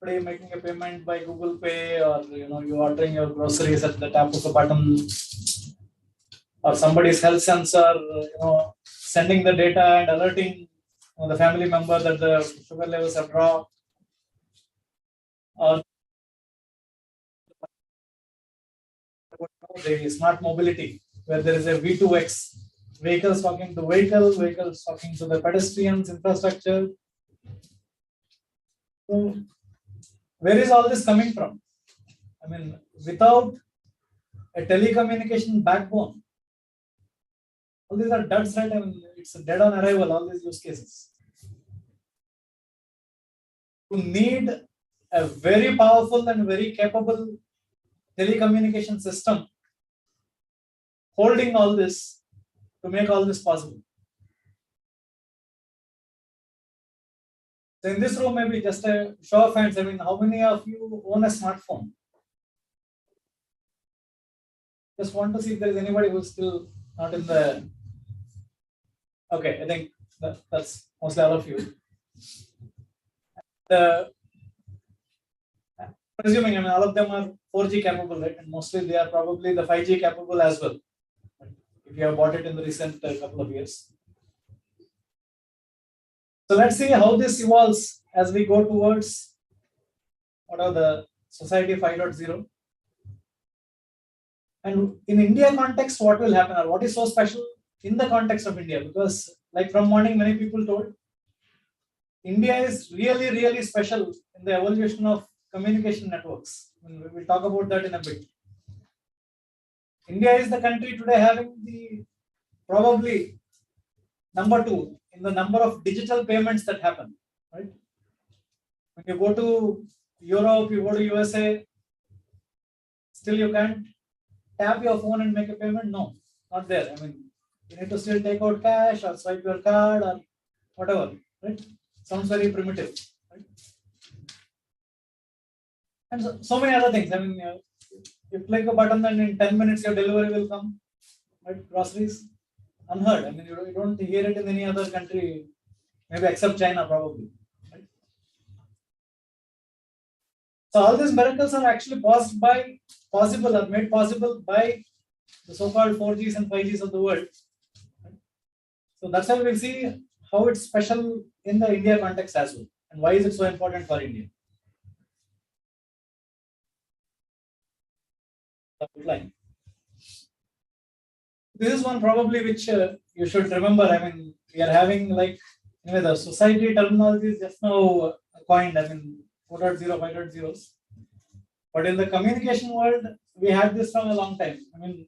Speaker 14: somebody making a payment by Google Pay, or you know, you ordering your groceries at the tap of a button, or somebody's health sensor, you know, sending the data and alerting the family member that the sugar levels have dropped. Or the smart mobility, where there is a V2X, vehicles talking to vehicles talking to the pedestrians, infrastructure. So, where is all this coming from? I mean, without a telecommunication backbone, all these are duds, right? I mean, it's dead on arrival, all these use cases. You need a very powerful and very capable telecommunication system holding all this to make all this possible. So in this room, maybe just a show of hands. I mean, how many of you own a smartphone? Just want to see if there is anybody who's still not in the. Okay, I think that's mostly all of you. Presuming, I mean, all of them are 4G capable, right? And mostly they are probably the 5G capable as well. If you have bought it in the recent couple of years. So let's see how this evolves as we go towards what are the society 5.0. And in India context, what will happen or what is so special in the context of India? Because like from morning, many people told, India is really, really special in the evolution of communication networks. And we'll talk about that in a bit. India is the country today having the probably number 2 in the number of digital payments that happen, right? When you go to Europe, you go to USA, still you can't tap your phone and make a payment. No, not there. I mean, you need to still take out cash or swipe your card or whatever, right? Sounds very primitive, right? And so many other things. I mean, you click a button and in 10 minutes your delivery will come, right? Groceries, unheard. I mean, you don't hear it in any other country, maybe except China probably, right? So all these miracles are actually possible or made possible by the so-called 4Gs and 5Gs of the world. Right? So that's why we'll see how it's special in the India context as well, and why is it so important for India. This is one probably which you should remember. I mean, we are having like, anyway, the society terminology is just now coined. I mean, 4.0, 5.0. But in the communication world, we had this from a long time. I mean,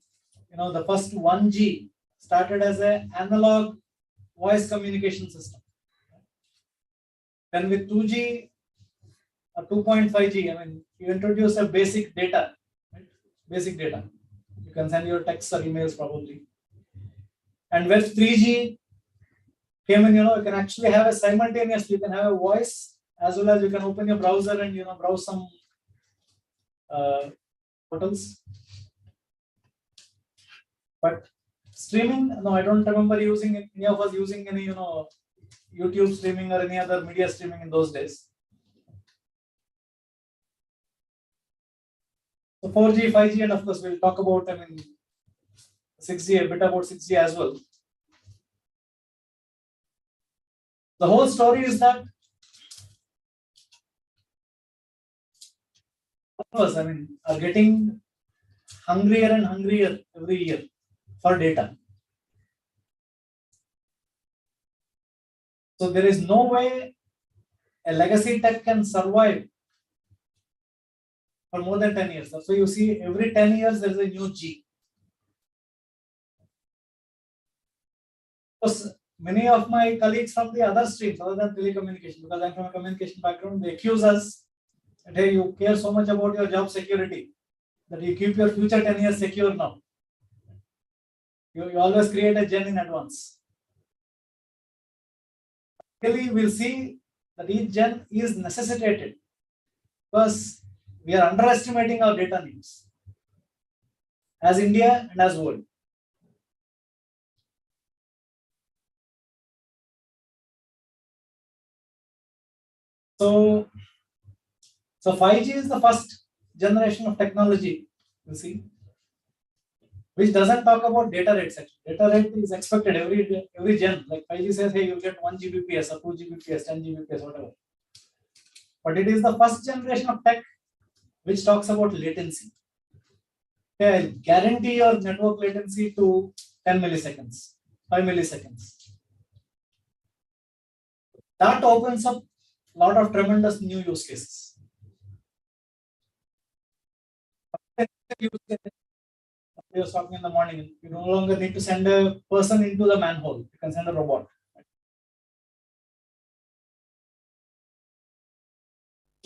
Speaker 14: you know, the first 1G started as an analog voice communication system. Then with 2G or 2.5G, I mean, you introduce a basic data, right? Basic data. You can send your texts or emails probably. And with 3G came in, you know, you can actually have a simultaneously, you can have a voice as well as you can open your browser and, you know, browse some portals. But streaming, no, I don't remember using it, any of us using any, you know, YouTube streaming or any other media streaming in those days. So 4G, 5G, and of course we'll talk about, I mean, 6G, a bit about 6G as well. The whole story is that all of us, I mean, are getting hungrier and hungrier every year for data. So there is no way a legacy tech can survive for more than 10 years. So you see every 10 years there is a new G. Because many of my colleagues from the other streams other than telecommunication, because I'm from a communication background, they accuse us that, hey, you care so much about your job security that you keep your future 10 years secure now. You always create a gen in advance. Really, we'll see that each gen is necessitated because we are underestimating our data needs as India and as world. So 5G is the first generation of technology, you see, which doesn't talk about data rates. Actually, data rate is expected every gen. Like 5G says, hey, you get 1 Gbps or 2 Gbps, 10 Gbps, whatever. But it is the first generation of tech which talks about latency. Okay, I'll guarantee your network latency to 10 milliseconds, 5 milliseconds. That opens up a lot of tremendous new use cases. I was talking in the morning, you no longer need to send a person into the manhole, you can send a robot.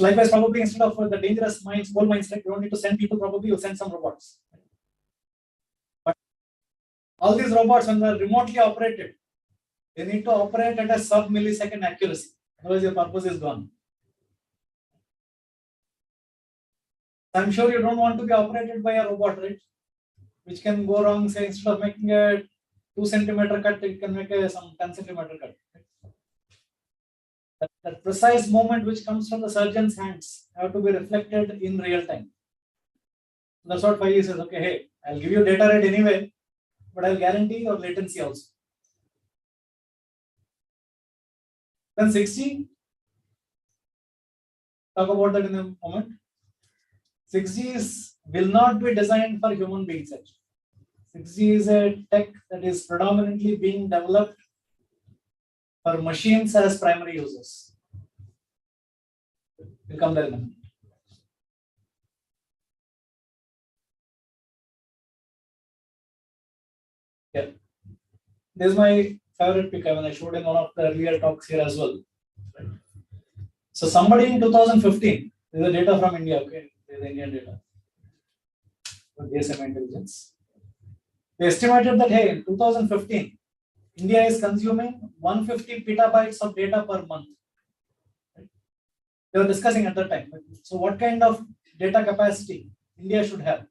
Speaker 14: Likewise, probably instead of the dangerous mines, coal mines, like you don't need to send people, probably you'll send some robots. But all these robots, when they're remotely operated, they need to operate at a sub-millisecond accuracy. Otherwise, your purpose is gone. I'm sure you don't want to be operated by a robot, right? Which can go wrong, say, instead of making a 2 centimeter cut, it can make some 10 centimeter cut. That precise movement which comes from the surgeon's hands have to be reflected in real time. That's what 5G says, okay, hey, I'll give you data rate anyway, but I'll guarantee your latency also. Then 6G, talk about that in a moment. 6G will not be designed for human beings actually. 6G is a tech that is predominantly being developed for machines as primary users. We'll come there in a minute. Yeah. This is my favorite pick. I showed in one of the earlier talks here as well. Right. So somebody in 2015, this is data from India, okay? This is Indian data. GSM intelligence. They estimated that, hey, in 2015, India is consuming 150 petabytes of data per month. Right? They were discussing at that time. So what kind of data capacity India should have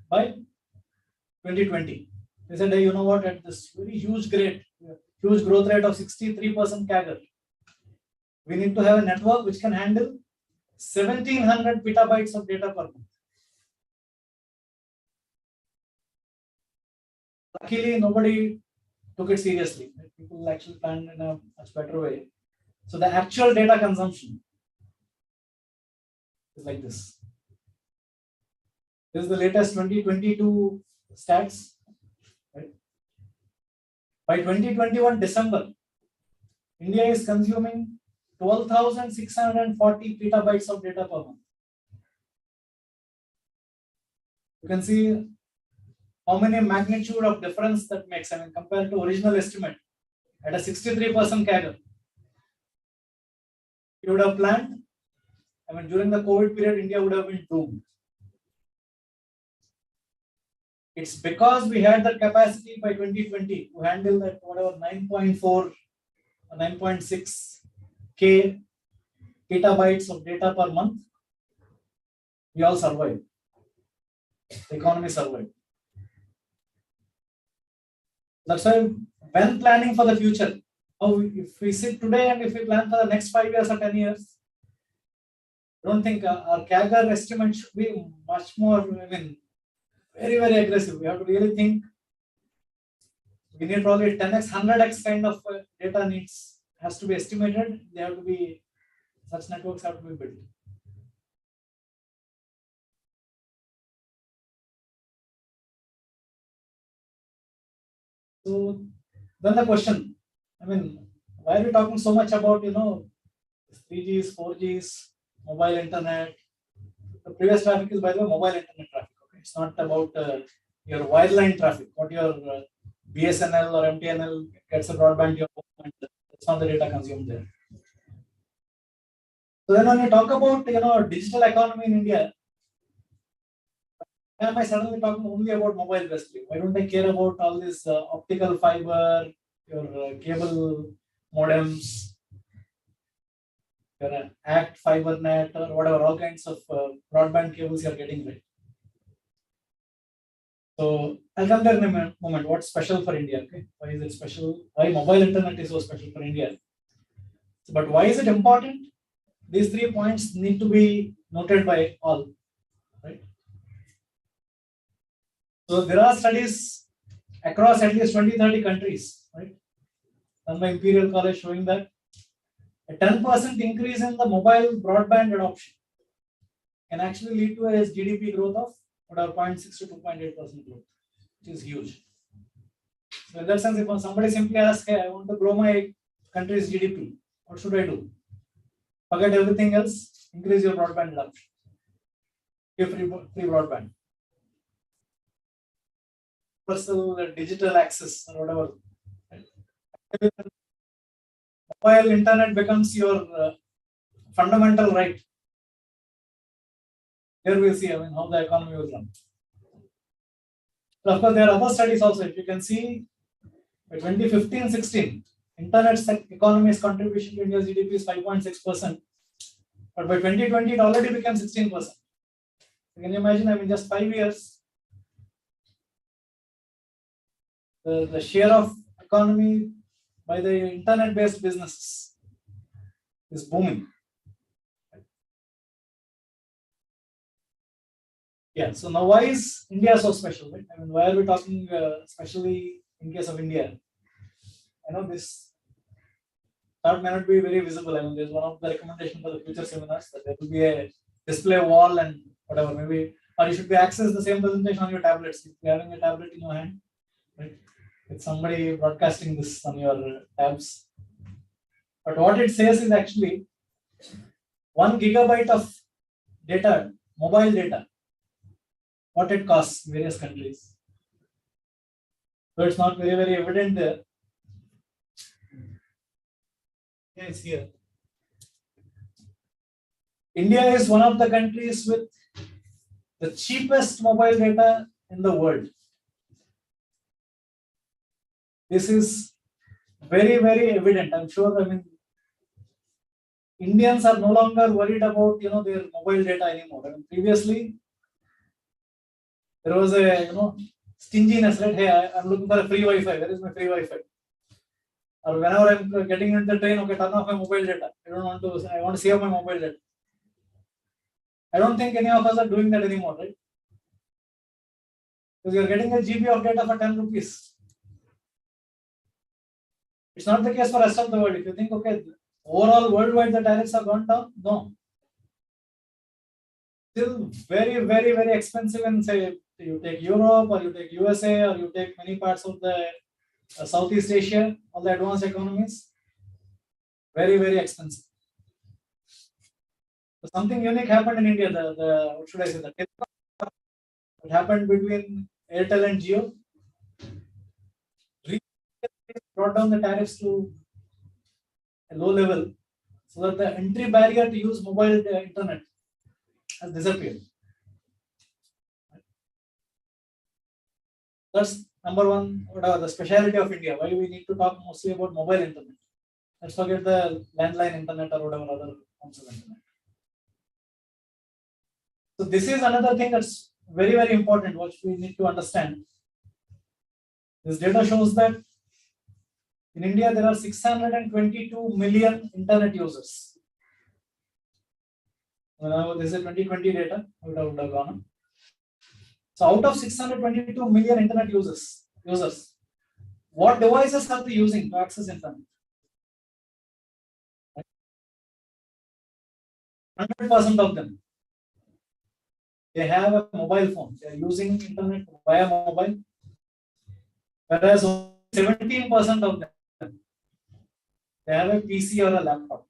Speaker 14: by 2020? They said, hey, you know what, at this very huge growth rate of 63% CAGR, we need to have a network which can handle 1700 petabytes of data per month. Luckily, nobody took it seriously. People actually planned in a much better way. So the actual data consumption is like this. This is the latest 2022 stats. Right? By 2021 December, India is consuming 12,640 petabytes of data per month. You can see how many magnitude of difference that makes, compared to original estimate at a 63% CAGR. You would have planned, during the COVID period, India would have been doomed. It's because we had the capacity by 2020 to handle that whatever 9.4 or 9.6 K petabytes of data per month. We all survived. The economy survived. That's why when planning for the future, if we sit today and if we plan for the next 5 years or 10 years, I don't think our CAGR estimate should be much more, very, very aggressive. We have to really think. We need probably 10x, 100x kind of data needs has to be estimated. They have to be, such networks have to be built. So then the question, why are we talking so much about, 3Gs, 4Gs, mobile internet? The previous traffic is, by the way, mobile internet traffic. Okay? It's not about your wireline traffic, what your BSNL or MTNL gets a broadband to your home. That's not the data consumed there. So then when we talk about, digital economy in India, why am I suddenly talking only about mobile basically? Why don't I care about all this optical fiber, your cable modems, your ACT fiber net, or whatever, all kinds of broadband cables you are getting, right? So I'll come there in a moment. What's special for India? Okay, why is it special? Why mobile internet is so special for India? But why is it important? These 3 points need to be noted by all, right? So there are studies across at least 20-30 countries, right? Done by Imperial College showing that a 10% increase in the mobile broadband adoption can actually lead to a GDP growth of whatever 0.6 to 2.8% growth, which is huge. So in that sense, if somebody simply asks, hey, I want to grow my country's GDP, what should I do? Forget everything else, increase your broadband adoption. Give free broadband. Personal digital access or whatever. Mobile internet becomes your fundamental right. here we'll see, I mean, how the economy will run. But of course, there are other studies also. If you can see, by 2015-16, internet economy's contribution to India's GDP is 5.6%. But by 2020, it already became 16%. Can you imagine? I mean, just 5 years, the share of economy by the internet-based businesses is booming. Yeah, so now why is India so special, right? I mean, why are we talking especially in case of India? I know this thought may not be very visible. I mean, there's one of the recommendations for the future seminars that there will be a display wall and whatever, maybe, or you should be access the same presentation on your tablets. If you're having a tablet in your hand, right? It's somebody broadcasting this on your tabs. But what it says is actually 1 gigabyte of data, mobile data, what it costs in various countries. So it's not very, very evident there. Yeah, it's here. India is one of the countries with the cheapest mobile data in the world. This is very, very evident. I'm sure, I mean, Indians are no longer worried about, their mobile data anymore. I mean, previously, there was a, stinginess, right? Hey, I'm looking for a free Wi-Fi. Where is my free Wi-Fi? Or whenever I'm getting into the train, okay, turn off my mobile data. I want to save my mobile data. I don't think any of us are doing that anymore, right? Because you're getting a GB of data for 10 rupees. It's not the case for the rest of the world. If you think, okay, overall worldwide the tariffs have gone down, no. Still very, very, very expensive in, say, you take Europe or you take USA or you take many parts of the Southeast Asia, all the advanced economies, very, very expensive. So something unique happened in India. What should I say? What happened between Airtel and Jio? Brought down the tariffs to a low level so that the entry barrier to use mobile internet has disappeared. That's number one, whatever the speciality of India, why we need to talk mostly about mobile internet. Let's forget the landline internet or whatever other forms of internet. So this is another thing that's very, very important, which we need to understand. This data shows that in India, there are 622 million internet users. This is 2020 data, would have gone on. So out of 622 million internet users, what devices are they using to access internet? 100% of them. They have a mobile phone. They are using internet via mobile. Whereas 17% of them, they have a PC or a laptop.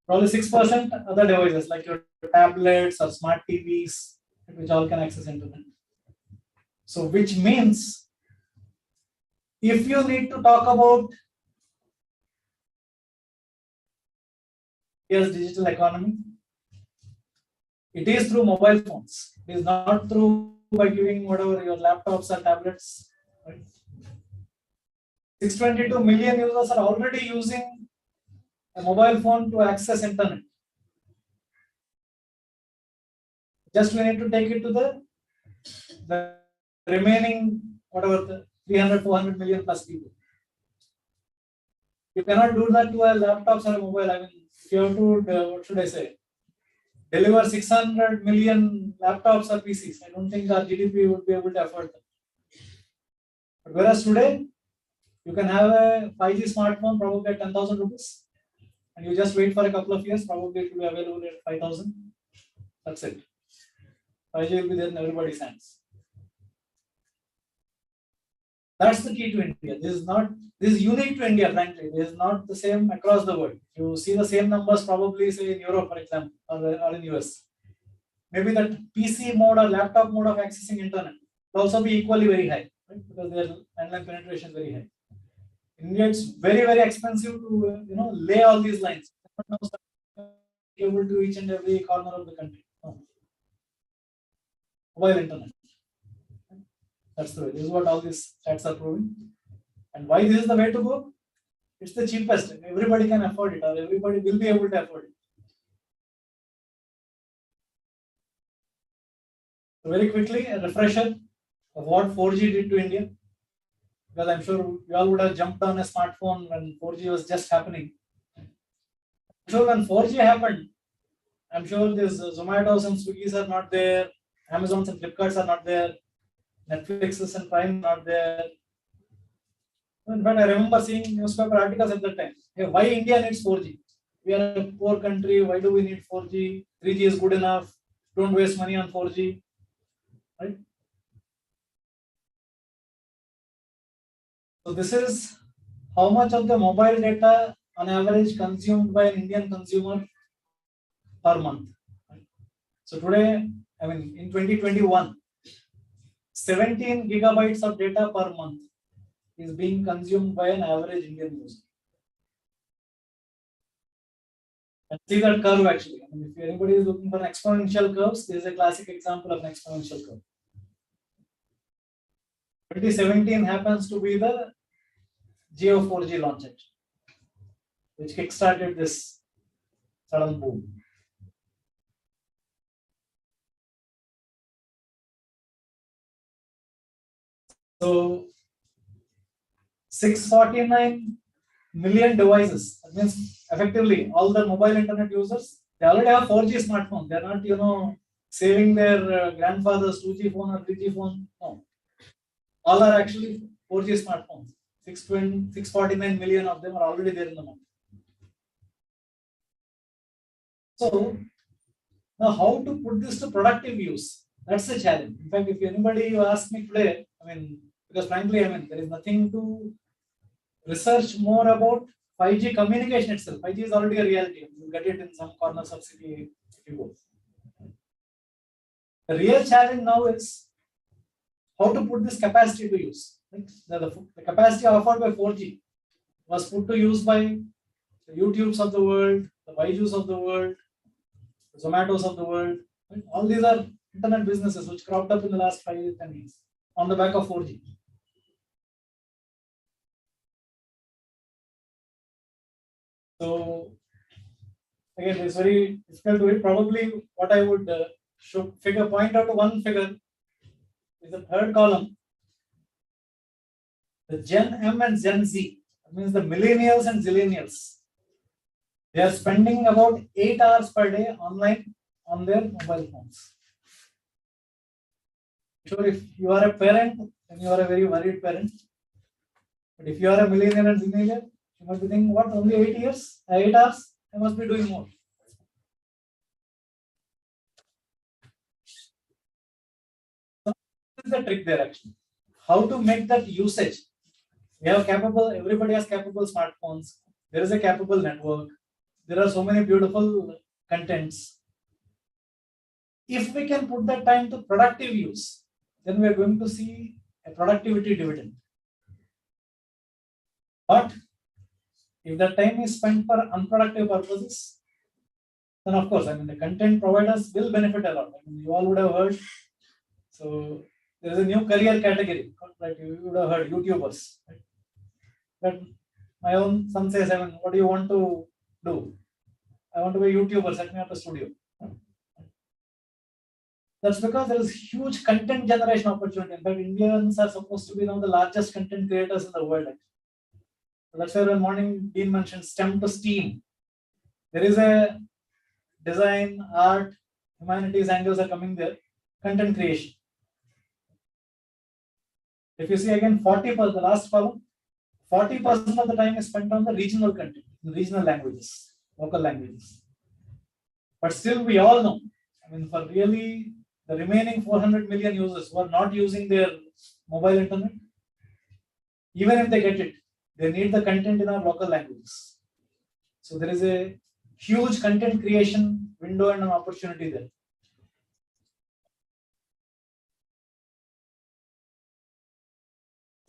Speaker 14: Probably 6% other devices like your tablets or smart TVs, which all can access internet. So which means if you need to talk about India's digital economy, it is through mobile phones. It is not through by giving whatever your laptops or tablets. Right? 622 million users are already using a mobile phone to access internet. Just we need to take it to the remaining, whatever, the 300, 400 million plus people. You cannot do that to a laptops or a mobile. I mean, if you have to, what should I say, deliver 600 million laptops or PCs, I don't think our GDP would be able to afford that. But whereas today, you can have a 5G smartphone probably at 10,000 rupees, and you just wait for a couple of years, probably it will be available at 5,000. That's it. 5G will be there in everybody's hands. That's the key to India. This is unique to India, frankly. This is not the same across the world. You see the same numbers probably, say, in Europe, for example, or in US. Maybe that PC mode or laptop mode of accessing internet will also be equally very high, right? Because their landline penetration is very high. In India, it's very, very expensive to lay all these lines. able to each and every corner of the country. No. Mobile internet. That's the way. This is what all these stats are proving. And why this is the way to go? It's the cheapest. Everybody can afford it, or everybody will be able to afford it. So very quickly, a refresher of what 4G did to India. Because I'm sure we all would have jumped on a smartphone when 4G was just happening. I'm sure when 4G happened, I'm sure these Zomatos and Swiggies are not there, Amazons and Flipkarts are not there, Netflixes and Prime are not there. In fact, I remember seeing newspaper articles at that time. Hey, why India needs 4G? We are a poor country. Why do we need 4G? 3G is good enough. Don't waste money on 4G. Right? So this is how much of the mobile data on average consumed by an Indian consumer per month. So today, I mean, in 2021, 17 gigabytes of data per month is being consumed by an average Indian user. And see that curve actually. I mean, if anybody is looking for an exponential curves, this is a classic example of an exponential curve. 2017 happens to be the Jio 4G launch, which kickstarted this sudden boom. So 649 million devices. That means effectively all the mobile internet users, they already have 4G smartphone. They're not, saving their grandfather's 2G phone or 3G phone. No. All are actually 4G smartphones. 649 million of them are already there in the market. So now how to put this to productive use? That's the challenge. In fact, if anybody you ask me today, I mean, because frankly, I mean, there is nothing to research more about 5G communication itself. 5G is already a reality. You get it in some corners of city if you go. The real challenge now is how to put this capacity to use. The capacity offered by 4G was put to use by the YouTubes of the world, the Byju's of the world, the Zomatos of the world. Right? All these are internet businesses which cropped up in the last 5 to 10 years on the back of 4G. So again, it's very difficult to read. Probably what I would point out to one figure is the third column. The Gen M and Gen Z, that means the millennials and zillennials, they are spending about 8 hours per day online on their mobile phones. Sure, if you are a parent, then you are a very worried parent. But if you are a millennial and zillennial, you must be thinking, what, only 8 hours? I must be doing more. So this is the trick there actually. How to make that usage. We have everybody has capable smartphones. There is a capable network. There are so many beautiful contents. If we can put that time to productive use, then we are going to see a productivity dividend. But if the time is spent for unproductive purposes, then of course, I mean, the content providers will benefit a lot. I mean, you all would have heard. So there is a new career category, right? You would have heard YouTubers. Right? But my own son says, I mean, what do you want to do? I want to be a YouTuber, set me up a studio. That's because there is huge content generation opportunity. In fact, Indians are supposed to be one of the largest content creators in the world. So that's why when morning Dean mentioned STEM to STEAM. There is a design, art, humanities angles are coming there. Content creation. If you see again 40%, the last column, 40% of the time is spent on the regional content, regional languages, local languages. But still we all know, I mean, for really the remaining 400 million users who are not using their mobile internet, even if they get it, they need the content in our local languages. So there is a huge content creation window and an opportunity there.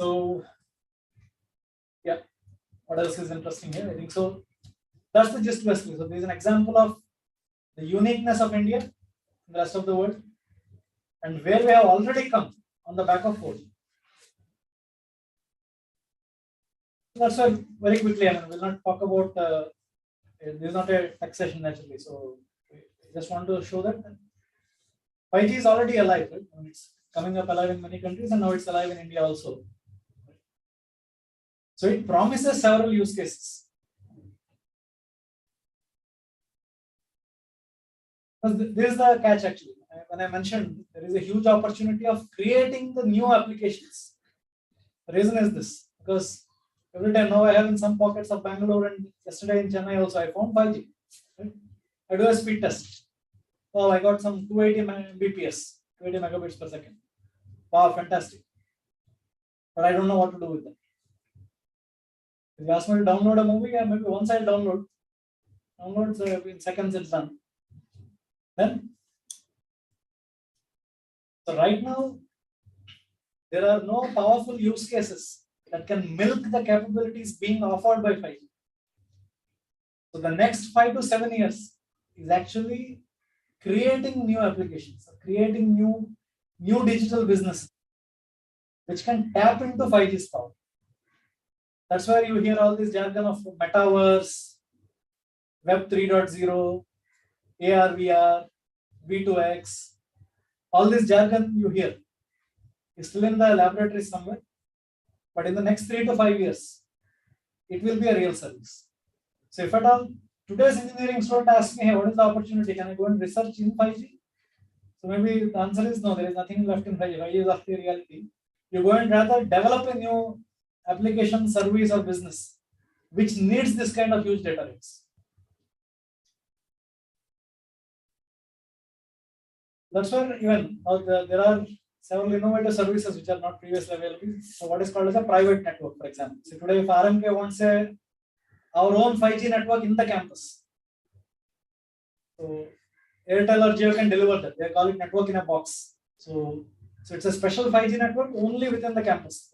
Speaker 14: So, yeah, what else is interesting here? I think so. That's the gist basically. So there is an example of the uniqueness of India in the rest of the world, and where we have already come on the back of 4G. That's why very quickly, I mean, we'll not talk about, this is not a tech session naturally, so I just want to show that 5G is already alive, right? I mean, it's coming up alive in many countries, and now it's alive in India also. So it promises several use cases. This is the catch actually. When I mentioned there is a huge opportunity of creating the new applications. The reason is this, because every time now I have in some pockets of Bangalore and yesterday in Chennai also I found 5G. Right? I do a speed test. Oh, I got some 280 Mbps, 280 megabits per second. Wow, fantastic. But I don't know what to do with that. If you ask me to download a movie, yeah, maybe once I download, so in seconds it's done. Then, so right now, there are no powerful use cases that can milk the capabilities being offered by 5G. So the next 5 to 7 years is actually creating new applications, creating new digital business, which can tap into 5G's power. That's why you hear all this jargon of metaverse, Web 3.0, AR, VR, V2X, all this jargon you hear is still in the laboratory somewhere, but in the next 3 to 5 years, it will be a real service. So if at all, today's engineering student asks me, hey, what is the opportunity? Can I go and research in 5G? So maybe the answer is no, there is nothing left in 5G. 5G is of the reality. You go and rather develop a new application, service or business, which needs this kind of huge data rates. That's where even there are several innovative services which are not previously available. So what is called as a private network, for example. So today if RMK wants our own 5G network in the campus, so Airtel or Jio can deliver that. They call it network in a box. So it's a special 5G network only within the campus.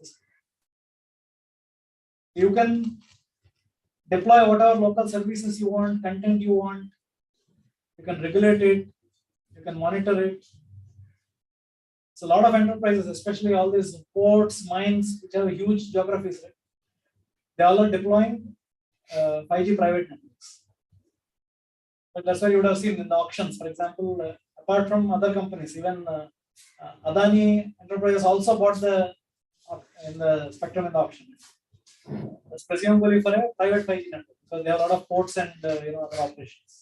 Speaker 14: You can deploy whatever local services you want, content you want. You can regulate it. You can monitor it. So a lot of enterprises, especially all these ports, mines, which have huge geographies, right? They all are deploying 5G private networks. But that's why you would have seen in the auctions, for example, apart from other companies, even Adani Enterprises also bought the spectrum in the auction. That's presumably for a private 5G network because they have a lot of ports and other operations.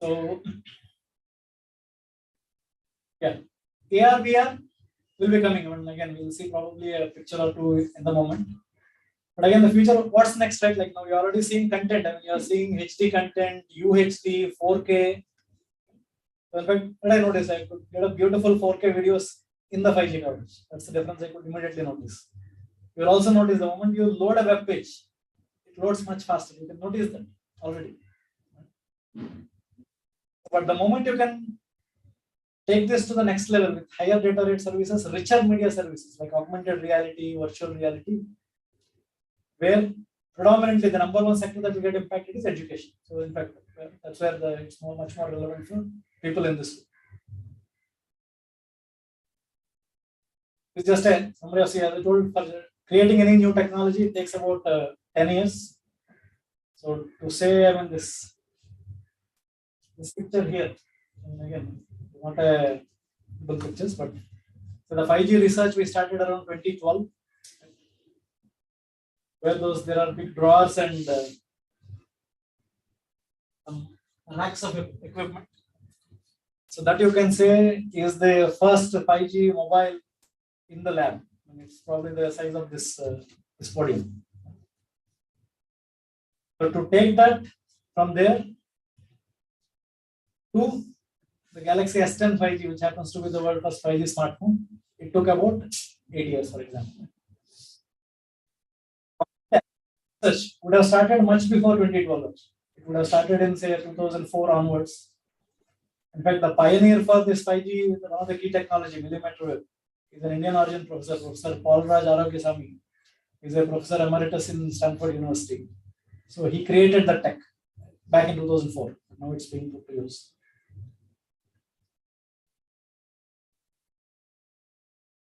Speaker 14: So yeah, AR VR will be coming. And again, we'll see probably a picture or two in the moment. But again, the future, what's next, right? Like now you're already seeing content. I mean, you're seeing HD content, UHD, 4K. So in fact, what I noticed, I could get a beautiful 4K videos in the 5G coverage. That's the difference I could immediately notice. You'll also notice the moment you load a web page, it loads much faster. You can notice that already. But the moment you can take this to the next level with higher data rate services, richer media services like augmented reality, virtual reality, where predominantly the number one sector that will get impacted is education. So in fact, that's where it's much more relevant for people in this. It's just a summary of, as I told, for creating any new technology, it takes about 10 years. So to say, I mean, this picture here, and again, not a good pictures, but so the 5G research we started around 2012, where there are big drawers and some racks of equipment. So that you can say is the first 5G mobile in the lab. And it's probably the size of this podium. So to take that from there to the Galaxy S10 5G, which happens to be the world's first 5G smartphone, it took about 8 years, for example. Research would have started much before 2012. It would have started in, say, 2004 onwards. In fact, the pioneer for this 5G, one of the key technology, millimeter wave, is an Indian origin professor, Professor Paul Raj Arogyasamy. He's a professor emeritus in Stanford University. So he created the tech. back in 2004. Now it's being put to use.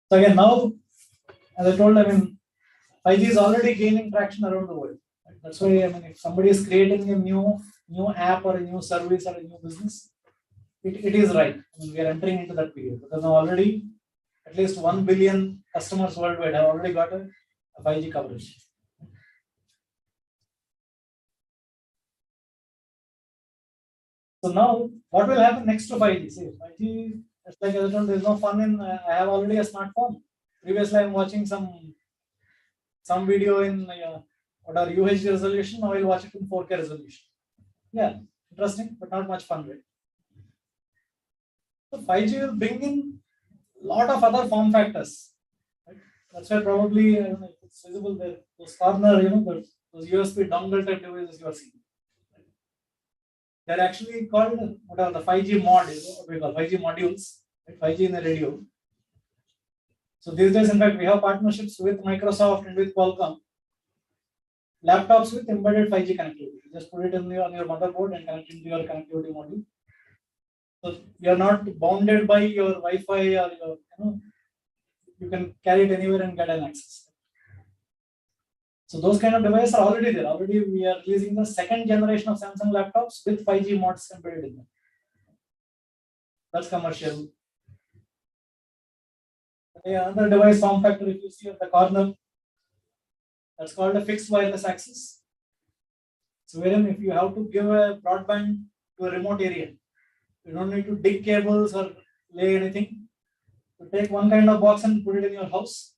Speaker 14: So again, now, as I told, 5G is already gaining traction around the world. Right? That's why, if somebody is creating a new app or a new service or a new business, it is right. We are entering into that period because now already at least 1 billion customers worldwide have already got a 5G coverage. So now, what will happen next to 5G? See, 5G, it's like I told, there's no fun in. I have already a smartphone. Previously, I'm watching some video in what are UHD resolution. Now I'll watch it in 4K resolution. Yeah, interesting, but not much fun, right? So 5G will bring in a lot of other form factors. Right? That's why probably, I don't know if it's visible there, those corner, those USB dongle type devices you are seeing. They're actually called whatever the 5G mod is, what we call 5G modules, right? 5G in the radio. So these days, in fact, we have partnerships with Microsoft and with Qualcomm. Laptops with embedded 5G connectivity. You just put it on your motherboard and connect it to your connectivity module. So you are not bounded by your Wi-Fi or your, you can carry it anywhere and get an access. So those kind of devices are already there. Already we are releasing the second generation of Samsung laptops with 5G mods embedded in them. That's commercial. Another device form factor, if you see at the corner, that's called a fixed wireless access. So wherein if you have to give a broadband to a remote area, you don't need to dig cables or lay anything. You take one kind of box and put it in your house.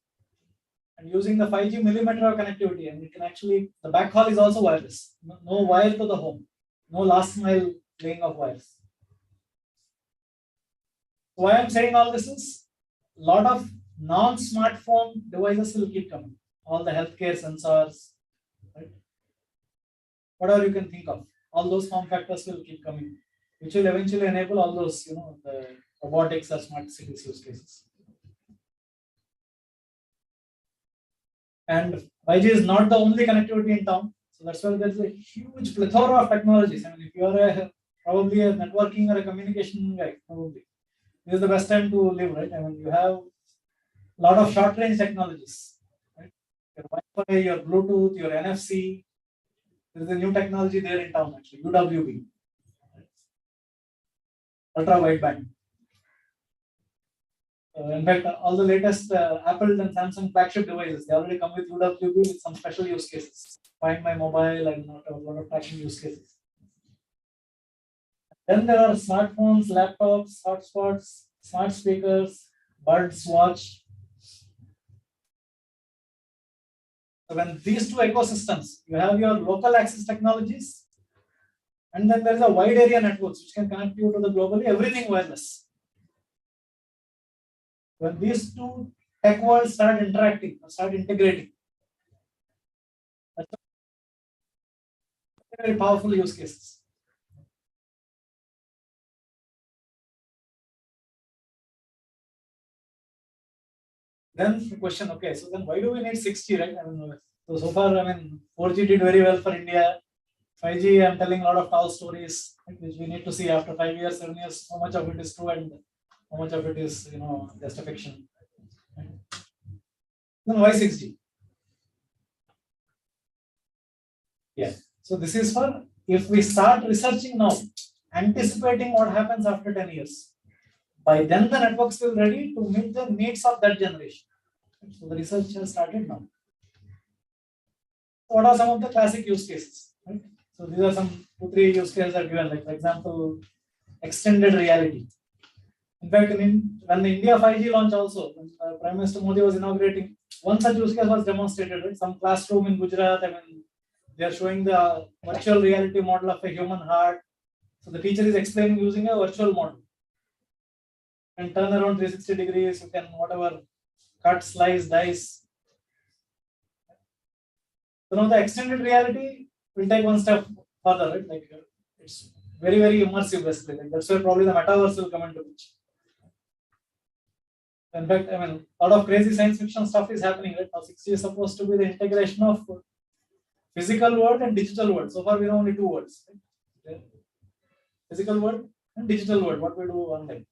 Speaker 14: And using the 5G millimeter connectivity, and it can actually, the backhaul is also wireless. No wire to the home. No last mile laying of wires. So why I'm saying all this is, a lot of non-smartphone devices will keep coming. All the healthcare sensors, right? Whatever you can think of, all those form factors will keep coming, which will eventually enable all those, the robotics or smart cities use cases. And 5G is not the only connectivity in town. So that's why there's a huge plethora of technologies. If you are probably a networking or a communication guy, probably this is the best time to live, right? You have a lot of short range technologies, right? Your Wi-Fi, your Bluetooth, your NFC. There is a new technology there in town, actually, UWB, right? Ultra wideband. In fact, all the latest Apple and Samsung flagship devices, they already come with UWB with some special use cases. Find My Mobile and a lot of tracking use cases. Then there are smartphones, laptops, hotspots, smart speakers, buds, watch. So when these two ecosystems, you have your local access technologies, and then there's a wide area networks which can connect you to the globally everything wireless. When these two tech worlds start interacting, start integrating, that's very powerful use cases. Then the question, okay, so then why do we need 6G, right? So far, 4G did very well for India. 5G, I'm telling a lot of tall stories, right, which we need to see after 5 years, 7 years, how much of it is true and how much of it is, just a fiction. Right? Then why 6G? Yeah. So this is for, if we start researching now, anticipating what happens after 10 years. By then the networks will be ready to meet the needs of that generation. So the research has started now. What are some of the classic use cases? Right? So these are some 2-3 use cases are given, like for example, extended reality. In fact, when the India 5G launch also, when Prime Minister Modi was inaugurating, one such use case was demonstrated, right? Some classroom in Gujarat, they are showing the virtual reality model of a human heart. So the teacher is explaining using a virtual model. And turn around 360 degrees, you can whatever, cut, slice, dice. So now the extended reality will take one step further, right? Like it's very, very immersive basically. Like that's where probably the metaverse will come into picture. In fact, a lot of crazy science fiction stuff is happening, right? Now 6G is supposed to be the integration of physical world and digital world. So far we know only 2 worlds. Right? Physical world and digital world, what we do online.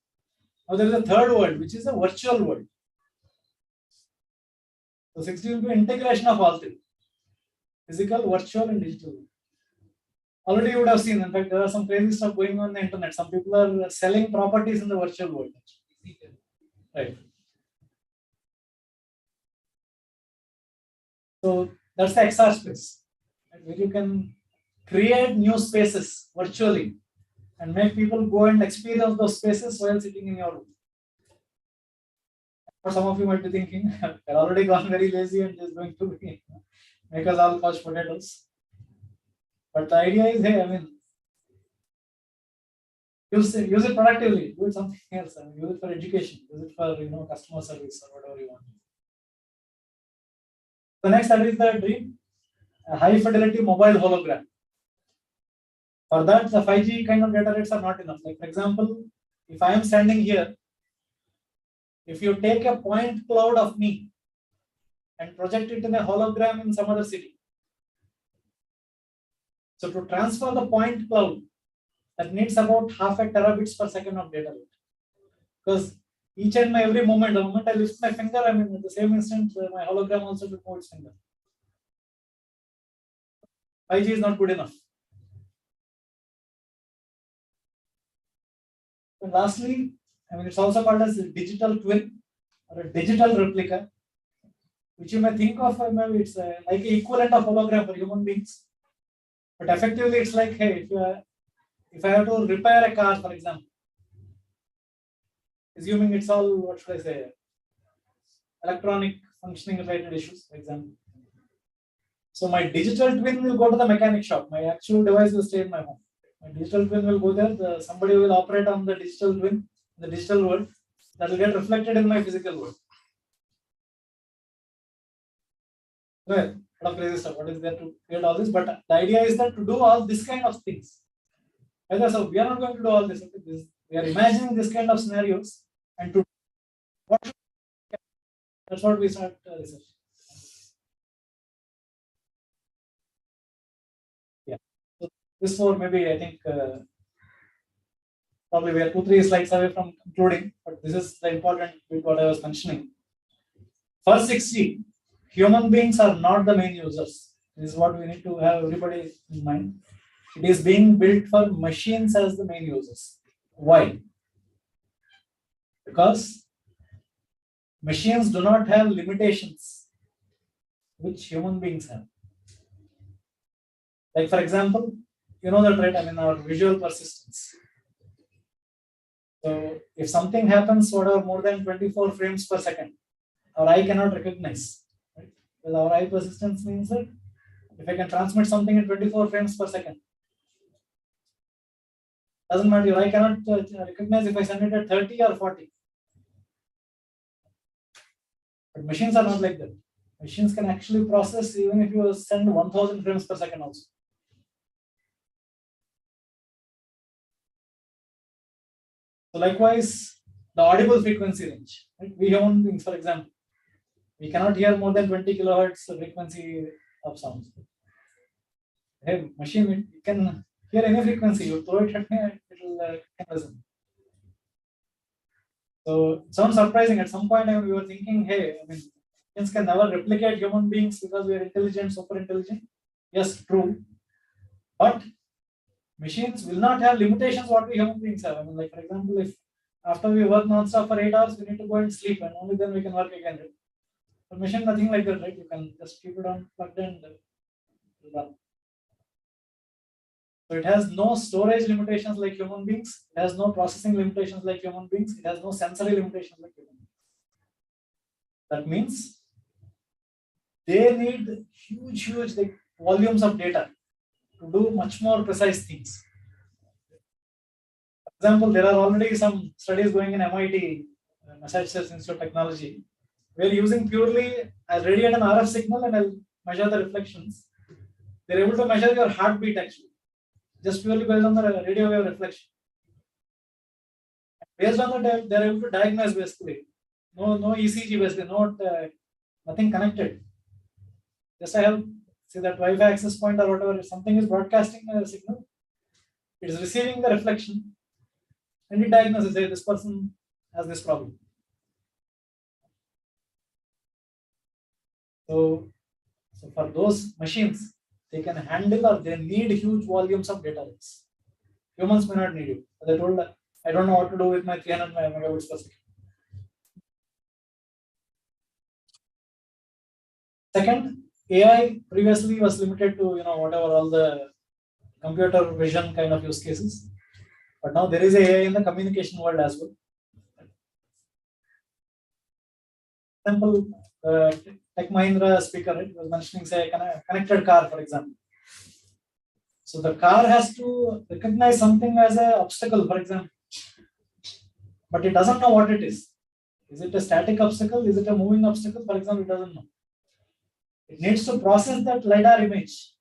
Speaker 14: Now there is a third world, which is a virtual world. So 6G will be integration of all three: physical, virtual, and digital. Already you would have seen, in fact, there are some crazy stuff going on the internet. Some people are selling properties in the virtual world. Right. So that's the XR space, right, where you can create new spaces virtually and make people go and experience those spaces while sitting in your room. Some of you might be thinking, they're already gone very lazy and just going to make us all couch potatoes. But the idea is, hey, I mean, use it productively, do it something else. I mean, use it for education, use it for customer service or whatever you want. The next that is the dream, a high fidelity mobile hologram. For that, the 5G kind of data rates are not enough. Like for example, if I am standing here, if you take a point cloud of me and project it in a hologram in some other city. So to transfer the point cloud, that needs about 0.5 terabits per second of data rate. Because each and every moment, the moment I lift my finger, I mean, at the same instant, my hologram also will move its finger. 5G is not good enough. And lastly, I mean, it's also called as a digital twin or a digital replica, which you may think of, maybe it's like an equivalent of hologram for human beings. But effectively, it's like, hey, if I have to repair a car, for example, assuming it's all, what should I say, electronic functioning related issues, for example. So my digital twin will go to the mechanic shop. My actual device will stay in my home. My digital twin will go there. Somebody will operate on the digital twin, the digital world, that will get reflected in my physical world. Well, a lot of crazy stuff. What is there to create all this? But the idea is that to do all this kind of things. So we are not going to do all this. We are imagining this kind of scenarios and to that's what we start research. Yeah. So this for maybe I think probably we are 2-3 slides away from concluding, but this is the important bit what I was mentioning. For 6G, human beings are not the main users. This is what we need to have everybody in mind. It is being built for machines as the main users. Why? Because machines do not have limitations which human beings have. Like for example, you know that, right? I mean, our visual persistence. So if something happens, whatever more than 24 frames per second, our eye cannot recognize. Right? Well, our eye persistence means that if I can transmit something in 24 frames per second, doesn't matter, your eye cannot recognize if I send it at 30 or 40. But machines are not like that. Machines can actually process even if you send 1000 frames per second also. So likewise, the audible frequency range. Right? We human beings, for example, we cannot hear more than 20 kilohertz frequency of sounds. Hey, machine, it can hear any frequency. You throw it at me, it will listen. So it sounds surprising. At some point, we were thinking, hey, I mean, machines can never replicate human beings because we are intelligent, super intelligent. Yes, true. But machines will not have limitations what we human beings have. I mean, like for example, if after we work non-stop for 8 hours, we need to go and sleep, and only then we can work again. Right? But machine, nothing like that, right? You can just keep it on plugged in and run. So it has no storage limitations like human beings. It has no processing limitations like human beings. It has no sensory limitations like human beings. That means they need huge like volumes of data to do much more precise things. For example, there are already some studies going in MIT, Massachusetts Institute of Technology, where using purely, I'll radiate an RF signal and I'll measure the reflections. They're able to measure your heartbeat actually, just purely based on the radio wave reflection. Based on that, they're able to diagnose basically. No ECG basically, nothing connected. Just I have, see that Wi-Fi access point or whatever, if something is broadcasting a signal, It is receiving the reflection and it diagnoses, hey, this person has this problem. So for those machines, they can handle or they need huge volumes of data rates. Humans may not need it. As I told, I don't know what to do with my 300 megabits per second. Second, AI previously was limited to whatever all the computer vision kind of use cases, but now there is AI in the communication world as well. Example, Tech Mahindra speaker, right, was mentioning, say, a connected car, for example. So the car has to recognize something as an obstacle, for example, but it doesn't know what it is. Is it a static obstacle? Is it a moving obstacle? For example, it doesn't know. It needs to process that LiDAR image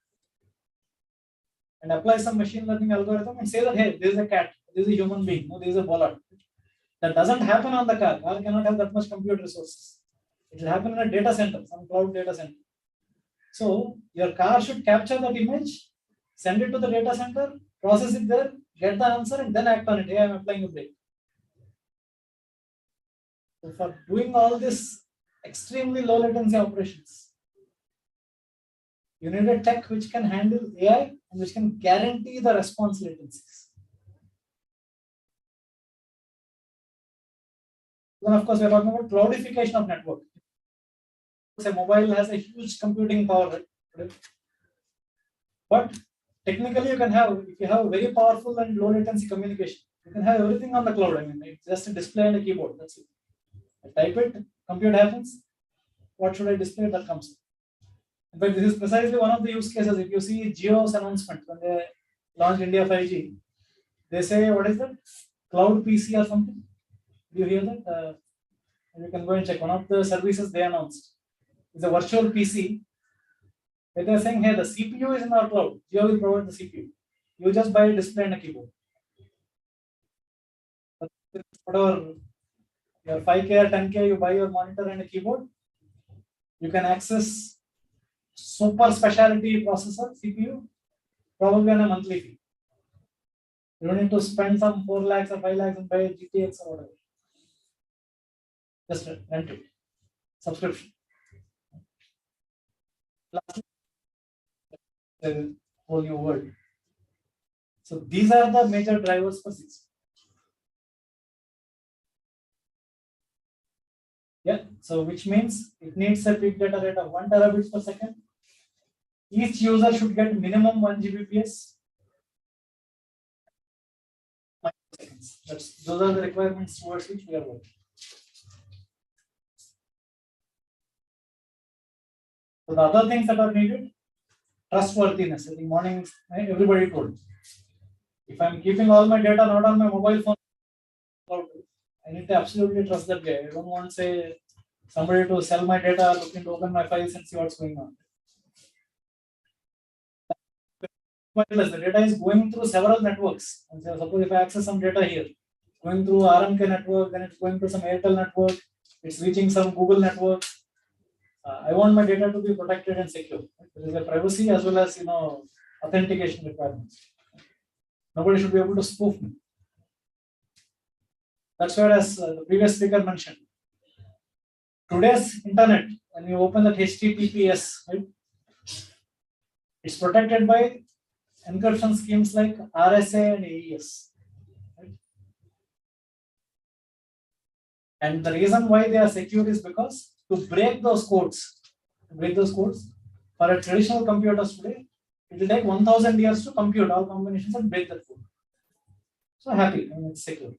Speaker 14: and apply some machine learning algorithm and say that, hey, this is a cat, this is a human being, no, this is a bollard. That doesn't happen on the car. Car cannot have that much compute resources. It will happen in a data center, some cloud data center. So your car should capture that image, send it to the data center, process it there, get the answer, and then act on it. Hey, I'm applying a brake. So for doing all this extremely low latency operations, you need a tech which can handle AI and which can guarantee the response latencies. Then, of course, we're talking about cloudification of network. Say mobile has a huge computing power, right? But technically, you can have, if you have very powerful and low latency communication, you can have everything on the cloud. I mean, it's just a display and a keyboard. That's it. I type it, compute happens. What should I display? That comes. In fact, this is precisely one of the use cases. If you see Jio's announcement when they launched India 5G, they say, what is that? Cloud PC or something? Do you hear that? You can go and check. One of the services they announced is a virtual PC. Where they are saying, hey, the CPU is in our cloud. Jio will provide the CPU. You just buy a display and a keyboard. Whatever your 5K or 10K, you buy your monitor and a keyboard. You can access super specialty processor, CPU, probably on a monthly fee. You don't need to spend some 4 lakhs or 5 lakhs and buy a GTX or whatever. Just rent it. Subscription. Lastly, the whole new world. So these are the major drivers for 6G. Yeah, so which means it needs a peak data rate of 1 terabits per second. Each user should get minimum 1 Gbps. Those are the requirements towards which we are working. So the other things that are needed, trustworthiness. I think morning everybody told. If I'm keeping all my data not on my mobile phone, I need to absolutely trust that guy. I don't want, say, somebody to sell my data, looking to open my files and see what's going on. The data is going through several networks. And so suppose if I access some data here, going through RMK network, then it's going to some Airtel network, it's reaching some Google network. I want my data to be protected and secure. There is a privacy as well as authentication requirements. Nobody should be able to spoof me. That's where, as the previous speaker mentioned, today's internet, when you open that HTTPS, right, it's protected by encryption schemes like RSA and AES. Right? And the reason why they are secure is because to break those codes, for a traditional computers today, it will take 1000 years to compute all combinations and break that code. So happy, I mean, it's secure.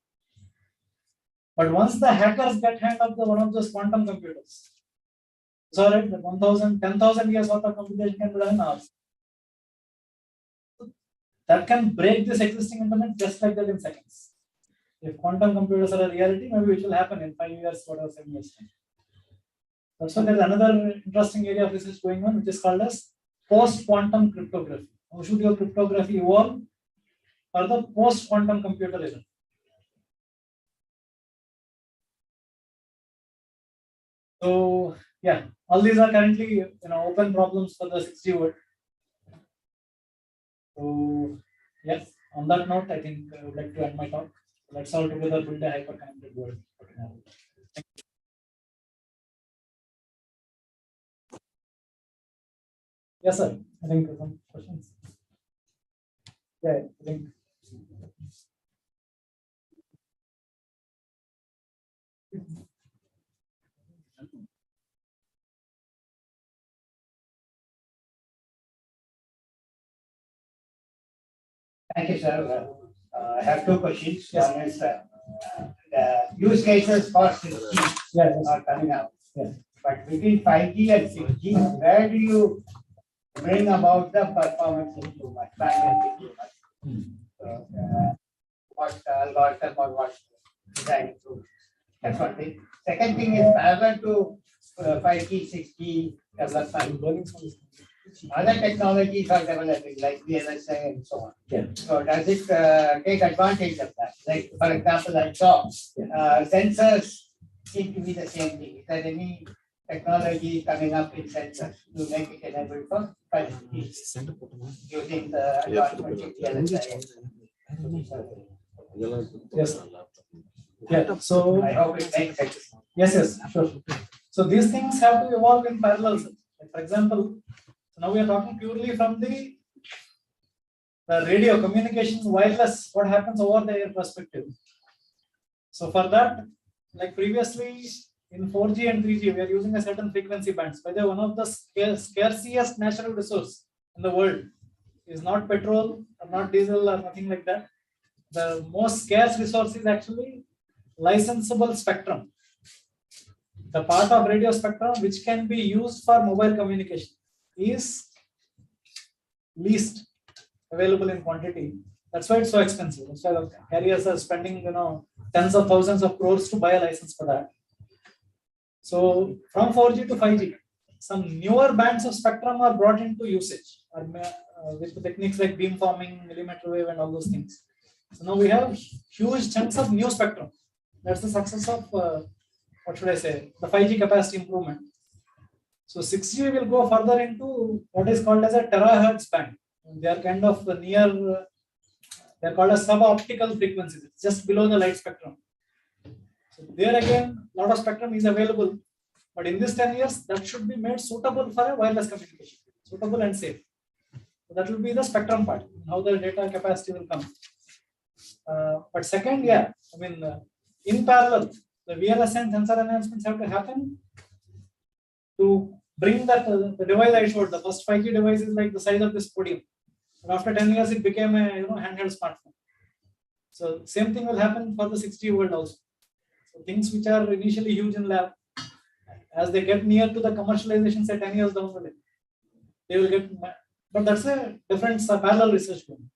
Speaker 14: But once the hackers get hand of one of those quantum computers, it's all right, that 10,000 years worth of computation can be done in hours. That can break this existing internet just like that in seconds. If quantum computers are a reality, maybe which will happen in 5 years, whatever, 7 years time. Also, there is another interesting area of research going on, which is called as post-quantum cryptography. How should your cryptography evolve for the post-quantum computer era? So yeah, all these are currently open problems for the 6G world. So yes, On that note, I think I would like to end my talk. Let's all together build a hyper-connected world. Yes, sir. I think some questions. Yeah, I think.
Speaker 16: Thank you, sir. I have two questions. One is the use cases for 6G are coming up. But between 5G and 6G, where do you bring about the performance improvement, bandwidth improvement? So, what algorithm or what design improvement? That's one thing. Second thing is parallel to 5G, 6G development. Other technologies are developing like VLSI and so on. So does it take advantage of that? Like for example, I saw sensors seem to be the same thing. Is there any technology coming up in sensors to make it enabled for 5G using the advancement of VLSI?
Speaker 14: Yes. Yeah. So
Speaker 16: I hope it makes sense.
Speaker 14: Yes, sure. So these things have to evolve in parallel. Like for example, now we are talking purely from the radio communication wireless, what happens over the air perspective. So for that, like previously in 4G and 3G, we are using a certain frequency bands. By the way, one of the scarcest natural resource in the world is not petrol or not diesel or nothing like that. The most scarce resource is actually licensable spectrum. The part of radio spectrum which can be used for mobile communication is least available in quantity. That's why it's so expensive. That's why the carriers are spending, tens of thousands of crores to buy a license for that. So from 4G to 5G, some newer bands of spectrum are brought into usage with techniques like beamforming, millimeter wave, and all those things. So now we have huge chunks of new spectrum. That's the success of what should I say, the 5G capacity improvement. So 6G will go further into what is called as a terahertz band. They are kind of near, they are called as suboptical frequencies, it's just below the light spectrum. So there again, a lot of spectrum is available, but in this 10 years, that should be made suitable for a wireless communication, suitable and safe. So that will be the spectrum part, how the data capacity will come. But second, in parallel, the VLSI and sensor enhancements have to happen to bring that the device I showed, the first 5G device is like the size of this podium. And after 10 years, it became a handheld smartphone. So same thing will happen for the 6G world also. So things which are initially huge in lab, as they get near to the commercialization, say 10 years down the line, they will get. But that's a different parallel research going.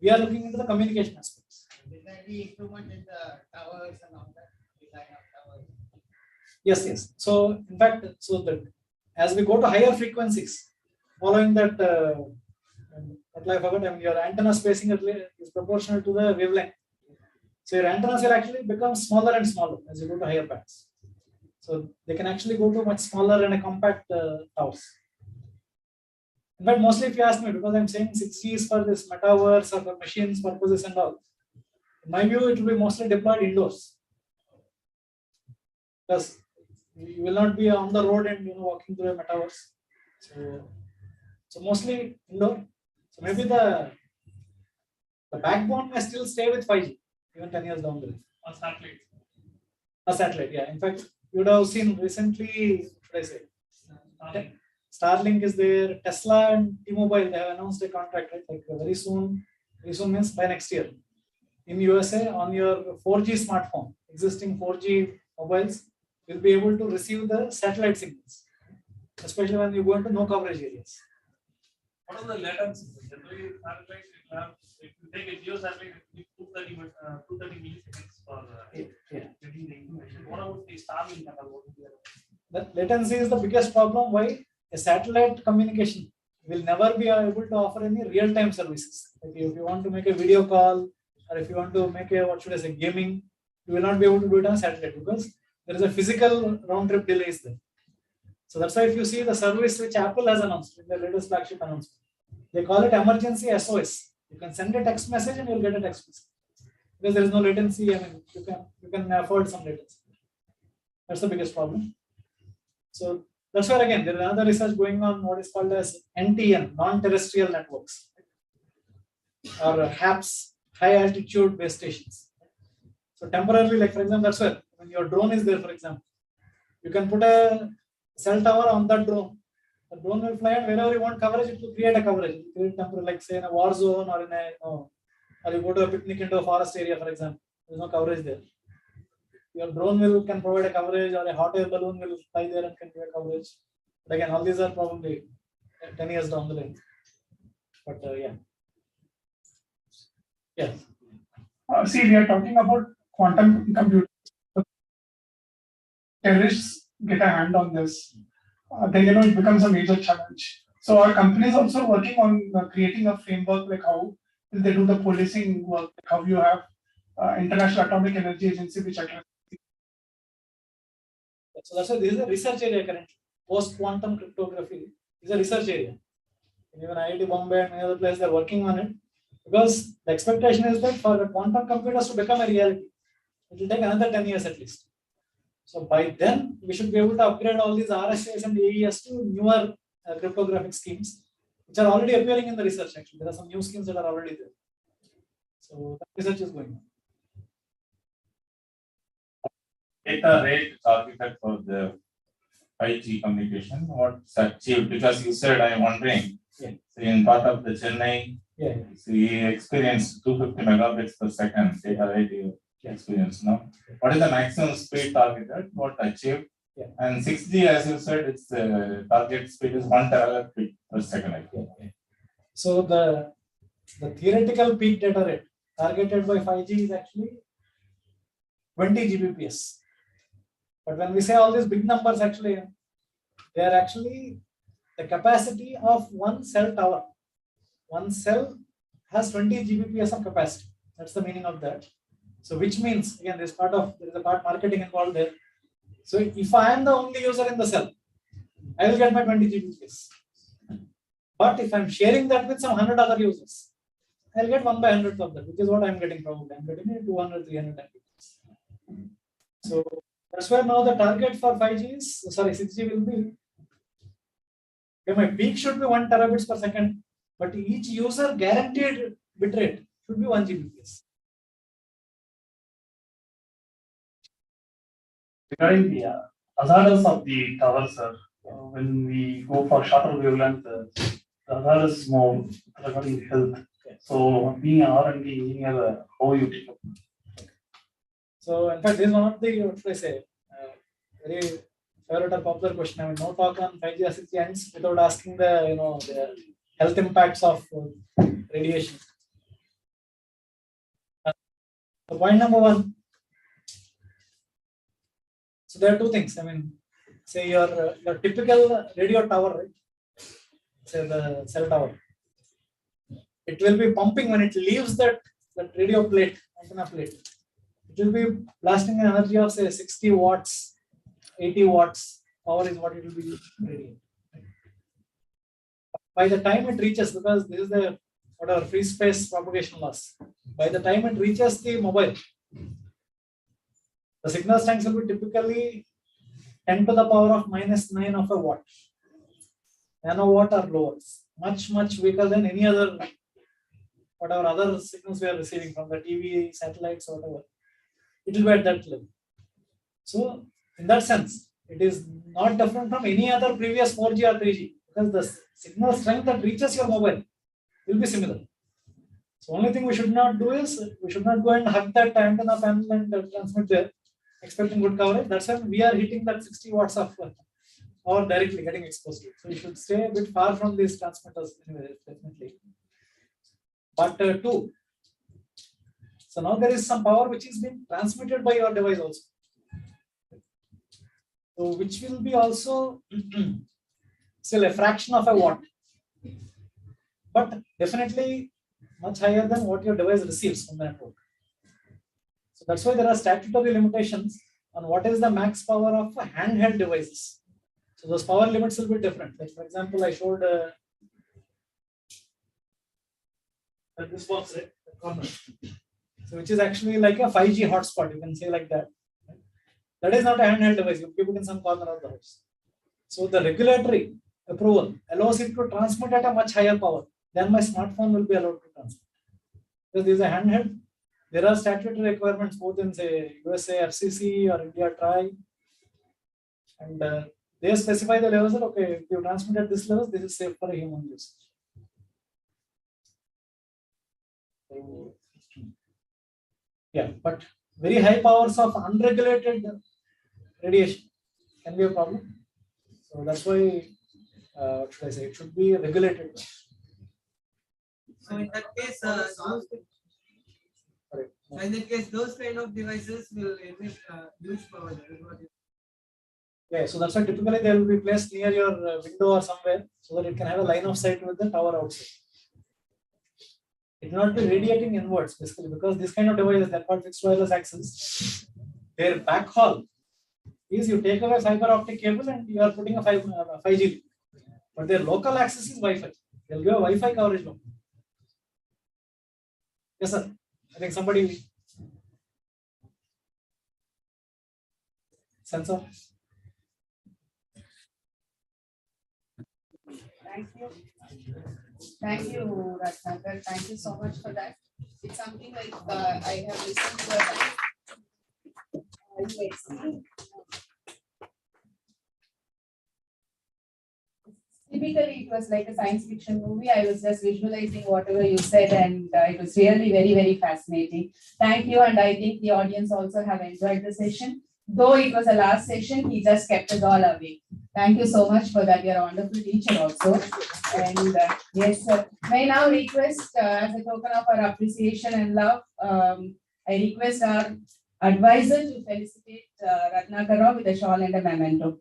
Speaker 14: We are looking into the communication aspects.
Speaker 16: Will there be improvement in the towers and all that? Design of towers?
Speaker 14: Yes. So in fact, as we go to higher frequencies, following that, I forgot, your antenna spacing is proportional to the wavelength. So your antennas will actually become smaller and smaller as you go to higher bands. So they can actually go to much smaller and a compact towers. In fact, mostly if you ask me, because I'm saying 6G is for this metaverse or for machines purposes and all, in my view, it will be mostly deployed indoors. Because you will not be on the road and walking through a metaverse. So mostly indoor. So maybe the backbone may still stay with 5G, even 10 years down the line.
Speaker 2: On satellite.
Speaker 14: A satellite, yeah. In fact, you would have seen recently, what should I say? Starlink is there. Tesla and T-Mobile, they have announced a contract, right? Like very soon means by next year. In USA, on your 4G smartphone, existing 4G mobiles, you'll be able to receive the satellite signals, especially when you go into no coverage areas.
Speaker 2: What are the latencies? Generally, satellite, if you take a geo satellite, it will be 230 milliseconds for getting the information. What about the Starlink?
Speaker 14: The latency is the biggest problem. Why? A satellite communication will never be able to offer any real-time services. Like if you want to make a video call, or if you want to make a gaming, you will not be able to do it on satellite because there is a physical round-trip delays there. So that's why if you see the service which Apple has announced in their latest flagship announcement, they call it emergency SOS. You can send a text message and you'll get a text message. Because there is no latency, I mean, you can afford some latency. That's the biggest problem. So that's where again, there is another research going on what is called as NTN, non-terrestrial networks, or HAPS, high altitude base stations. So temporarily, like for example, that's where when your drone is there, for example, you can put a cell tower on that drone. The drone will fly and wherever you want coverage, it will create a coverage. It will create temporary, like say in a war zone or in a, or you go to a picnic into a forest area, for example, there's no coverage there. Your drone can provide a coverage, or a hot air balloon will fly there and can give a coverage. But again, all these are probably 10 years down the line. But yeah. Yes.
Speaker 19: See, we are talking about quantum computing. Terrorists get a hand on this, then it becomes a major challenge. So our company is also working on creating a framework, like how will they do the policing work, like how you have International Atomic Energy Agency, which addresses.
Speaker 14: So that's why this is a research area currently. Post-quantum cryptography is a research area. Even IIT Bombay and many other places are working on it, because the expectation is that for the quantum computers to become a reality, it will take another 10 years at least. So by then, we should be able to upgrade all these RSAs and AES to newer cryptographic schemes, which are already appearing in the research. Actually, there are some new schemes that are already there. So that research is going on.
Speaker 2: Data rate targeted for the 5G communication, what's achieved? Because you said, I'm wondering, so in part of the Chennai, so you experienced 250 megabits per second data rate you experienced now. What is the maximum speed targeted? What achieved? And 6G, as you said, its target speed is 1 terabit per second. I think.
Speaker 14: So the theoretical peak data rate targeted by 5G is actually 20 Gbps. But when we say all these big numbers, actually, they are actually the capacity of one cell tower. One cell has 20 Gbps of capacity. That's the meaning of that. So which means, again, there is a part marketing involved there. So if I am the only user in the cell, I will get my 20 Gbps. But if I'm sharing that with some 100 other users, I'll get 1 by 100th of that, which is what I'm getting probably. I'm getting 200, 300 Mbps. So that's where now the target for 5G is, 6G will be, my peak should be 1 terabits per second, but each user guaranteed bitrate should be 1 Gbps.
Speaker 9: Regarding the hazards of the tower, sir, when we go for shorter wavelength, the hazard is more regarding health. So, being an R&D engineer, how you take up?
Speaker 14: So, in fact, this is one of the, what should I say, very favorite or popular question. I mean, no talk on 5G or 6G ends without asking the, the health impacts of radiation. So, point number one. So there are two things. I mean, say your typical radio tower, right? Say the cell tower. It will be pumping when it leaves that radio plate, antenna plate. It will be blasting an energy of say 60 watts, 80 watts. Power is what it will be radiating. By the time it reaches, because this is the whatever free space propagation loss. By the time it reaches the mobile, the signal strength will be typically 10 to the power of -9 of a watt. Nanowatt or lower. Much, much weaker than any other, whatever other signals we are receiving from the TV, satellites, whatever. It will be at that level. So, in that sense, it is not different from any other previous 4G or 3G, because the signal strength that reaches your mobile will be similar. So, only thing we should not do is, we should not go and hug that antenna panel and transmit there, expecting good coverage. That's when we are hitting that 60 watts of power directly getting exposed to it. So you should stay a bit far from these transmitters anyway, definitely. But two, so now there is some power which is being transmitted by your device also. So which will be also still a fraction of a watt, but definitely much higher than what your device receives from the network. So that's why there are statutory limitations on what is the max power of handheld devices. So those power limits will be different. Like for example, I showed this box, right? The corner. So which is actually like a 5G hotspot, you can say like that. That is not a handheld device, you keep it in some corner of the house. So the regulatory approval allows it to transmit at a much higher power than my smartphone will be allowed to transmit. Because this is a handheld, there are statutory requirements both in say USA FCC or India TRAI, and they specify the levels that okay, if you transmit at this level, this is safe for a human use. So, yeah, but very high powers of unregulated radiation can be a problem. So that's why, what should I say, it should be regulated.
Speaker 17: So in that case, those kind of devices will emit huge power.
Speaker 14: Yeah, so that's why typically they will be placed near your window or somewhere so that it can have a line of sight with the tower outside. It will not be radiating inwards basically because this kind of devices that are called fixed wireless access, their backhaul is you take away fiber optic cable and you are putting a 5G. But their local access is Wi-Fi. They'll give a Wi-Fi coverage. Yes, sir. I think somebody. Sensor.
Speaker 1: Thank you. Thank you, Ratnakar. Thank you so much for that. It's something like I have listened to typically, it was like a science fiction movie. I was just visualizing whatever you said, and it was really very, very fascinating. Thank you, and I think the audience also have enjoyed the session. Though it was a last session, he just kept us all awake. Thank you so much for that. You're a wonderful teacher also. And yes, sir. May I now request, as a token of our appreciation and love, I request our advisor to felicitate Ratnakar Rao with a shawl and a memento.